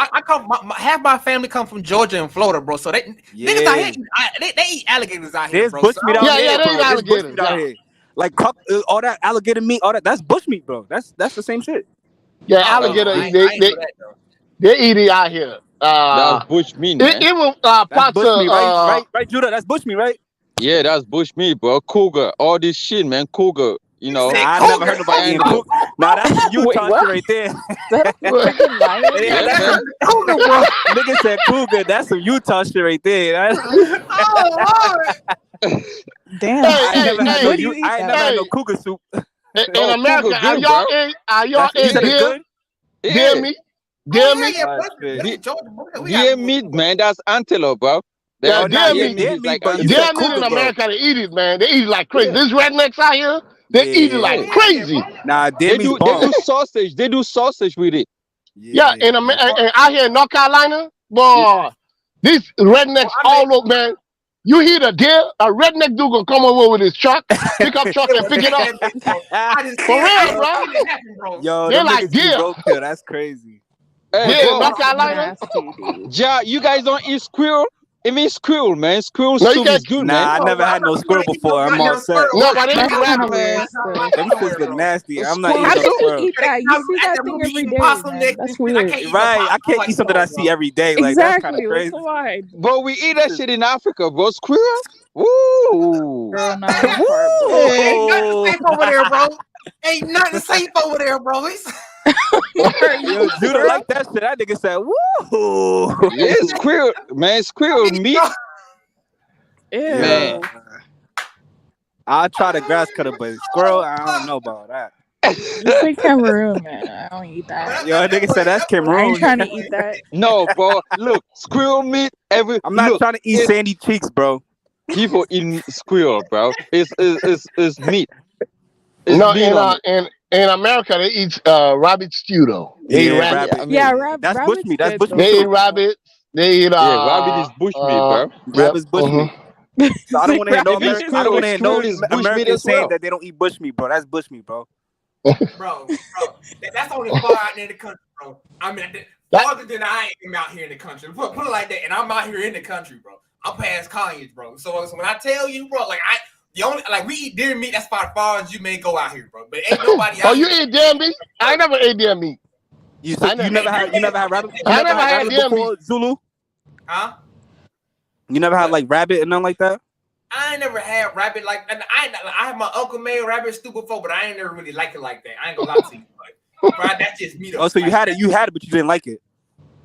Half my family come from Georgia and Florida, bro. So niggas out here, they eat alligators out here, bro. There's bushmeat out here. They eat alligators out here. Like all that alligator meat, all that's bushmeat, bro. That's the same shit. Yeah, alligator. They eat it out here. That's bushmeat, man. Even parts of right, Judah. That's bushmeat, right? Yeah, that's bushmeat, bro. Cougar, all this shit, man. Cougar. I never heard nobody eating cougar. Nah, that's Utah shit right there. Nigga said cougar. That's some Utah shit right there. Damn. I ain't never had no cougar soup. In America, are y'all ate deer meat? Deer meat? Deer meat, man. That's antelope, bro. Deer meat in America, they eat it, man. They eat it like crazy. These rednecks out here, they eat it like crazy. Nah, they do sausage. They do sausage with it. Yeah, and out here in North Carolina, boy, these rednecks all over, man. You hear a redneck dude gonna come over with his truck, pick up truck and pick it up. For real, bro. Yo, they're like deer. That's crazy. Hey, yeah, North Carolina. Ja, you guys don't eat squirrel? I mean squirrel, man. Squirrel soup is good, man. I never had no squirrel before. I'm all set. No, but they rap, man. Them shits look nasty. I'm not eating no squirrel. You see that thing every day, man. That's weird. Right, I can't eat something I see every day. Like that's kind of crazy. But we eat that shit in Africa, bro. Squirrel? Woo! Girl, no. Ain't nothing safe over there, bro. Ain't nothing safe over there, bro. Yo, Judah like that shit. That nigga said, "Woo!" Yeah, squirrel, man. Squirrel meat. Ew. Man, I'll try the grass cutter, but squirrel, I don't know about that. You say Cameroon, man. I don't eat that. Yo, nigga said that's Cameroon. I ain't trying to eat that. No, bro. Look, squirrel meat. I'm not trying to eat sandy cheeks, bro. People eating squirrel, bro. It's meat. It's no, meat in America they eat rabbit stew though. They eat rabbit. Rabbit. That's bushmeat. That's bushmeat. They eat rabbit. They eat rabbit is bushmeat, bro. Rabbit's bushmeat. So I don't want to hear no Maybe American. I don't want to hear no Squirrel is bushmeat Americans as saying well. that they don't eat bushmeat, bro. That's bushmeat, bro. Bro, that's only far out in the country, bro. I mean, farther than I am out here in the country. Put it like that, and I'm out here in the country, bro. I'm past Conyers, bro. So when I tell you, bro, like we eat deer meat. That's about as far as you may go out here, bro. But ain't nobody. Oh, you eat deer meat? I never ate deer meat. You never had rabbit? I never had deer before, meat. Zulu? Huh? You never had like rabbit and nothing like that? I ain't never had rabbit like, and I have my uncle made rabbit stew before, but I ain't never really like it like that. I ain't gonna lie to you, like, bro, that's just me. Oh, so you had it, but you didn't like it.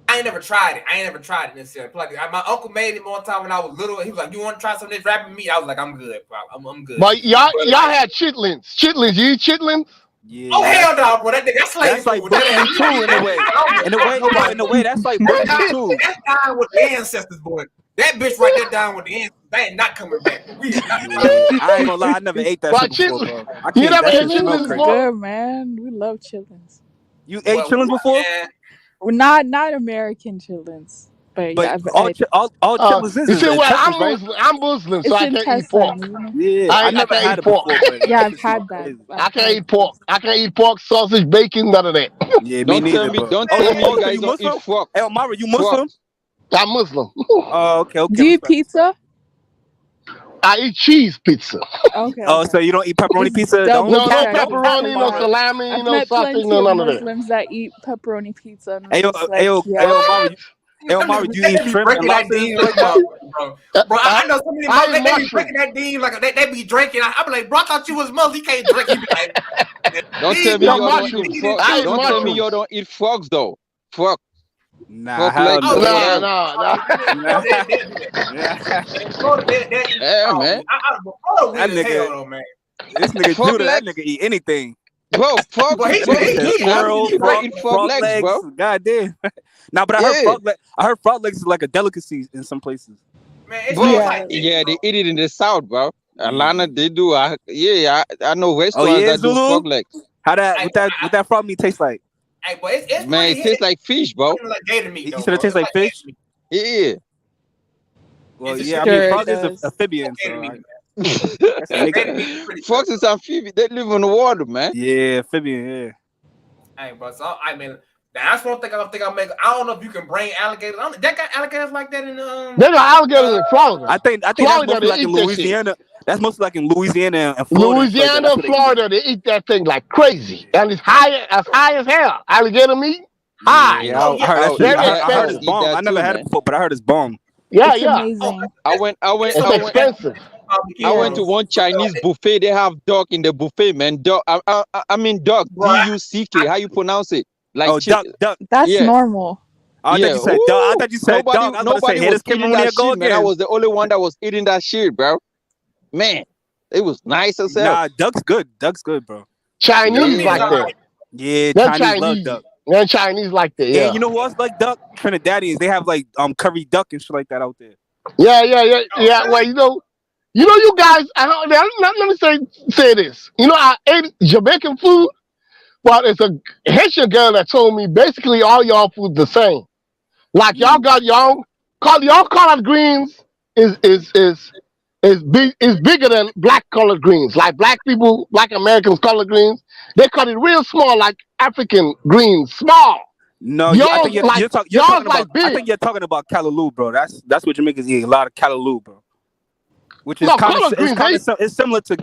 I ain't never tried it. Necessarily. Like, my uncle made it one time when I was little. He was like, "You want to try some of this rabbit meat?" I was like, "I'm good, bro. I'm good." But y'all had chitlins. Chitlins, you eat chitlins? Yeah. Oh hell no, bro! That's slave like food. Bushmeat too, in a way. In a way, that's like Bushmeat too. That's down with the ancestors, boy. That bitch right there down with the ancestors. They ain't not coming back. I ain't gonna lie, I never ate that shit before, bro. You never ate chitlins before? Good, man. We love chitlins. You ate chitlins before? Well, not American chitlins, but yeah, all chitlins is. You see, well, Texas, I'm Muslim, so it's I can't eat pork. Yeah, I never ate pork. Yeah, I've had that. I can't eat pork. I can't eat pork, sausage, bacon, none of that. Yeah, Don't tell me you guys don't eat pork. Hey, Omari, you Muslim? I'm Muslim. Oh, okay. Do you eat pizza? I eat cheese pizza. Okay. Oh, so you don't eat pepperoni pizza? No pepperoni, no salami, no sausage, no none of that. Muslims that eat pepperoni pizza. Hey, Omari, do you eat shrimp and lobster? Bro, I know some of them they be drinking that dean like they be drinking. I be like, bro, I thought you was Muslim. You can't drink. You be like, don't tell me you don't eat frogs. Don't tell me you don't eat frogs though. Frog. Nah, Yeah, man. That nigga, this nigga Judah, that nigga eat anything. Bro, frog legs, bro. God damn. Nah, but I heard frog legs is like a delicacy in some places. Man, yeah, they eat it in the South, bro. Atlanta, they do. I know restaurants that do frog legs. How what that frog meat taste like? Hey, but it's man, it tastes like fish, bro. Like gator meat, you said it tastes like fish? Yeah. Well, yeah, I mean, frog is amphibian. Frogs is amphibian. They live in the water, man. Yeah, amphibian, yeah. Hey, but so, I mean, that's one thing I don't think I'll make. I don't know if you can bring alligators. They got alligators like that in They got alligators in Florida. I think that's mostly like in Louisiana. That's mostly like in Louisiana and Florida. Louisiana, Florida, they eat that thing like crazy, and it's high as hell. Alligator meat, high. Yeah, I heard it's bomb. I never had it before, but I heard it's bomb. Yeah, it's amazing. I went. It's expensive. I went to one Chinese buffet. They have duck in the buffet, man. Duck. I mean duck. D-U-C-K. How you pronounce it? Like duck. That's normal. I thought you said duck. Nobody was eating that shit, man. I was the only one that was eating that shit, bro. Man, it was nice as hell. Nah, duck's good. Duck's good, bro. Chinese like that. Yeah, Chinese love duck. They're Chinese like that. Yeah. And you know who else like duck? Trinidadians. They have like curry duck and shit like that out there. Yeah. Well, you know, you guys. Let me say this. You know, I ate Jamaican food. Well, it's a Haitian girl that told me basically all y'all food the same. Like y'all got y'all collard greens is bigger than black collard greens. Like black Americans collard greens, they cut it real small, like African greens, small. No, I think you're talking about callaloo, bro. That's what Jamaicans eat, a lot of callaloo, bro. Which is it's similar to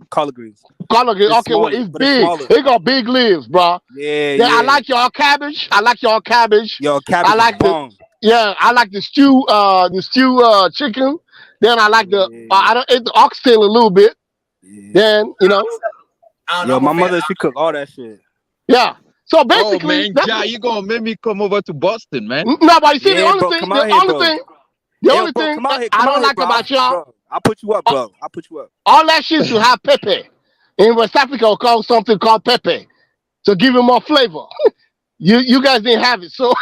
collard greens. Collard greens, okay, well it's big. They got big leaves, bro. Yeah. I like y'all cabbage. Yo, cabbage. I like I like the stew chicken. Then I like I don't eat the oxtail a little bit. Yeah. Then my mother, she cook all that shit. Yeah. So basically, you gonna make me come over to Boston, man? No, but you see, the only thing I don't like about y'all. I'll put you up, bro. I'll put you up. All that shit should have pepper. In West Africa, we call something called pepper to give it more flavor. You guys didn't have it, so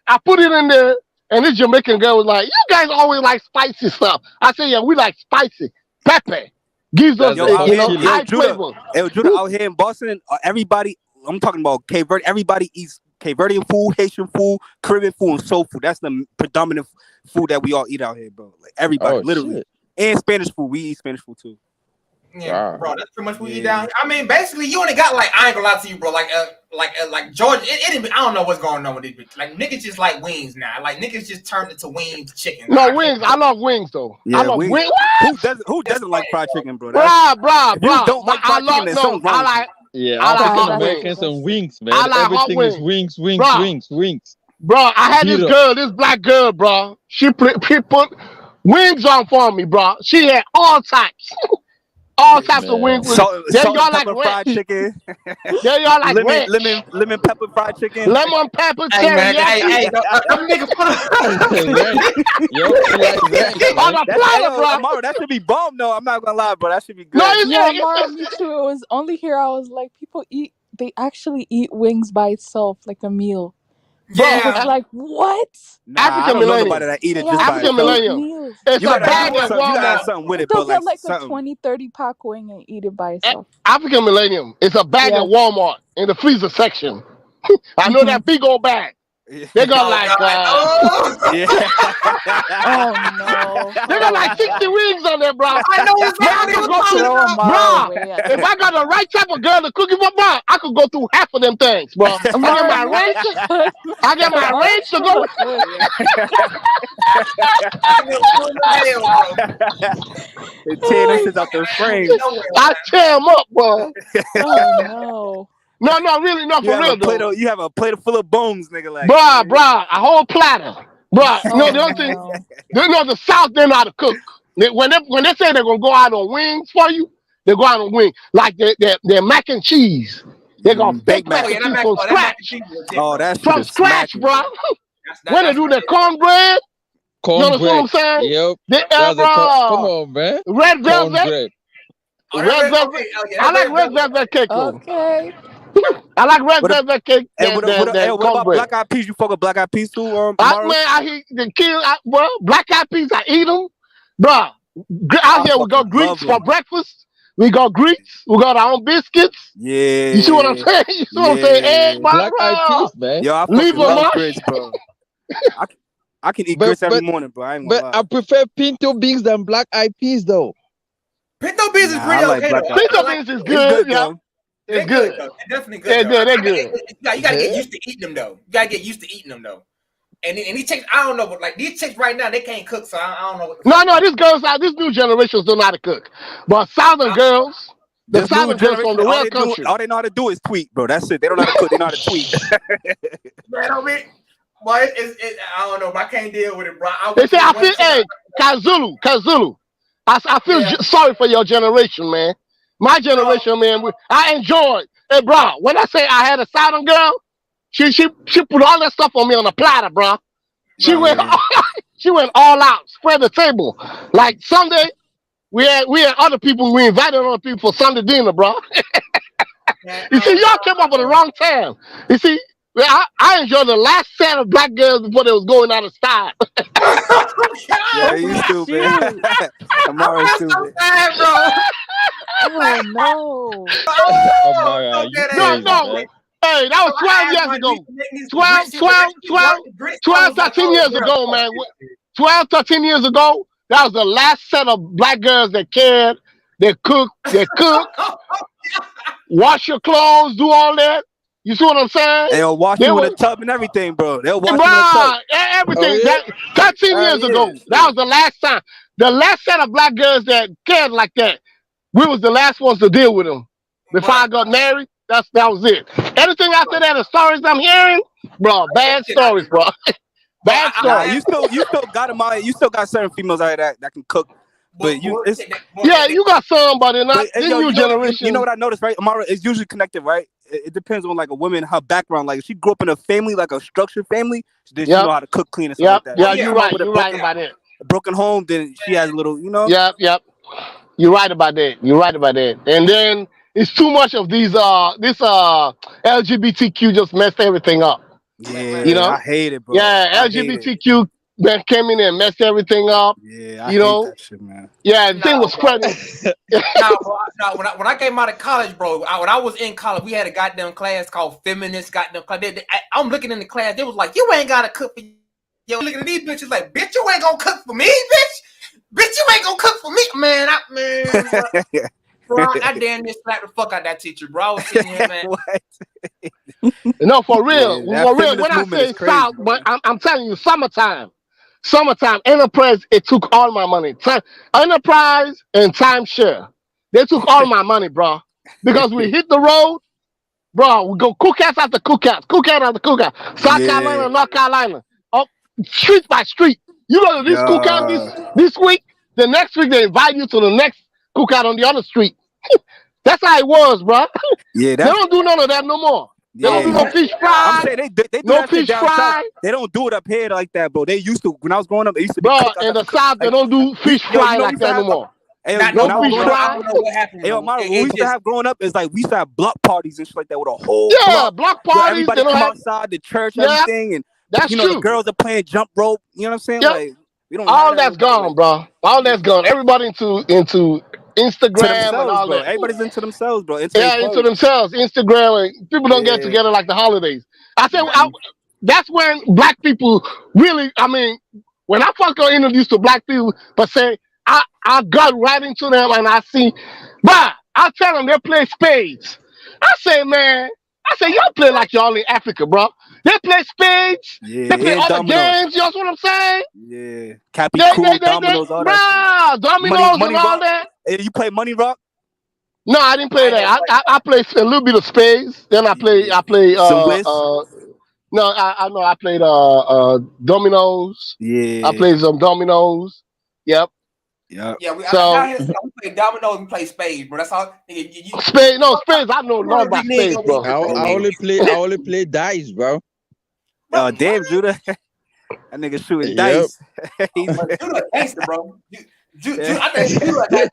I put it in there. And this Jamaican girl was like, "You guys always like spicy stuff." I said, "Yeah, we like spicy. Pepper gives us high flavor." Hey, Judah, out here in Boston, everybody. I'm talking about Cape Verde. Everybody eats Cape Verdean food, Haitian food, Caribbean food, and soul food. That's the predominant food that we all eat out here, bro. Like everybody, literally. Shit. And Spanish food. We eat Spanish food too. Yeah, bro, that's pretty much what you down here. I mean, basically, you only got like, I ain't gonna lie to you, bro. Like Georgia, I don't know what's going on with these bitches. Like niggas just like wings now. Like niggas just turned into wings, chicken. No wings. I love wings though. Yeah, I love wings. Who doesn't like fried chicken, bro? Bro. You don't like fried chicken, there's something wrong with you. Yeah, I like African hot Americans and wings, man. I like hot Everything is wings. Bro, I had this girl, this black girl, bro. She put wings on for me, bro. She had all types. All types of wings. Salt y'all like fried chicken. Y'all like lemon pepper fried chicken. Lemon pepper Hey, nigga, put on a platter, bro. Amaro, that should be bomb, though. I'm not gonna lie, bro. That should be good. No, Yeah, me too. It was only here I was like, they actually eat wings by itself, like a meal. Yeah, I was like, what? Nah, I don't know nobody that eat it just by African itself. millennium. It's You a bag at gotta have Walmart. something with it, They'll but get like something. a 20-30 pack wing and eat it by itself. African millennium. It's a bag at Walmart in the freezer section. I know that big old bag. They got like Oh no. they got like 60 wings on there, bro. I know it's bro. If I got the right type of girl to cook it for, bro, I could go through half of them things, bro. I get my range to go. Tear this out the frame. I tear them up, bro. Oh no. No, really, no, for real, though. You have a plate full of bones, nigga. Like, Bruh, a whole platter. Bruh, you know the other thing, you know the South, they know how to cook. When they say they're gonna go out on wings for you, they go out on wings. Like their mac and cheese. They're gonna bake mac and cheese from scratch. Oh, that's from scratch, bruh. When they do their cornbread, you know what I'm saying? Yep. Come on, man. Red velvet. Red velvet. I like red velvet cake. Okay. I like red velvet cake. What about black eyed peas? You fuck with black eyed peas too? I eat the kill. Bro, black eyed peas, I eat them. Bro, out here we got Greeks for breakfast. We got Greeks. We got our own biscuits. Yeah. You see what I'm saying? You see what I'm saying? Egg, black eyed peas, man. Yo, I love grits, bro. I can eat grits every morning, bro. I prefer pinto beans than black eyed peas, though. Pinto beans is pretty okay. Pinto beans is good, yeah. It's good. It's definitely good. They're good. You gotta get used to eating them though. And these chicks, I don't know, but like these chicks right now, they can't cook, so I don't know. No, these girls, these new generations don't know how to cook. But Southern girls, the Southern girls from the real country, all they know how to do is tweet, bro. That's it. They don't know how to cook. They know how to tweet. Man, I don't know, but I can't deal with it, bro. They say, I feel, hey, Kazulu. I feel sorry for your generation, man. My generation, man, I enjoyed. Hey, bro, when I say I had a Southern girl, she put all that stuff on me on a platter, bro. She went all out, spread the table. Like Sunday, we had other people. We invited other people for Sunday dinner, bro. You see, y'all came up at the wrong time. You see, I enjoyed the last set of black girls before they was going out of style. Yeah, you stupid. Amaro stupid. Bro. Oh no. No. Hey, that was 12 years ago. 12, 13 years ago, man. 12, 13 years ago, that was the last set of black girls that cared. They cook, wash your clothes, do all that. You see what I'm saying? They'll wash you in a tub and everything, bro. They'll wash you in a tub. Everything. 13 years ago, that was the last time. The last set of black girls that cared like that, we was the last ones to deal with them. Before I got married, that was it. Anything after that, the stories I'm hearing, bro, bad stories, bro. Bad stories. You still got them out. You still got certain females out there that can cook. But you got somebody not this new generation. You know what I noticed, right? Amara, it's usually connected, right? It depends on like a woman, her background. Like if she grew up in a family, like a structured family, then she know how to cook, clean, and stuff like that. Yeah, you're right. You're right about it. A broken home, then she has a little, you know. Yep. You're right about that. And then it's too much of these this LGBTQ just messed everything up. Yeah, you know, I hate it, bro. Yeah, LGBTQ that came in and messed everything up. Yeah, I hate that shit, man. Yeah, the thing was spreading. When I came out of college, bro, when I was in college, we had a goddamn class called feminist goddamn class. I'm looking in the class, they was like, you ain't gotta cook for yo. Looking at these bitches like, bitch, you ain't gonna cook for me, bitch. Bitch, you ain't gonna cook for me, man. Bro, I damn near slapped the fuck out that teacher, bro. I was sitting here, man. No, for real. Yeah, for real. When I say South, but I'm telling you, summertime, Enterprise, it took all my money. Enterprise and timeshare, they took all my money, bro. Because we hit the road, bro. We go cookouts after cookouts, South Carolina, North Carolina, up street by street. You go to this cookout this week, the next week they invite you to the next cookout on the other street. That's how it was, bro. Yeah, they don't do none of that no more. They don't do no fish fry. I'm saying they do no fish fry. They don't do it up here like that, bro. They used to when I was growing up. They used to be in the South. They don't do fish fry like that no more. Hey, no fish fry. Hey, Omar, what we used to have growing up is like we used to have block parties and shit like that with a whole block parties. Everybody come outside the church, everything, and that's true. The girls are playing jump rope. You know what I'm saying? Like we don't. All that's gone, bro. All that's gone. Everybody into Instagram and all that. Everybody's into themselves, bro. Into themselves. Instagram and people don't get together like the holidays. I said that's when black people really. I mean, when I first got introduced to black people, but say I got right into them and I see, but I tell them they play spades. I say, man, y'all play like y'all in Africa, bro. They play spades. Yeah, they play other games. You know what I'm saying? Yeah, Cappy Cool, dominoes, all that. Dominoes and all that. Hey, you play Money Rock? No, I didn't play that. I play a little bit of spades. Then I play. I played dominoes. Yeah, I played some dominoes. Yep. Yeah, we play dominoes and play spades, bro. That's all. Spades. I know nothing about spades, bro. I only play dice, bro. Damn, Judah. That nigga shooting dice. Judah gangster, bro. I think Judah got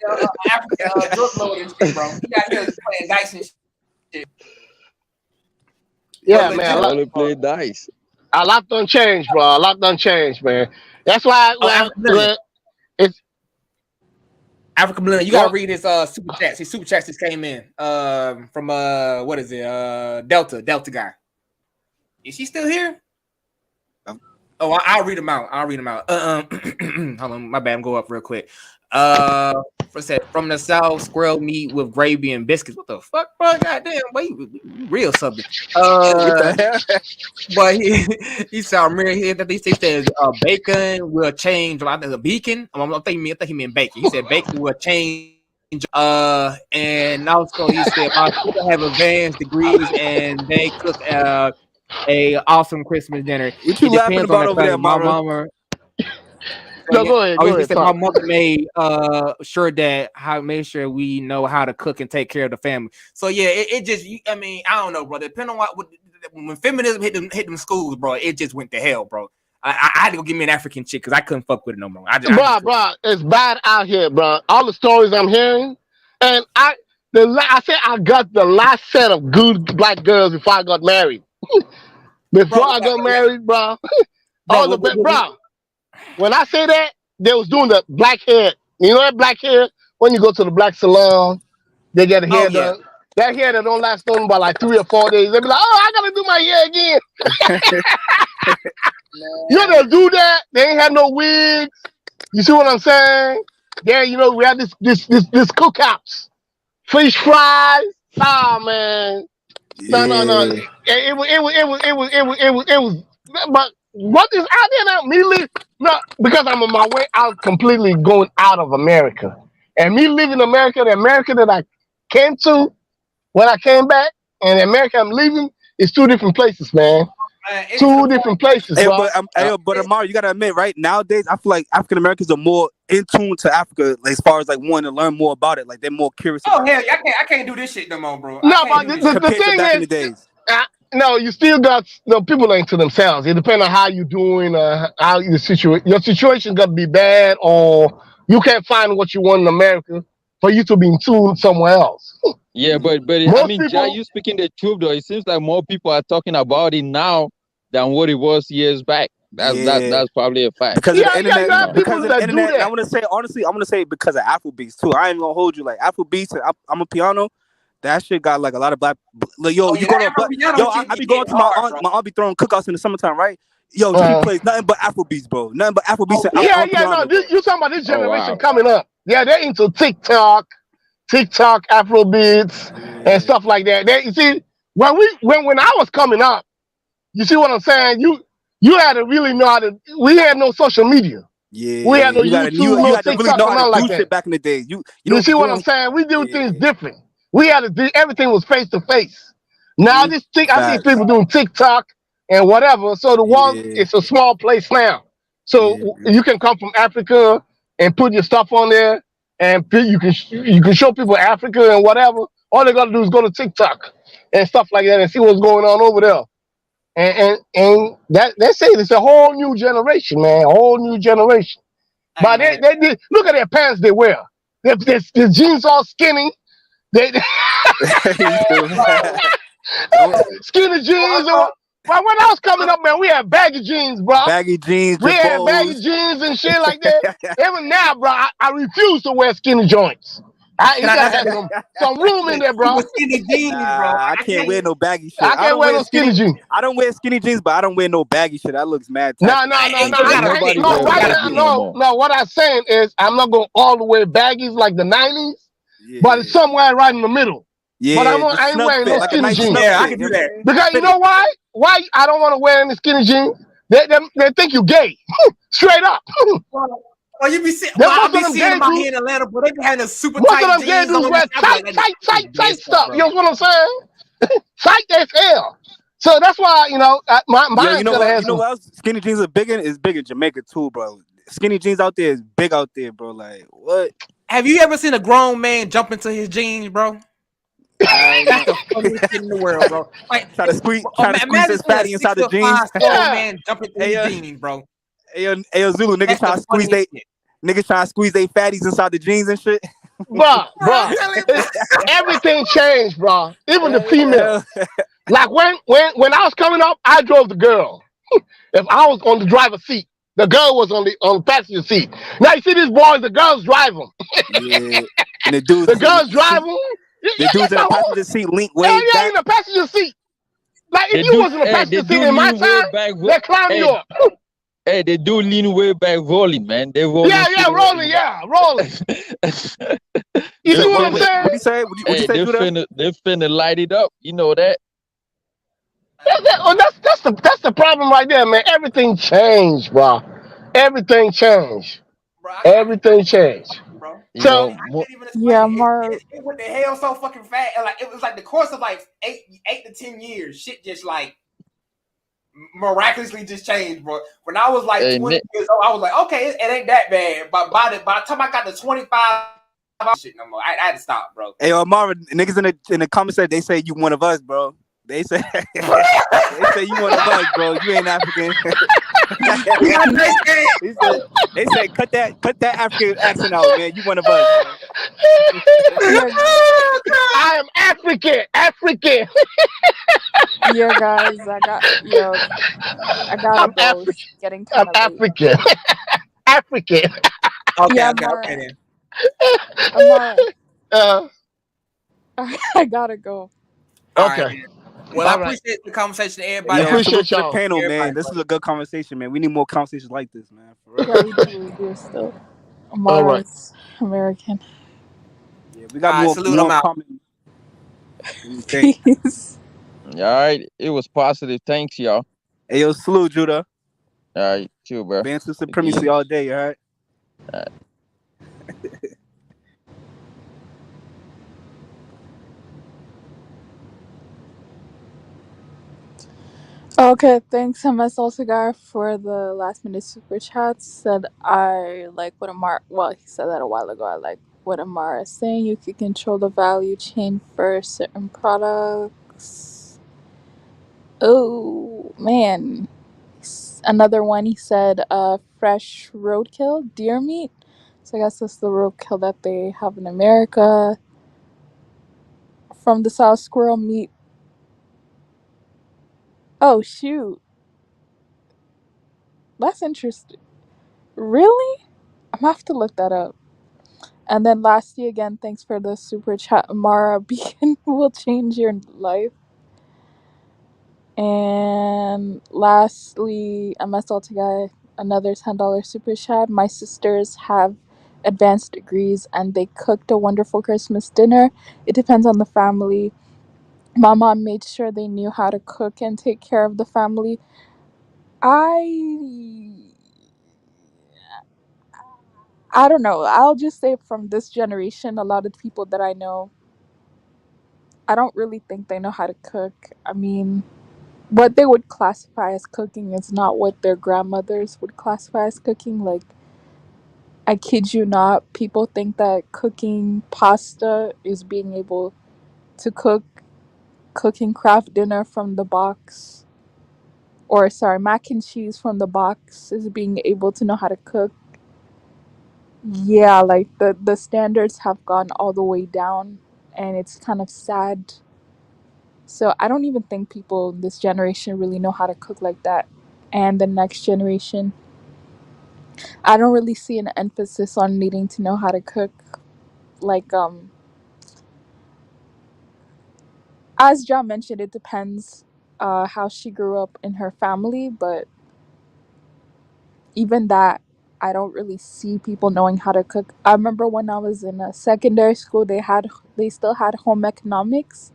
African drug lord and shit, bro. He got here playing dice and shit. Yeah, man. I only play dice. A lot done changed, bro. A lot done changed, man. That's why it's African Millennial. You gotta read his super chats. His super chats just came in from what is it? Delta guy. Is she still here? Oh, I'll read them out. Hold on, my bad. Go up real quick. From the South, squirrel meat with gravy and biscuits. What the fuck, bro? Goddamn, boy, you real something. But he saw me here that he says bacon will change. I think a beacon. I think he meant bacon. He said bacon will change. And also he said my people have advanced degrees and they cook a awesome Christmas dinner. What you laughing about over there, my mama? No, go ahead. My mother made made sure we know how to cook and take care of the family. So yeah, it just. I mean, I don't know, bro. Depending on when feminism hit them schools, bro, it just went to hell, bro. I had to go give me an African chick because I couldn't fuck with it no more. Bro, it's bad out here, bro. All the stories I'm hearing, and I said I got the last set of good black girls before I got married. Before I got married, bro. Bro. When I say that, they was doing the black hair. You know that black hair? When you go to the black salon, they get a hair done. That hair that don't last on about like 3 or 4 days. They be like, I gotta do my hair again. You know they do that. They ain't had no wigs. You see what I'm saying? There, we had this cookouts, fish fries. Oh man, no. It was. But what is out there now? Me leave because I'm on my way out, completely going out of America, and me leaving America, the America that I came to when I came back, and the America I'm leaving is 2 different places, man. 2 different places, bro. But Amar, you gotta admit, right nowadays, I feel like African Americans are more in tune to Africa, like, as far as like wanting to learn more about it. Like they're more curious. Oh hell, I can't do this shit no more, bro. No, but the thing is, in the days. No, you still got people ain't to themselves. It depends on how you doing, how your situation got to be bad, or you can't find what you want in America for you to be in tune somewhere else. Yeah, but I mean, Jai, you speaking the truth though. It seems like more people are talking about it now than what it was years back. That's probably a fact. Because of the internet. Because of the internet. I want to say honestly, I'm gonna say because of Afrobeats too. I ain't gonna hold you like Afrobeats. I'm a piano. That shit got like a lot of black. Like, I be going to my aunt be throwing cookouts in the summertime, right? Yo, she plays nothing but Afrobeats, bro. Nothing but Afrobeats. No, you talking about this generation coming up? Yeah, they're into TikTok, Afrobeats, and stuff like that. You see, when I was coming up, you see what I'm saying? You had to really know how to. We had no social media. Yeah, we had no YouTube, no TikTok, really know how to do shit back in the day. You see what I'm saying? We do things different. We had to do everything was face to face. Now I see people doing TikTok and whatever. So the world it's a small place now. So you can come from Africa and put your stuff on there, and you can show people Africa and whatever. All they gotta do is go to TikTok and stuff like that and see what's going on over there. And that's it. It's a whole new generation, man. A whole new generation. But they look at their pants they wear. Their jeans all skinny. They skinny jeans. But when I was coming up, man, we had baggy jeans, bro. Baggy jeans. We had baggy jeans and shit like that. Even now, bro, I refuse to wear skinny joints. You gotta have some room in there, bro. Skinny jeans, bro. I can't wear no baggy shit. I can't wear no skinny jeans. I don't wear skinny jeans, but I don't wear no baggy shit. That looks mad. No. What I'm saying is, I'm not going all the way baggies like the 90s, but it's somewhere right in the middle. Yeah, but I ain't wearing no skinny jeans. Yeah, I can do that. Because you know why? Why I don't want to wear any skinny jeans? They think you gay. Straight up. Oh, you be seeing them out here in Atlanta, but they be having a super tight jeans. Most of them gay dudes wear tight stuff. You know what I'm saying? Tight as hell. So that's why, you know what else? Skinny jeans are big in Jamaica too, bro. Skinny jeans out there is big out there, bro. Like, what? Have you ever seen a grown man jump into his jeans, bro? That's the funniest thing in the world, bro. Like, try to squeeze his fatty inside the jeans. Man jumping into his jeans, bro. Ayo, Zulu, niggas trying to squeeze they fatties inside the jeans and shit. Bro, everything changed, bro. Even the female. Like when I was coming up, I drove the girl. If I was on the driver's seat, the girl was on the passenger seat. Now you see these boys, the girls drive them. Yeah, and the girls drive them. The dudes in the passenger seat link way back. Yeah, in the passenger seat. Like if you was in the passenger seat in my time, they climb you up. Hey, they do lean way back rolling, man. They roll. Rolling. You see what I'm saying? What you say? What you say? They finna light it up. You know that. That's the problem right there, man. Everything changed, bro. Everything changed. Everything changed. Bro. So Mara. It went the hell so fucking fast. And like it was like the course of like 8 to 10 years. Shit just like miraculously just changed, bro. When I was like 20 years old, I was like, okay, it ain't that bad. But by the time I got to 25, shit no more. I had to stop, bro. Hey, Amara, niggas in the comments said they say you one of us, bro. They say you one of us, bro. You ain't African. they said cut that African accent out, man. You one of us. I am African. Yeah, guys, I got go. Getting kind of African. African. Okay, yeah, okay. I gotta go. Okay. Right. Well, I appreciate the conversation, everybody. I appreciate y'all. The panel, man. This is a good conversation, man. We need more conversations like this, man. For real. Yeah, we do still. Amara's American. Yeah, we got more common. Peace. All right. It was positive. Thanks, y'all. Hey, yo, salute, Judah. All right. Chill, bro. Bantu supremacy all day, all right? All right. Okay, thanks MS Cigar for the last minute super chats. Said I like what Amara. Well, he said that a while ago. I like what Amara is saying. You can control the value chain for certain products. Oh man, another one. He said, fresh roadkill, deer meat. So I guess that's the roadkill that they have in America. From the South, squirrel meat. Oh shoot. That's interesting. Really? I'm gonna have to look that up. And then lastly, again, thanks for the super chat. Mara, Beacon will change your life. And lastly, MSL guy, another $10 super chat. My sisters have advanced degrees and they cooked a wonderful Christmas dinner. It depends on the family. My mom made sure they knew how to cook and take care of the family. I don't know. I'll just say from this generation, a lot of people that I know, I don't really think they know how to cook. I mean, what they would classify as cooking is not what their grandmothers would classify as cooking. Like, I kid you not, people think that cooking pasta is being able to cooking craft dinner from the box, or sorry, mac and cheese from the box is being able to know how to cook. Yeah, like the standards have gone all the way down, and it's kind of sad. So I don't even think people in this generation really know how to cook like that. And the next generation, I don't really see an emphasis on needing to know how to cook. Like, as John mentioned, it depends how she grew up in her family, but even that, I don't really see people knowing how to cook. I remember when I was in a secondary school, they still had home economics.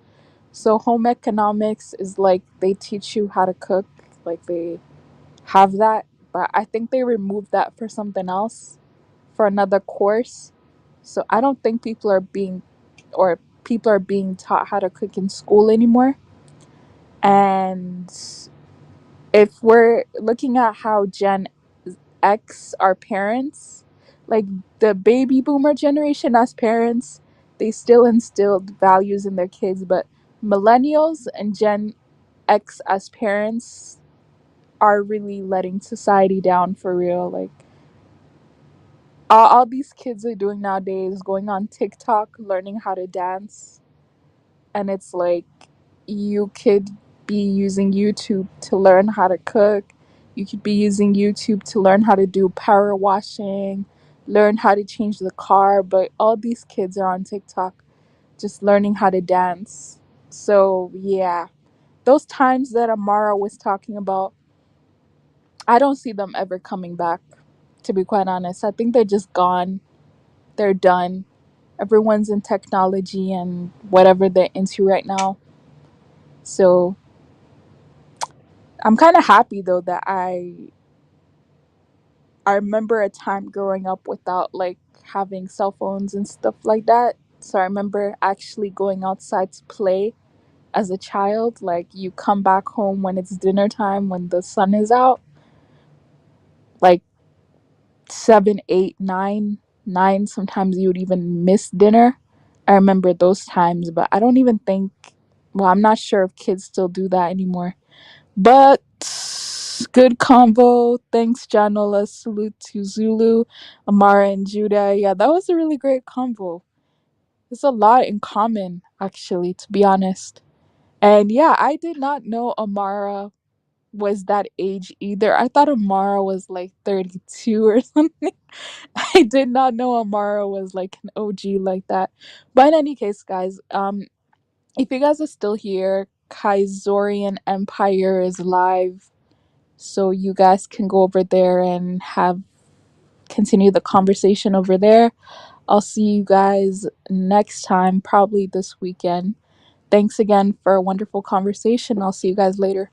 So home economics is like they teach you how to cook, like they have that, but I think they removed that for something else, for another course. So I don't think people are being taught how to cook in school anymore. And if we're looking at how Gen X are parents, like the baby boomer generation as parents, they still instilled values in their kids, but millennials and Gen X as parents are really letting society down for real. Like, all these kids are doing nowadays, going on TikTok, learning how to dance, and it's like you could be using YouTube to learn how to cook. You could be using YouTube to learn how to do power washing, learn how to change the car, but all these kids are on TikTok just learning how to dance. So, yeah, those times that Amara was talking about, I don't see them ever coming back, to be quite honest. I think they're just gone. They're done. Everyone's in technology and whatever they're into right now. So I'm kind of happy though that I remember a time growing up without like having cell phones and stuff like that. So I remember actually going outside to play as a child. Like, you come back home when it's dinner time, when the sun is out, like 7, 8, 9. Sometimes you would even miss dinner. I remember those times, but I don't even think. Well, I'm not sure if kids still do that anymore. But good convo. Thanks, Janola. Salute to Zulu, Amara, and Judah. Yeah, that was a really great convo. There's a lot in common, actually, to be honest. And yeah, I did not know Amara was that age either. I thought Amara was like 32 or something. I did not know Amara was like an OG like that. But in any case, guys, if you guys are still here, Kaisorian Empire is live. So you guys can go over there and continue the conversation over there. I'll see you guys next time, probably this weekend. Thanks again for a wonderful conversation. I'll see you guys later.